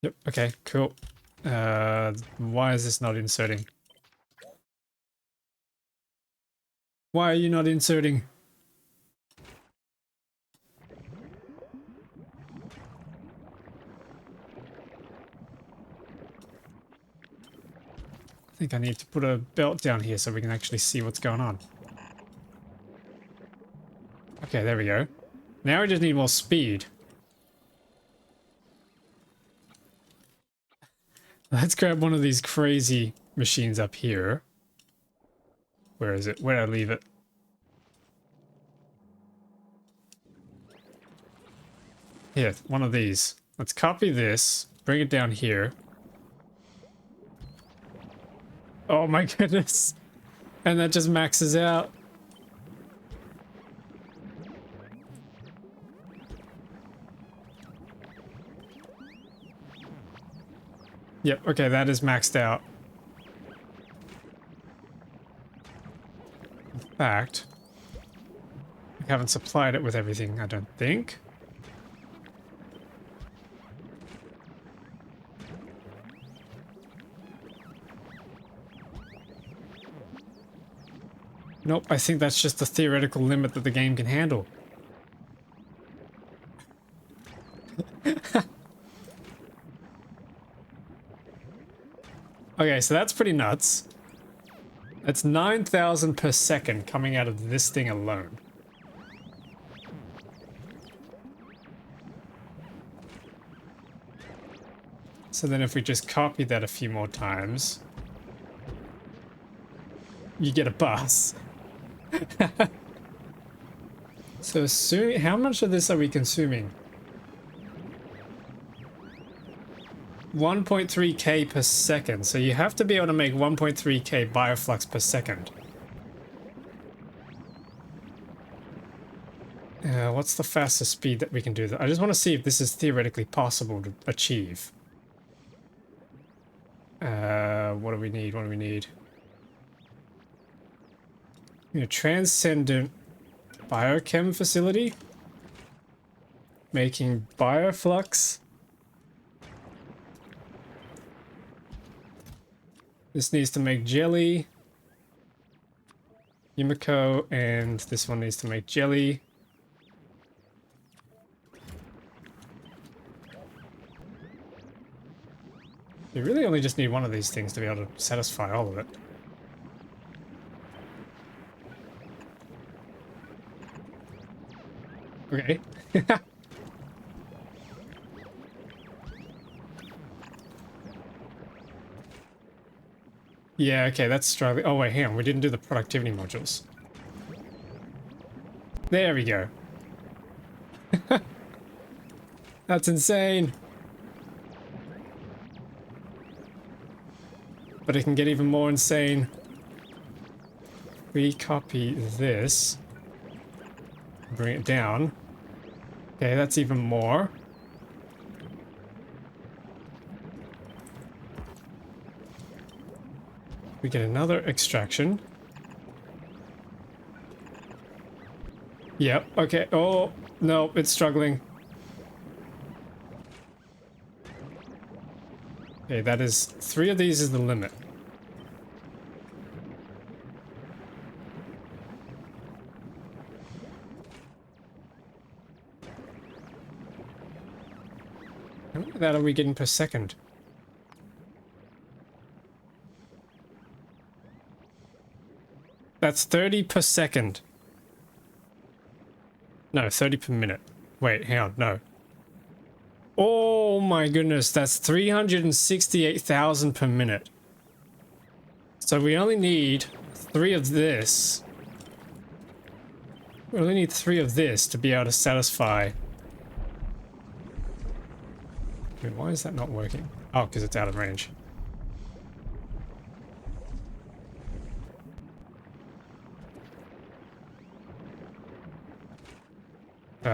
Yep, okay, cool. Why is this not inserting? Why are you not inserting? I think I need to put a belt down here so we can actually see what's going on. Okay, there we go. Now we just need more speed. Let's grab one of these crazy machines up here. Where is it? Where did I leave it? Here, one of these. Let's copy this, bring it down here. Oh my goodness. And that just maxes out. Yep, okay, that is maxed out. In fact, we haven't supplied it with everything, I don't think. Nope, I think that's just the theoretical limit that the game can handle. Okay, so that's pretty nuts. That's 9,000 per second coming out of this thing alone. So then if we just copy that a few more times, you get a bus. So assuming, how much of this are we consuming? 1.3k per second. So you have to be able to make 1.3k bioflux per second. What's the fastest speed that we can do that? I just want to see if this is theoretically possible to achieve. What do we need? What do we need? Transcendent biochem facility. Making bioflux. This needs to make jelly. Yumiko, and this one needs to make jelly. You really only just need one of these things to be able to satisfy all of it. Okay. Yeah, okay, that's struggling. Oh wait, hang on, we didn't do the productivity modules. There we go. That's insane. But it can get even more insane. We copy this. Bring it down. Okay, that's even more. We get another extraction. Yep, okay. Oh, no, it's struggling. Okay, that is 3 of these is the limit. How many of that are we getting per second? That's 30 per second. No, 30 per minute. Wait, hang on, no. Oh my goodness, that's 368,000 per minute. So we only need 3 of this. We only need 3 of this to be able to satisfy. Wait, why is that not working? Oh, because it's out of range.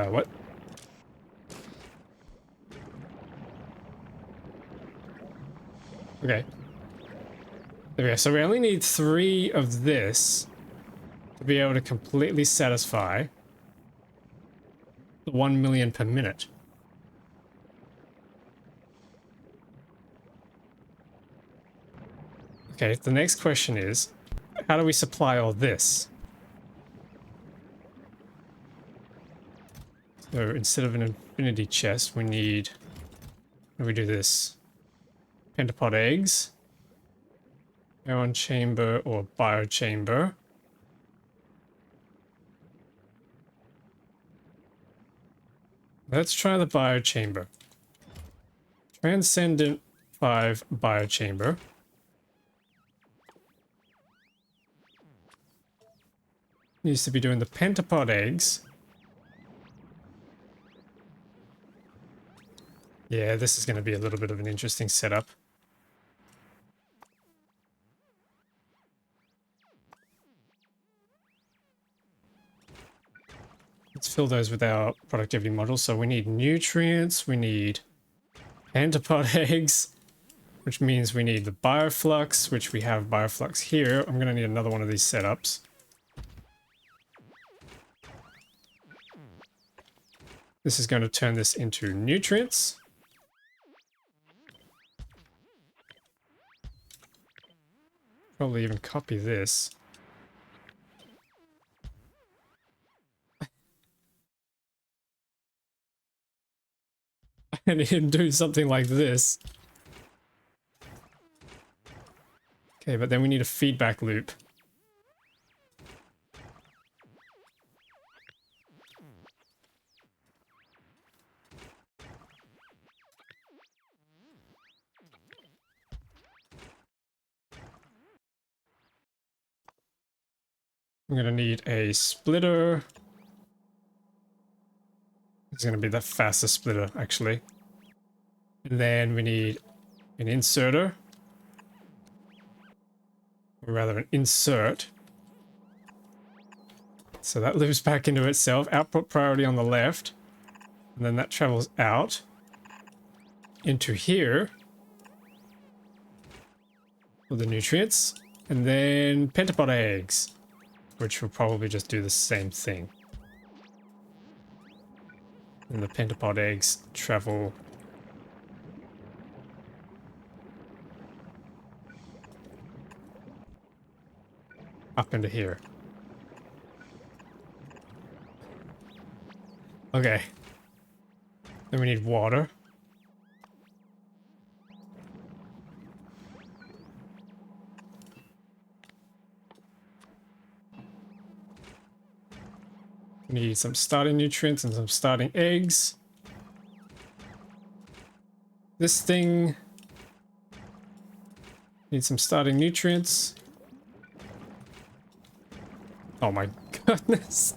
What? Okay. There we go. So we only need 3 of this to be able to completely satisfy the 1 million per minute. Okay, the next question is, how do we supply all this? So instead of an infinity chest, we need... How do we do this? Pentapod eggs. Ion chamber or biochamber. Let's try the biochamber. Transcendent 5 biochamber. Needs to be doing the pentapod eggs. Yeah, this is going to be a little bit of an interesting setup. Let's fill those with our productivity models. So we need nutrients, we need pentapod eggs, which means we need the bioflux, which we have bioflux here. I'm going to need another one of these setups. This is going to turn this into nutrients. Probably even copy this. And even do something like this. Okay, but then we need a feedback loop. I'm gonna need a splitter. It's gonna be the fastest splitter, actually. And then we need an inserter. Or rather, an insert. So that loops back into itself. Output priority on the left. And then that travels out into here for the nutrients. And then pentapod eggs, which will probably just do the same thing. And the pentapod eggs travel up into here. Okay. Then we need water. We need some starting nutrients and some starting eggs. This thing needs some starting nutrients. Oh my goodness.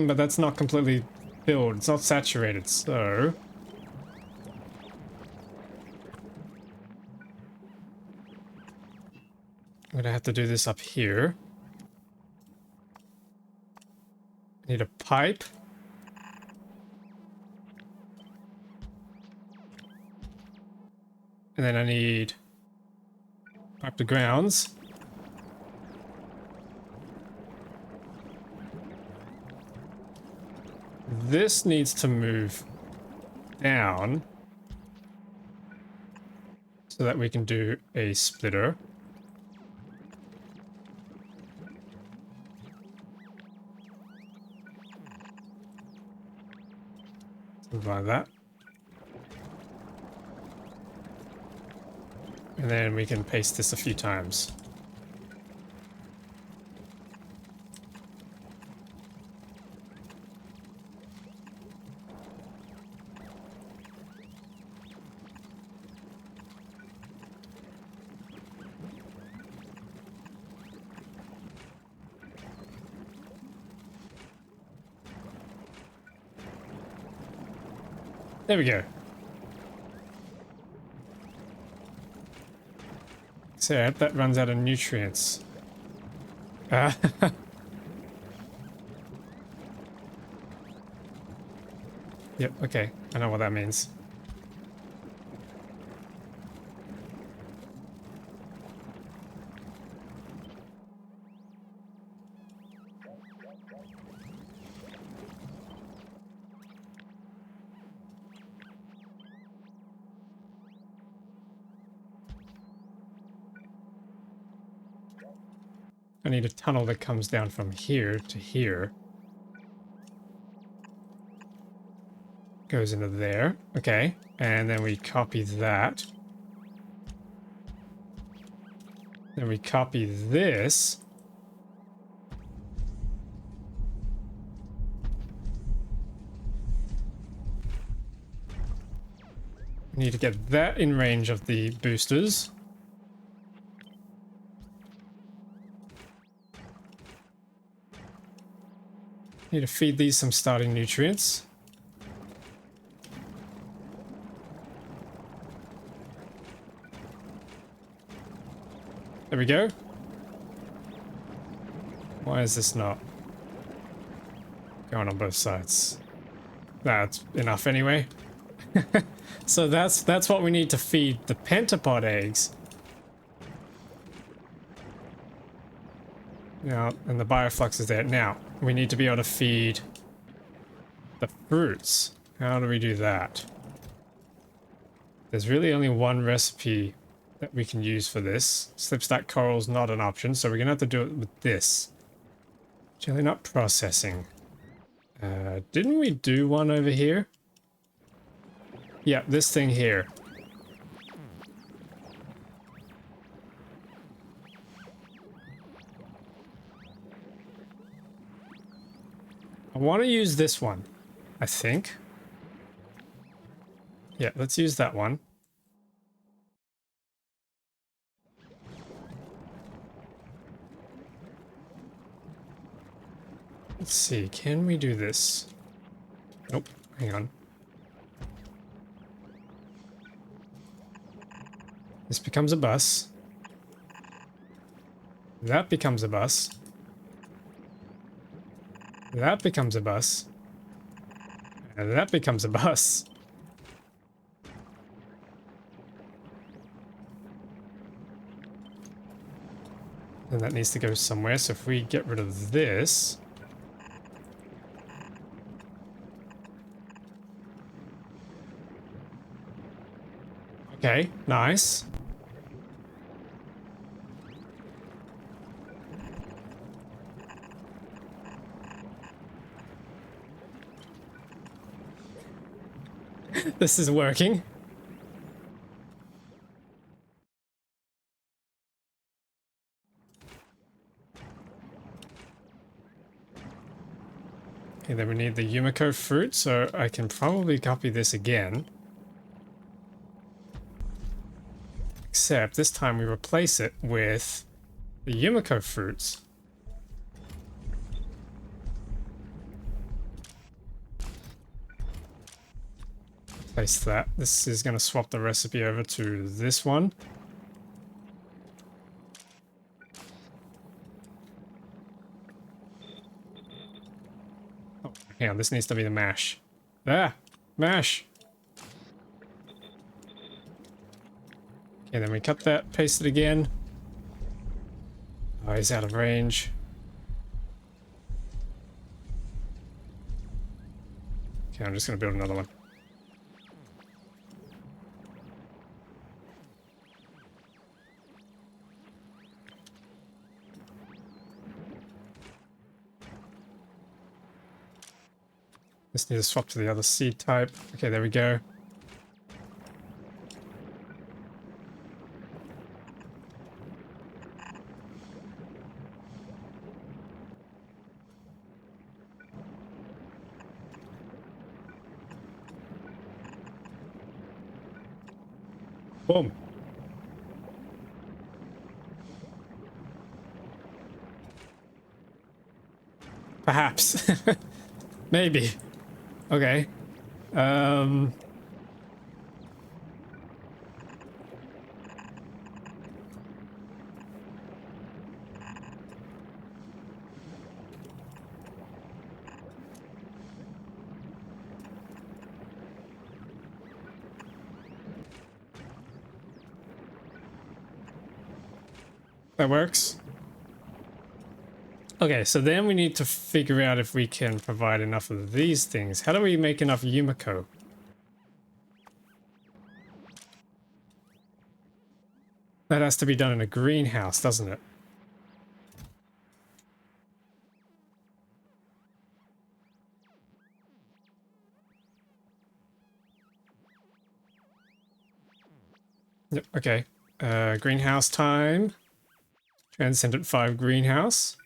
But that's not completely filled. It's not saturated, so... I'm gonna have to do this up here. I need a pipe. And then I need pipe to grounds. This needs to move down so that we can do a splitter. Something like that. And then we can paste this a few times. There we go. So I hope that runs out of nutrients. Yep, okay. I know what that means. I need a tunnel that comes down from here to here. Goes into there. Okay. And then we copy that. Then we copy this. We need to get that in range of the boosters. Need to feed these some starting nutrients. There we go. Why is this not going on both sides? That's enough anyway. So that's what we need to feed the pentapod eggs. Now, and the bioflux is there. Now, we need to be able to feed the fruits. How do we do that? There's really only one recipe that we can use for this. Slipstack coral's not an option, so we're gonna have to do it with this. Jelly nut processing. Didn't we do one over here? Yeah, this thing here. I want to use this one, I think. Yeah, let's use that one. Let's see, can we do this? Nope, hang on. This becomes a bus. That becomes a bus. That becomes a bus. And that becomes a bus. And that needs to go somewhere, so if we get rid of this... Okay, nice. This is working. Okay, then we need the Yumiko fruit, so I can probably copy this again. Except this time we replace it with the Yumiko fruits. Place that. This is going to swap the recipe over to this one. Oh, hang on, this needs to be the mash. Ah, mash. Okay, then we cut that, paste it again. Oh, he's out of range. Okay, I'm just going to build another one. Just need to swap to the other seed type. Okay, there we go. Boom. Perhaps. Maybe. Okay. That works. Okay, so then we need to figure out if we can provide enough of these things. How do we make enough Yumiko? That has to be done in a greenhouse, doesn't it? Yep, okay. Greenhouse time. Transcendent 5 greenhouse.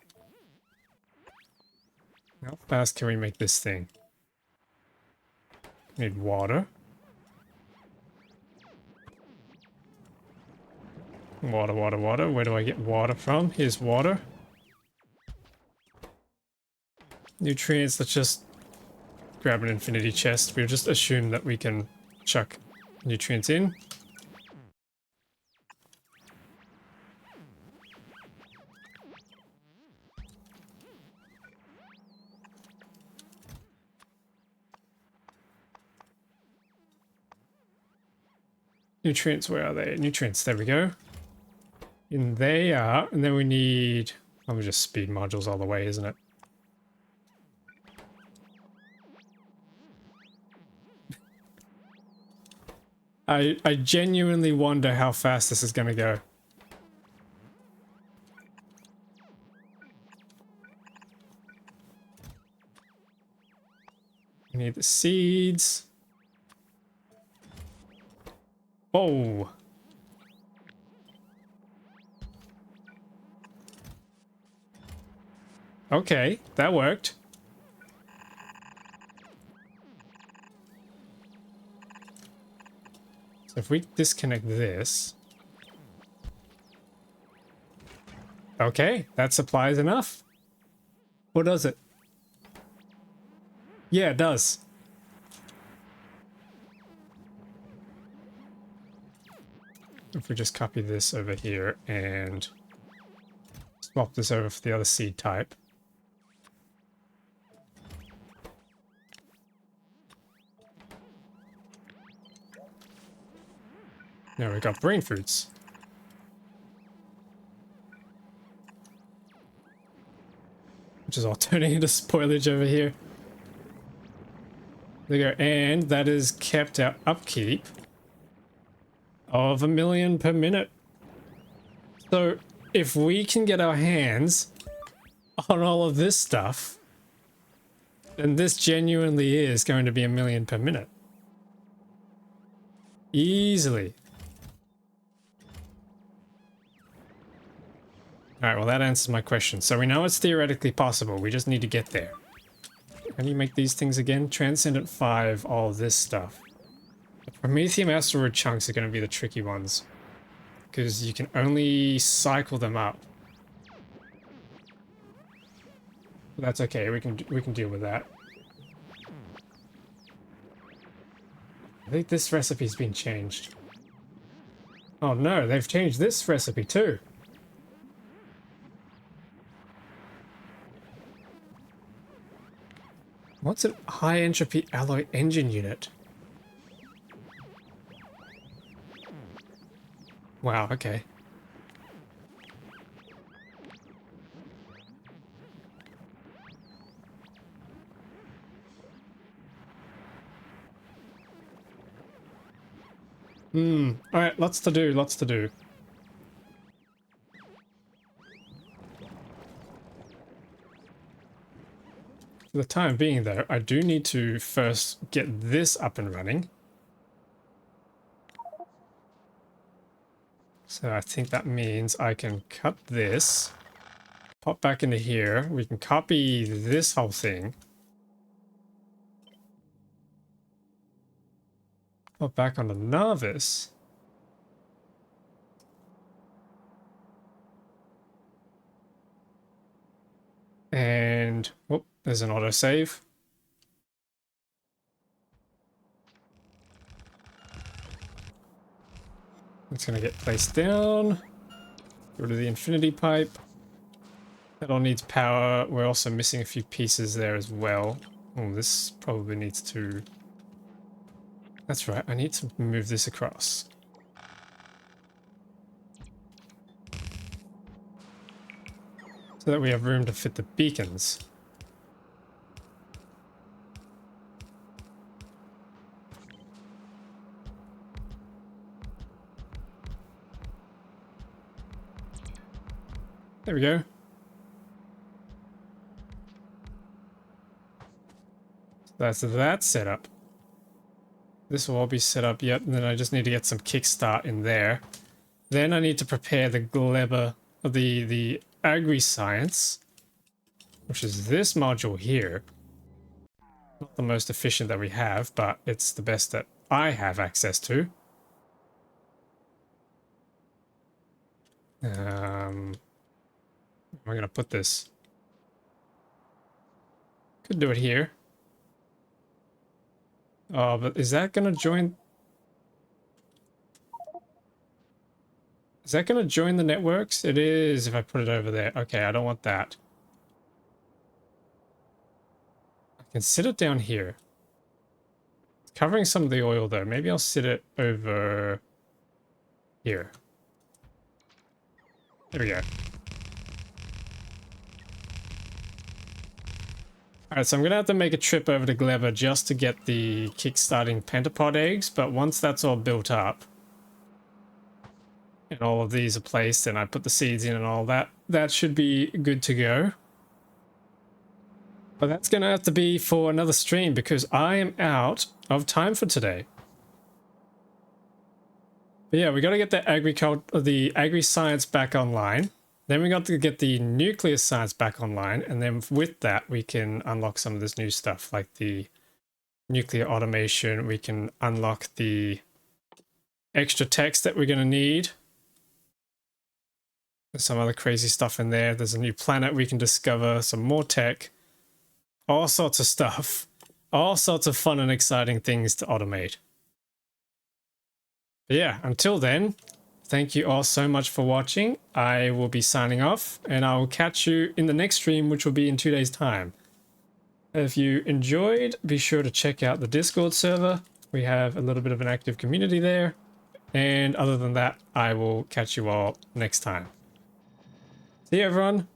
How fast can we make this thing? Need water. Water, water, water. Where do I get water from? Here's water. Nutrients, let's just grab an infinity chest. We'll just assume that we can chuck nutrients in. Nutrients, where are they? Nutrients, there we go. And they are, and then we need, oh, just speed modules all the way, isn't it? I genuinely wonder how fast this is going to go. We need the seeds. Oh. Okay, that worked. So if we disconnect this... Okay, that supplies enough. What does it? Yeah, it does. If we just copy this over here and swap this over for the other seed type. Now we've got brain fruits. Which is all turning into spoilage over here. There you go. And that is kept our upkeep of 1 million per minute. So if we can get our hands on all of this stuff, then this genuinely is going to be 1 million per minute. Easily. Alright, well that answers my question. So we know it's theoretically possible, we just need to get there. How do you make these things again? Transcendent 5, all this stuff. The Promethium asteroid chunks are going to be the tricky ones. Because you can only cycle them up. But that's okay, we can deal with that. I think this recipe's been changed. Oh no, they've changed this recipe too. What's a high entropy alloy engine unit? Wow, okay. Alright, lots to do, lots to do. For the time being though, I do need to first get this up and running. So I think that means I can cut this, pop back into here. We can copy this whole thing. Pop back onto Narvis. And, whoop, there's an autosave. It's going to get placed down. Go to the infinity pipe. That all needs power. We're also missing a few pieces there as well. Oh, this probably needs to... That's right, I need to move this across. So that we have room to fit the beacons. There we go. That's that setup. This will all be set up yet, and then I just need to get some kickstart in there. Then I need to prepare the Gleba, the Agri-Science, which is this module here. Not the most efficient that we have, but it's the best that I have access to. Where am I gonna put this? Could do it here. Oh, but is that gonna join? Is that gonna join the networks? It is if I put it over there. Okay, I don't want that. I can sit it down here. It's covering some of the oil though. Maybe I'll sit it over here. There we go. Alright, so I'm going to have to make a trip over to Gleba just to get the kickstarting pentapod eggs, but once that's all built up, and all of these are placed, and I put the seeds in and all that, that should be good to go. But that's going to have to be for another stream, because I am out of time for today. But yeah, we got to get the agri-science back online. Then we got to get the nuclear science back online, and then with that we can unlock some of this new stuff like the nuclear automation. We can unlock the extra text that we're going to need. There's some other crazy stuff in there. There's a new planet we can discover, some more tech, all sorts of stuff. all sorts of fun and exciting things to automate. But yeah, until then, thank you all so much for watching. I will be signing off, and I will catch you in the next stream, which will be in 2 days' time. If you enjoyed, be sure to check out the Discord server. We have a little bit of an active community there. And other than that, I will catch you all next time. See you, everyone.